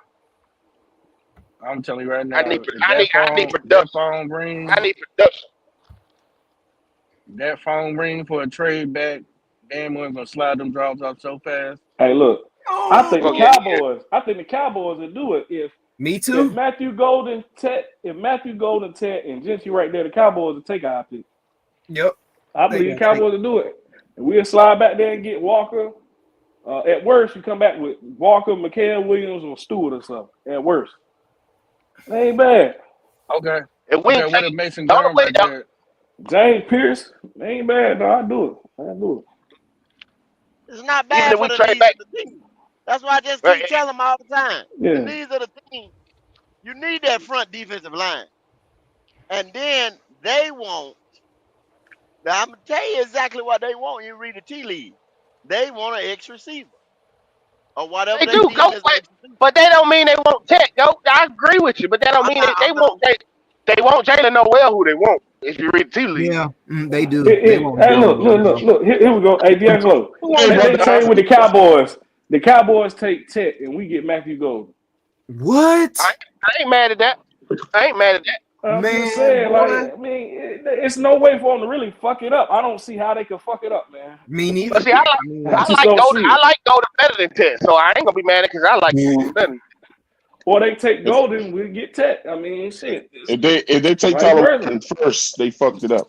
I'm telling you right I now, need if I need I need that production. phone I ring, need production. that phone ring for a trade back, damn, we're gonna slide them drops off so fast. hey, look, I think the Well, yeah. Cowboys would do it Me if too. Matthew Golden, Ted, and Gentry right there, the Cowboys would take our pick. Yep. I They believe the got to take. Cowboys would do it, and we'll slide back there and get Walker. At worst, you come back with Walker, Mikael Williams, or Stewart or something. At worst, it ain't bad. Okay. If we Okay, ain't what take if Mason the only Graham way right down. there? James Pierce, it ain't bad. No, I do it. It's not Even bad if for we the trade needs back, of the team. That's why I just right, keep telling them all the time. The Yeah. needs of the team, you need that front defensive line. And then they want, now I'm going to tell you exactly what they want. You read the tea leaves. They want an X receiver or whatever they they do go deem as for an it. X receiver. But they don't mean they want Tech. Go, I agree with you, but that don't I'm mean not, they I'm not, want they want Jalen Noel who they want. If you read the tea leaves, Yeah, they do. They want Hey, Jalen Noel. look. Here we go. Hey, D'Angelo, Who want Hey, let's that, say brother. trade dog? with the Cowboys. The Cowboys take Tech, and we get Matthew Golden. What? I ain't mad at that. I ain't mad at that. I'm just Man, saying, like, boy. I mean, it's no way for them to really fuck it up. I don't see how they could fuck it up, man. Me neither. But see, I mean, I just don't see I it. like Golden better than Ted, so I ain't gonna be mad because I like Golden better. Or they take Golden, we get Tech. I mean, shit. If they take Vice Tyler versa. Warren first, they fucked it up.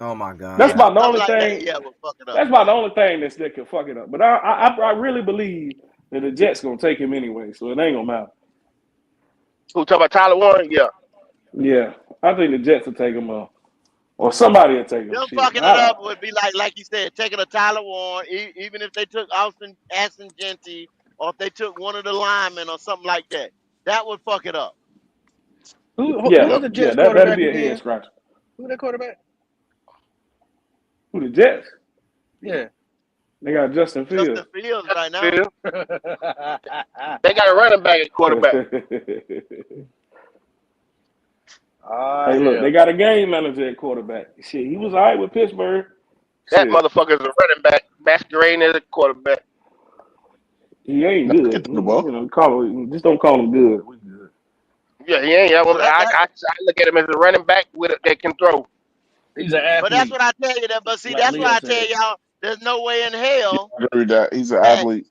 oh my God. That's about the Stuff only like that, thing. yeah, will fuck it up. That's about the only thing that can fuck it up. But I really believe that the Jets gonna take him anyway, so it ain't gonna matter. Who talking about Tyler Warren? Yeah. Yeah, I think the Jets will take him or somebody will take him. Them Shit, fucking it up would be like you said, taking a Tyler Warren, even if they took Aston Genty, or if they took one of the linemen or something like that. That would fuck it up. Who's the Jets that'd quarterback be a again? head scratcher. Who that quarterback? Who the Jets? Yeah. They got Justin Fields. Justin Fields right now. They got a running back at quarterback. Hey, look, they got a game manager at quarterback. Shit, he was all right with Pittsburgh. That motherfucker's a running back masquerading as a quarterback. He ain't good. You know, just don't call him good. We good. Yeah, he ain't. I look at him as a running back that can throw. He's an athlete. But that's what I tell you. But see, Like that's Leo why I said. tell y'all, there's no way in hell I agree with that. He's an that athlete.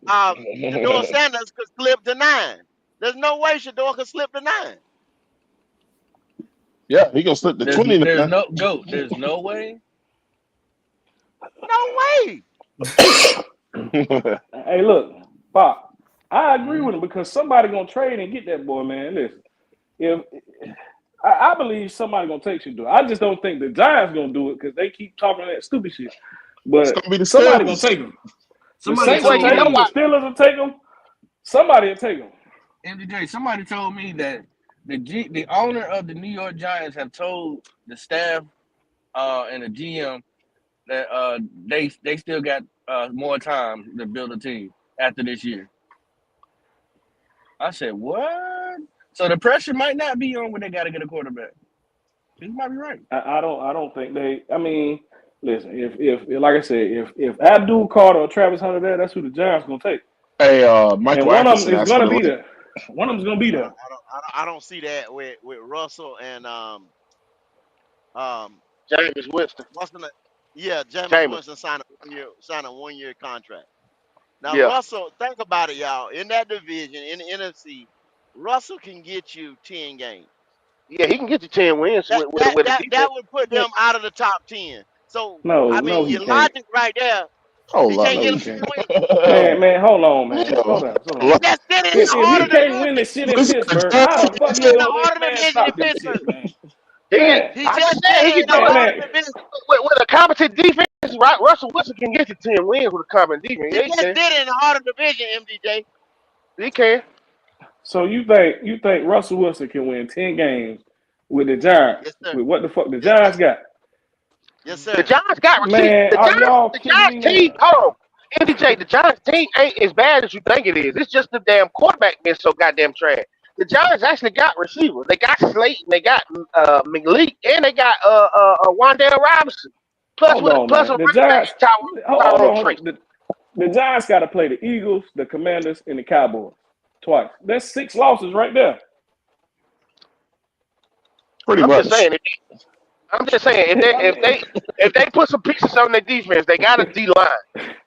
Shador Sanders could slip to 9. There's no way Shador could slip to 9. Yeah, he gonna slip to 20 now. There's no way. No way. Hey, look, Pop, I agree with him because somebody gonna trade and get that boy, man. Listen, if I believe somebody gonna take Shador, I just don't think the Giants gonna do it because they keep talking that stupid shit. But It's gonna be the somebody gonna Steelers. take him. The Somebody Saints will told take me- him. The Steelers will take him. Somebody will take him. MDJ, somebody told me that the owner of the New York Giants have told the staff and the GM that they still got more time to build a team after this year. I said, what? So the pressure might not be on when they got to get a quarterback. He might be right. I don't think they. I mean, listen, if like I said, if Abdul Carter or Travis Hunter there, that's who the Giants gonna take. Hey, Michael and one of Atkinson them is asked gonna for the be link. there. One of them's gonna be there. I don't see that with Russell and Jameis Winston. Jameis Winston signed a 1-year contract. Now Russell, think about it, y'all. In that division, in the NFC, Russell can get you 10 games. Yeah, he can get you 10 wins with that would put them out of the top 10. So he your can't. logic right there. He can't get them 10 wins. Man, hold on, man. Hold on. He just did it in the If he order can't win this shit in Pittsburgh, how the fuck in you the gonna order man division stop in this Pittsburgh. shit, man? He just did it in the order division. With a competent defense, right? Russell Wilson can get you 10 wins with a competent defense. He just did it in the order division, MDJ. He can. So you think Russell Wilson can win 10 games with the Giants? Yes, with what the fuck the Giants got? Yes, sir. The Giants got receivers. Man, The Giants team, hold on. MDJ, the Giants team ain't as bad as you think it is. It's just the damn quarterback being so goddamn trash. The Giants actually got receivers. They got Slayton, they got McLeak, and they got Wan'Dale Robinson. Plus a the Giants. Tyrone Trace. The Giants got to play the Eagles, the Commanders, and the Cowboys twice. That's 6 losses right there. Pretty much. I'm just saying, if they put some pieces on their defense, they got a D line.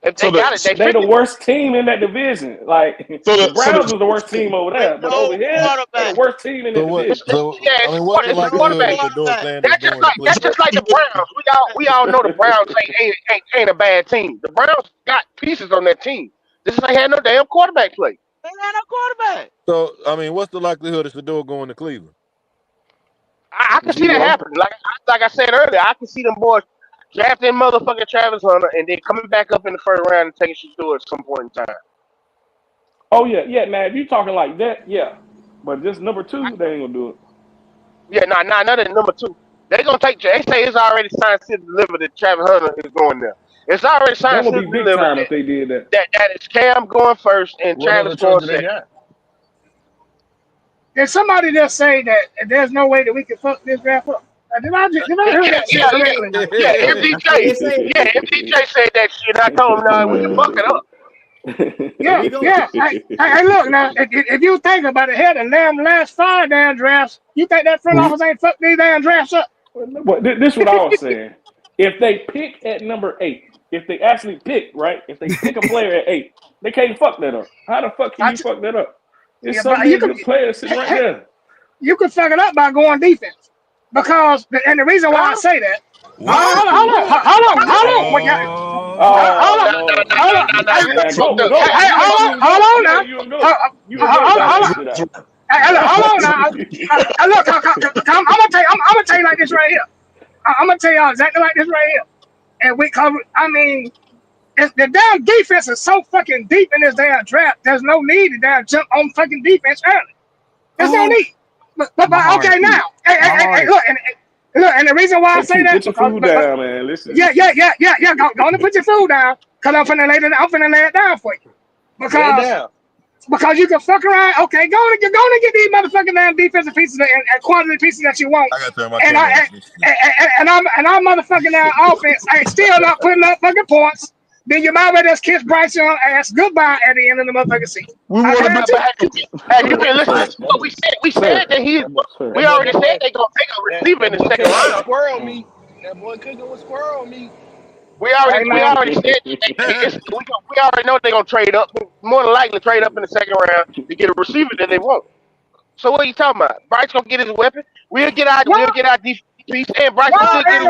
If they got it, they the worst team in that division. Like the Browns was the worst team over there, but over here, they're the worst team in the division. What's the likelihood that Shador Sanders doing that's just like the Browns. We all know the Browns ain't a bad team. The Browns got pieces on their team. This ain't had no damn quarterback play. They had no quarterback. So, I mean, what's the likelihood of Shador going to Cleveland? I can see that happening. Like I said earlier, I can see them boys drafting motherfucking Travis Hunter and then coming back up in the first round and taking Shador at some point in time. Oh yeah. Now if you talking like that, yeah. But just number 2, they ain't gonna do it. Yeah, not at number 2. They gonna take. They say it's already signed to deliver that Travis Hunter is going there. It's already signed That to would be big deliver time if they did that. That is Cam going first and Travis going second. Did somebody just say that there's no way that we can fuck this draft up? Did I hear that shit correctly? Yeah, MDJ said that shit. I told him, no, we can fuck it up. Here we go. Hey, look now. If you think about it, had the last 5 damn drafts, you think that front office ain't fucked these damn drafts up? But this is what I was saying. If they pick at number 8, if they actually pick, right? If they pick a player at 8, they can't fuck that up. How the fuck can you fuck that up? There's so but many good players sitting right there. You can fuck it up by going defense. Because, and the reason why I say that, hold on. Hold on now. Look, I'm gonna tell you like this right here. I'm gonna tell y'all exactly like this right here. And the damn defense is so fucking deep in this damn draft. There's no need to damn jump on fucking defense early. There's no need. But okay now. Hey, look, and the reason why I say that, put your food down, man. Listen. Yeah. Go on and put your food down, cause I'm finna lay it down for you. Because you can fuck around. Okay, go on and get these motherfucking damn defensive pieces and quality pieces that you want. I gotta turn my camera on. And I'm motherfucking down offense ain't still not putting up fucking points. Then you might as well just kiss Bryce Young ass goodbye at the end of the motherfucking season. We want to hey, you can listen to what we said. We said that we already said they gonna take a receiver in the second round. Squirrel meat. That boy cooking with squirrel meat. We already said we already know they're gonna trade up. More than likely trade up in the second round to get a receiver that they want. So what are you talking about? Bryce gonna get his weapon. We'll get our defense piece, and Bryce will still get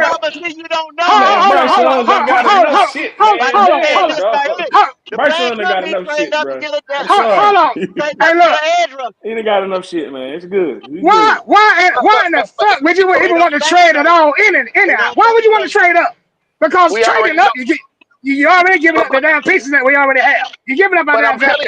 his. You don't know. Bryce Young done got enough shit, man. Bryce Young done got enough shit, bro. I'm sorry. Hey, look. He done got enough shit, man. It's good. Why in the fuck would you even want to trade at all? Why would you want to trade up? Because trading up, you already giving up the damn pieces that we already have. You're giving up our damn draft.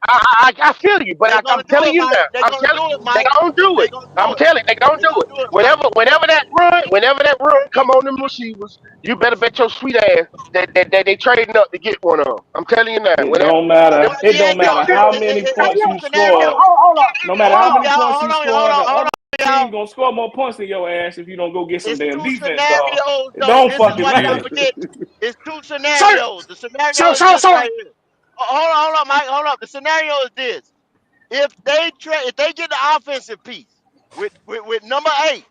I feel you, but I'm telling you now. They gonna do it. I'm telling you, they gonna do it. Whenever that run come on them receivers, you better bet your sweet ass that they trading up to get one of them. I'm telling you now. It don't matter. It don't matter how many points you score. No matter how many points you score, the other team gonna score more points than your ass if you don't go get some damn defense, dog. It don't fucking matter. It's 2 scenarios. The scenario is this right here. Hold on, Mike. Hold up. The scenario is this: if they get the offensive piece with number 8,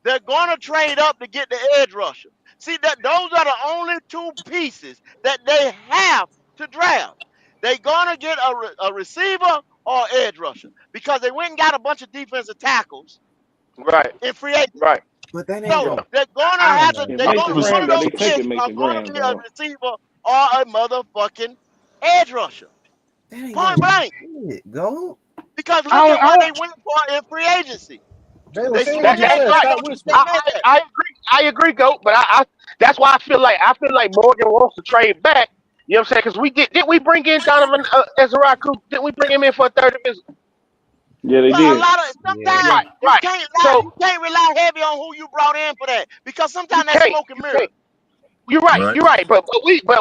they're gonna trade up to get the edge rusher. See that those are the only 2 pieces that they have to draft. They're gonna get a receiver or edge rusher because they went and got a bunch of defensive tackles. Right. In free agency. Right. But that ain't so they're gonna have to. One of those picks are gonna be a receiver or a motherfucking edge rusher. Point blank. Go. Because look at what they went for in free agency. I agree, Goat. But I that's why I feel like Morgan wants to trade back. You know what I'm saying? Because did we bring in Donovan Ezraku? Did we bring him in for a third division? Yeah, they did. Sometimes you can't rely heavy on who you brought in for that because sometimes that's smoke and mirror. You're right. But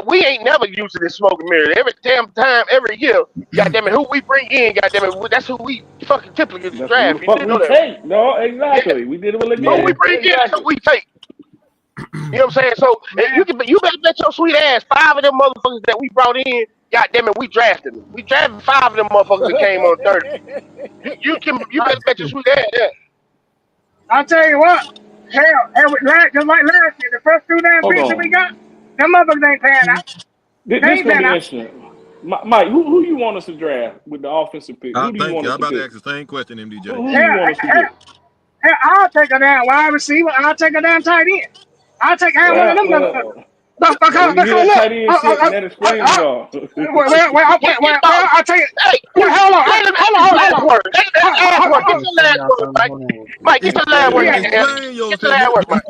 we ain't never using this smoke and mirror. Every damn time, every year, goddamn it, who we bring in, goddamn it, that's who we fucking typically draft. You know that. Take. No, exactly. Yeah. We did it with again. Who we bring in, that's who we take. You know what I'm saying? So you better bet your sweet ass 5 of them motherfuckers that we brought in, goddamn it, we drafted them. We drafted 5 of them motherfuckers that came on 30. You better bet your sweet ass. Yeah. I'll tell you what. Hell, just like last year, the first 2 damn pieces we got, them motherfuckers ain't paying out. This gonna be interesting. Mike, who you want us to draft with the offensive pick? Who do you want us to pick? I'm about to ask the same question, MDJ. Who do you want us to get? Hell, I'll take a damn wide receiver. I'll take a damn tight end. I'll take one of them motherfuckers. Because tight end shit, that explains it all. Well, I'll tell you. Hold on. Mike, get your last word. Get your last word, Mike.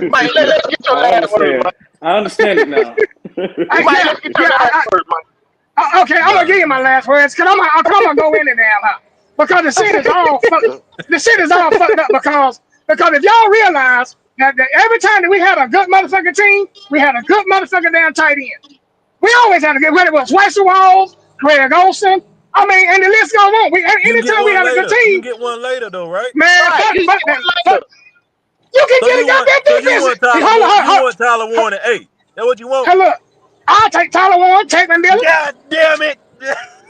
Mike, let's get your last word, Mike. I understand it now. Mike, let's get your last word, Mike. Okay, I'm gonna give you my last words because I'm gonna go in the damn house because the shit is all fucked up because if y'all realize that every time that we had a good motherfucking team, we had a good motherfucking damn tight end. We always had to get rid of Wesley Walls, Craig Olsen. I mean, and the list goes on. Anytime we had a good team, you get one later though, right? Man, fuck that. You can get a goddamn defense. You want Tyler Warren at 8? That's what you want? Hey, look. I'll take Tyler Warren, take Miller. God damn it!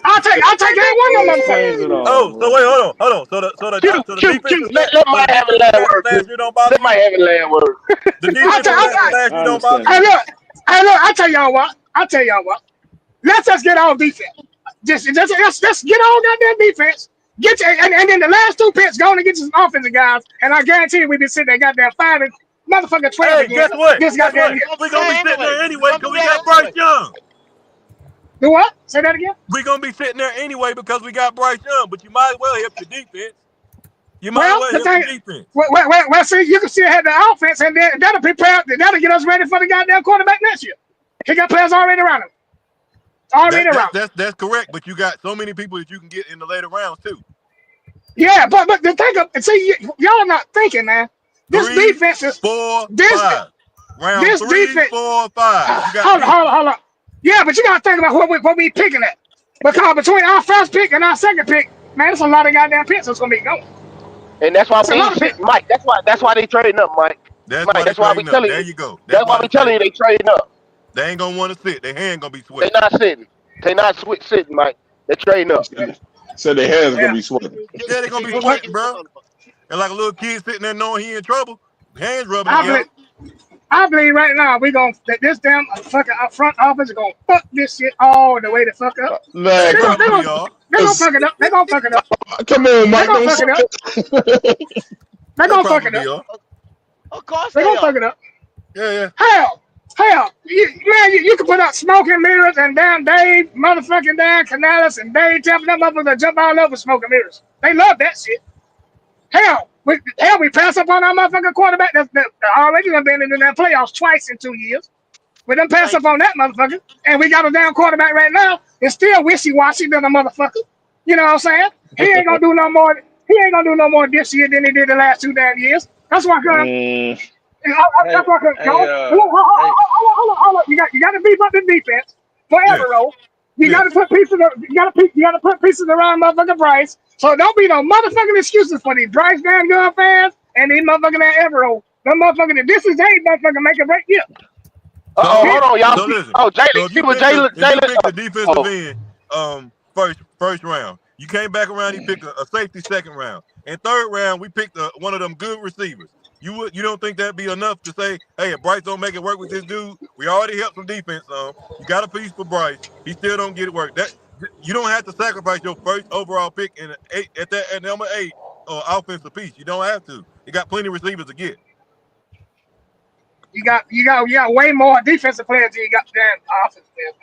I'll take every one of That them motherfuckers. explains it all, Oh, so bro. wait, hold on. So the defensive Let stats, so the Mike have a defensive last stats word, Q. last year don't bother Let Mike you. have a last word. The I'll defensive tell, stats I, from last year I don't bother understand Hey, you. that. look. Hey, look. I tell y'all what. Let's just get on defense. Let's get on goddamn defense. Get you, and then the last 2 picks go on and get you some offensive guys. And I guarantee you, we been sitting there goddamn 5 and motherfucking 12 Hey, again. guess what? This Guess goddamn what? year. We're gonna We be gonna be there sitting anyway. there We're anyway gonna be because we there got Bryce anyway. Young. Do what? Say that again. We gonna be sitting there anyway because we got Bryce Young. But you might as well help your defense. You might as Well, well the help thing, your defense. well, see, you can still have the offense, and then that'll prepare. That'll get us ready for the goddamn quarterback next year. He got players already around him. Already around him. That's correct. But you got so many people that you can get in the later rounds too. Yeah, but the thing of, see, y'all not thinking, man. This 3, defense is 4, this 5. Round this 3, defense. 4, 5. You got Hold on, pieces. hold on. Yeah, but you gotta think about what we picking at. Because between our first pick and our second pick, man, there's a lot of goddamn picks that's gonna be going. And that's why It's a we lot ain't of picks. sitting, Mike. That's why they trading up, Mike. That's why Mike, they that's why we trading up. telling There you. you go. That's That's why why we they telling you trading they up. trading up. They ain't gonna want to sit. Their hand gonna be They sweating. not sitting. They not sitting, Mike. They trading up. Said their hands gonna Yeah. be sweating. Yeah, they gonna be Okay. sweating, bro. And like a little kid sitting there knowing he in trouble, hands rubbing I believe together. I believe right now we gonna that this damn fucking front office is gonna fuck this shit all the way the fuck up. Man, They come probably are. They gonna fuck it up. They gonna fuck it up. come on, They Mike. gonna Don't fuck it up. They They gonna fuck it probably up. are. Of course They they gonna are. fuck it up. Yeah. Hell, you can put out smoking mirrors and damn Dave, motherfucking Dan Canales and Dave tapping them up and jump all over smoking mirrors. They love that shit. Hell, we pass up on our motherfucking quarterback that already done been in the playoffs twice in 2 years. We done pass Thank up you. on that motherfucker, and we got a damn quarterback right now. It's still wishy-washy than a motherfucker. You know what I'm saying? He ain't gonna do no more. He ain't gonna do no more this year than he did the last 2 damn years. That's why, Hey, that's why, hey, hey, hold on. You got to beef up the defense for Yes. every role. You got Yes. to put pieces. You got to put pieces around motherfucking Bryce. So don't be no motherfucking excuses for these Bryce damn good fans and these motherfucking that every role. Them motherfucking this is a motherfucking make a break. Yeah. Oh, So Here, hold on, y'all. so listen. Oh, So Jalen, if see you what pick the Jalen, if you Jalen. pick the defensive Oh, end first round, you came back around, he picked a safety second round. And third round, we picked one of them good receivers. You don't think that'd be enough to say, hey, if Bryce don't make it work with this dude, we already helped some defense on. You got a piece for Bryce. He still don't get it work. That you don't have to sacrifice your first overall pick in at number 8 offensive piece. You don't have to. You got plenty of receivers to get. you got way more defensive players than you got damn offensive players.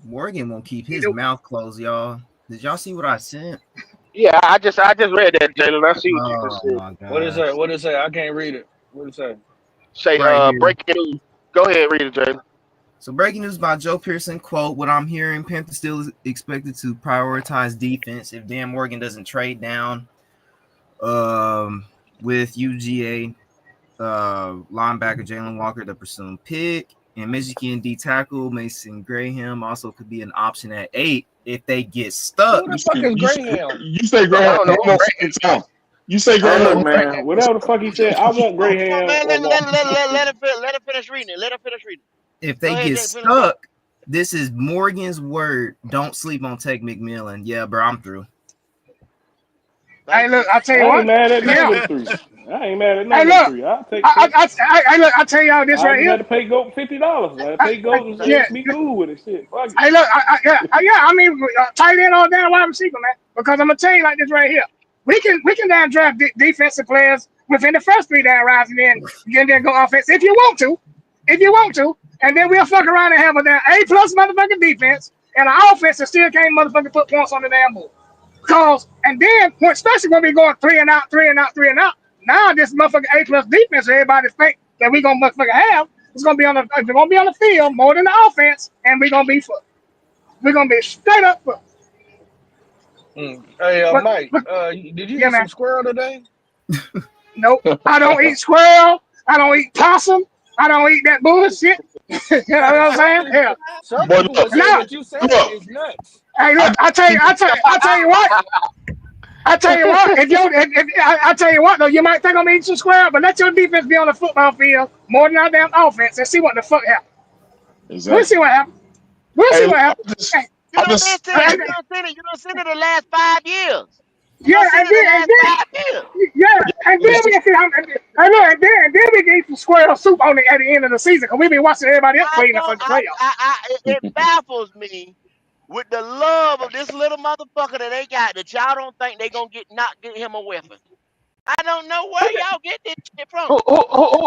Morgan won't keep You his do. mouth closed, y'all. Did y'all see what I sent? yeah, I just read that, Jalen. I see what you Oh just said. my what is that? gosh. What is that? I can't read it. What is that? Say, Right here. breaking news. Go ahead, read it, Jalen. So breaking news by Joe Pearson, quote, what I'm hearing, Panthers still is expected to prioritize defense if Dan Morgan doesn't trade down with UGA linebacker Jalen Walker, the presumed pick. And Michigan D tackle Mason Graham also could be an option at 8 if they get stuck. Who the fuck is Graham? You say I Graham don't know one who more Graham. fucking time. You say I don't Hey, know Graham look, who one Graham. man. Whatever the fuck he said, I want Oh, come on, Graham man. or Walker. Let him finish reading it. Let him finish reading it. If Go they ahead, get Jay. Finish reading. stuck, this is Morgan's word. Don't sleep on Tech McMillan. Yeah, bro, I'm through. Hey, Thank look, you. I tell you I ain't what. mad at none of Yeah. them three. I ain't mad at none Hey, of them look. three. I'll take Tech. Look. I tell y'all this I right just here. had to pay Goat $50. I pay Goat and Yeah. be cool with it. Shit, fuck it. Hey, look. I mean, tight end all down wide receiver, man. Because I'm gonna tell you like this right here. We can down draft defensive players within the first 3 down rounds, and then go offense if you want to, and then we'll fuck around and have a damn A+ motherfucking defense and an offense that still can't motherfucking put points on the damn board. Cause and then especially when we going 3 and out, 3 and out, 3 and out. Now this motherfucking A+ defense, everybody think that we gonna motherfucking have. It's gonna be on the field more than the offense, and we're gonna be fucked. We're gonna be straight up fucked. Hey, But, Mike. but Did you yeah, eat man. some squirrel today? Nope. I don't eat squirrel. I don't eat possum. I don't eat that bullshit. You know what I'm saying? Yeah. Some But people would say Now, what you look, saying is nuts. hey, look. I tell you what. I tell you what. I tell you what though, you might think I'm eating some squirrel, but let your defense be on the football field more than our damn offense and see what the fuck happens. We'll exactly. see what happens. We'll see Hey, what look, happens. Hey, You I'm done been just, seen it. You done seen it the last 5 years. You yeah, done seen and it the then, and last then, 5 years. yeah, and then we can see how. And look, and then we can eat some square soup on it at the end of the season because we been watching everybody else I play in the don't. fucking playoffs. It baffles me with the love of this little motherfucker that they got that y'all don't think they gonna get him a weapon. I don't know where y'all get this shit from.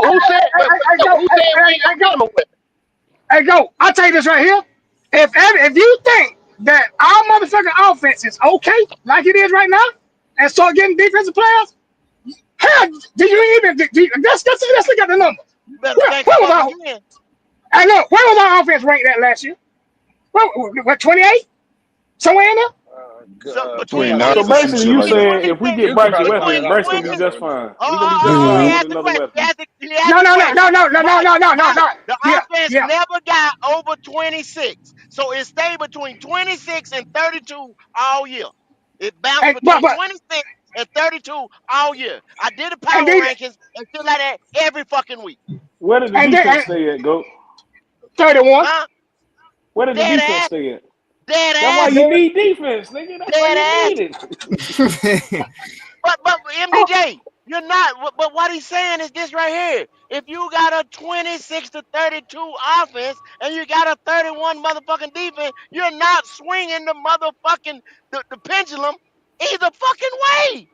Who said? I go, Who said we ain't I gonna get him go, a whip? I go. I'll tell you this right here. If you think that our motherfucking offense is okay like it is right now, and start getting defensive players, hell, do you even? Let's look at the numbers. You better think Where was above our? again. I know. Where was our offense ranked at last year? What 28? Somewhere in there? So between 29 So or some basically, shit you like that. saying 26, if we get You could Bryce a probably put weapon, that between Bryce offense gonna be 20. together just right now. fine. Oh, He gonna be oh, just oh, he fine with asked the another question. weapon. He asked No, the no, no, question. no, no, no, no, Right. no, no, no, Right. no. The Yeah, offense yeah. never got over 26. So it stayed between 26 and 32 all year. It bounced And between but 26 and 32 all year. I did the and power then rankings and shit like that every fucking week. Where did the and then defense stay at, Goat? 31. Huh? Where did the Dead defense ass. stay at? Dead That's why ass. you Dead, need defense, nigga. That's why Dead you ass. need it. But oh, MDJ, you're not. But what he's saying is this right here. If you got a 26 to 32 offense and you got a 31 motherfucking defense, you're not swinging the motherfucking the pendulum either fucking way.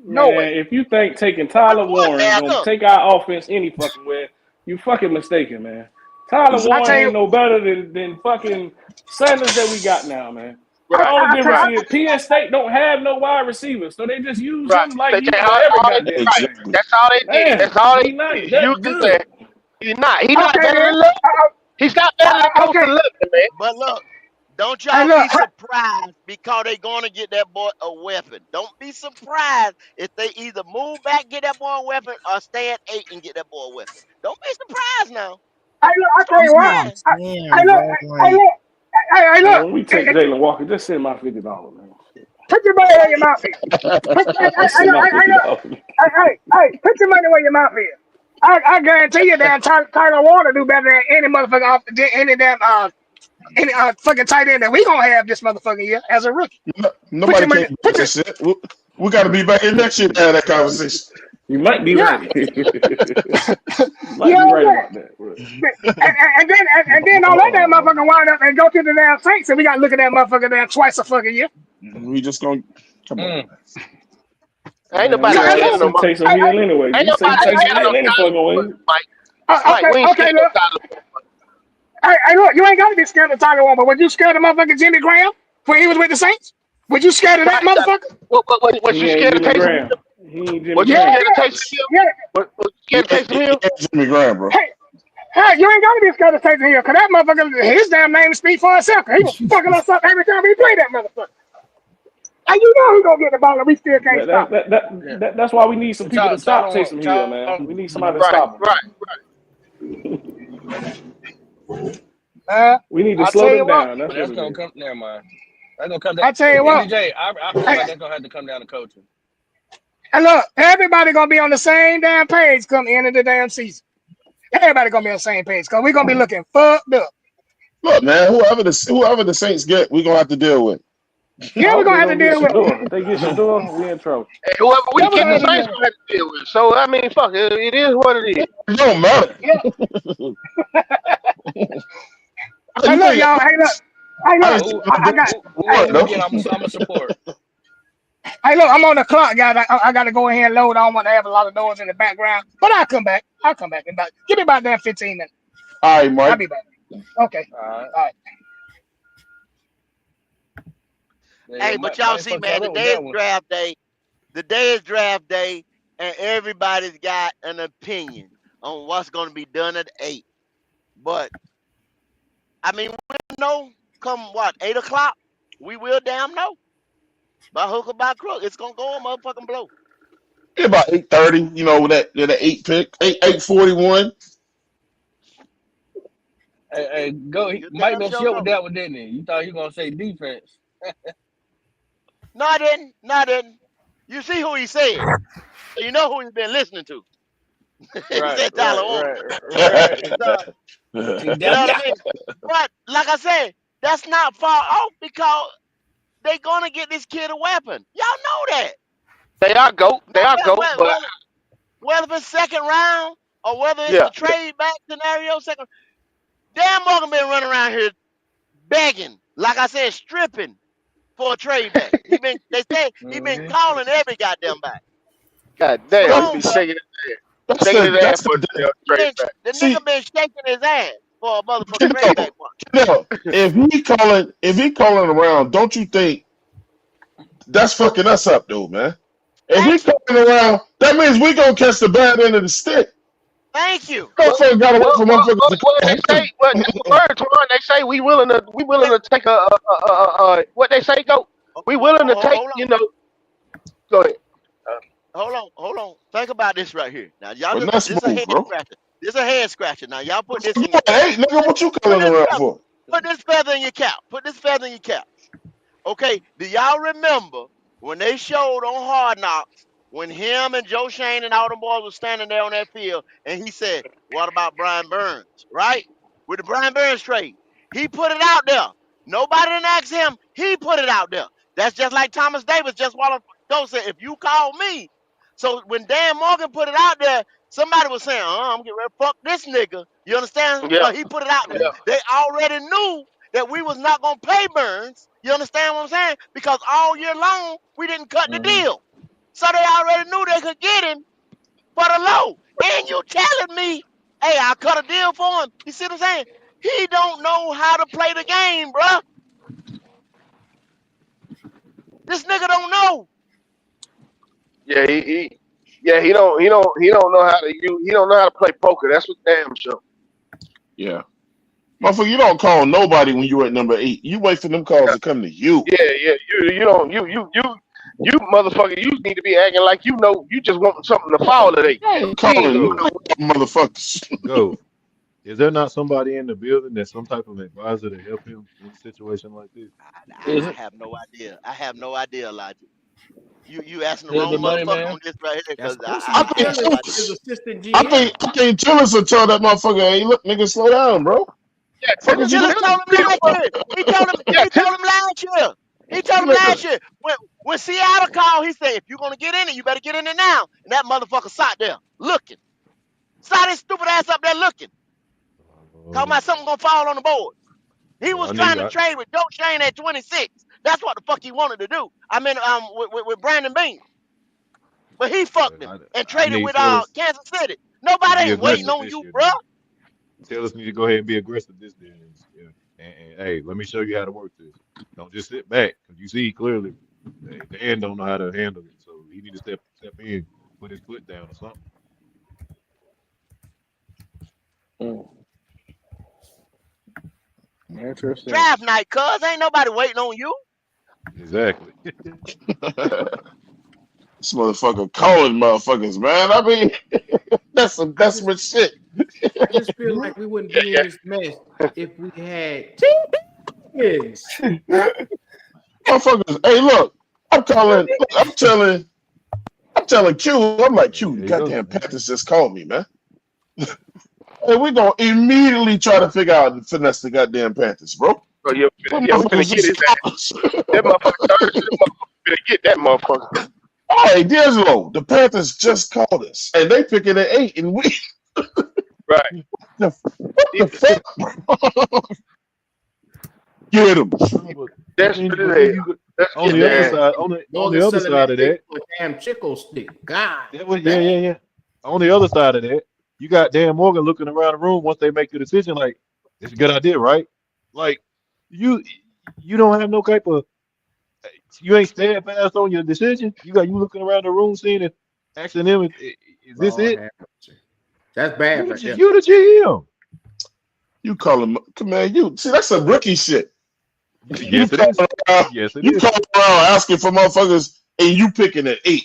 no way. Man, if you think taking What, Tyler what Warren gonna nigga? take our offense any fucking way, you fucking mistaken, man. Tyler I Warren tell ain't you, no better than fucking Sanders that we got now, man. The Right, only difference right, is Penn State don't have no wide receivers, so they just use right. him like They he take use every all they goddamn right. thing. Exactly. That's all they did. Man, That's all he they not did. You that just good. said he's not. He's not okay better then. than Love. He's not better than Coach Okay, 11, man. But look, don't hey y'all look, be surprised because they gonna get that boy a weapon. Don't be surprised if they either move back, get that boy a weapon, or stay at 8 and get that boy a weapon. Don't be surprised now. I tell Start you That's what. what I'm spraying. I saying, look, bro. I Like, look, Man, look. when we take Jalen Walker, just send my $50, man. Put your money where your mouth is. Put, Just send my $50. put your money where your mouth is. I guarantee you that Tyler Warner do better than any motherfucker off any damn any fucking tight end that we gonna have this motherfucking year as a rookie. Put Nobody your money. can't bet that shit. We got to be back in next year to have that conversation. You might be Yeah. right. You You might be know right what I'm about that, bro. saying? And then all that damn motherfucker wind up and go to the damn Saints and we gotta look at that motherfucker damn twice a fucking year. We just gonna come on. Mm. Ain't Man, nobody we So already scared of no see more. Taysom Hill anyway. Ain't We see nobody Taysom scared of Hill no any Tyler fucking way. Warren, Mike. Mike, we ain't okay, scared of no look. Tyler Warren. Hey, look, you ain't gotta be scared of Tyler Warren, but would you scared of motherfucking Jimmy Graham when he was with the Saints? Would you scared of that Right, that, motherfucker? what He you ain't scared of Jimmy Taysom Graham. Hill? He ain't Jimmy What you Yeah, Graham. scared of Taysom Hill? yeah. What you Yeah, scared of Taysom Hill? Jimmy Graham, bro. Hey, you ain't gotta be scared of Taysom Hill, cause that motherfucker, his damn name speaks for itself. He was fucking us up every time we play that motherfucker. And you know he gonna get the ball and we still can't stop him. Yeah. That's why we need some And people to stop Taysom Hill, man. Tyler, We need somebody to Right, stop him. right. We need to I slow tell you them what, down. That's but what that's it gonna is. come. Never mind. That's gonna come down. I tell you what. MBJ, I feel Hey, like that's gonna have to come down to coaching. and look, everybody gonna be on the same damn page come the end of the damn season. Everybody gonna be on the same page, cause we gonna be looking fucked up. Look, man, whoever the Saints get, we're gonna have to deal with. I Yeah, we're hope gonna they have to don't get deal with. Shador. If they get Shador, we in trouble. And whoever we Yeah, we're get, gonna the have to Saints deal. gonna have to deal with. So I mean, fuck it. It is what it is. It don't matter. Yeah. How Hey, you look, think? y'all. Hey, How look. is Who I got. Hey, whoever we though? get, I'm a support. hey, look. I'm on the clock, guys. I gotta go ahead and load. I don't want to have a lot of noise in the background, but I'll come back. I'll come back in about. Give me about damn 15 minutes. All right, I'll Mike. be back. Okay. All right. All right. Yeah, Hey, but y'all Mike see, fucked man, y'all up with today is that one. draft day. The day is draft day, and everybody's got an opinion on what's going to be done at 8. But, I mean, we'll know come what, 8 o'clock? We will damn know. By hook or by crook, it's going to go a motherfucking blow. Yeah, about 8:30. You know, with that 8 pick, 8:41. Hey, go. You Mike damn don't sure shut with know. that one, didn't he? You thought you gonna say defense. No, I didn't. No, I didn't. You see who he said. So you know who he's been listening to. He Right, said right, Tyler Warner. right, right. So, You know what I mean? But like I said, that's not far off because they gonna get this kid a weapon. Y'all know that. They are GOAT. They are GOAT. But Whether it's second round or whether it's yeah, the trade back scenario, second. Dan Morgan been running around here begging, like I said, stripping for a trade back. They say he been calling every goddamn back. God Come damn, he on, be bro. shaking his ass for the trade back. The See, nigga been shaking his ass for a motherfucking trade back. if he calling around, don't you think that's fucking us up, though, man? If he Thank you. calling around, that means we gonna catch the bad end of the stick. Thank you. Motherfucker gotta wait for motherfuckers to What they call say, him. what words, Twan, they say we willing to take what they say, GOAT. We willing to take, Hold on. Go ahead. Hold on. Think about this right here. Now, y'all But listen. that's This is a smooth, head bro. scratcher. This is a head scratcher. Now, y'all put this in your cap. Hey, nigga, what you Put calling this around feather. for? Put this feather in your cap. Put this feather in your cap. Okay. Do y'all remember when they showed on Hard Knocks when him and Joe Shane and all them boys were standing there on that field, and he said, "What about Brian Burns?" Right? With the Brian Burns trade, he put it out there. Nobody didn't ask him. He put it out there. That's just like Thomas Davis just while ago said, "If you call me." So when Dan Morgan put it out there, somebody was saying, I'm getting ready to fuck this nigga. You understand? Yeah, Because he put it out there. They already knew that we was not going to pay Burns. You understand what I'm saying? Because all year long, we didn't cut the deal. So they already knew they could get him for the low. And you telling me, hey, I cut a deal for him. You see what I'm saying? He don't know how to play the game, bruh. This nigga don't know. yeah, he don't know how to he don't know how to play poker. That's what damn sure. Yeah. Motherfucker, you don't call nobody when you at number 8. You wait for them calls to come to you. Yeah, you don't you motherfucker, you need to be acting like you just want something to fall today. I ain't You ain't calling doing no motherfuckers. Go. Is there not somebody in the building that's some type of advisor to help him in a situation like this? I have no idea. I have no idea, Elijah. You asking the Here's wrong the money, motherfucker man. on this right here That's because supposed to I be have no Tillis, idea. his assistant I GM. think Tillis will tell that motherfucker, hey, look, nigga, slow down, bro. Yeah, Fuck is you Tillis told him last year. He told him last year. He told him last year. When Seattle called, he said, if you're gonna get in it, you better get in it now. And that motherfucker sat there looking. Sat his stupid ass up there looking. Talking about something gonna fall on the board. He was I trying need. to trade with Joe Shane at 26. That's what the fuck he wanted to do. I mean, with Brandon Bean. But he fucked him and I traded need with Tillis Kansas City. to Nobody be ain't waiting aggressive on this you, year, bruh. then. Tillis need to go ahead and be aggressive this year. Yeah. And hey, let me show you how to work this. Don't just sit back because you see clearly the end don't know how to handle it. So he need to step in, put his foot down or something. Interesting. Draft night, cuz ain't nobody waiting on you. Exactly. This motherfucker calling motherfuckers, man. I mean, that's some desperate shit. I just feel like we wouldn't be in this mess if we had Higgins. Motherfuckers, hey, look, I'm telling Q, I'm like, Q, the There you go. goddamn Panthers just called me, man. And we gonna immediately try to figure out and finesse the goddamn Panthers, bro. Oh, yeah, we finna get his ass. That motherfucker, finna get that motherfucker. All right, D'Angelo, the Panthers just called us, and they picking at 8, and we. Right. What the fuck? Get him. That's on the the other side, on the other side of that, damn Chico stick. God. Yeah. On the other side of that, you got Dan Morgan looking around the room once they make the decision, like, it's a good idea, right? Like, you don't have no type of, you ain't steadfast on your decision. You looking around the room seeing it, asking them, is this Lord it? That's bad right there. You the GM. You call him, man. You see, that's some rookie shit. Yes, it is. Yes, it you is. calling around asking for motherfuckers, and you picking at 8.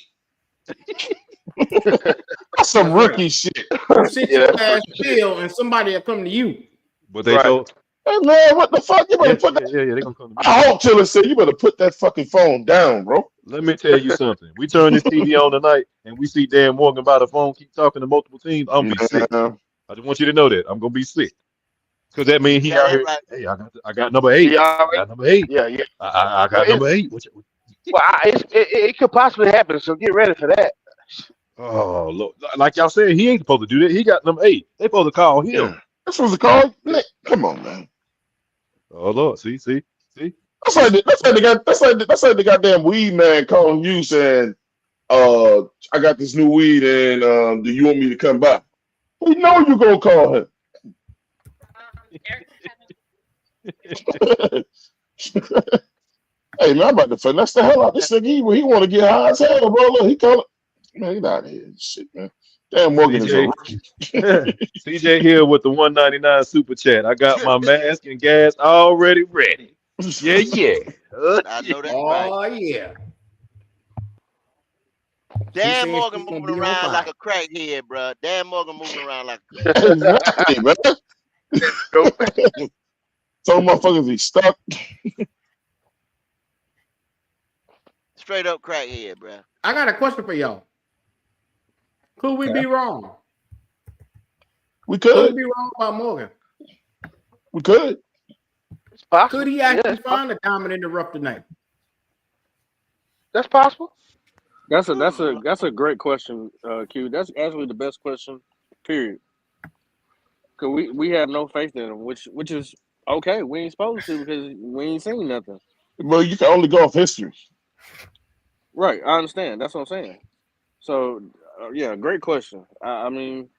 That's some rookie shit. You sit your ass still, and somebody will come to you. But they told. Hey man, what the fuck? You better put that. Yeah, they gonna come to me. I hope Tiller said you better put that fucking phone down, bro. Let me tell you something. We turn this TV on tonight, and we see Dan Morgan by the phone, keep talking to multiple teams. I'm gonna be sick. I just want you to know that I'm gonna be sick. Because that means he Got out that here. right. Hey, I got number 8. He I already, got number 8. yeah, yeah. I Well, got number 8. What it could possibly happen. So get ready for that. oh, look, like y'all said, he ain't supposed to do that. He got number 8. They supposed to call him. Yeah. That's what it's called. Nick, come on, man. Oh Lord, see. That's like the goddamn weed man calling you saying, I got this new weed and do you want me to come by? We know you gonna call him. Hey man, I'm about to finesse the hell out this nigga. He want to get high as hell, bro. Look, he call it. Man, get out of here. Shit, man. Damn Morgan is a CJ, rookie. CJ Hill with the 199 super chat. I got my mask and gas already ready. Yeah. I know that's right. Oh yeah. He Dan saying Morgan she's gonna moving be on around like fire. a crackhead, bro. Dan Morgan moving around like a crackhead. Exactly, man. Some motherfuckers be stuck. Straight up crackhead, bro. I got a question for y'all. Could we be wrong? We Could we could. be wrong about Morgan? We could. It's possible. Could he Yeah, actually it's possible. find a diamond in the rough tonight? That's possible. That's a great question, Q. That's actually the best question, period. Cause we have no faith in him, which is okay. We ain't supposed to because we ain't seen nothing. Well, you can only go off history. Right, I understand. That's what I'm saying. So, yeah, great question. I mean,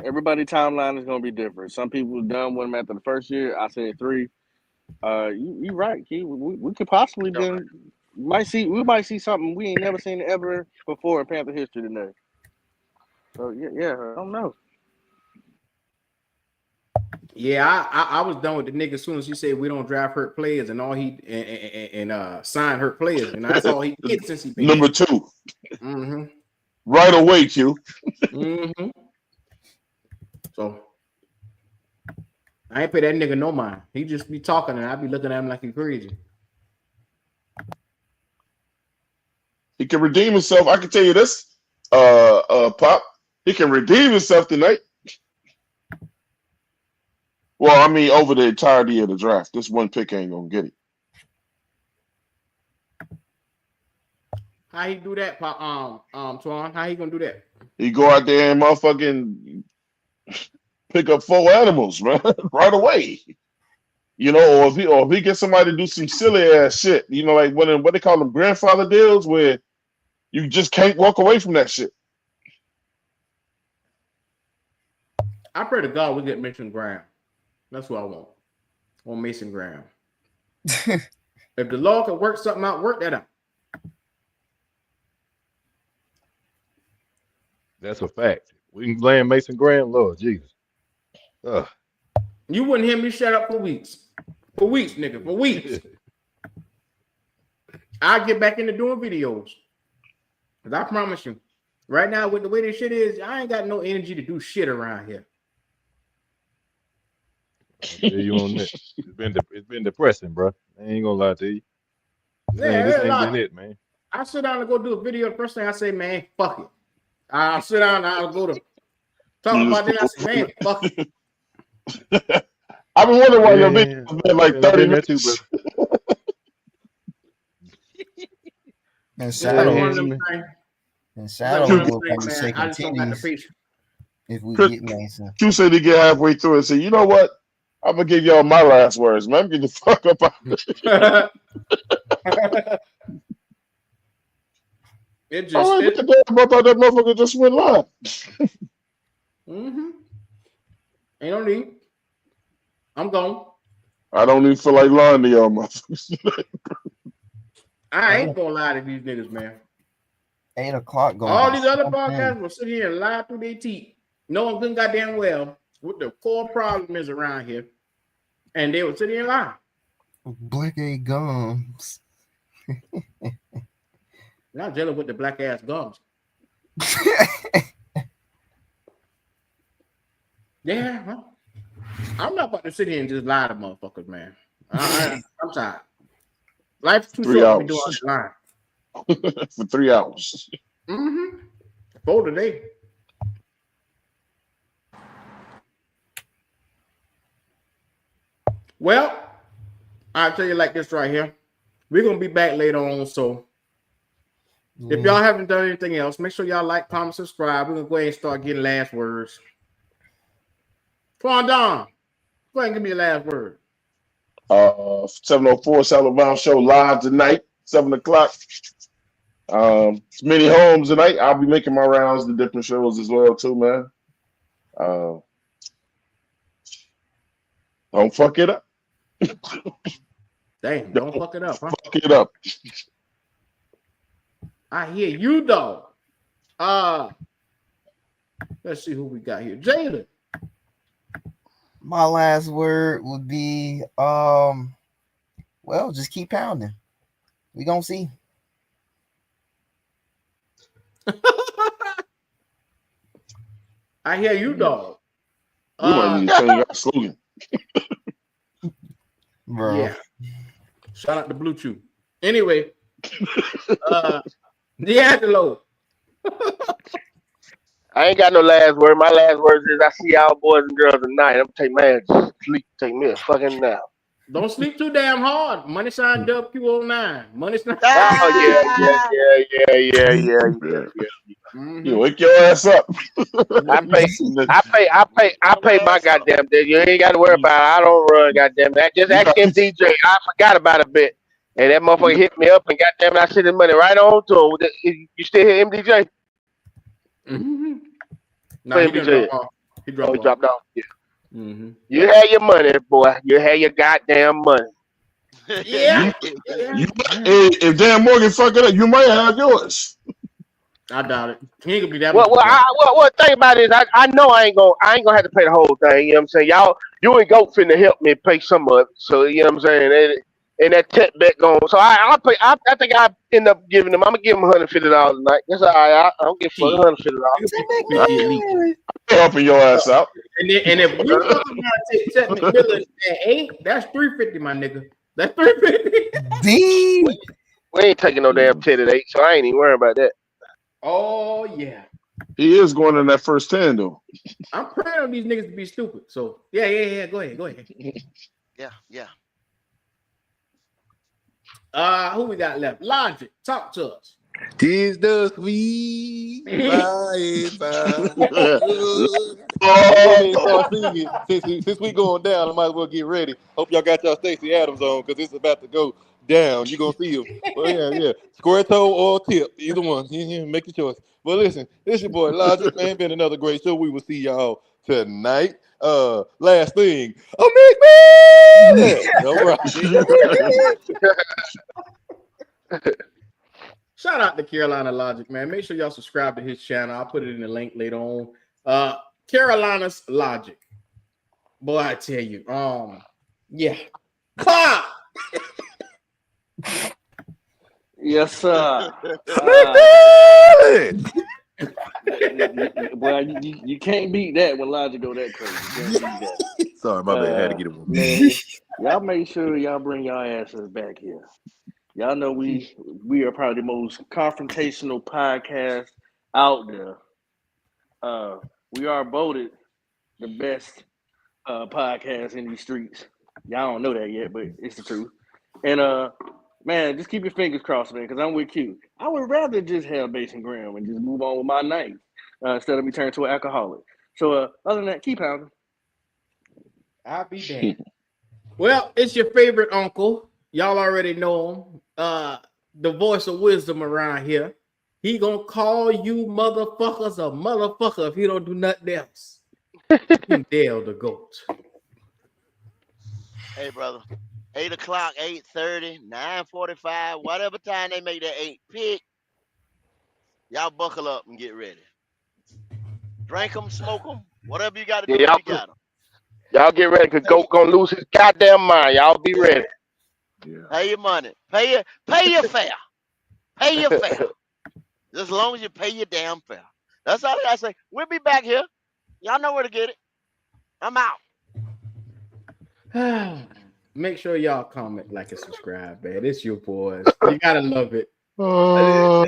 everybody timeline is gonna be different. Some people done with him after the first year. I said 3. You right, Q. We could possibly we might see something we ain't never seen ever before in Panther history today. So yeah, I don't know. Yeah, I was done with the nigga as soon as he said we don't draft hurt players and all he and sign hurt players. And that's all he did since he been Number here. 2. Mm-hmm. Right away, Q. Mm-hmm. So I ain't pay that nigga no mind. He just be talking and I be looking at him like he crazy. He can redeem himself. I can tell you this, Pop. He can redeem himself tonight. Well, I mean, over the entirety of the draft. This one pick ain't gonna get it. How he do that, Twan? How he gonna do that? He go out there and motherfucking pick up 4 animals, man, right away. You know, or if he gets somebody to do some silly ass shit, you know, like what they call them grandfather deals, where you just can't walk away from that shit. I pray to God we get Mason Graham. That's what I want. I want Mason Graham. If the law can work something out, work that out. That's a fact. We can blame Mason Graham, Lord Jesus. You wouldn't hear me shut up for weeks. For weeks, nigga. For weeks. I'll get back into doing videos. Because I promise you, right now, with the way this shit is, I ain't got no energy to do shit around here. I tell you on that. It's been depressing, bro. I ain't gonna lie to you. This ain't been it, man. I sit down and go do a video. The first thing I say, man, fuck it. I'll sit down and I'll go to talk about it. I say, man, fuck it. I've been wondering why your video's been like 30 minutes. And Shadow one of them things. And Shadow Like will probably say I just don't got the continues patience. if we get Mason. Q said he get halfway through and say, you know what? I'm gonna give y'all my last words, man. Get the fuck up out of here. It just all right, I thought that motherfucker just went live. Mm-hmm. Ain't no need. I'm gone. I don't even feel like lying to y'all motherfuckers. I ain't gonna lie to these niggas, man. 8 o'clock going. All these other podcasts will sit here and lie through their teeth, knowing good goddamn well what the core problem is around here, and they will sit here and lie. Black A gums. Not dealing with the black ass gums. Yeah, huh? I'm not about to sit here and just lie to motherfuckers, man. I'm tired. Life's too 3 short to be hours. doing lying. For 3 hours. Mm-hmm. 4 today. Well, I'll tell you like this right here. We're gonna be back later on. So if y'all haven't done anything else, make sure y'all like, comment, subscribe. We're gonna go ahead and start getting last words. Come on, Don. Go ahead and give me your last word. 704 Salabama Show live tonight, 7 o'clock. It's many homes tonight. I'll be making my rounds to different shows as well, too, man. Don't fuck it up. Damn, don't fuck it up, huh? Fuck it up. I hear you, dog. Let's see who we got here. Jalen. My last word would be, well, just keep pounding. We gonna see. I hear you, dog. We might need to change our slogan. Bro. Yeah. Shout out to Blue Chew. Anyway, D'Angelo. I ain't got no last word. My last word is I see y'all boys and girls tonight. I'm gonna take my ass to sleep. Take me a fucking nap. Don't sleep too damn hard. Money sign WQ09. Money sign. Oh yeah. You wake your ass up. I pay my goddamn day. You ain't got to worry about it. I don't run, goddamn it. Just ask MDJ. I forgot about a bit. And that motherfucker hit me up and goddamn it, I sent his money right on to him. You still hear MDJ? Mm-hmm. No, he dropped off. He dropped off. Yeah. Mm-hmm. You had your money, boy. You had your goddamn money. Yeah. If Dan Morgan fuck it up, you might have yours. I doubt it. He ain't gonna be that Well, much. thing about it is, I know I ain't gonna have to pay the whole thing. You know what I'm saying? You ain't go finna help me pay some of it. So you know what I'm saying? And that tech bet going. So I think I end up giving them. I'm gonna give them $150 tonight. That's all right. I don't give for $150. Helping your ass out. And if you fuck around and take Ted McMillan at 8, that's $350, my nigga. That's $350. D. We ain't taking no damn Ted at 8, so I ain't even worrying about that. Oh yeah. He is going in that first 10 though. I'm praying on these niggas to be stupid. So yeah. Go ahead. Yeah. Who we got left? Logic. Talk to us. Tis the sweet Since we going down, I might as well get ready. Hope y'all got y'all Stacey Adams on because it's about to go down. You're gonna see him. Well, yeah. Square toe or tip. Either one. Make your choice. But listen, this your boy Logic, man. Been another great show. We will see y'all tonight. Last thing. All right. Shout out to Carolina Logic, man. Make sure y'all subscribe to his channel. I'll put it in the link later on. Carolina's Logic. Boy, I tell you. Yeah. Clap! Yes, sir. Well, you can't beat that when Logic go that crazy. You can't beat that. Sorry, my bad. I had to get it one. Man, y'all make sure y'all bring y'all asses back here. Y'all know we are probably the most confrontational podcast out there. We are voted the best podcast in these streets. Y'all don't know that yet, but it's the truth. And man, just keep your fingers crossed, man, because I'm with Q. I would rather just have Mason Graham and just move on with my night instead of me turning to an alcoholic. So other than that, keep pounding. I'll be damned. Well, it's your favorite uncle. Y'all already know him. The voice of wisdom around here. He gonna call you motherfuckers a motherfucker if he don't do nothing else. Dale the GOAT. Hey, brother. 8 o'clock, 8:30, 9:45, whatever time they make that 8 pick. Y'all buckle up and get ready. Drink them, smoke them, whatever you got to do. You got them. Y'all get ready because GOAT gonna lose his goddamn mind. Y'all be ready. Yeah. Pay your money. Pay your fare. Pay your fare. Just as long as you pay your damn fare. That's all I gotta say. We'll be back here. Y'all know where to get it. I'm out. Make sure y'all comment, like, and subscribe, man. It's your boys. You gotta love it. I'm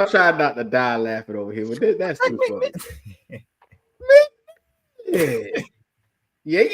trying not to die laughing over here, but that's too funny. Yeah.